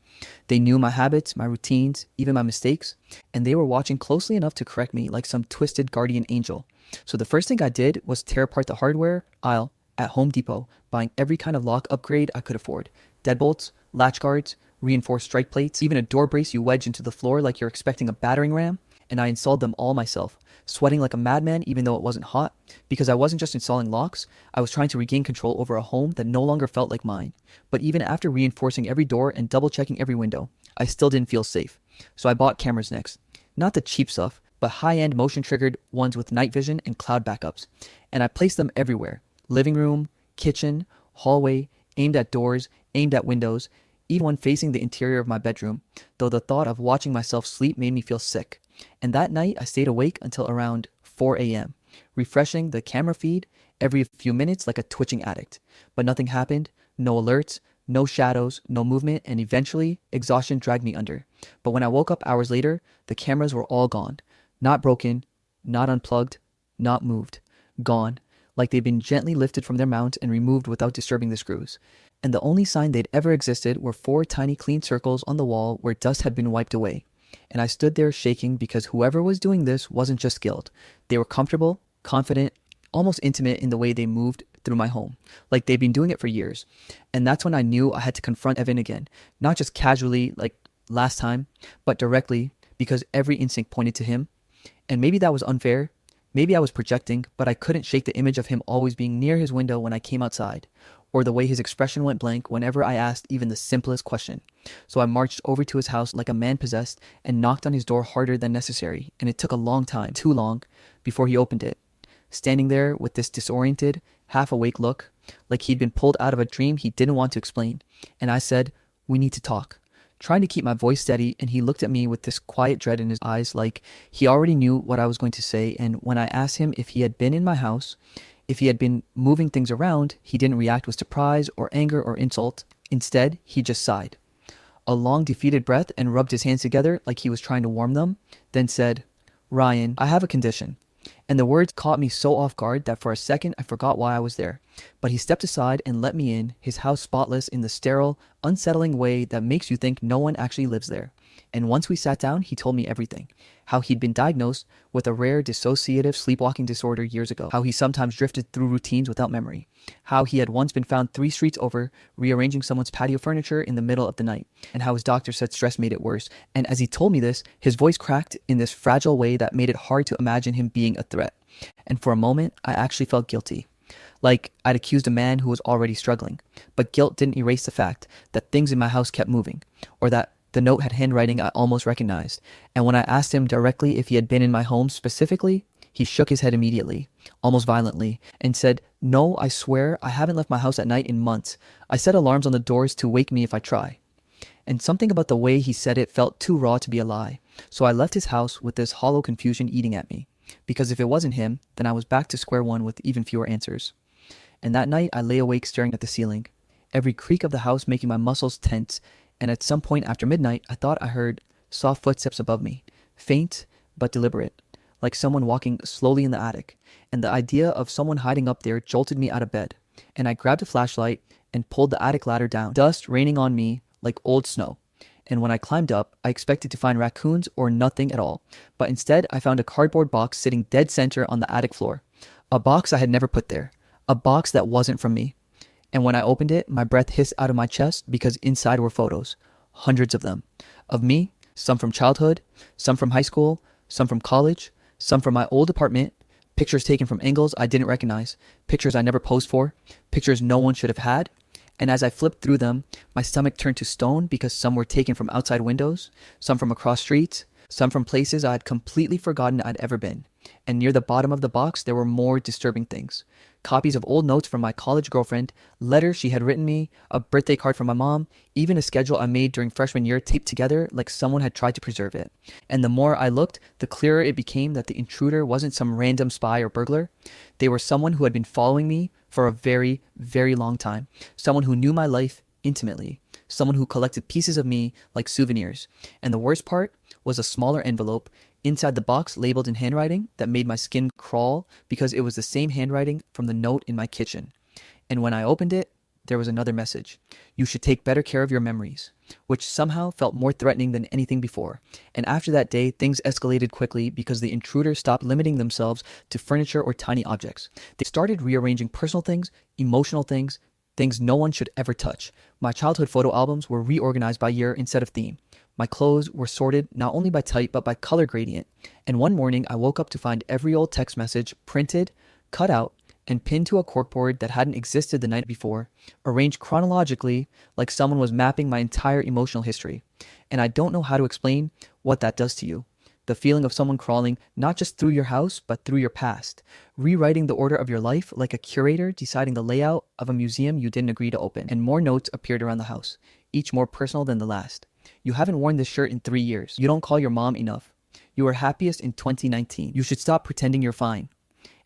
They knew my habits, my routines, even my mistakes, and they were watching closely enough to correct me like some twisted guardian angel. So the first thing I did was tear apart the hardware aisle at Home Depot, buying every kind of lock upgrade I could afford. Deadbolts, latch guards, reinforced strike plates, even a door brace you wedge into the floor like you're expecting a battering ram. And I installed them all myself, sweating like a madman even though it wasn't hot, because I wasn't just installing locks, I was trying to regain control over a home that no longer felt like mine. But even after reinforcing every door and double checking every window, I still didn't feel safe. So I bought cameras next. Not the cheap stuff, but high-end motion-triggered ones with night vision and cloud backups. And I placed them everywhere: living room, kitchen, hallway, aimed at doors, aimed at windows, even one facing the interior of my bedroom, though the thought of watching myself sleep made me feel sick. And that night, I stayed awake until around 4 a.m., refreshing the camera feed every few minutes like a twitching addict. But nothing happened, no alerts, no shadows, no movement, and eventually, exhaustion dragged me under. But when I woke up hours later, the cameras were all gone. Not broken, not unplugged, not moved. Gone, like they'd been gently lifted from their mount and removed without disturbing the screws. and the only sign they'd ever existed were 4 tiny clean circles on the wall where dust had been wiped away. And I stood there shaking because whoever was doing this wasn't just skilled. They were comfortable, confident, almost intimate in the way they moved through my home, like they'd been doing it for years. And that's when I knew I had to confront Evan again, not just casually like last time, but directly, because every instinct pointed to him. And maybe that was unfair. Maybe I was projecting, but I couldn't shake the image of him always being near his window when I came outside, or the way his expression went blank whenever I asked even the simplest question. So I marched over to his house like a man possessed and knocked on his door harder than necessary, and it took a long time, too long, before he opened it. Standing there with this disoriented, half-awake look, like he'd been pulled out of a dream he didn't want to explain, and I said, "We need to talk," trying to keep my voice steady, and he looked at me with this quiet dread in his eyes like he already knew what I was going to say. And when I asked him if he had been in my house, if he had been moving things around, he didn't react with surprise or anger or insult. Instead, he just sighed, a long defeated breath, and rubbed his hands together like he was trying to warm them, then said, "Ryan, I have a condition." And the words caught me so off guard that for a second I forgot why I was there. But he stepped aside and let me in, his house spotless in the sterile, unsettling way that makes you think no one actually lives there. And once we sat down, he told me everything. How he'd been diagnosed with a rare dissociative sleepwalking disorder years ago. How he sometimes drifted through routines without memory. How he had once been found 3 streets over, rearranging someone's patio furniture in the middle of the night. And how his doctor said stress made it worse. And as he told me this, his voice cracked in this fragile way that made it hard to imagine him being a threat. And for a moment, I actually felt guilty. Like I'd accused a man who was already struggling. But guilt didn't erase the fact that things in my house kept moving. Or that the note had handwriting I almost recognized. And when I asked him directly if he had been in my home specifically, he shook his head immediately, almost violently, and said, "No, I swear, I haven't left my house at night in months. I set alarms on the doors to wake me if I try." And something about the way he said it felt too raw to be a lie. So I left his house with this hollow confusion eating at me. Because if it wasn't him, then I was back to square one with even fewer answers. And that night, I lay awake staring at the ceiling, every creak of the house making my muscles tense. And at some point after midnight, I thought I heard soft footsteps above me, faint but deliberate, like someone walking slowly in the attic. And the idea of someone hiding up there jolted me out of bed. And I grabbed a flashlight and pulled the attic ladder down, dust raining on me like old snow. And when I climbed up, I expected to find raccoons or nothing at all. But instead, I found a cardboard box sitting dead center on the attic floor. A box I had never put there. A box that wasn't from me. And when I opened it, my breath hissed out of my chest because inside were photos. Hundreds of them. Of me, some from childhood, some from high school, some from college, some from my old apartment, pictures taken from angles I didn't recognize, pictures I never posed for, pictures no one should have had. And as I flipped through them, my stomach turned to stone because some were taken from outside windows, some from across streets, some from places I had completely forgotten I'd ever been. And near the bottom of the box, there were more disturbing things. Copies of old notes from my college girlfriend, letters she had written me, a birthday card from my mom, even a schedule I made during freshman year taped together like someone had tried to preserve it. And the more I looked, the clearer it became that the intruder wasn't some random spy or burglar. They were someone who had been following me for a very, very long time. Someone who knew my life intimately. Someone who collected pieces of me like souvenirs. And the worst part was a smaller envelope inside the box labeled in handwriting that made my skin crawl because it was the same handwriting from the note in my kitchen. And when I opened it, there was another message. "You should take better care of your memories," which somehow felt more threatening than anything before. And after that day, things escalated quickly because the intruders stopped limiting themselves to furniture or tiny objects. They started rearranging personal things, emotional things, things no one should ever touch. My childhood photo albums were reorganized by year instead of theme. My clothes were sorted not only by type but by color gradient. And one morning I woke up to find every old text message printed, cut out, and pinned to a corkboard that hadn't existed the night before, arranged chronologically like someone was mapping my entire emotional history. And I don't know how to explain what that does to you. The feeling of someone crawling not just through your house, but through your past, rewriting the order of your life like a curator deciding the layout of a museum you didn't agree to open. And more notes appeared around the house, each more personal than the last. "You haven't worn this shirt in 3 years. You don't call your mom enough. You were happiest in 2019. You should stop pretending you're fine."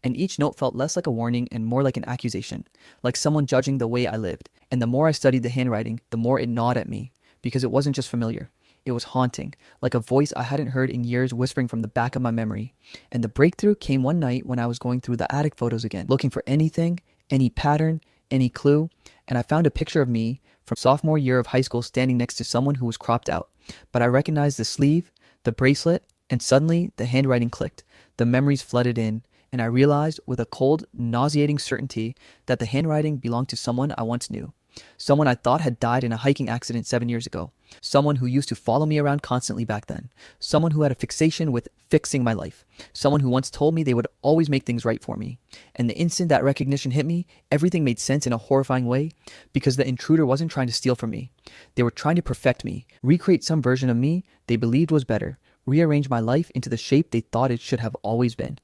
And each note felt less like a warning and more like an accusation, like someone judging the way I lived. And the more I studied the handwriting, the more it gnawed at me, because it wasn't just familiar. It was haunting, like a voice I hadn't heard in years whispering from the back of my memory. And the breakthrough came one night when I was going through the attic photos again, looking for anything, any pattern, any clue, and I found a picture of me from sophomore year of high school standing next to someone who was cropped out. But I recognized the sleeve, the bracelet, and suddenly the handwriting clicked. The memories flooded in, and I realized with a cold, nauseating certainty that the handwriting belonged to someone I once knew. Someone I thought had died in a hiking accident 7 years ago. Someone who used to follow me around constantly back then. Someone who had a fixation with fixing my life. Someone who once told me they would always make things right for me. And the instant that recognition hit me, everything made sense in a horrifying way because the intruder wasn't trying to steal from me. They were trying to perfect me, recreate some version of me they believed was better, rearrange my life into the shape they thought it should have always been.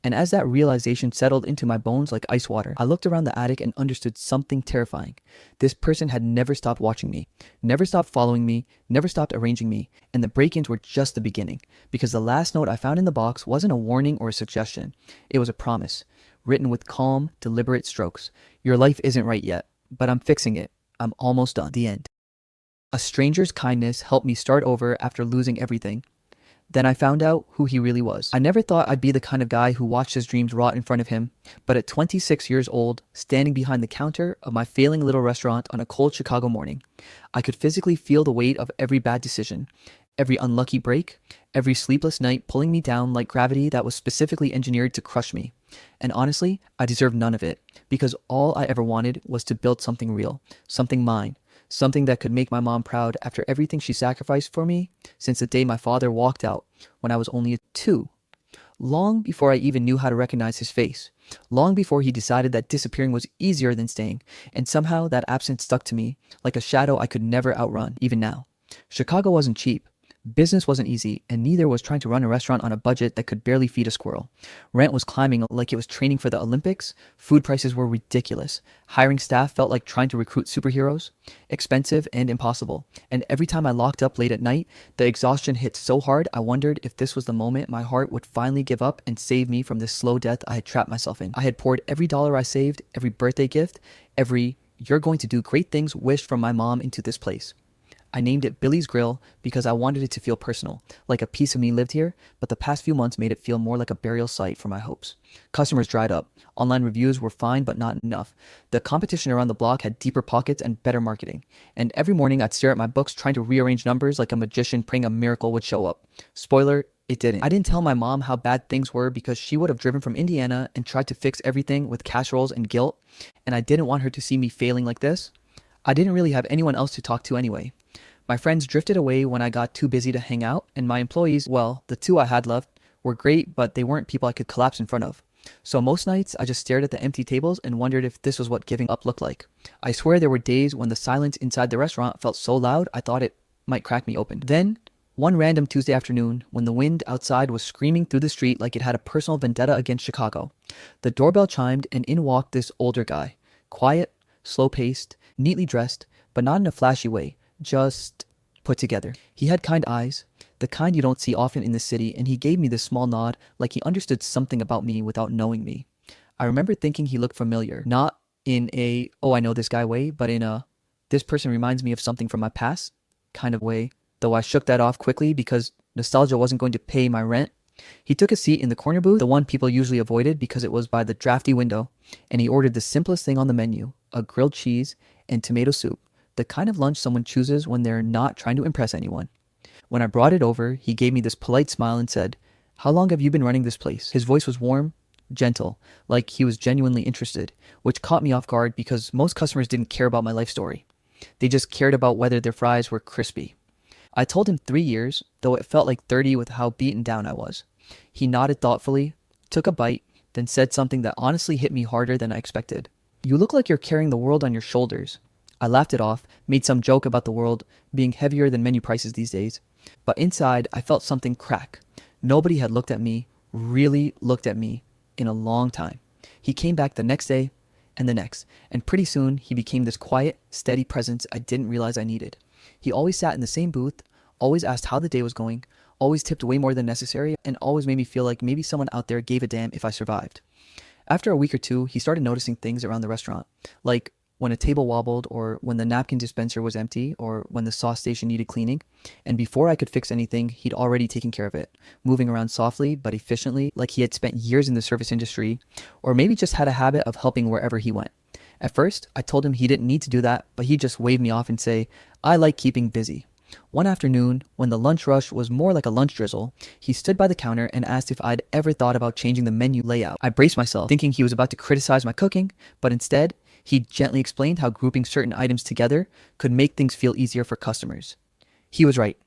And as that realization settled into my bones like ice water, I looked around the attic and understood something terrifying. This person had never stopped watching me, never stopped following me, never stopped arranging me, and the break-ins were just the beginning, because the last note I found in the box wasn't a warning or a suggestion. It was a promise, written with calm, deliberate strokes. Your life isn't right yet, but I'm fixing it. I'm almost done. The end. A stranger's kindness helped me start over after losing everything. Then I found out who he really was. I never thought I'd be the kind of guy who watched his dreams rot in front of him, but at 26 years old, standing behind the counter of my failing little restaurant on a cold Chicago morning, I could physically feel the weight of every bad decision, every unlucky break, every sleepless night pulling me down like gravity that was specifically engineered to crush me. And honestly, I deserved none of it, because all I ever wanted was to build something real, something mine. Something that could make my mom proud after everything she sacrificed for me since the day my father walked out when I was only 2. Long before I even knew how to recognize his face. Long before he decided that disappearing was easier than staying. And somehow that absence stuck to me like a shadow I could never outrun, even now. Chicago wasn't cheap. Business wasn't easy, and neither was trying to run a restaurant on a budget that could barely feed a squirrel. Rent was climbing like it was training for the Olympics. Food prices were ridiculous. Hiring staff felt like trying to recruit superheroes. Expensive and impossible. And every time I locked up late at night, the exhaustion hit so hard I wondered if this was the moment my heart would finally give up and save me from this slow death I had trapped myself in. I had poured every dollar I saved, every birthday gift, every "you're going to do great things" wish from my mom into this place. I named it Billy's Grill because I wanted it to feel personal, like a piece of me lived here, but the past few months made it feel more like a burial site for my hopes. Customers dried up. Online reviews were fine, but not enough. The competition around the block had deeper pockets and better marketing. And every morning I'd stare at my books trying to rearrange numbers like a magician praying a miracle would show up. Spoiler, it didn't. I didn't tell my mom how bad things were because she would have driven from Indiana and tried to fix everything with casseroles and guilt, and I didn't want her to see me failing like this. I didn't really have anyone else to talk to anyway. My friends drifted away when I got too busy to hang out, and my employees, well, the 2 I had left, were great, but they weren't people I could collapse in front of. So most nights, I just stared at the empty tables and wondered if this was what giving up looked like. I swear there were days when the silence inside the restaurant felt so loud I thought it might crack me open. Then, one random Tuesday afternoon, when the wind outside was screaming through the street like it had a personal vendetta against Chicago, the doorbell chimed and in walked this older guy. Quiet, slow-paced, neatly dressed, but not in a flashy way. Just put together. He had kind eyes, the kind you don't see often in the city, and he gave me this small nod like he understood something about me without knowing me. I remember thinking he looked familiar, not in a, "oh, I know this guy" way, but in a, "this person reminds me of something from my past" kind of way, though I shook that off quickly because nostalgia wasn't going to pay my rent. He took a seat in the corner booth, the one people usually avoided because it was by the drafty window, and he ordered the simplest thing on the menu, a grilled cheese and tomato soup. The kind of lunch someone chooses when they're not trying to impress anyone. When I brought it over, he gave me this polite smile and said, "How long have you been running this place?" His voice was warm, gentle, like he was genuinely interested, which caught me off guard because most customers didn't care about my life story. They just cared about whether their fries were crispy. I told him 3 years, though it felt like 30 with how beaten down I was. He nodded thoughtfully, took a bite, then said something that honestly hit me harder than I expected. "You look like you're carrying the world on your shoulders." I laughed it off, made some joke about the world being heavier than menu prices these days. But inside, I felt something crack. Nobody had looked at me, really looked at me, in a long time. He came back the next day and the next, and pretty soon he became this quiet, steady presence I didn't realize I needed. He always sat in the same booth, always asked how the day was going, always tipped way more than necessary, and always made me feel like maybe someone out there gave a damn if I survived. After a week or two, he started noticing things around the restaurant, like when a table wobbled, or when the napkin dispenser was empty, or when the sauce station needed cleaning. And before I could fix anything, he'd already taken care of it, moving around softly but efficiently, like he had spent years in the service industry, or maybe just had a habit of helping wherever he went. At first, I told him he didn't need to do that, but he just waved me off and say, I like keeping busy. One afternoon, when the lunch rush was more like a lunch drizzle, he stood by the counter and asked if I'd ever thought about changing the menu layout. I braced myself, thinking he was about to criticize my cooking, but instead, he gently explained how grouping certain items together could make things feel easier for customers. He was right.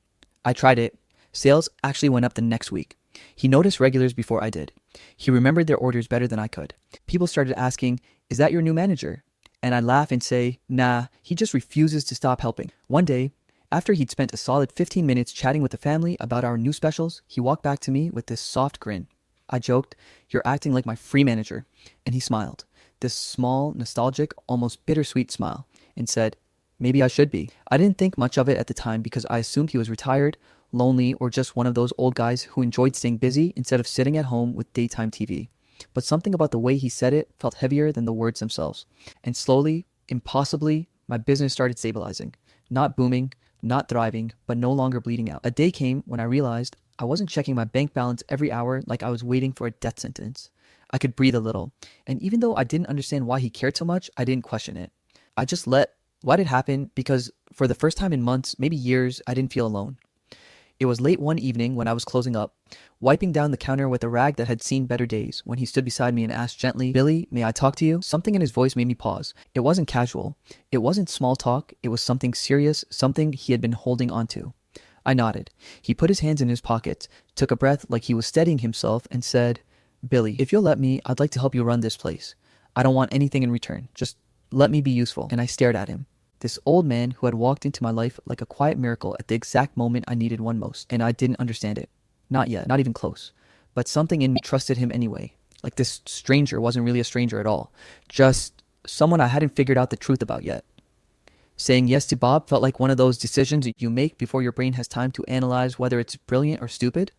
I tried it. Sales actually went up the next week. He noticed regulars before I did. He remembered their orders better than I could. People started asking, "Is that your new manager?" And I'd laugh and say, "Nah, he just refuses to stop helping." One day, after he'd spent a solid 15 minutes chatting with the family about our new specials, he walked back to me with this soft grin. I joked, "You're acting like my free manager." And he smiled, this small, nostalgic, almost bittersweet smile, and said, "Maybe I should be." I didn't think much of it at the time because I assumed he was retired, lonely, or just one of those old guys who enjoyed staying busy instead of sitting at home with daytime TV. But something about the way he said it felt heavier than the words themselves. And slowly, impossibly, my business started stabilizing. Not booming, not thriving, but no longer bleeding out. A day came when I realized I wasn't checking my bank balance every hour like I was waiting for a death sentence. I could breathe a little. And even though I didn't understand why he cared so much, I didn't question it. I just let it happen because for the first time in months, maybe years, I didn't feel alone. It was late one evening when I was closing up, wiping down the counter with a rag that had seen better days, when he stood beside me and asked gently, "Billy, may I talk to you?" Something in his voice made me pause. It wasn't casual. It wasn't small talk. It was something serious, something he had been holding on to. I nodded. He put his hands in his pockets, took a breath like he was steadying himself, and said, "Billy, if you'll let me, I'd like to help you run this place. I don't want anything in return. Just let me be useful." And I stared at him. This old man who had walked into my life like a quiet miracle at the exact moment I needed one most, and I didn't understand it. Not yet, not even close. But something in me trusted him anyway. Like this stranger wasn't really a stranger at all. Just someone I hadn't figured out the truth about yet. Saying yes to Bob felt like one of those decisions you make before your brain has time to analyze whether it's brilliant or stupid.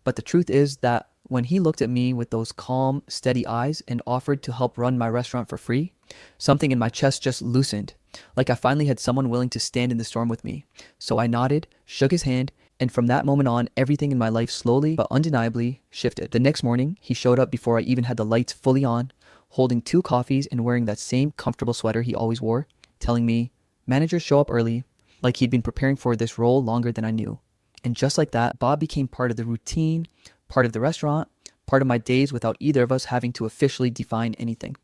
But the truth is that when he looked at me with those calm, steady eyes and offered to help run my restaurant for free, something in my chest just loosened, like I finally had someone willing to stand in the storm with me. So I nodded, shook his hand, and from that moment on, everything in my life slowly but undeniably shifted. The next morning, he showed up before I even had the lights fully on, holding 2 coffees and wearing that same comfortable sweater he always wore, telling me, "Managers show up early," like he'd been preparing for this role longer than I knew. And just like that, Bob became part of the routine, part of the restaurant, part of my days without either of us having to officially define anything.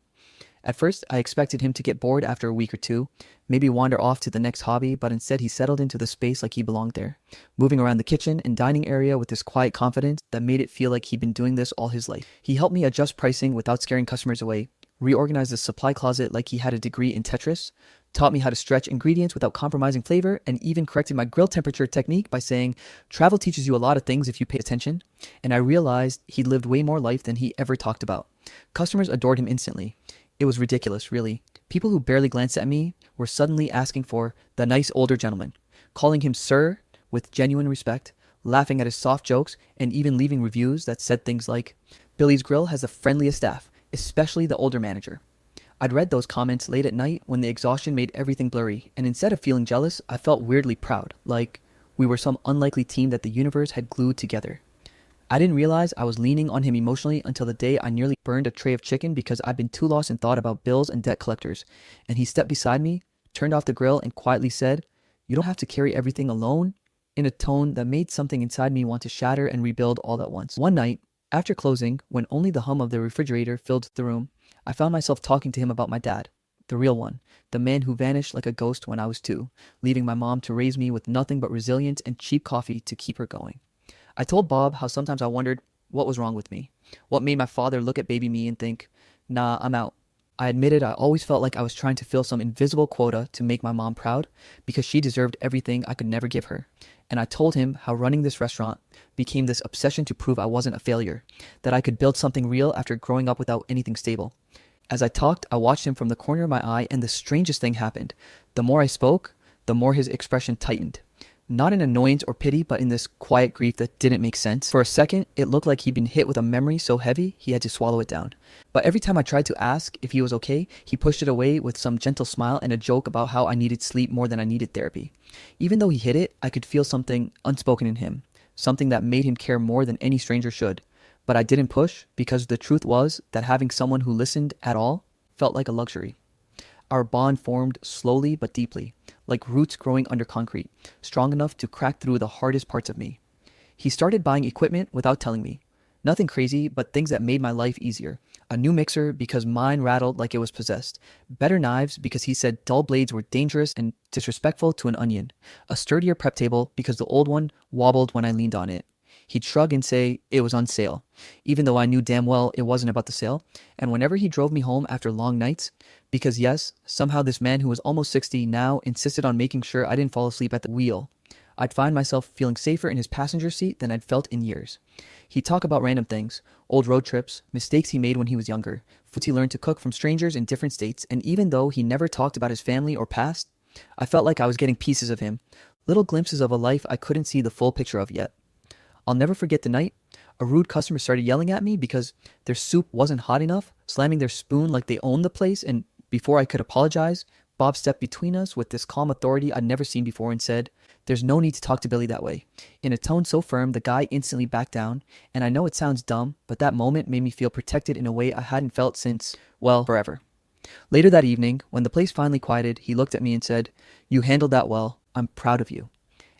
At first, I expected him to get bored after a week or two, maybe wander off to the next hobby, but instead he settled into the space like he belonged there, moving around the kitchen and dining area with this quiet confidence that made it feel like he'd been doing this all his life. He helped me adjust pricing without scaring customers away, reorganize the supply closet like he had a degree in Tetris, taught me how to stretch ingredients without compromising flavor, and even corrected my grill temperature technique by saying, "Travel teaches you a lot of things if you pay attention." And I realized he'd lived way more life than he ever talked about. Customers adored him instantly. It was ridiculous, really. People who barely glanced at me were suddenly asking for the nice older gentleman, calling him sir with genuine respect, laughing at his soft jokes, and even leaving reviews that said things like, "Billy's Grill has the friendliest staff, especially the older manager." I'd read those comments late at night when the exhaustion made everything blurry, and instead of feeling jealous, I felt weirdly proud, like we were some unlikely team that the universe had glued together. I didn't realize I was leaning on him emotionally until the day I nearly burned a tray of chicken because I'd been too lost in thought about bills and debt collectors, and he stepped beside me, turned off the grill, and quietly said, "You don't have to carry everything alone," in a tone that made something inside me want to shatter and rebuild all at once. One night, after closing, when only the hum of the refrigerator filled the room, I found myself talking to him about my dad, the real one, the man who vanished like a ghost when I was 2, leaving my mom to raise me with nothing but resilience and cheap coffee to keep her going. I told Bob how sometimes I wondered what was wrong with me, what made my father look at baby me and think, "Nah, I'm out." I admitted I always felt like I was trying to fill some invisible quota to make my mom proud because she deserved everything I could never give her. And I told him how running this restaurant became this obsession to prove I wasn't a failure, that I could build something real after growing up without anything stable. As I talked, I watched him from the corner of my eye, and the strangest thing happened. The more I spoke, the more his expression tightened. Not in annoyance or pity, but in this quiet grief that didn't make sense. For a second, it looked like he'd been hit with a memory so heavy he had to swallow it down. But every time I tried to ask if he was okay, he pushed it away with some gentle smile and a joke about how I needed sleep more than I needed therapy. Even though he hid it, I could feel something unspoken in him, something that made him care more than any stranger should. But I didn't push because the truth was that having someone who listened at all felt like a luxury. Our bond formed slowly but deeply, like roots growing under concrete, strong enough to crack through the hardest parts of me. He started buying equipment without telling me. Nothing crazy, but things that made my life easier. A new mixer because mine rattled like it was possessed. Better knives because he said dull blades were dangerous and disrespectful to an onion. A sturdier prep table because the old one wobbled when I leaned on it. He'd shrug and say it was on sale, even though I knew damn well it wasn't about the sale. And whenever he drove me home after long nights, because yes, somehow this man who was almost 60 now insisted on making sure I didn't fall asleep at the wheel, I'd find myself feeling safer in his passenger seat than I'd felt in years. He'd talk about random things, old road trips, mistakes he made when he was younger, foods he learned to cook from strangers in different states, and even though he never talked about his family or past, I felt like I was getting pieces of him, little glimpses of a life I couldn't see the full picture of yet. I'll never forget the night a rude customer started yelling at me because their soup wasn't hot enough, slamming their spoon like they owned the place, and before I could apologize, Bob stepped between us with this calm authority I'd never seen before and said, "There's no need to talk to Billy that way." In a tone so firm, the guy instantly backed down, and I know it sounds dumb, but that moment made me feel protected in a way I hadn't felt since, well, forever. Later that evening, when the place finally quieted, he looked at me and said, "You handled that well. I'm proud of you."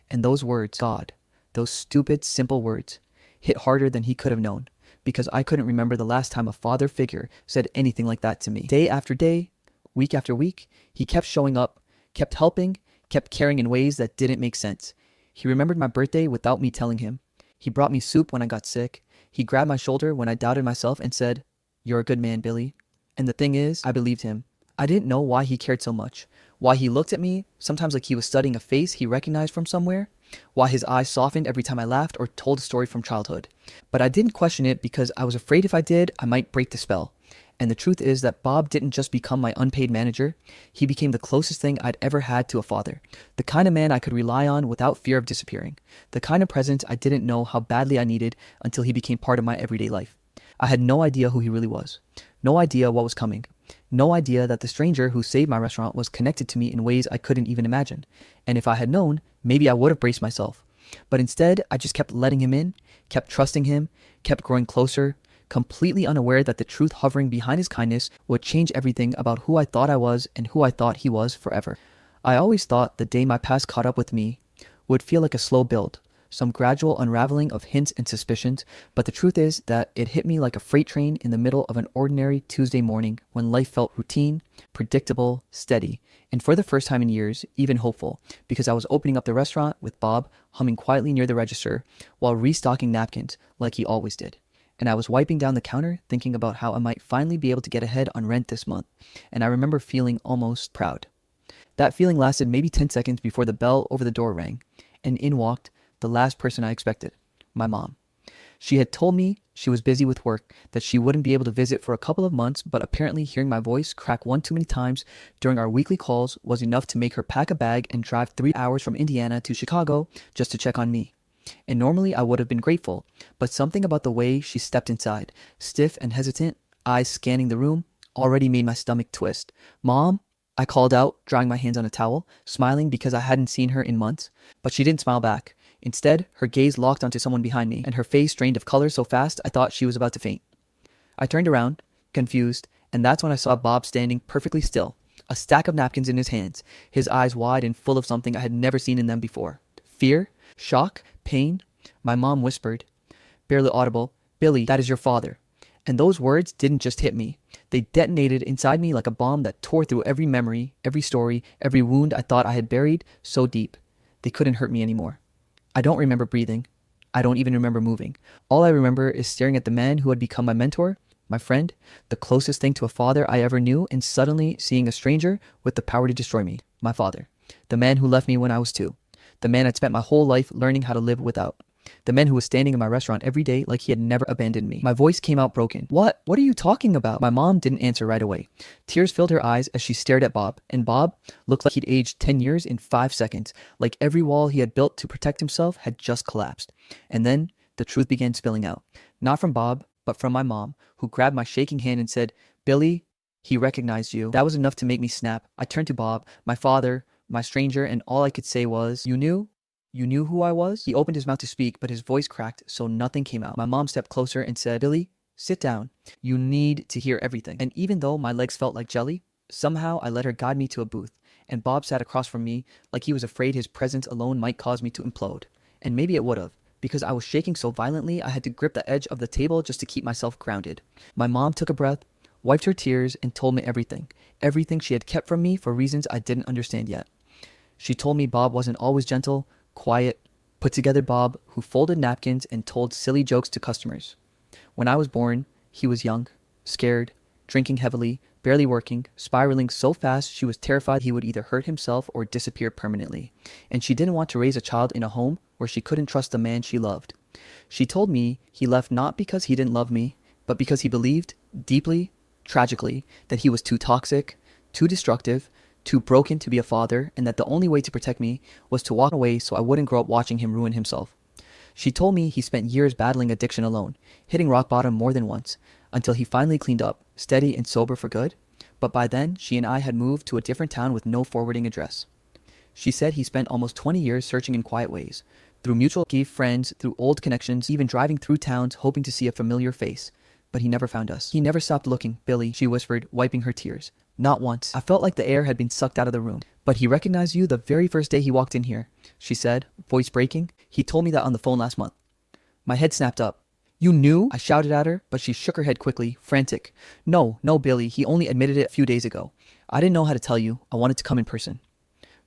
And those words, God, those stupid, simple words, hit harder than he could have known, because I couldn't remember the last time a father figure said anything like that to me. Day after day, week after week, he kept showing up, kept helping, kept caring in ways that didn't make sense. He remembered my birthday without me telling him. He brought me soup when I got sick. He grabbed my shoulder when I doubted myself and said, "You're a good man, Billy." And the thing is, I believed him. I didn't know why he cared so much, why he looked at me, sometimes like he was studying a face he recognized from somewhere, why his eyes softened every time I laughed or told a story from childhood. But I didn't question it because I was afraid if I did, I might break the spell. And the truth is that Bob didn't just become my unpaid manager, he became the closest thing I'd ever had to a father. The kind of man I could rely on without fear of disappearing. The kind of presence I didn't know how badly I needed until he became part of my everyday life. I had no idea who he really was. No idea what was coming. No idea that the stranger who saved my restaurant was connected to me in ways I couldn't even imagine. And if I had known, maybe I would have braced myself. But instead, I just kept letting him in, kept trusting him, kept growing closer, completely unaware that the truth hovering behind his kindness would change everything about who I thought I was and who I thought he was forever. I always thought the day my past caught up with me would feel like a slow build, some gradual unraveling of hints and suspicions, but the truth is that it hit me like a freight train in the middle of an ordinary Tuesday morning when life felt routine, predictable, steady, and for the first time in years, even hopeful, because I was opening up the restaurant with Bob humming quietly near the register while restocking napkins like he always did. And I was wiping down the counter thinking about how I might finally be able to get ahead on rent this month, and I remember feeling almost proud. That feeling lasted maybe 10 seconds before the bell over the door rang, and in walked the last person I expected, my mom. She had told me she was busy with work, that she wouldn't be able to visit for a couple of months, but apparently hearing my voice crack one too many times during our weekly calls was enough to make her pack a bag and drive 3 hours from Indiana to Chicago just to check on me. And normally I would have been grateful, but something about the way she stepped inside, stiff and hesitant, eyes scanning the room, already made my stomach twist. "Mom?" I called out, drying my hands on a towel, smiling because I hadn't seen her in months, but she didn't smile back. Instead, her gaze locked onto someone behind me, and her face drained of color so fast I thought she was about to faint. I turned around, confused, and that's when I saw Bob standing perfectly still, a stack of napkins in his hands, his eyes wide and full of something I had never seen in them before. Fear? Shock? Pain? My mom whispered, barely audible, "Billy, that is your father." And those words didn't just hit me. They detonated inside me like a bomb that tore through every memory, every story, every wound I thought I had buried so deep. They couldn't hurt me anymore. I don't remember breathing. I don't even remember moving. All I remember is staring at the man who had become my mentor, my friend, the closest thing to a father I ever knew, and suddenly seeing a stranger with the power to destroy me, my father. The man who left me when I was 2. The man I'd spent my whole life learning how to live without. The man who was standing in my restaurant every day like he had never abandoned me. My voice came out broken. What are you talking about?" My mom didn't answer right away. Tears filled her eyes as she stared at Bob, and Bob looked like he'd aged 10 years in 5 seconds, like every wall he had built to protect himself had just collapsed. And then the truth began spilling out. Not from Bob, but from my mom, who grabbed my shaking hand and said, "Billy, he recognized you." That was enough to make me snap. I turned to Bob, my father, my stranger, and all I could say was, "You knew? You knew who I was?" He opened his mouth to speak, but his voice cracked, so nothing came out. My mom stepped closer and said, "Billy, sit down. You need to hear everything." And even though my legs felt like jelly, Somehow, I let her guide me to a booth, and Bob sat across from me like he was afraid his presence alone might cause me to implode. And maybe it would have, because I was shaking so violently I had to grip the edge of the table just to keep myself grounded. My mom took a breath, wiped her tears, and told me everything she had kept from me for reasons I didn't understand yet. She told me Bob wasn't always gentle, quiet, put together Bob who folded napkins and told silly jokes to customers. When I was born, he was young, scared, drinking heavily, barely working, spiraling so fast she was terrified he would either hurt himself or disappear permanently. And she didn't want to raise a child in a home where she couldn't trust the man she loved. She told me he left not because he didn't love me, but because he believed, deeply, tragically, that he was too toxic, too destructive, too broken to be a father, and that the only way to protect me was to walk away so I wouldn't grow up watching him ruin himself. She told me he spent years battling addiction alone, hitting rock bottom more than once, until he finally cleaned up, steady and sober for good. But by then, she and I had moved to a different town with no forwarding address. She said he spent almost 20 years searching in quiet ways, through mutual friends, through old connections, even driving through towns hoping to see a familiar face. But he never found us. He never stopped looking, Billy, she whispered, wiping her tears. Not once. I felt like the air had been sucked out of the room. But he recognized you the very first day he walked in here, she said, voice breaking. He told me that on the phone last month. My head snapped up. You knew? I shouted at her, but she shook her head quickly, frantic. No, Billy, he only admitted it a few days ago. I didn't know how to tell you. I wanted to come in person.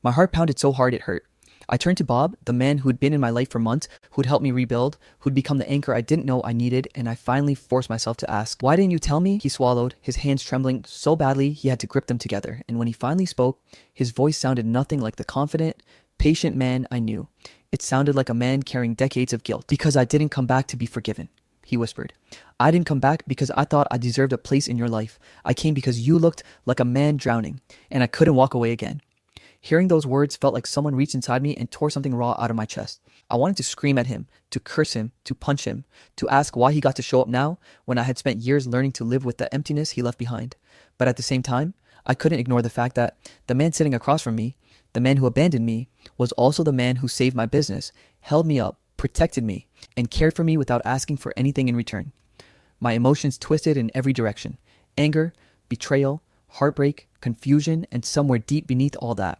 My heart pounded so hard it hurt. I turned to Bob, the man who'd been in my life for months, who'd helped me rebuild, who'd become the anchor I didn't know I needed, and I finally forced myself to ask, why didn't you tell me? He swallowed, his hands trembling so badly he had to grip them together, and when he finally spoke, his voice sounded nothing like the confident, patient man I knew. It sounded like a man carrying decades of guilt. Because I didn't come back to be forgiven, he whispered. I didn't come back because I thought I deserved a place in your life. I came because you looked like a man drowning, and I couldn't walk away again. Hearing those words felt like someone reached inside me and tore something raw out of my chest. I wanted to scream at him, to curse him, to punch him, to ask why he got to show up now when I had spent years learning to live with the emptiness he left behind. But at the same time, I couldn't ignore the fact that the man sitting across from me, the man who abandoned me, was also the man who saved my business, held me up, protected me, and cared for me without asking for anything in return. My emotions twisted in every direction. Anger, betrayal, heartbreak, confusion, and somewhere deep beneath all that,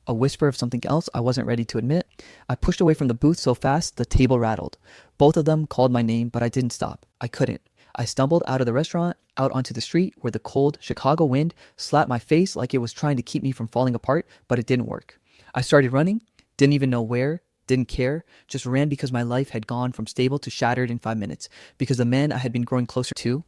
a whisper of something else I wasn't ready to admit. I pushed away from the booth so fast the table rattled. Both of them called my name, but I didn't stop. I couldn't. I stumbled out of the restaurant, out onto the street where the cold Chicago wind slapped my face like it was trying to keep me from falling apart, but it didn't work. I started running, didn't even know where, didn't care, just ran because my life had gone from stable to shattered in 5 minutes, because the man I had been growing closer to,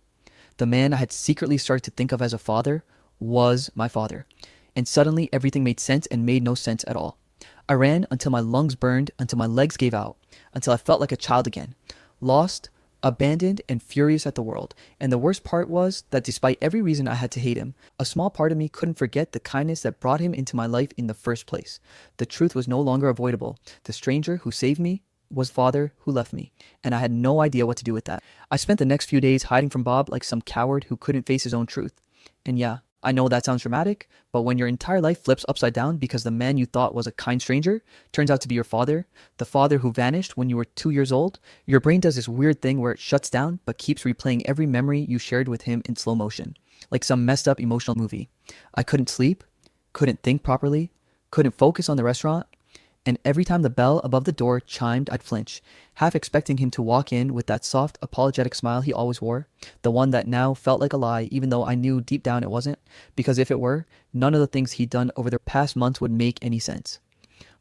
the man I had secretly started to think of as a father, was my father. And suddenly everything made sense and made no sense at all. I ran until my lungs burned, until my legs gave out, until I felt like a child again, lost, abandoned, and furious at the world. And the worst part was that despite every reason I had to hate him, a small part of me couldn't forget the kindness that brought him into my life in the first place. The truth was no longer avoidable. The stranger who saved me was father who left me, and I had no idea what to do with that. I spent the next few days hiding from Bob like some coward who couldn't face his own truth. And yeah, I know that sounds dramatic, but when your entire life flips upside down because the man you thought was a kind stranger turns out to be your father, the father who vanished when you were 2 years old, your brain does this weird thing where it shuts down but keeps replaying every memory you shared with him in slow motion, like some messed up emotional movie. I couldn't sleep, couldn't think properly, couldn't focus on the restaurant, and every time the bell above the door chimed, I'd flinch, half expecting him to walk in with that soft, apologetic smile he always wore, the one that now felt like a lie, even though I knew deep down it wasn't, because if it were, none of the things he'd done over the past months would make any sense.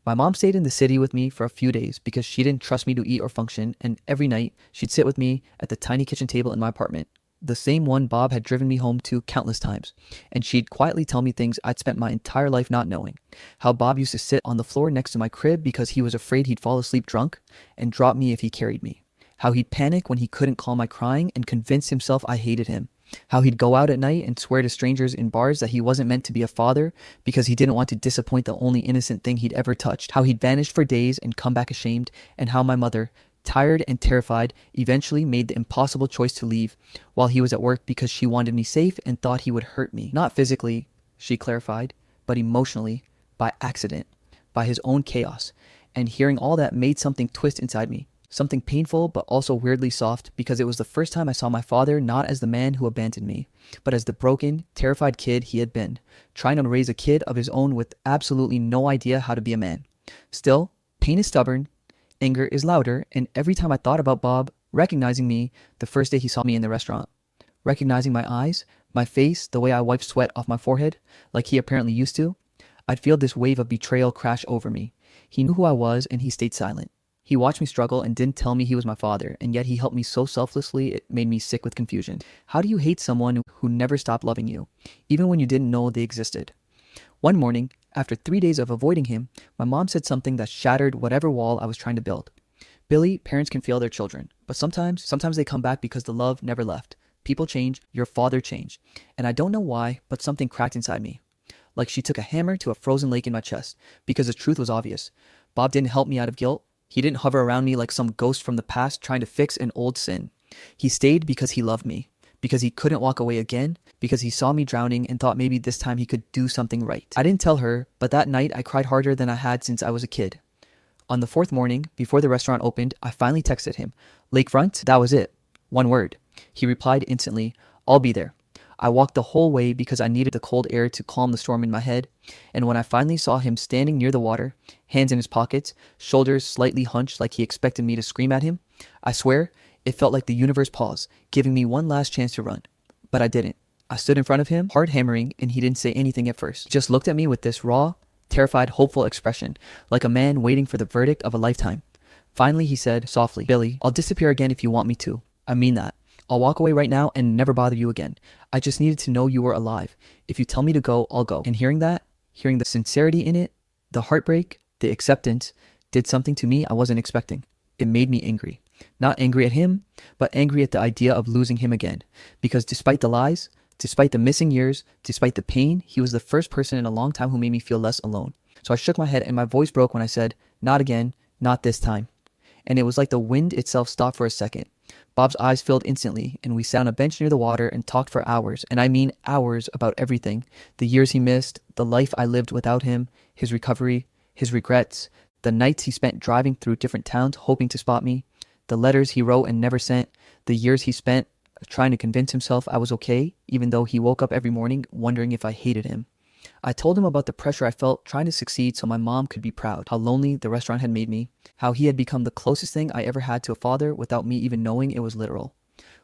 My mom stayed in the city with me for a few days because she didn't trust me to eat or function, and every night she'd sit with me at the tiny kitchen table in my apartment, the same one Bob had driven me home to countless times, and she'd quietly tell me things I'd spent my entire life not knowing. How Bob used to sit on the floor next to my crib because he was afraid he'd fall asleep drunk and drop me if he carried me. How he'd panic when he couldn't calm my crying and convince himself I hated him. How he'd go out at night and swear to strangers in bars that he wasn't meant to be a father because he didn't want to disappoint the only innocent thing he'd ever touched. How he'd vanished for days and come back ashamed, and how my mother, tired and terrified, eventually made the impossible choice to leave while he was at work because she wanted me safe and thought he would hurt me. Not physically, she clarified, but emotionally, by accident, by his own chaos. And hearing all that made something twist inside me. Something painful but also weirdly soft because it was the first time I saw my father not as the man who abandoned me, but as the broken, terrified kid he had been, trying to raise a kid of his own with absolutely no idea how to be a man. Still, pain is stubborn, anger is louder, and every time I thought about Bob recognizing me the first day he saw me in the restaurant, recognizing my eyes, my face, the way I wiped sweat off my forehead, like he apparently used to, I'd feel this wave of betrayal crash over me. He knew who I was and he stayed silent. He watched me struggle and didn't tell me he was my father, and yet he helped me so selflessly it made me sick with confusion. How do you hate someone who never stopped loving you, even when you didn't know they existed? One morning, after 3 days of avoiding him, my mom said something that shattered whatever wall I was trying to build. Billy, parents can fail their children, but sometimes they come back because the love never left. People change, your father changed. And I don't know why, but something cracked inside me. Like she took a hammer to a frozen lake in my chest, because the truth was obvious. Bob didn't help me out of guilt. He didn't hover around me like some ghost from the past trying to fix an old sin. He stayed because he loved me, because he couldn't walk away again, because he saw me drowning and thought maybe this time he could do something right. I didn't tell her, but that night I cried harder than I had since I was a kid. On the fourth morning, before the restaurant opened, I finally texted him. Lakefront, that was it. One word. He replied instantly, I'll be there. I walked the whole way because I needed the cold air to calm the storm in my head, and when I finally saw him standing near the water, hands in his pockets, shoulders slightly hunched like he expected me to scream at him, I swear, it felt like the universe paused, giving me one last chance to run. But I didn't. I stood in front of him, hard hammering, and he didn't say anything at first. He just looked at me with this raw, terrified, hopeful expression, like a man waiting for the verdict of a lifetime. Finally, he said softly, Billy, I'll disappear again if you want me to. I mean that. I'll walk away right now and never bother you again. I just needed to know you were alive. If you tell me to go, I'll go. And hearing that, hearing the sincerity in it, the heartbreak, the acceptance, did something to me I wasn't expecting. It made me angry. Not angry at him, but angry at the idea of losing him again. Because despite the lies, despite the missing years, despite the pain, he was the first person in a long time who made me feel less alone. So I shook my head and my voice broke when I said, not again, not this time. And it was like the wind itself stopped for a second. Bob's eyes filled instantly, and we sat on a bench near the water and talked for hours, and I mean hours, about everything. The years he missed, the life I lived without him, his recovery, his regrets, the nights he spent driving through different towns hoping to spot me, the letters he wrote and never sent, the years he spent trying to convince himself I was okay, even though he woke up every morning wondering if I hated him. I told him about the pressure I felt trying to succeed so my mom could be proud, how lonely the restaurant had made me, how he had become the closest thing I ever had to a father without me even knowing it was literal.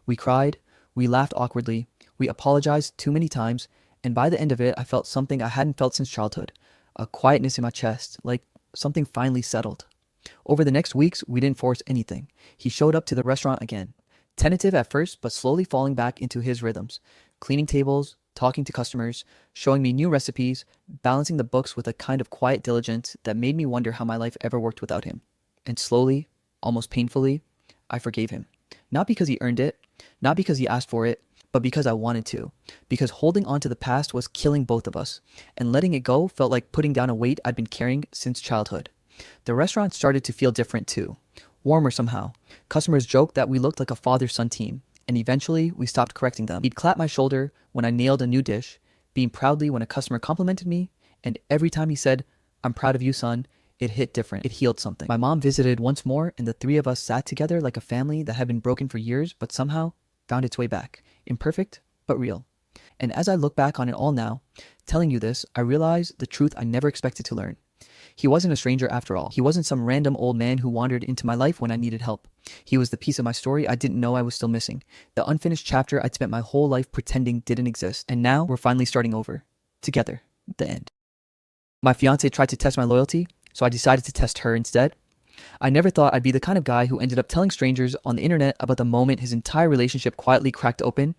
We cried, we laughed awkwardly, we apologized too many times, and by the end of it, I felt something I hadn't felt since childhood, a quietness in my chest, like something finally settled. Over the next weeks, we didn't force anything. He showed up to the restaurant again, tentative at first, but slowly falling back into his rhythms, cleaning tables, talking to customers, showing me new recipes, balancing the books with a kind of quiet diligence that made me wonder how my life ever worked without him. And slowly, almost painfully, I forgave him. Not because he earned it, not because he asked for it, but because I wanted to. Because holding on to the past was killing both of us, and letting it go felt like putting down a weight I'd been carrying since childhood. The restaurant started to feel different too, warmer somehow. Customers joked that we looked like a father-son team, and eventually we stopped correcting them. He'd clap my shoulder when I nailed a new dish, beam proudly when a customer complimented me, and every time he said, I'm proud of you, son, it hit different. It healed something. My mom visited once more, and the three of us sat together like a family that had been broken for years, but somehow found its way back. Imperfect, but real. And as I look back on it all now, telling you this, I realize the truth I never expected to learn. He wasn't a stranger after all. He wasn't some random old man who wandered into my life when I needed help. He was the piece of my story I didn't know I was still missing. The unfinished chapter I'd spent my whole life pretending didn't exist. And now we're finally starting over. Together. The end. My fiance tried to test my loyalty, so I decided to test her instead. I never thought I'd be the kind of guy who ended up telling strangers on the internet about the moment his entire relationship quietly cracked open.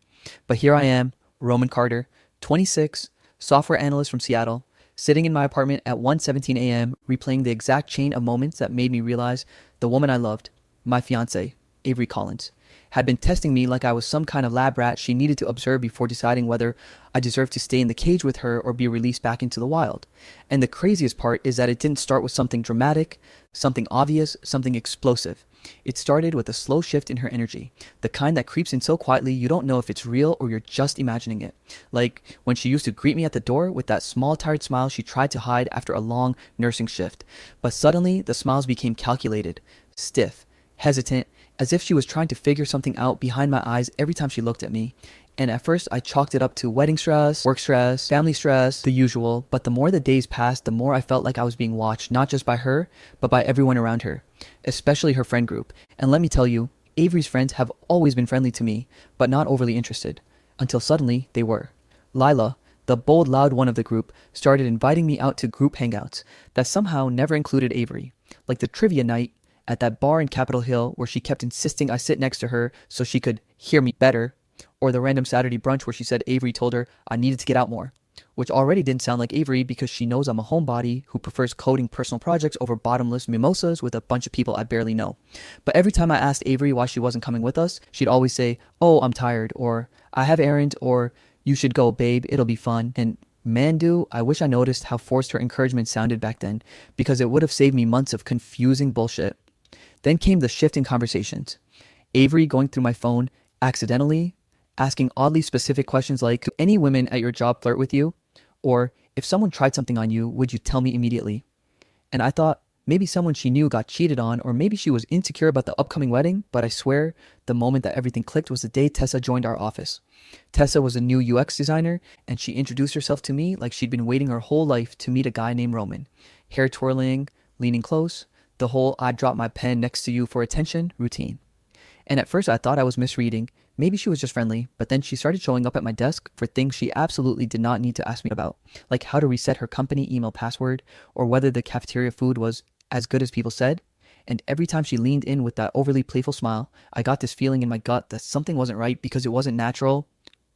But here I am, Roman Carter, 26, software analyst from Seattle, sitting in my apartment at 1:17 a.m., replaying the exact chain of moments that made me realize the woman I loved, my fiancée, Avery Collins, had been testing me like I was some kind of lab rat she needed to observe before deciding whether I deserved to stay in the cage with her or be released back into the wild. And the craziest part is that it didn't start with something dramatic, something obvious, something explosive. It started with a slow shift in her energy, the kind that creeps in so quietly you don't know if it's real or you're just imagining it. Like when she used to greet me at the door with that small tired smile she tried to hide after a long nursing shift. But suddenly the smiles became calculated, stiff, hesitant, as if she was trying to figure something out behind my eyes every time she looked at me. And at first, I chalked it up to wedding stress, work stress, family stress, the usual. But the more the days passed, the more I felt like I was being watched, not just by her, but by everyone around her, especially her friend group. And let me tell you, Avery's friends have always been friendly to me, but not overly interested. Until suddenly, they were. Lila, the bold, loud one of the group, started inviting me out to group hangouts that somehow never included Avery, like the trivia night at that bar in Capitol Hill where she kept insisting I sit next to her so she could hear me better, or the random Saturday brunch where she said Avery told her I needed to get out more, which already didn't sound like Avery because she knows I'm a homebody who prefers coding personal projects over bottomless mimosas with a bunch of people I barely know. But every time I asked Avery why she wasn't coming with us, she'd always say, "Oh, I'm tired," or "I have errands," or "You should go, babe, it'll be fun." And man, I wish I noticed how forced her encouragement sounded back then, because it would have saved me months of confusing bullshit. Then came the shift in conversations. Avery going through my phone accidentally, asking oddly specific questions like, "Do any women at your job flirt with you?" Or, "If someone tried something on you, would you tell me immediately?" And I thought maybe someone she knew got cheated on, or maybe she was insecure about the upcoming wedding, but I swear the moment that everything clicked was the day Tessa joined our office. Tessa was a new UX designer, and she introduced herself to me like she'd been waiting her whole life to meet a guy named Roman. Hair twirling, leaning close, the whole "I drop my pen next to you for attention" routine. And at first I thought I was misreading. Maybe she was just friendly, but then she started showing up at my desk for things she absolutely did not need to ask me about, like how to reset her company email password, or whether the cafeteria food was as good as people said. And every time she leaned in with that overly playful smile, I got this feeling in my gut that something wasn't right because it wasn't natural,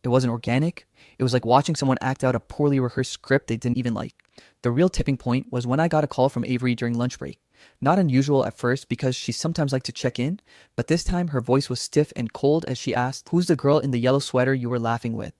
it wasn't organic. It was like watching someone act out a poorly rehearsed script they didn't even like. The real tipping point was when I got a call from Avery during lunch break. Not unusual at first because she sometimes liked to check in, but this time her voice was stiff and cold as she asked, "Who's the girl in the yellow sweater you were laughing with?"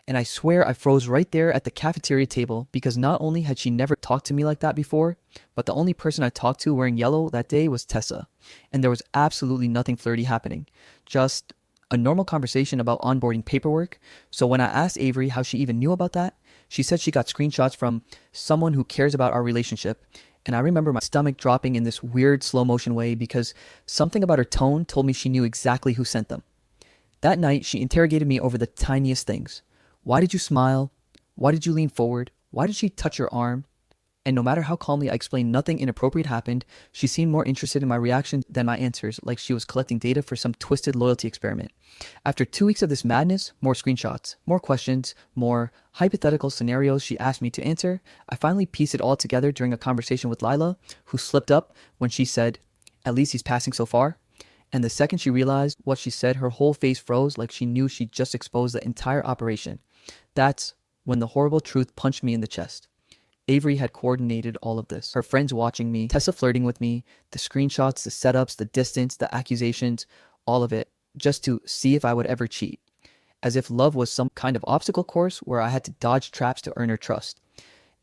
And I swear I froze right there at the cafeteria table, because not only had she never talked to me like that before, but the only person I talked to wearing yellow that day was Tessa. And there was absolutely nothing flirty happening. Just a normal conversation about onboarding paperwork. So when I asked Avery how she even knew about that, she said she got screenshots from someone who cares about our relationship. And I remember my stomach dropping in this weird slow motion way because something about her tone told me she knew exactly who sent them. That night, she interrogated me over the tiniest things. Why did you smile? Why did you lean forward? Why did she touch your arm? And no matter how calmly I explained nothing inappropriate happened, she seemed more interested in my reaction than my answers, like she was collecting data for some twisted loyalty experiment. After 2 weeks of this madness, more screenshots, more questions, more hypothetical scenarios she asked me to answer, I finally pieced it all together during a conversation with Lila, who slipped up when she said, "At least he's passing so far." And the second she realized what she said, her whole face froze like she knew she'd just exposed the entire operation. That's when the horrible truth punched me in the chest. Avery had coordinated all of this. Her friends watching me, Tessa flirting with me, the screenshots, the setups, the distance, the accusations, all of it, just to see if I would ever cheat. As if love was some kind of obstacle course where I had to dodge traps to earn her trust.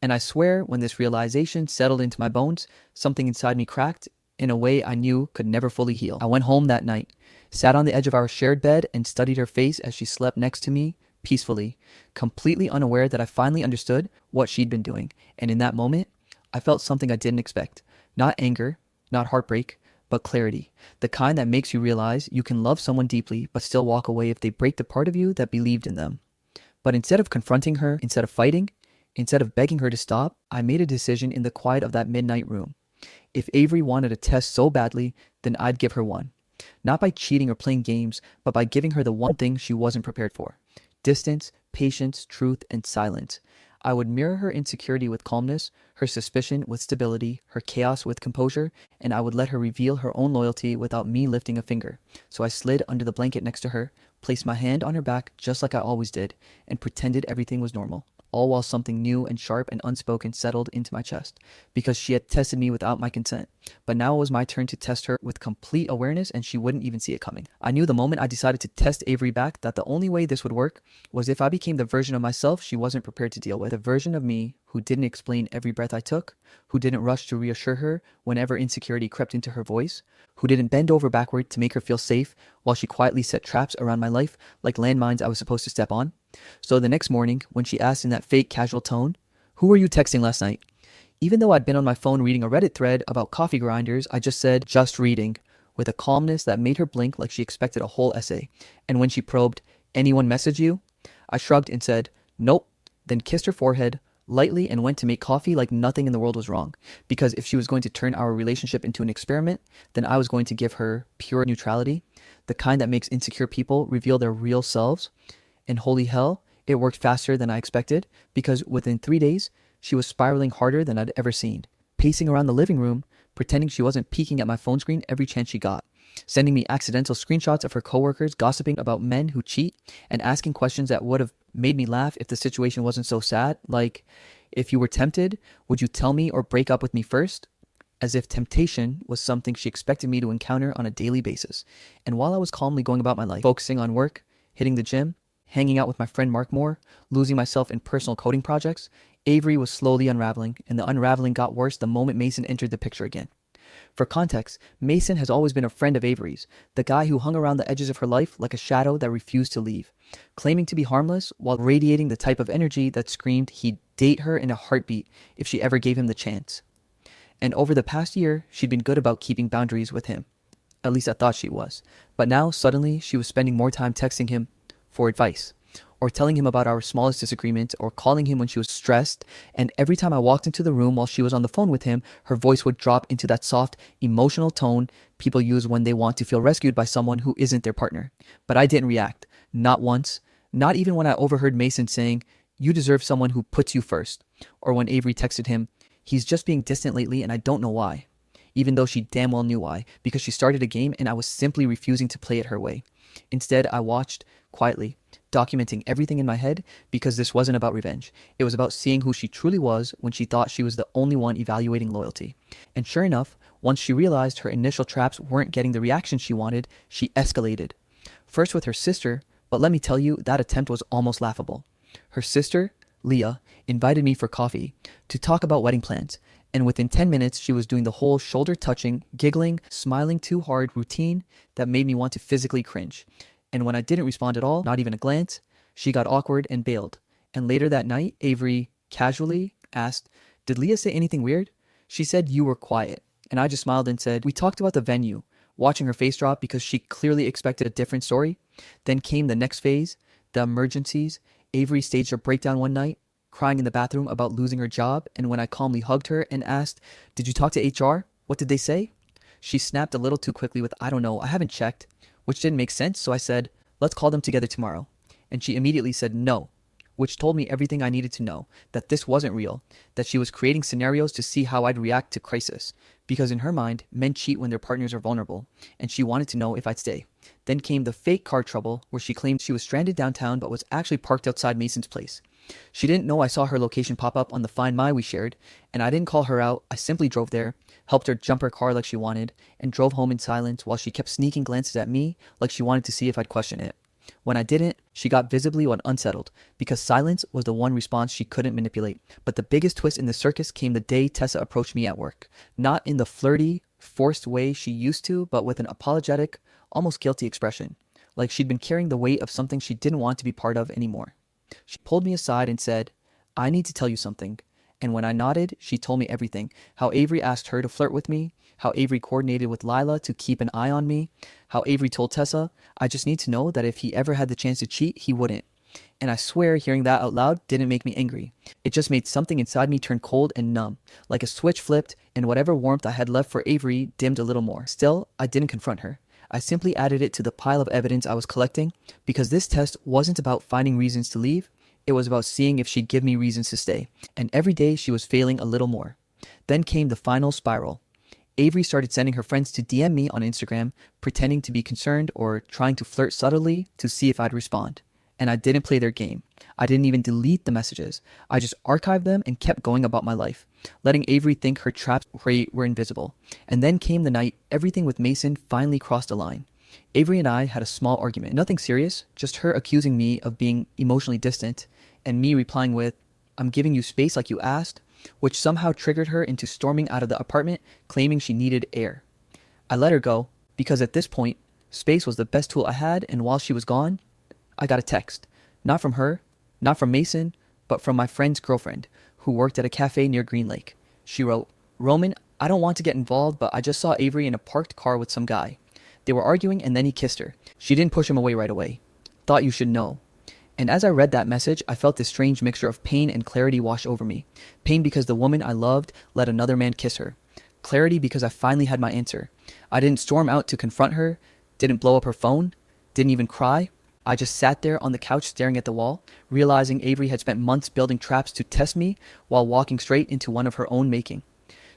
And I swear, when this realization settled into my bones, something inside me cracked in a way I knew could never fully heal. I went home that night, sat on the edge of our shared bed, and studied her face as she slept next to me, peacefully, completely unaware that I finally understood what she'd been doing. And in that moment, I felt something I didn't expect. Not anger, not heartbreak, but clarity. The kind that makes you realize you can love someone deeply but still walk away if they break the part of you that believed in them. But instead of confronting her, instead of fighting, instead of begging her to stop, I made a decision in the quiet of that midnight room. If Avery wanted a test so badly, then I'd give her one. Not by cheating or playing games, but by giving her the one thing she wasn't prepared for. Distance, patience, truth, and silence. I would mirror her insecurity with calmness, her suspicion with stability, her chaos with composure, and I would let her reveal her own loyalty without me lifting a finger. So I slid under the blanket next to her, placed my hand on her back just like I always did, and pretended everything was normal. All while something new and sharp and unspoken settled into my chest, because she had tested me without my consent. But now it was my turn to test her with complete awareness, and she wouldn't even see it coming. I knew the moment I decided to test Avery back that the only way this would work was if I became the version of myself she wasn't prepared to deal with. The version of me who didn't explain every breath I took, who didn't rush to reassure her whenever insecurity crept into her voice, who didn't bend over backward to make her feel safe while she quietly set traps around my life like landmines I was supposed to step on. So the next morning, when she asked in that fake casual tone, "Who were you texting last night?" Even though I'd been on my phone reading a Reddit thread about coffee grinders, I just said, "Just reading," with a calmness that made her blink like she expected a whole essay. And when she probed, "Anyone message you?" I shrugged and said, "Nope," then kissed her forehead lightly and went to make coffee like nothing in the world was wrong. Because if she was going to turn our relationship into an experiment, then I was going to give her pure neutrality, the kind that makes insecure people reveal their real selves. And holy hell, it worked faster than I expected, because within 3 days, she was spiraling harder than I'd ever seen, pacing around the living room, pretending she wasn't peeking at my phone screen every chance she got, sending me accidental screenshots of her coworkers gossiping about men who cheat, and asking questions that would have made me laugh if the situation wasn't so sad, like, "If you were tempted, would you tell me or break up with me first?" As if temptation was something she expected me to encounter on a daily basis. And while I was calmly going about my life, focusing on work, hitting the gym, hanging out with my friend Mark Moore, losing myself in personal coding projects, Avery was slowly unraveling, and the unraveling got worse the moment Mason entered the picture again. For context, Mason has always been a friend of Avery's, the guy who hung around the edges of her life like a shadow that refused to leave, claiming to be harmless while radiating the type of energy that screamed he'd date her in a heartbeat if she ever gave him the chance. And over the past year, she'd been good about keeping boundaries with him. At least I thought she was. But now, suddenly, she was spending more time texting him for advice, or telling him about our smallest disagreement, or calling him when she was stressed. And every time I walked into the room while she was on the phone with him, her voice would drop into that soft, emotional tone people use when they want to feel rescued by someone who isn't their partner. But I didn't react. Not once. Not even when I overheard Mason saying, "You deserve someone who puts you first." Or when Avery texted him, "He's just being distant lately and I don't know why." Even though she damn well knew why, because she started a game and I was simply refusing to play it her way. Instead, I watched quietly, documenting everything in my head, because this wasn't about revenge. It was about seeing who she truly was when she thought she was the only one evaluating loyalty. And sure enough, once she realized her initial traps weren't getting the reaction she wanted, she escalated. First with her sister, but let me tell you, that attempt was almost laughable. Her sister, Leah, invited me for coffee to talk about wedding plans. And within 10 minutes, she was doing the whole shoulder-touching, giggling, smiling too hard routine that made me want to physically cringe. And when I didn't respond at all, not even a glance, she got awkward and bailed. And later that night, Avery casually asked, "Did Leah say anything weird?" She said, "You were quiet." And I just smiled and said, "We talked about the venue," watching her face drop because she clearly expected a different story. Then came the next phase, the emergencies. Avery staged a breakdown one night, crying in the bathroom about losing her job, and when I calmly hugged her and asked, "Did you talk to HR? What did they say?" She snapped a little too quickly with, "I don't know, I haven't checked," which didn't make sense, so I said, "Let's call them together tomorrow." And she immediately said no, which told me everything I needed to know, that this wasn't real, that she was creating scenarios to see how I'd react to crisis, because in her mind, men cheat when their partners are vulnerable, and she wanted to know if I'd stay. Then came the fake car trouble, where she claimed she was stranded downtown but was actually parked outside Mason's place. She didn't know I saw her location pop up on the Find My we shared, and I didn't call her out. I simply drove there, helped her jump her car like she wanted, and drove home in silence while she kept sneaking glances at me like she wanted to see if I'd question it. When I didn't, she got visibly unsettled, because silence was the one response she couldn't manipulate. But the biggest twist in the circus came the day Tessa approached me at work. Not in the flirty, forced way she used to, but with an apologetic, almost guilty expression, like she'd been carrying the weight of something she didn't want to be part of anymore. She pulled me aside and said, "I need to tell you something." And when I nodded, she told me everything. How Avery asked her to flirt with me, how Avery coordinated with Lila to keep an eye on me, how Avery told Tessa, "I just need to know that if he ever had the chance to cheat, he wouldn't." And I swear hearing that out loud didn't make me angry. It just made something inside me turn cold and numb, like a switch flipped, and whatever warmth I had left for Avery dimmed a little more. Still, I didn't confront her. I simply added it to the pile of evidence I was collecting, because this test wasn't about finding reasons to leave. It was about seeing if she'd give me reasons to stay. And every day she was failing a little more. Then came the final spiral. Avery started sending her friends to DM me on Instagram, pretending to be concerned or trying to flirt subtly to see if I'd respond. And I didn't play their game. I didn't even delete the messages. I just archived them and kept going about my life, letting Avery think her traps were invisible. And then came the night everything with Mason finally crossed a line. Avery and I had a small argument. Nothing serious, just her accusing me of being emotionally distant, and me replying with, "I'm giving you space like you asked," which somehow triggered her into storming out of the apartment, claiming she needed air. I let her go, because at this point, space was the best tool I had, and while she was gone, I got a text. Not from her, not from Mason, but from my friend's girlfriend, who worked at a cafe near Green Lake. She wrote, "Roman, I don't want to get involved, but I just saw Avery in a parked car with some guy. They were arguing and then he kissed her. She didn't push him away right away. Thought you should know. And as I read that message, I felt this strange mixture of pain and clarity wash over me. Pain because the woman I loved let another man kiss her. Clarity because I finally had my answer. I didn't storm out to confront her, didn't blow up her phone, didn't even cry. I just sat there on the couch staring at the wall, realizing Avery had spent months building traps to test me while walking straight into one of her own making.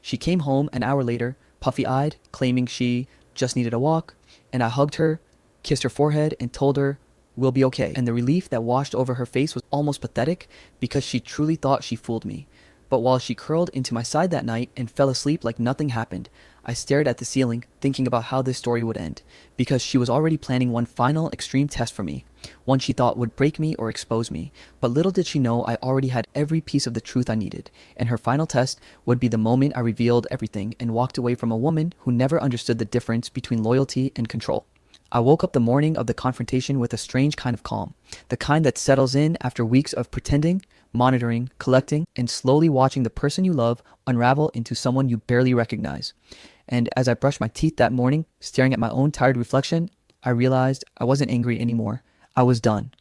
She came home an hour later, puffy-eyed, claiming she just needed a walk, and I hugged her, kissed her forehead, and told her, "We'll be okay." And the relief that washed over her face was almost pathetic because she truly thought she fooled me. But while she curled into my side that night and fell asleep like nothing happened, I stared at the ceiling, thinking about how this story would end, because she was already planning one final extreme test for me, one she thought would break me or expose me. But little did she know I already had every piece of the truth I needed, and her final test would be the moment I revealed everything and walked away from a woman who never understood the difference between loyalty and control. I woke up the morning of the confrontation with a strange kind of calm, the kind that settles in after weeks of pretending, monitoring, collecting, and slowly watching the person you love unravel into someone you barely recognize. And as I brushed my teeth that morning, staring at my own tired reflection, I realized I wasn't angry anymore. I was done.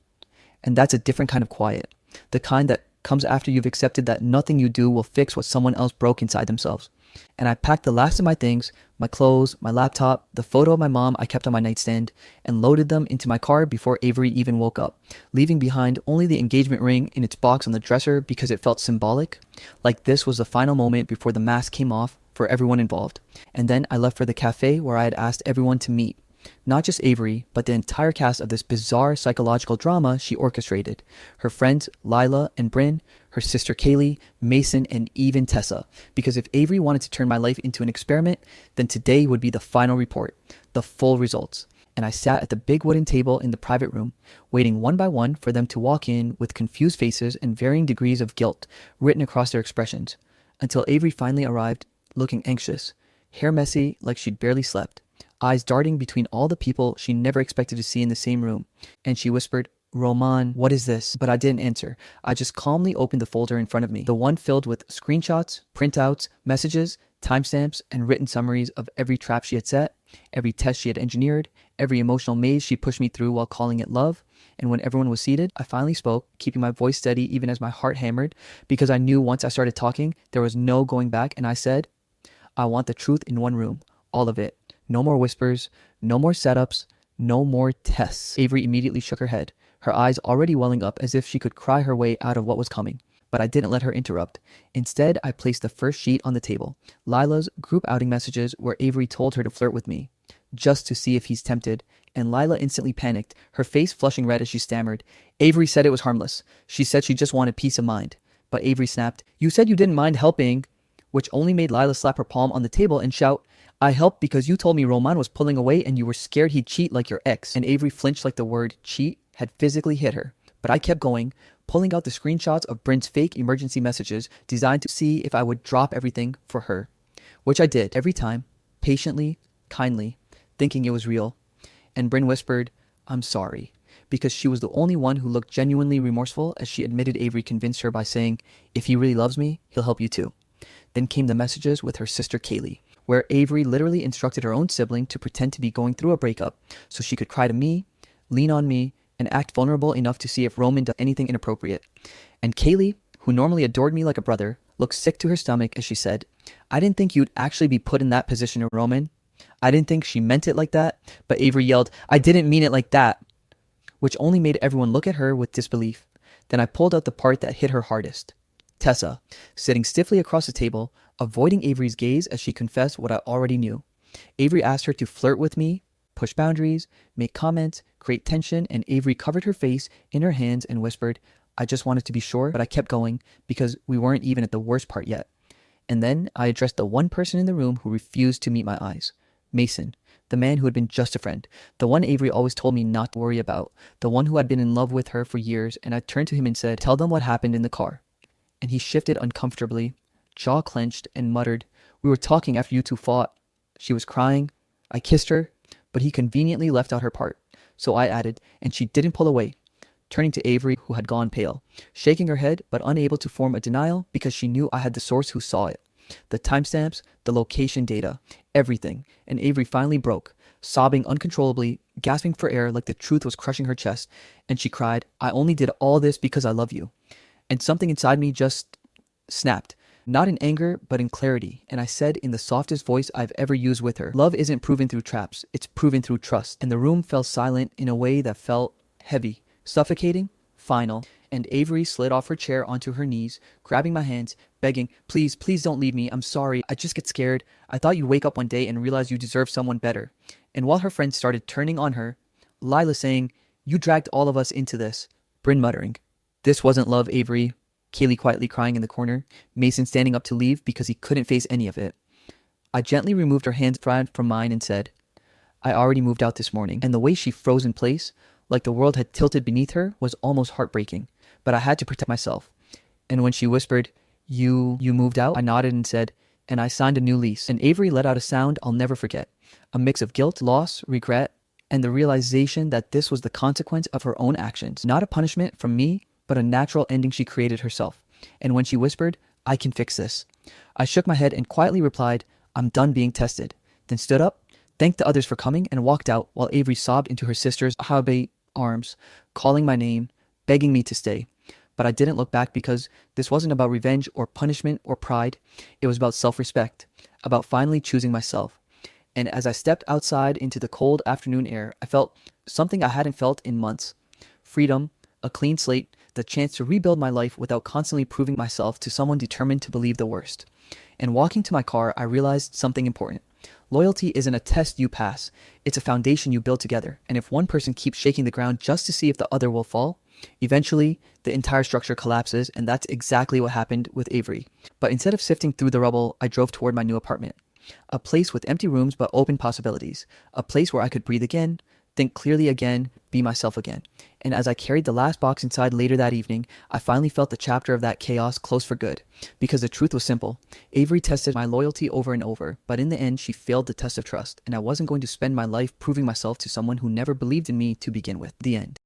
And that's a different kind of quiet, the kind that comes after you've accepted that nothing you do will fix what someone else broke inside themselves. And I packed the last of my things, my clothes, my laptop, the photo of my mom I kept on my nightstand, and loaded them into my car before Avery even woke up, leaving behind only the engagement ring in its box on the dresser because it felt symbolic, like this was the final moment before the mask came off for everyone involved. And then I left for the cafe where I had asked everyone to meet. Not just Avery, but the entire cast of this bizarre psychological drama she orchestrated. Her friends Lila and Bryn, her sister Kaylee, Mason, and even Tessa. Because if Avery wanted to turn my life into an experiment, then today would be the final report, the full results. And I sat at the big wooden table in the private room, waiting one by one for them to walk in with confused faces and varying degrees of guilt written across their expressions, until Avery finally arrived, looking anxious, hair messy like she'd barely slept, eyes darting between all the people she never expected to see in the same room, and she whispered, "Roman, what is this?" But I didn't answer. I just calmly opened the folder in front of me, the one filled with screenshots, printouts, messages, timestamps, and written summaries of every trap she had set, every test she had engineered, every emotional maze she pushed me through while calling it love. And when everyone was seated, I finally spoke, keeping my voice steady even as my heart hammered, because I knew once I started talking, there was no going back, and I said, "I want the truth in one room, all of it. No more whispers, no more setups, no more tests." Avery immediately shook her head, her eyes already welling up as if she could cry her way out of what was coming. But I didn't let her interrupt. Instead, I placed the first sheet on the table, Lila's group outing messages where Avery told her to flirt with me, just to see if he's tempted, and Lila instantly panicked, her face flushing red as she stammered. Avery said it was harmless. She said she just wanted peace of mind. But Avery snapped, "You said you didn't mind helping," which only made Lila slap her palm on the table and shout, "I helped because you told me Roman was pulling away and you were scared he'd cheat like your ex." And Avery flinched like the word cheat had physically hit her. But I kept going, pulling out the screenshots of Bryn's fake emergency messages designed to see if I would drop everything for her. Which I did, every time, patiently, kindly, thinking it was real. And Bryn whispered, "I'm sorry," because she was the only one who looked genuinely remorseful as she admitted Avery convinced her by saying, "If he really loves me, he'll help you too." Then came the messages with her sister Kaylee, where Avery literally instructed her own sibling to pretend to be going through a breakup so she could cry to me, lean on me, and act vulnerable enough to see if Roman did anything inappropriate. And Kaylee, who normally adored me like a brother, looked sick to her stomach as she said, "I didn't think you'd actually be put in that position, Roman. I didn't think she meant it like that." But Avery yelled, "I didn't mean it like that," which only made everyone look at her with disbelief. Then I pulled out the part that hit her hardest. Tessa, sitting stiffly across the table, avoiding Avery's gaze as she confessed what I already knew. Avery asked her to flirt with me, push boundaries, make comments, create tension, and Avery covered her face in her hands and whispered, "I just wanted to be sure," but I kept going because we weren't even at the worst part yet. And then I addressed the one person in the room who refused to meet my eyes. Mason, the man who had been just a friend, the one Avery always told me not to worry about, the one who had been in love with her for years, and I turned to him and said, "Tell them what happened in the car." And he shifted uncomfortably, jaw clenched, and muttered, "We were talking after you two fought." She was crying. I kissed her, but he conveniently left out her part. So I added, "And she didn't pull away," turning to Avery, who had gone pale, shaking her head but unable to form a denial because she knew I had the source who saw it. The timestamps, the location data, everything. And Avery finally broke, sobbing uncontrollably, gasping for air like the truth was crushing her chest, and she cried, "I only did all this because I love you." And something inside me just snapped. Not in anger, but in clarity, and I said in the softest voice I've ever used with her, "Love isn't proven through traps, it's proven through trust." And the room fell silent in a way that felt heavy, suffocating, final, and Avery slid off her chair onto her knees, grabbing my hands, begging, "Please, please don't leave me. I'm sorry. I just get scared. I thought you'd wake up one day and realize you deserve someone better." And while her friends started turning on her, Lila saying, "You dragged all of us into this." Bryn muttering, "This wasn't love, Avery." Kaylee quietly crying in the corner, Mason standing up to leave because he couldn't face any of it. I gently removed her hands from mine and said, "I already moved out this morning." And the way she froze in place, like the world had tilted beneath her, was almost heartbreaking. But I had to protect myself. And when she whispered, You moved out?" I nodded and said, "And I signed a new lease." And Avery let out a sound I'll never forget. A mix of guilt, loss, regret, and the realization that this was the consequence of her own actions. Not a punishment from me, but a natural ending she created herself. And when she whispered, "I can fix this," I shook my head and quietly replied, "I'm done being tested." Then stood up, thanked the others for coming, and walked out while Avery sobbed into her sister's Ahabe arms, calling my name, begging me to stay. But I didn't look back because this wasn't about revenge or punishment or pride. It was about self-respect, about finally choosing myself. And as I stepped outside into the cold afternoon air, I felt something I hadn't felt in months. Freedom, a clean slate, the chance to rebuild my life without constantly proving myself to someone determined to believe the worst. And walking to my car, I realized something important. Loyalty isn't a test you pass. It's a foundation you build together. And if one person keeps shaking the ground just to see if the other will fall, eventually the entire structure collapses, and that's exactly what happened with Avery. But instead of sifting through the rubble, I drove toward my new apartment. A place with empty rooms but open possibilities. A place where I could breathe again, think clearly again, be myself again. And as I carried the last box inside later that evening, I finally felt the chapter of that chaos close for good. Because the truth was simple. Avery tested my loyalty over and over, but in the end she failed the test of trust, and I wasn't going to spend my life proving myself to someone who never believed in me to begin with. The end.